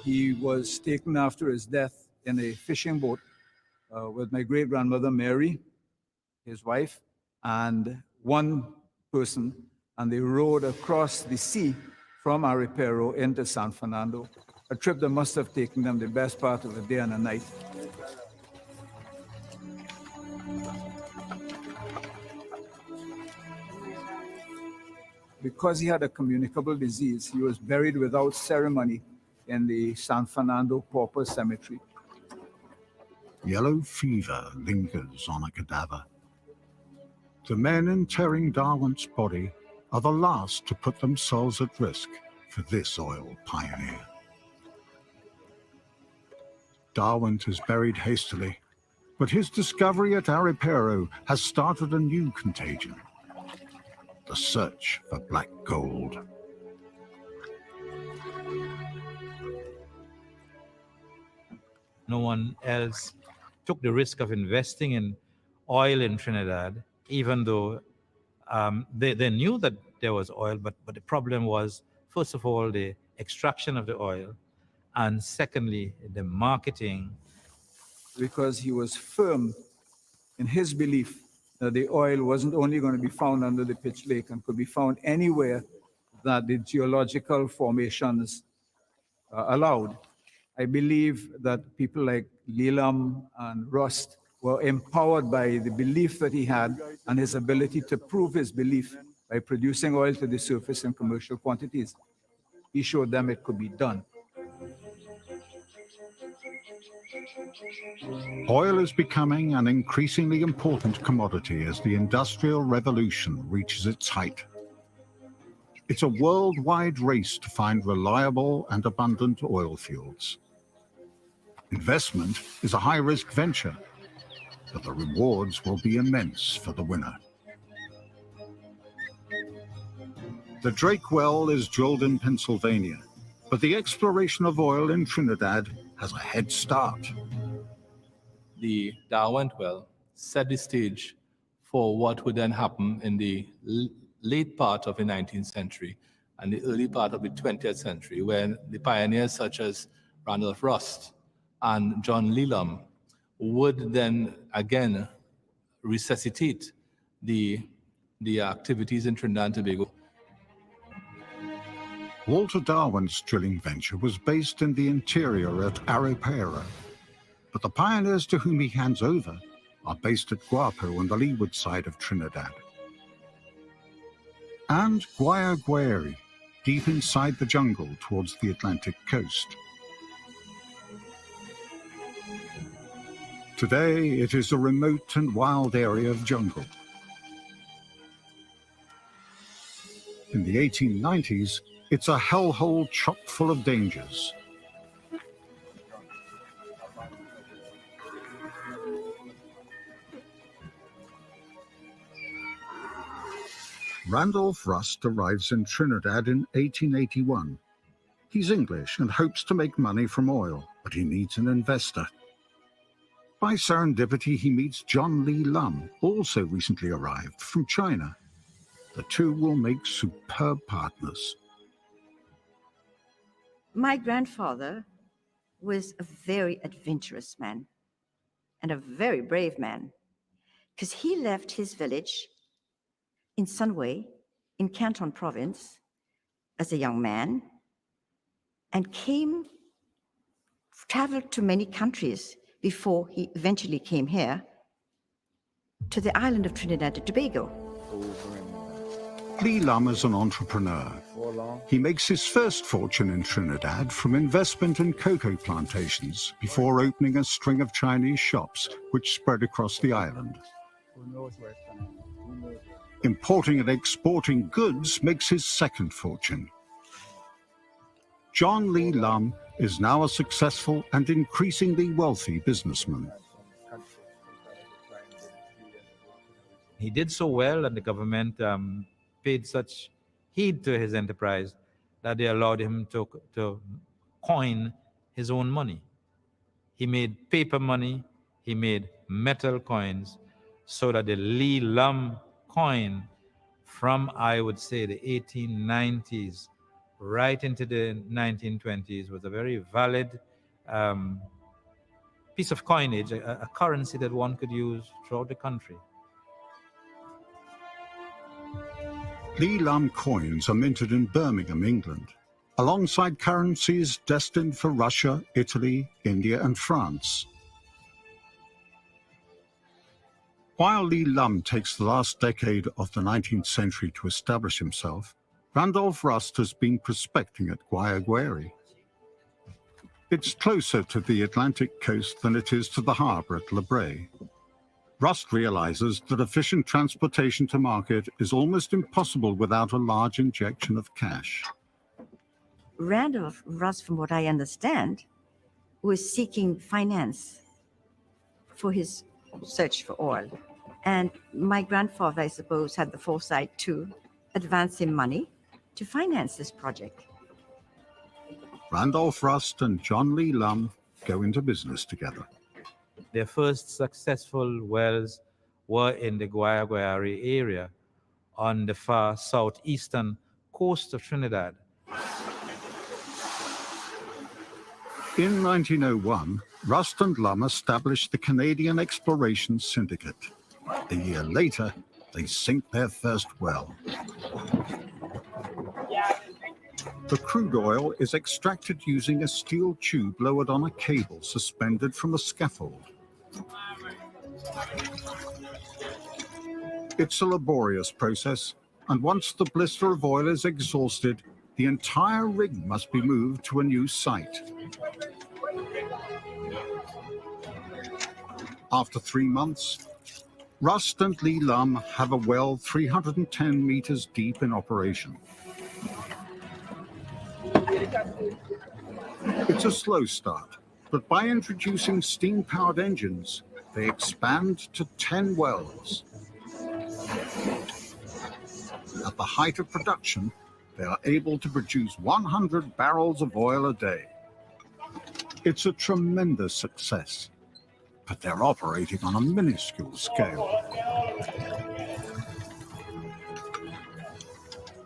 He was taken after his death in a fishing boat with my great-grandmother Mary, his wife, and one person, and they rowed across the sea from Aripero into San Fernando, a trip that must have taken them the best part of a day and a night. Because he had a communicable disease, he was buried without ceremony in the San Fernando Pauper Cemetery. Yellow fever lingers on a cadaver. The men interring Darwin's body are the last to put themselves at risk for this oil pioneer. Darwin is buried hastily, but his discovery at Aripero has started a new contagion: the search for black gold. No one else took the risk of investing in oil in Trinidad, even though they knew that there was oil, but the problem was, first of all, the extraction of the oil, and secondly, the marketing. Because he was firm in his belief that the oil wasn't only going to be found under the Pitch Lake and could be found anywhere that the geological formations allowed. I believe that people like Leland and Rust were empowered by the belief that he had and his ability to prove his belief by producing oil to the surface in commercial quantities. He showed them it could be done. Oil is becoming an increasingly important commodity as the Industrial Revolution reaches its height. It's a worldwide race to find reliable and abundant oil fields. Investment is a high-risk venture, but the rewards will be immense for the winner. The Drake well is drilled in Pennsylvania, but the exploration of oil in Trinidad has a head start. The Darwin well set the stage for what would then happen in the late part of the 19th century and the early part of the 20th century, when the pioneers such as Randolph Rust and John Leland would then again resuscitate the activities in Trinidad and Tobago. Walter Darwin's drilling venture was based in the interior at Aripero, but the pioneers to whom he hands over are based at Guapo on the leeward side of Trinidad. And Guayaguiri, deep inside the jungle towards the Atlantic coast. Today, it is a remote and wild area of jungle. In the 1890s, it's a hellhole chock full of dangers. Randolph Rust arrives in Trinidad in 1881. He's English and hopes to make money from oil, but he needs an investor. By serendipity, he meets John Lee Lum, also recently arrived from China. The two will make superb partners. My grandfather was a very adventurous man and a very brave man, because he left his village in Sunway in Canton Province as a young man and traveled to many countries before he eventually came here to the island of Trinidad and Tobago. Lee Lum is an entrepreneur. He makes his first fortune in Trinidad from investment in cocoa plantations before opening a string of Chinese shops which spread across the island. Importing and exporting goods makes his second fortune. John Lee Lum is now a successful and increasingly wealthy businessman. He did so well, and the government paid such heed to his enterprise that they allowed him to coin his own money. He made paper money, he made metal coins, so that the Lee Lum coin from, I would say, the 1890s right into the 1920s was a very valid piece of coinage, a currency that one could use throughout the country. Lee Lum coins are minted in Birmingham, England, alongside currencies destined for Russia, Italy, India, and France. While Lee Lum takes the last decade of the 19th century to establish himself, Randolph Rust has been prospecting at Guayaguari. It's closer to the Atlantic coast than it is to the harbour at La Brea. Rust realizes that efficient transportation to market is almost impossible without a large injection of cash. Randolph Rust, from what I understand, was seeking finance for his search for oil. And my grandfather, I suppose, had the foresight to advance him money to finance this project. Randolph Rust and John Lee Lum go into business together. Their first successful wells were in the Guayaguari area on the far southeastern coast of Trinidad. In 1901, Rust and Lum established the Canadian Exploration Syndicate. A year later, they sink their first well. The crude oil is extracted using a steel tube lowered on a cable suspended from a scaffold. It's a laborious process, and once the blister of oil is exhausted, the entire rig must be moved to a new site. After 3 months, Rust and Lee Lum have a well 310 meters deep in operation. It's a slow start, but by introducing steam-powered engines, they expand to 10 wells. At the height of production, they are able to produce 100 barrels of oil a day. It's a tremendous success, but they're operating on a minuscule scale.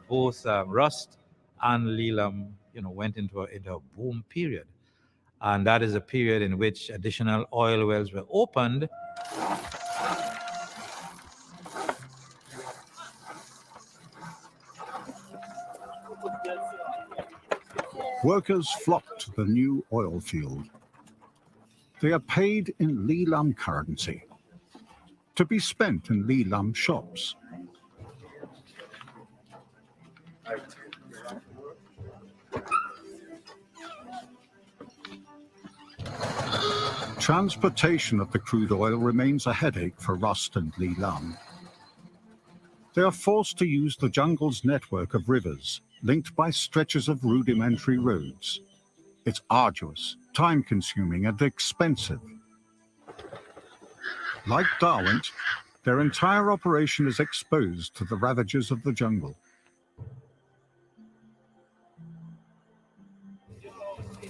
Both Rust and Lee Lum, went into a boom period. And that is a period in which additional oil wells were opened. Workers flock to the new oil field. They are paid in Lee Lum currency, to be spent in Lee Lum shops. Transportation of the crude oil remains a headache for Rust and Lee Lum. They are forced to use the jungle's network of rivers, linked by stretches of rudimentary roads. It's arduous, time-consuming, and expensive. Like Darwin, Their entire operation is exposed to the ravages of the jungle.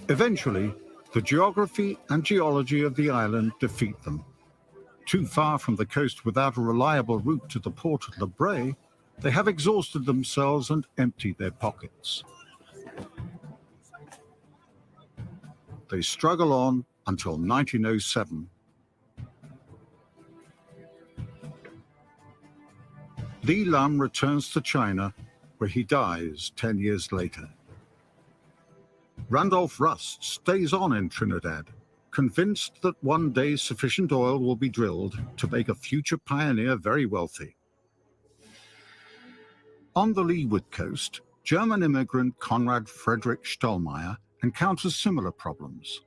Eventually, the geography and geology of the island defeat them. Too far from the coast without a reliable route to the port of Le Bray, they have exhausted themselves and emptied their pockets. They struggle on until 1907. Li Lun returns to China, where he dies 10 years later. Randolph Rust stays on in Trinidad, convinced that one day sufficient oil will be drilled to make a future pioneer very wealthy. On the leeward coast, German immigrant Conrad Frederick Stollmeyer encounters similar problems.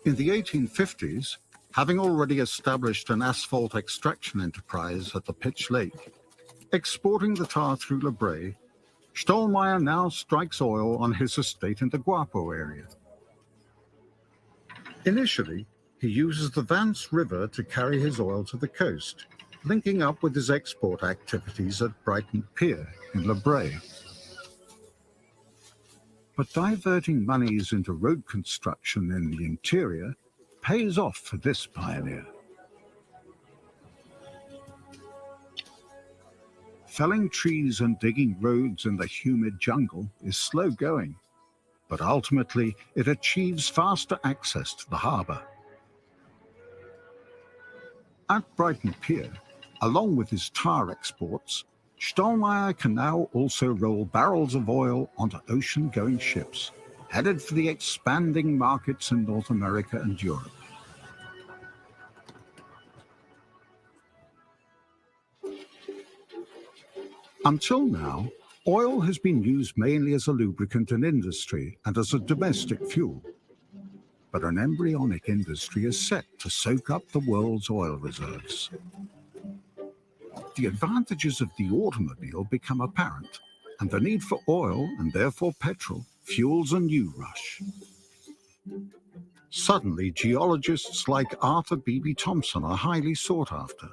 In the 1850s, having already established an asphalt extraction enterprise at the Pitch Lake, exporting the tar through Le Bray, Stollmeyer now strikes oil on his estate in the Guapo area. Initially, he uses the Vance River to carry his oil to the coast, linking up with his export activities at Brighton Pier in Le Bray. But diverting monies into road construction in the interior pays off for this pioneer. Felling trees and digging roads in the humid jungle is slow going, but ultimately it achieves faster access to the harbour. At Brighton Pier, along with his tar exports, Stollmeyer can now also roll barrels of oil onto ocean-going ships, headed for the expanding markets in North America and Europe. Until now, oil has been used mainly as a lubricant in industry and as a domestic fuel. But an embryonic industry is set to soak up the world's oil reserves. The advantages of the automobile become apparent, and the need for oil, and therefore petrol, fuels a new rush. Suddenly, geologists like Arthur B.B. Thompson are highly sought after.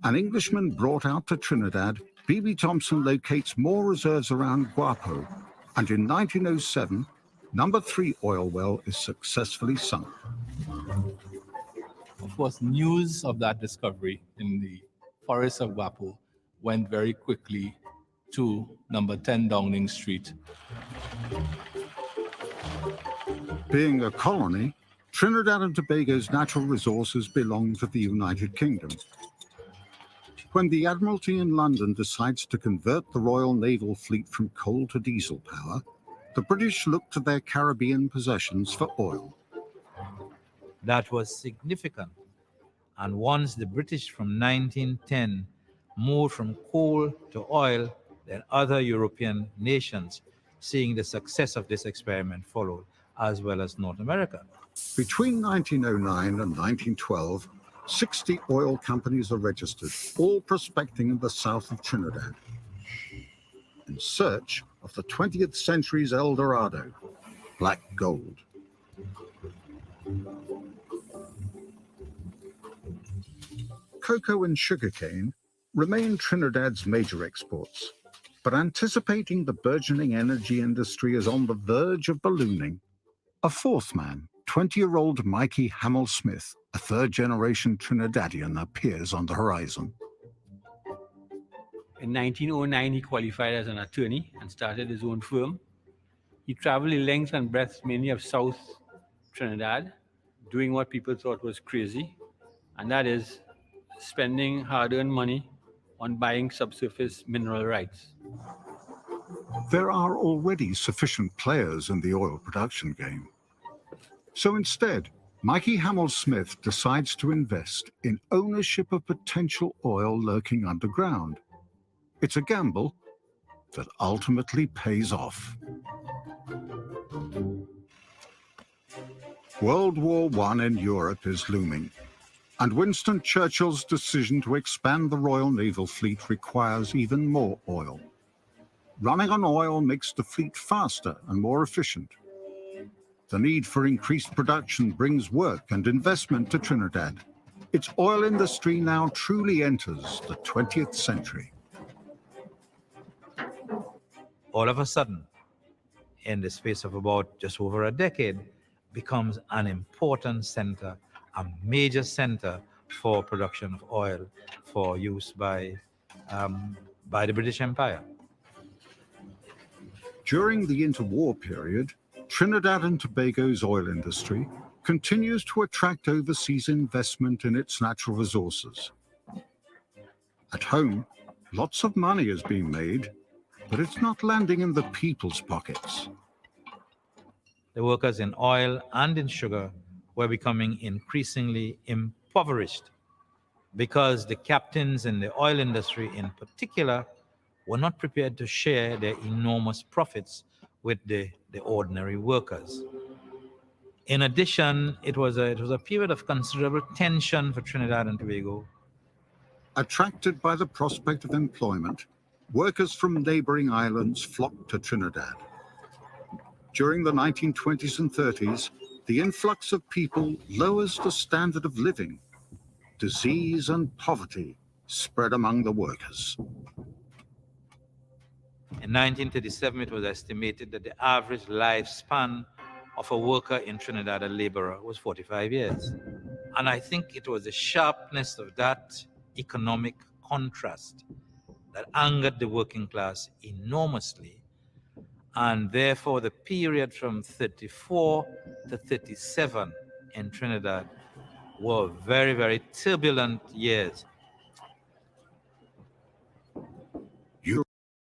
An Englishman brought out to Trinidad, B.B. Thompson locates more reserves around Guapo, and in 1907, number 3 oil well is successfully sunk. Of course, news of that discovery in the forests of Guapo went very quickly to number 10 Downing Street. Being a colony, Trinidad and Tobago's natural resources belong to the United Kingdom. When the Admiralty in London decides to convert the Royal Naval Fleet from coal to diesel power, the British look to their Caribbean possessions for oil. That was significant. And once the British from 1910 moved from coal to oil, then other European nations, seeing the success of this experiment, followed, as well as North America. Between 1909 and 1912, 60 oil companies are registered, all prospecting in the south of Trinidad, in search of the 20th century's El Dorado, black gold. Cocoa and sugarcane remain Trinidad's major exports, but anticipating the burgeoning energy industry is on the verge of ballooning, a fourth man, 20-year-old Mikey Hamill-Smith, a third-generation Trinidadian, appears on the horizon. In 1909, he qualified as an attorney and started his own firm. He traveled the length and breadth mainly of South Trinidad, doing what people thought was crazy, and that is spending hard-earned money on buying subsurface mineral rights. There are already sufficient players in the oil production game. So instead, Mikey Hamill-Smith decides to invest in ownership of potential oil lurking underground. It's a gamble that ultimately pays off. World War I in Europe is looming, and Winston Churchill's decision to expand the Royal Naval Fleet requires even more oil. Running on oil makes the fleet faster and more efficient. The need for increased production brings work and investment to Trinidad. Its oil industry now truly enters the 20th century. All of a sudden, in the space of about just over a decade, becomes an important center, a major center for production of oil for use by the British Empire. During the interwar period, Trinidad and Tobago's oil industry continues to attract overseas investment in its natural resources. At home, lots of money is being made, but it's not landing in the people's pockets. The workers in oil and in sugar were becoming increasingly impoverished because the captains in the oil industry in particular were not prepared to share their enormous profits with the ordinary workers. In addition, it was a period of considerable tension for Trinidad and Tobago. Attracted by the prospect of employment, workers from neighboring islands flocked to Trinidad. During the 1920s and 30s, the influx of people lowers the standard of living. Disease and poverty spread among the workers. In 1937, it was estimated that the average lifespan of a worker in Trinidad, a laborer, was 45 years. And I think it was the sharpness of that economic contrast that angered the working class enormously. And therefore, the period from 34 to 37 in Trinidad were very, very turbulent years.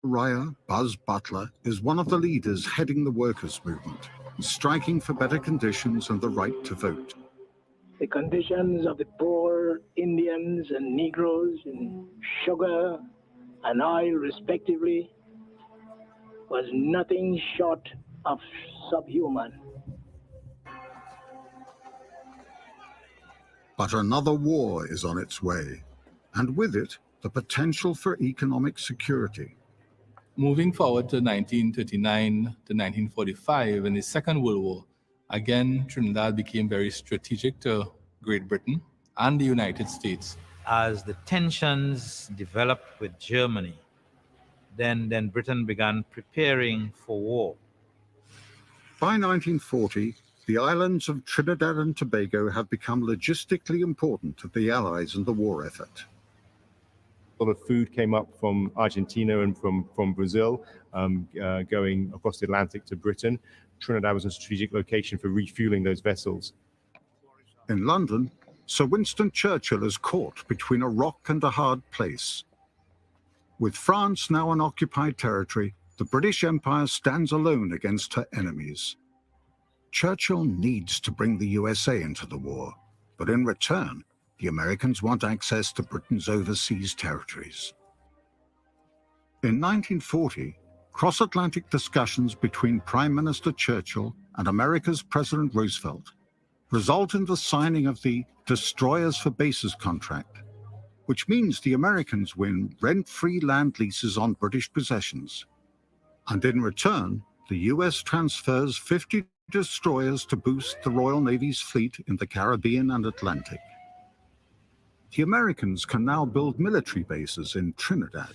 Uriah Buzz Butler is one of the leaders heading the workers' movement, striking for better conditions and the right to vote. The conditions of the poor Indians and Negroes in sugar and oil, respectively, was nothing short of subhuman. But another war is on its way, and with it, the potential for economic security. Moving forward to 1939 to 1945, in the Second World War, again, Trinidad became very strategic to Great Britain and the United States. As the tensions developed with Germany, then Britain began preparing for war. By 1940, the islands of Trinidad and Tobago have become logistically important to the Allies in the war effort. A lot of food came up from Argentina and from Brazil, going across the Atlantic to Britain. Trinidad was a strategic location for refueling those vessels. In London, Sir Winston Churchill is caught between a rock and a hard place. With France now an occupied territory, the British Empire stands alone against her enemies. Churchill needs to bring the USA into the war, but in return, the Americans want access to Britain's overseas territories. In 1940, cross-Atlantic discussions between Prime Minister Churchill and America's President Roosevelt result in the signing of the Destroyers for Bases contract, which means the Americans win rent-free land leases on British possessions. And in return, the US transfers 50 destroyers to boost the Royal Navy's fleet in the Caribbean and Atlantic. The Americans can now build military bases in Trinidad.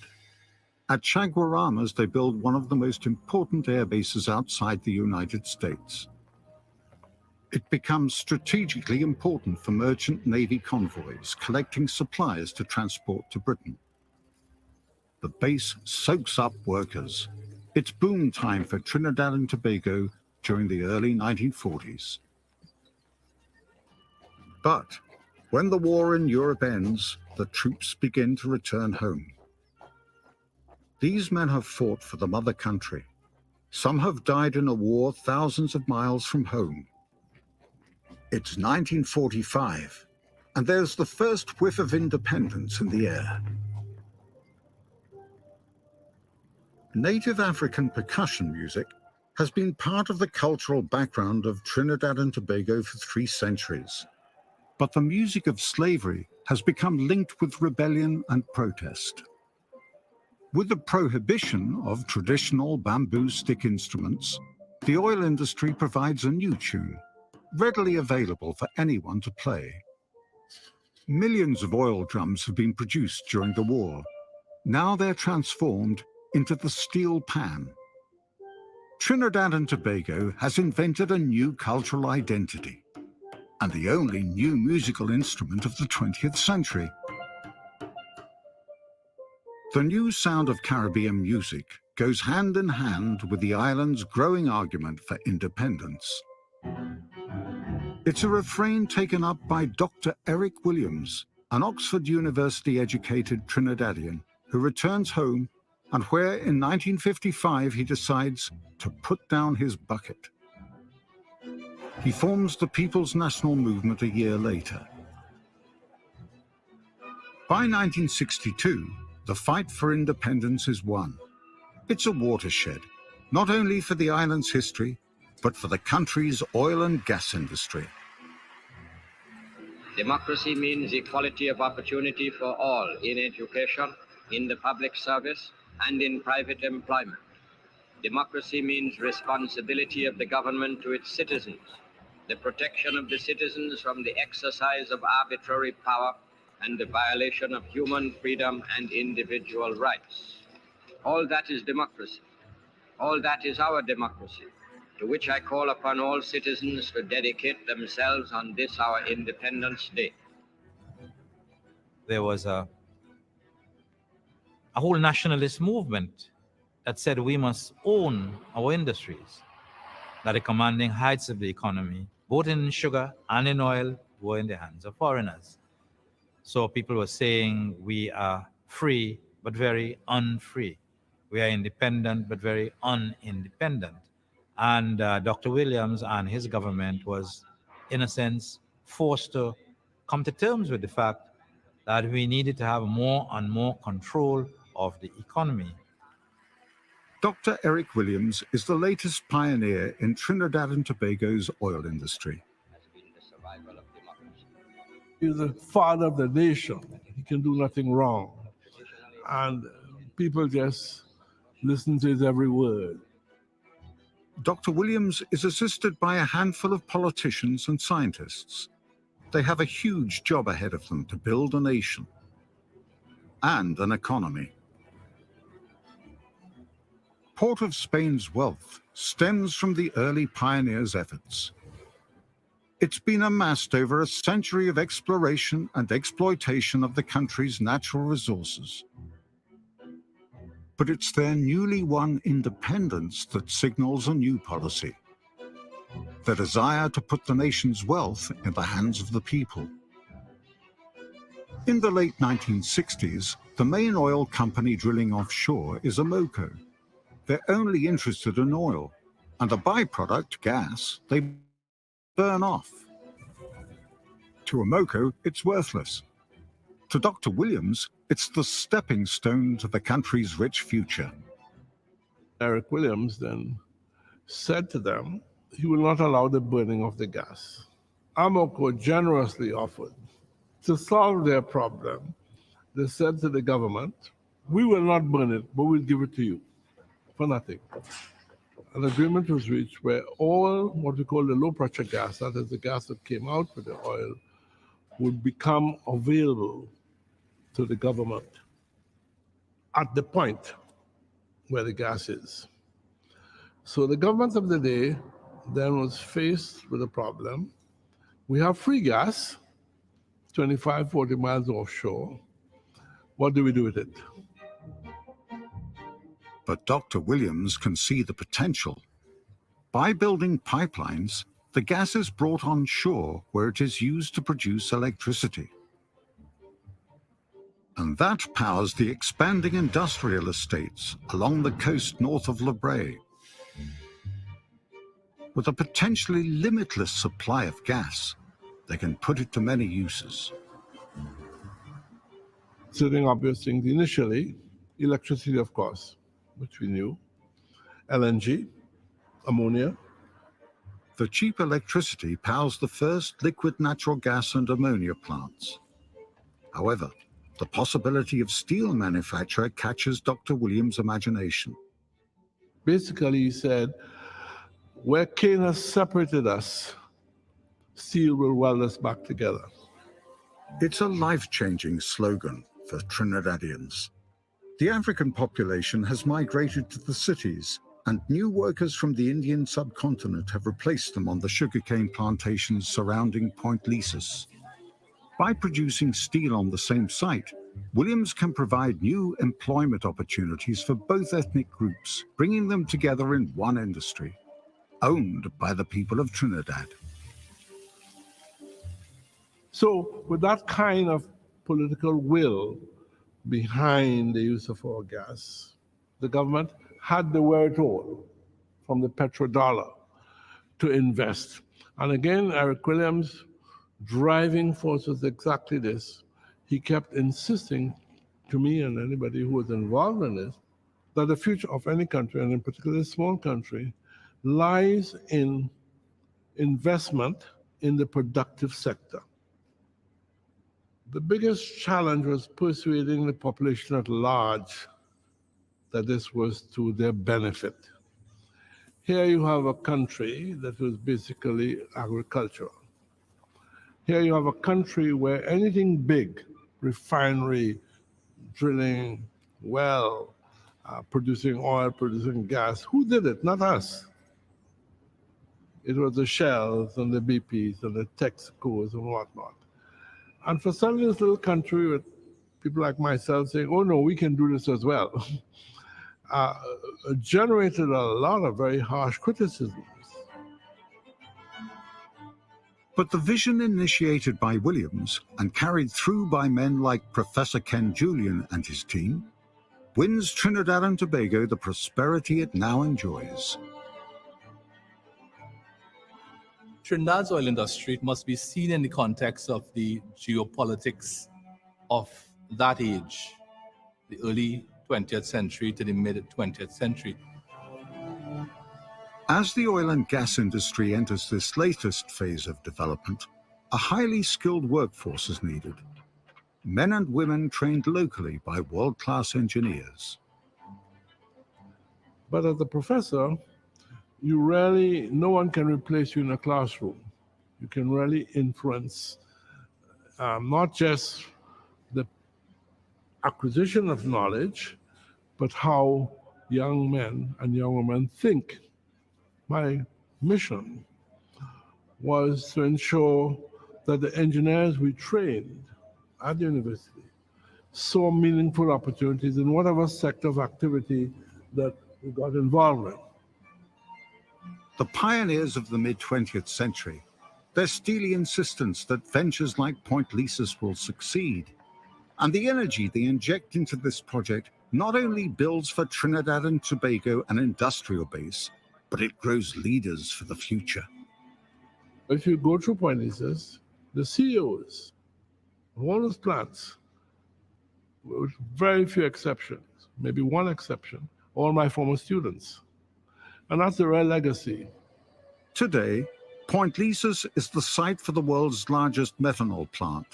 At Chaguaramas, they build one of the most important air bases outside the United States. It becomes strategically important for merchant Navy convoys collecting supplies to transport to Britain. The base soaks up workers. It's boom time for Trinidad and Tobago during the early 1940s. But when the war in Europe ends, the troops begin to return home. These men have fought for the mother country. Some have died in a war thousands of miles from home. It's 1945, and there's the first whiff of independence in the air. Native African percussion music has been part of the cultural background of Trinidad and Tobago for 3 centuries. But the music of slavery has become linked with rebellion and protest. With the prohibition of traditional bamboo stick instruments, the oil industry provides a new tune, readily available for anyone to play. Millions of oil drums have been produced during the war. Now they're transformed into the steel pan. Trinidad and Tobago has invented a new cultural identity and the only new musical instrument of the 20th century. The new sound of Caribbean music goes hand in hand with the island's growing argument for independence. It's a refrain taken up by Dr. Eric Williams, an Oxford University-educated Trinidadian who returns home and where in 1955 he decides to put down his bucket. He forms the People's National Movement a year later. By 1962, the fight for independence is won. It's a watershed, not only for the island's history, but for the country's oil and gas industry. Democracy means equality of opportunity for all in education, in the public service, and in private employment. Democracy means responsibility of the government to its citizens, the protection of the citizens from the exercise of arbitrary power and the violation of human freedom and individual rights. All that is democracy. All that is our democracy, to which I call upon all citizens to dedicate themselves on this our Independence Day. There was a whole nationalist movement that said we must own our industries, that the commanding heights of the economy, both in sugar and in oil, were in the hands of foreigners. So people were saying we are free, but very unfree. We are independent, but very unindependent. And Dr. Williams and his government was, in a sense, forced to come to terms with the fact that we needed to have more and more control of the economy. Dr. Eric Williams is the latest pioneer in Trinidad and Tobago's oil industry. He's the father of the nation. He can do nothing wrong. And people just listen to his every word. Dr. Williams is assisted by a handful of politicians and scientists. They have a huge job ahead of them to build a nation and an economy. Port of Spain's wealth stems from the early pioneers' efforts. It's been amassed over a century of exploration and exploitation of the country's natural resources. But it's their newly won independence that signals a new policy, the desire to put the nation's wealth in the hands of the people. In the late 1960s, the main oil company drilling offshore is Amoco. They're only interested in oil, and the byproduct, gas, they burn off. To Amoco, it's worthless. To Dr. Williams, it's the stepping stone to the country's rich future. Eric Williams then said to them he will not allow the burning of the gas. Amoco generously offered to solve their problem. They said to the government, we will not burn it, but we'll give it to you for nothing. An agreement was reached where all what we call the low pressure gas, that is the gas that came out with the oil, would become available to the government at the point where the gas is. So the government of the day then was faced with a problem. We have free gas, 25, 40 miles offshore. What do we do with it? But Dr. Williams can see the potential. By building pipelines, the gas is brought on shore where it is used to produce electricity. And that powers the expanding industrial estates along the coast north of Le Bray. With a potentially limitless supply of gas, they can put it to many uses. Certain obvious things initially, electricity, of course, which we knew, LNG, ammonia. The cheap electricity powers the first liquid natural gas and ammonia plants. However, the possibility of steel manufacture catches Dr. Williams' imagination. Basically, he said, Where Cain has separated us, steel will weld us back together. It's a life-changing slogan for Trinidadians. The African population has migrated to the cities, and new workers from the Indian subcontinent have replaced them on the sugarcane plantations surrounding Point Lisas. By producing steel on the same site, Williams can provide new employment opportunities for both ethnic groups, bringing them together in one industry, owned by the people of Trinidad. So with that kind of political will behind the use of oil gas, the government had the wherewithal from the petrodollar to invest. And again, Eric Williams' driving force was exactly this. He kept insisting to me and anybody who was involved in this, that the future of any country, and in particular a small country, lies in investment in the productive sector. The biggest challenge was persuading the population at large that this was to their benefit. Here you have a country that was basically agricultural. Here you have a country where anything big, refinery, drilling, well, producing oil, producing gas, who did it? Not us. It was the Shells and the BPs and the Texacos and whatnot. And for suddenly this little country with people like myself saying, oh no, we can do this as well, generated a lot of very harsh criticisms. But the vision initiated by Williams and carried through by men like Professor Ken Julian and his team wins Trinidad and Tobago the prosperity it now enjoys. Trinidad's oil industry must be seen in the context of the geopolitics of that age, the early 20th century to the mid-20th century. As the oil and gas industry enters this latest phase of development, a highly skilled workforce is needed. Men and women trained locally by world-class engineers. But as a professor, no one can replace you in a classroom. You can really influence not just the acquisition of knowledge, but how young men and young women think. My mission was to ensure that the engineers we trained at the university saw meaningful opportunities in whatever sector of activity that we got involved in. The pioneers of the mid-20th century, their steely insistence that ventures like Point Lisas will succeed, and the energy they inject into this project not only builds for Trinidad and Tobago an industrial base, but it grows leaders for the future. If you go through Point Lisas, the CEOs of all those plants, with very few exceptions, maybe one exception, all my former students. And that's the real legacy. Today, Point Lisas is the site for the world's largest methanol plant.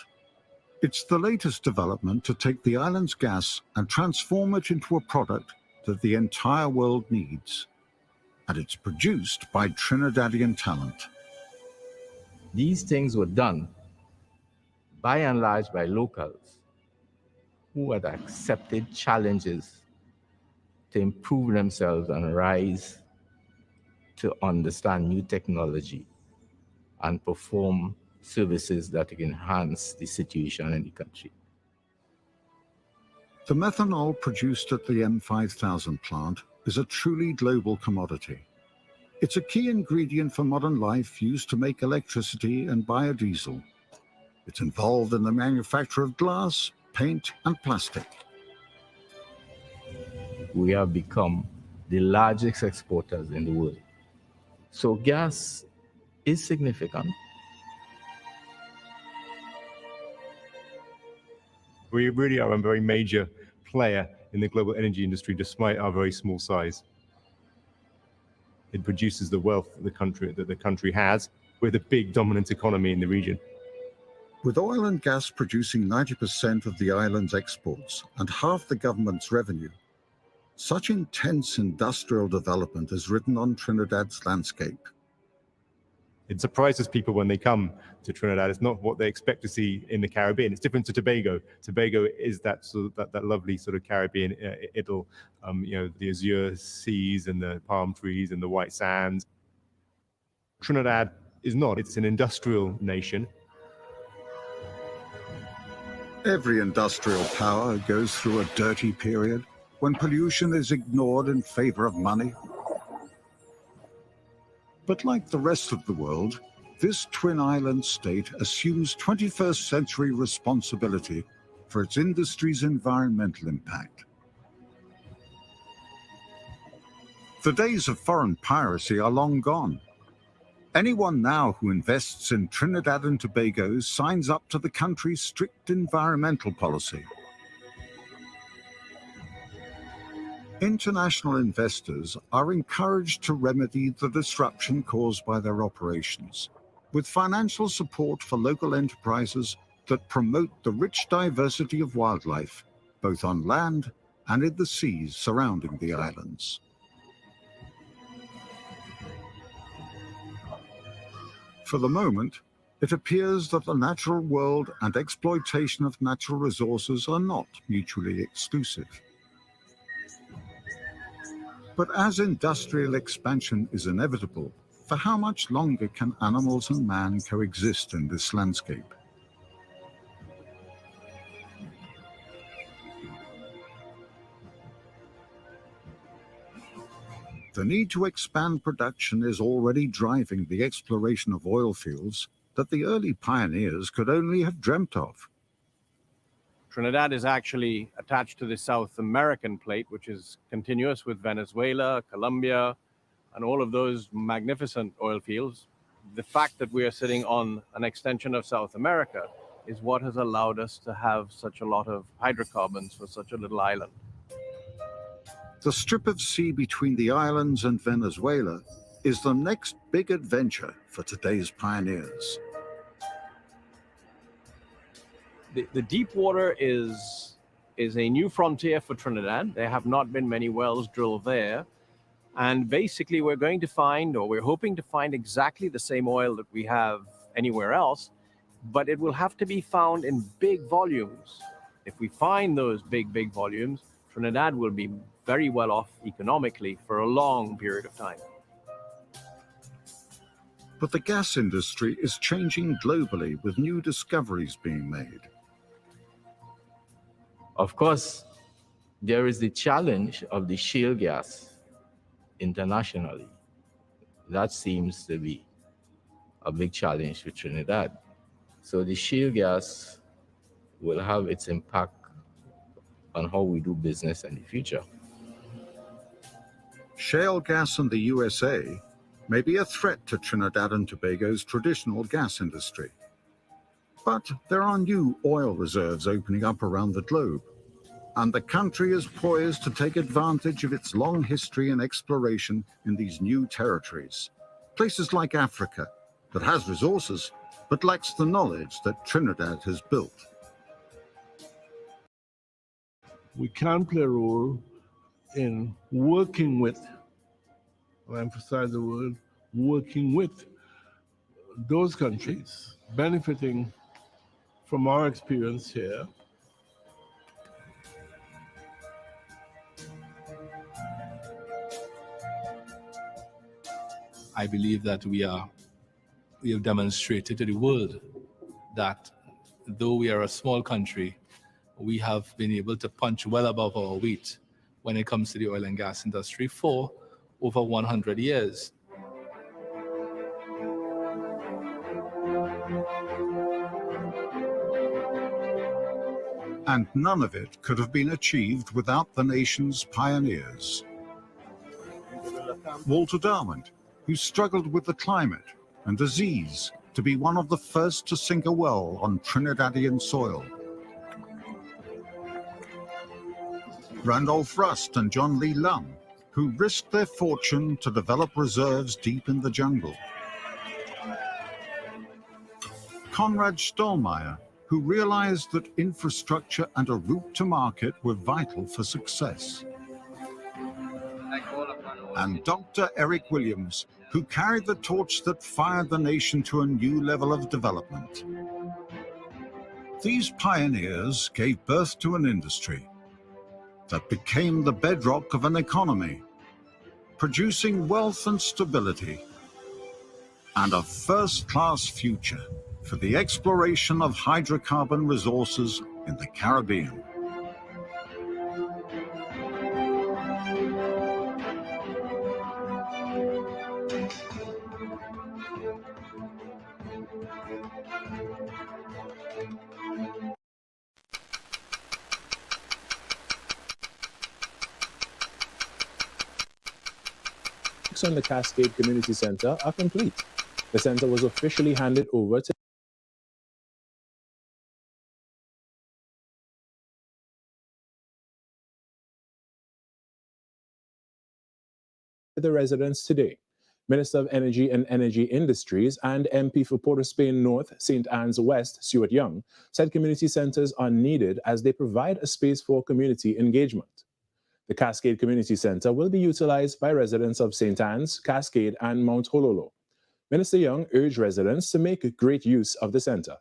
It's the latest development to take the island's gas and transform it into a product that the entire world needs. And it's produced by Trinidadian talent. These things were done by and large by locals who had accepted challenges to improve themselves and rise to understand new technology and perform services that enhance the situation in the country. The methanol produced at the M5000 plant is a truly global commodity. It's a key ingredient for modern life used to make electricity and biodiesel. It's involved in the manufacture of glass, paint, and plastic. We have become the largest exporters in the world. So gas is significant. We really are a very major player in the global energy industry, despite our very small size. It produces the wealth that the country has. We're the big dominant economy in the region. With oil and gas producing 90% of the island's exports and half the government's revenue, Such intense industrial development is written on Trinidad's landscape. It surprises people when they come to Trinidad. It's not what they expect to see in the Caribbean. It's different to Tobago. Tobago is that lovely sort of Caribbean idyll, the azure seas and the palm trees and the white sands. Trinidad is not. It's an industrial nation. Every industrial power goes through a dirty period when pollution is ignored in favor of money. But like the rest of the world, this twin island state assumes 21st century responsibility for its industry's environmental impact. The days of foreign piracy are long gone. Anyone now who invests in Trinidad and Tobago signs up to the country's strict environmental policy. International investors are encouraged to remedy the disruption caused by their operations, with financial support for local enterprises that promote the rich diversity of wildlife, both on land and in the seas surrounding the islands. For the moment, it appears that the natural world and exploitation of natural resources are not mutually exclusive. But as industrial expansion is inevitable, for how much longer can animals and man coexist in this landscape? The need to expand production is already driving the exploration of oil fields that the early pioneers could only have dreamt of. Trinidad is actually attached to the South American plate, which is continuous with Venezuela, Colombia, and all of those magnificent oil fields. The fact that we are sitting on an extension of South America is what has allowed us to have such a lot of hydrocarbons for such a little island. The strip of sea between the islands and Venezuela is the next big adventure for today's pioneers. The deep water is a new frontier for Trinidad. There have not been many wells drilled there. And basically we're going to find, or we're hoping to find, exactly the same oil that we have anywhere else, but it will have to be found in big volumes. If we find those big volumes, Trinidad will be very well off economically for a long period of time. But the gas industry is changing globally with new discoveries being made. Of course, there is the challenge of the shale gas internationally. That seems to be a big challenge for Trinidad. So the shale gas will have its impact on how we do business in the future. Shale gas in the USA may be a threat to Trinidad and Tobago's traditional gas industry. But there are new oil reserves opening up around the globe, and the country is poised to take advantage of its long history in exploration in these new territories. Places like Africa, that has resources, but lacks the knowledge that Trinidad has built. We can play a role in working with, I emphasize the word, working with those countries, benefiting from our experience here. I believe that we have demonstrated to the world that though we are a small country, we have been able to punch well above our weight when it comes to the oil and gas industry for over 100 years. And none of it could have been achieved without the nation's pioneers. Walter Darwin, who struggled with the climate and disease to be one of the first to sink a well on Trinidadian soil. Randolph Rust and John Lee Lum, who risked their fortune to develop reserves deep in the jungle. Conrad Stollmeyer, who realized that infrastructure and a route to market were vital for success. and Dr. Eric Williams, who carried the torch that fired the nation to a new level of development. These pioneers gave birth to an industry that became the bedrock of an economy, producing wealth and stability, and a first-class future for the exploration of hydrocarbon resources in the Caribbean. On the Cascade Community Center are complete. The center was officially handed over to the residents today. Minister of Energy and Energy Industries and MP for Port of Spain North, St. Anne's West, Stuart Young, said community centers are needed as they provide a space for community engagement. The Cascade Community Center will be utilized by residents of St. Anne's, Cascade, and Mount Hololo. Minister Young urged residents to make great use of the center.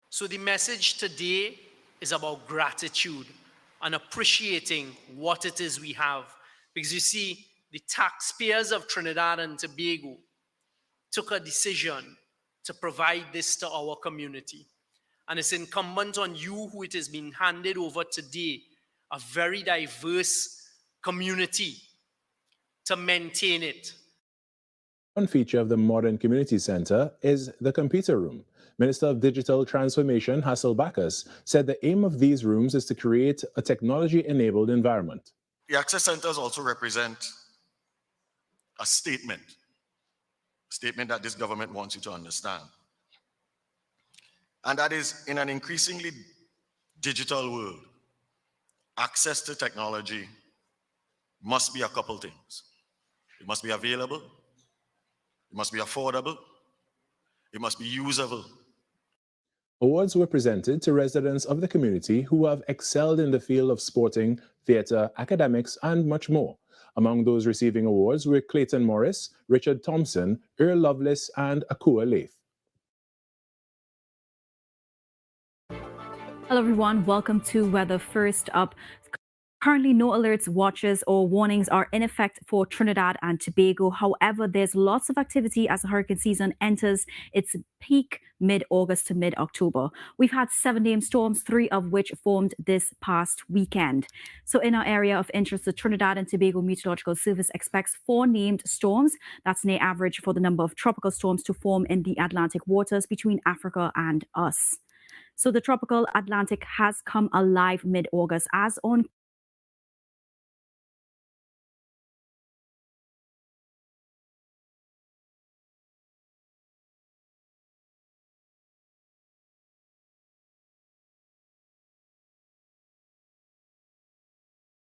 So the message today is about gratitude and appreciating what it is we have. Because you see, the taxpayers of Trinidad and Tobago took a decision to provide this to our community. And it's incumbent on you, who it has been handed over today, a very diverse community, to maintain it. One feature of the modern community center is the computer room. Minister of Digital Transformation, Hassel Bacchus, said the aim of these rooms is to create a technology-enabled environment. The access centers also represent a statement that this government wants you to understand. And that is, in an increasingly digital world, access to technology must be a couple things. It must be available, it must be affordable, it must be usable. Awards were presented to residents of the community who have excelled in the field of sporting, theatre, academics, and much more. Among those receiving awards were Clayton Morris, Richard Thompson, Earl Lovelace, and Akua Lath. Hello everyone, welcome to Weather First Up. Currently, no alerts, watches, or warnings are in effect for Trinidad and Tobago. However, there's lots of activity as the hurricane season enters its peak mid-August to mid-October. We've had 7 named storms, 3 of which formed this past weekend. So in our area of interest, the Trinidad and Tobago Meteorological Service expects 4 named storms. That's near average for the number of tropical storms to form in the Atlantic waters between Africa and us. So the tropical Atlantic has come alive mid-August as on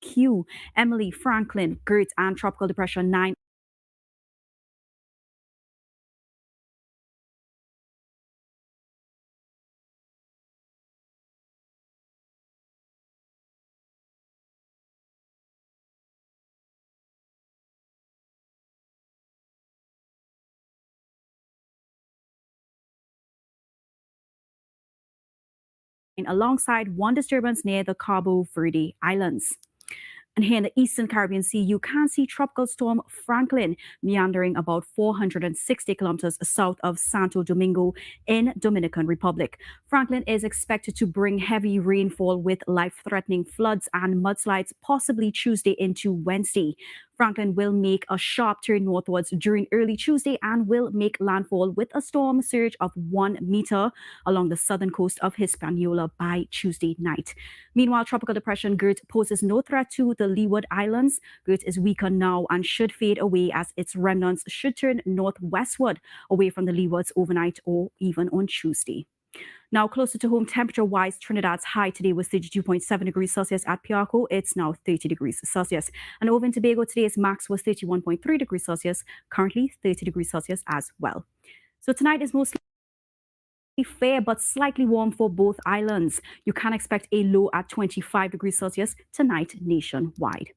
Q, Emily, Franklin, Gert, and Tropical Depression 9. Alongside one disturbance near the Cabo Verde Islands. And here in the Eastern Caribbean Sea, you can see Tropical Storm Franklin meandering about 460 kilometers south of Santo Domingo in Dominican Republic. Franklin is expected to bring heavy rainfall with life-threatening floods and mudslides possibly Tuesday into Wednesday. Franklin will make a sharp turn northwards during early Tuesday and will make landfall with a storm surge of 1 meter along the southern coast of Hispaniola by Tuesday night. Meanwhile, Tropical Depression Gert poses no threat to the Leeward Islands. Gert is weaker now and should fade away as its remnants should turn northwestward away from the Leewards overnight or even on Tuesday. Now, closer to home, temperature-wise, Trinidad's high today was 32.7 degrees Celsius at Picong. It's now 30 degrees Celsius. And over in Tobago, today's max was 31.3 degrees Celsius, currently 30 degrees Celsius as well. So tonight is mostly fair but slightly warm for both islands. You can expect a low at 25 degrees Celsius tonight nationwide.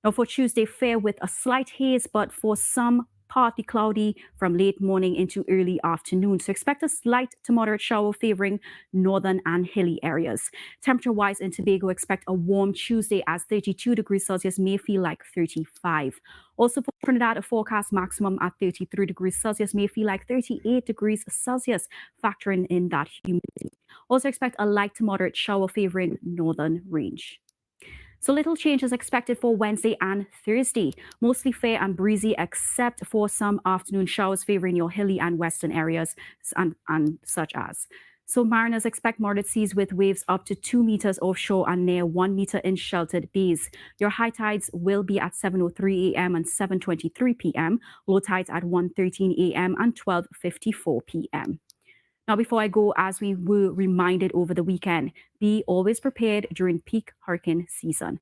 Now, for Tuesday, fair with a slight haze, but for some partly cloudy from late morning into early afternoon. So expect a slight to moderate shower favoring northern and hilly areas. Temperature-wise in Tobago, expect a warm Tuesday as 32 degrees Celsius may feel like 35. Also for Trinidad, a forecast maximum at 33 degrees Celsius may feel like 38 degrees Celsius, factoring in that humidity. Also expect a light to moderate shower favoring northern range. So little change is expected for Wednesday and Thursday. Mostly fair and breezy except for some afternoon showers favoring your hilly and western areas and such as. So mariners expect moderate seas with waves up to 2 meters offshore and near 1 meter in sheltered bays. Your high tides will be at 7:03 a.m. and 7:23 p.m. Low tides at 1:13 a.m. and 12:54 p.m. Now, before I go, as we were reminded over the weekend, be always prepared during peak hurricane season.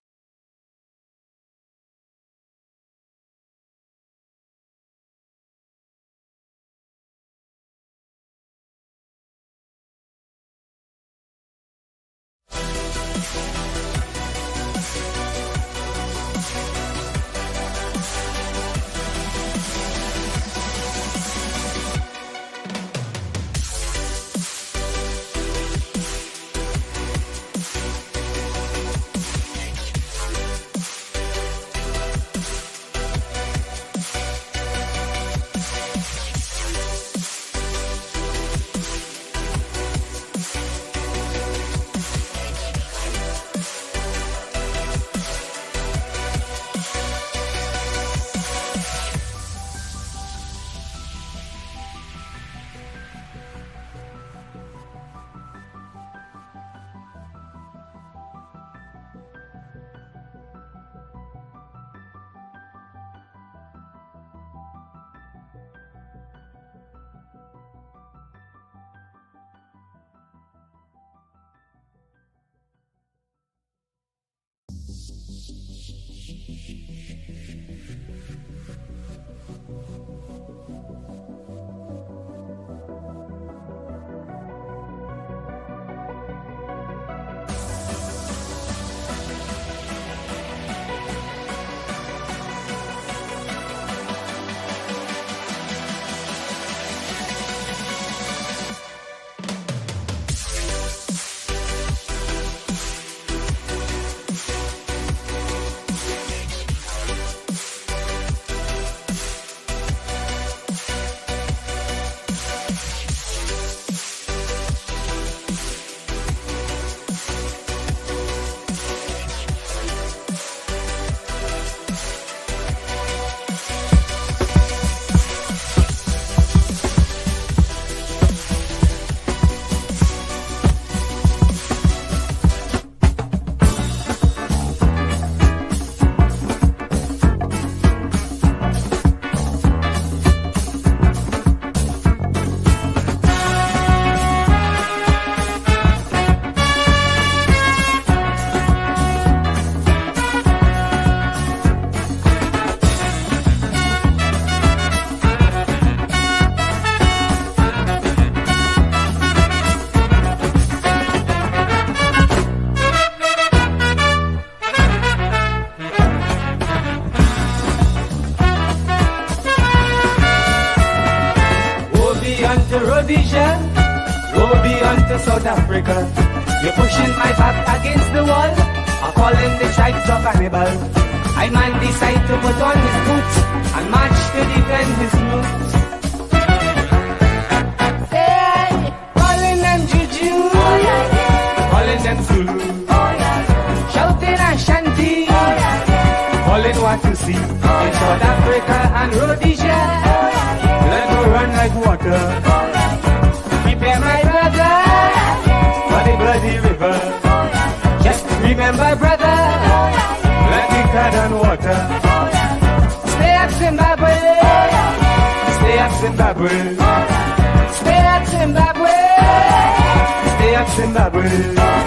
South Africa. You're pushing my back against the wall. I call them the tribes of cannibal. I man decide to put on his boots and march to defend his roots. Hey, calling them juju, calling them Zulu, shouting Ashanti, calling what to sea. In South Africa and Rhodesia, let go run like water. Prepare my brother for the bloody river. Just remember, brother, let the blood and water. Stay up, Zimbabwe. Stay up, Zimbabwe. Stay up, Zimbabwe. Stay up, Zimbabwe.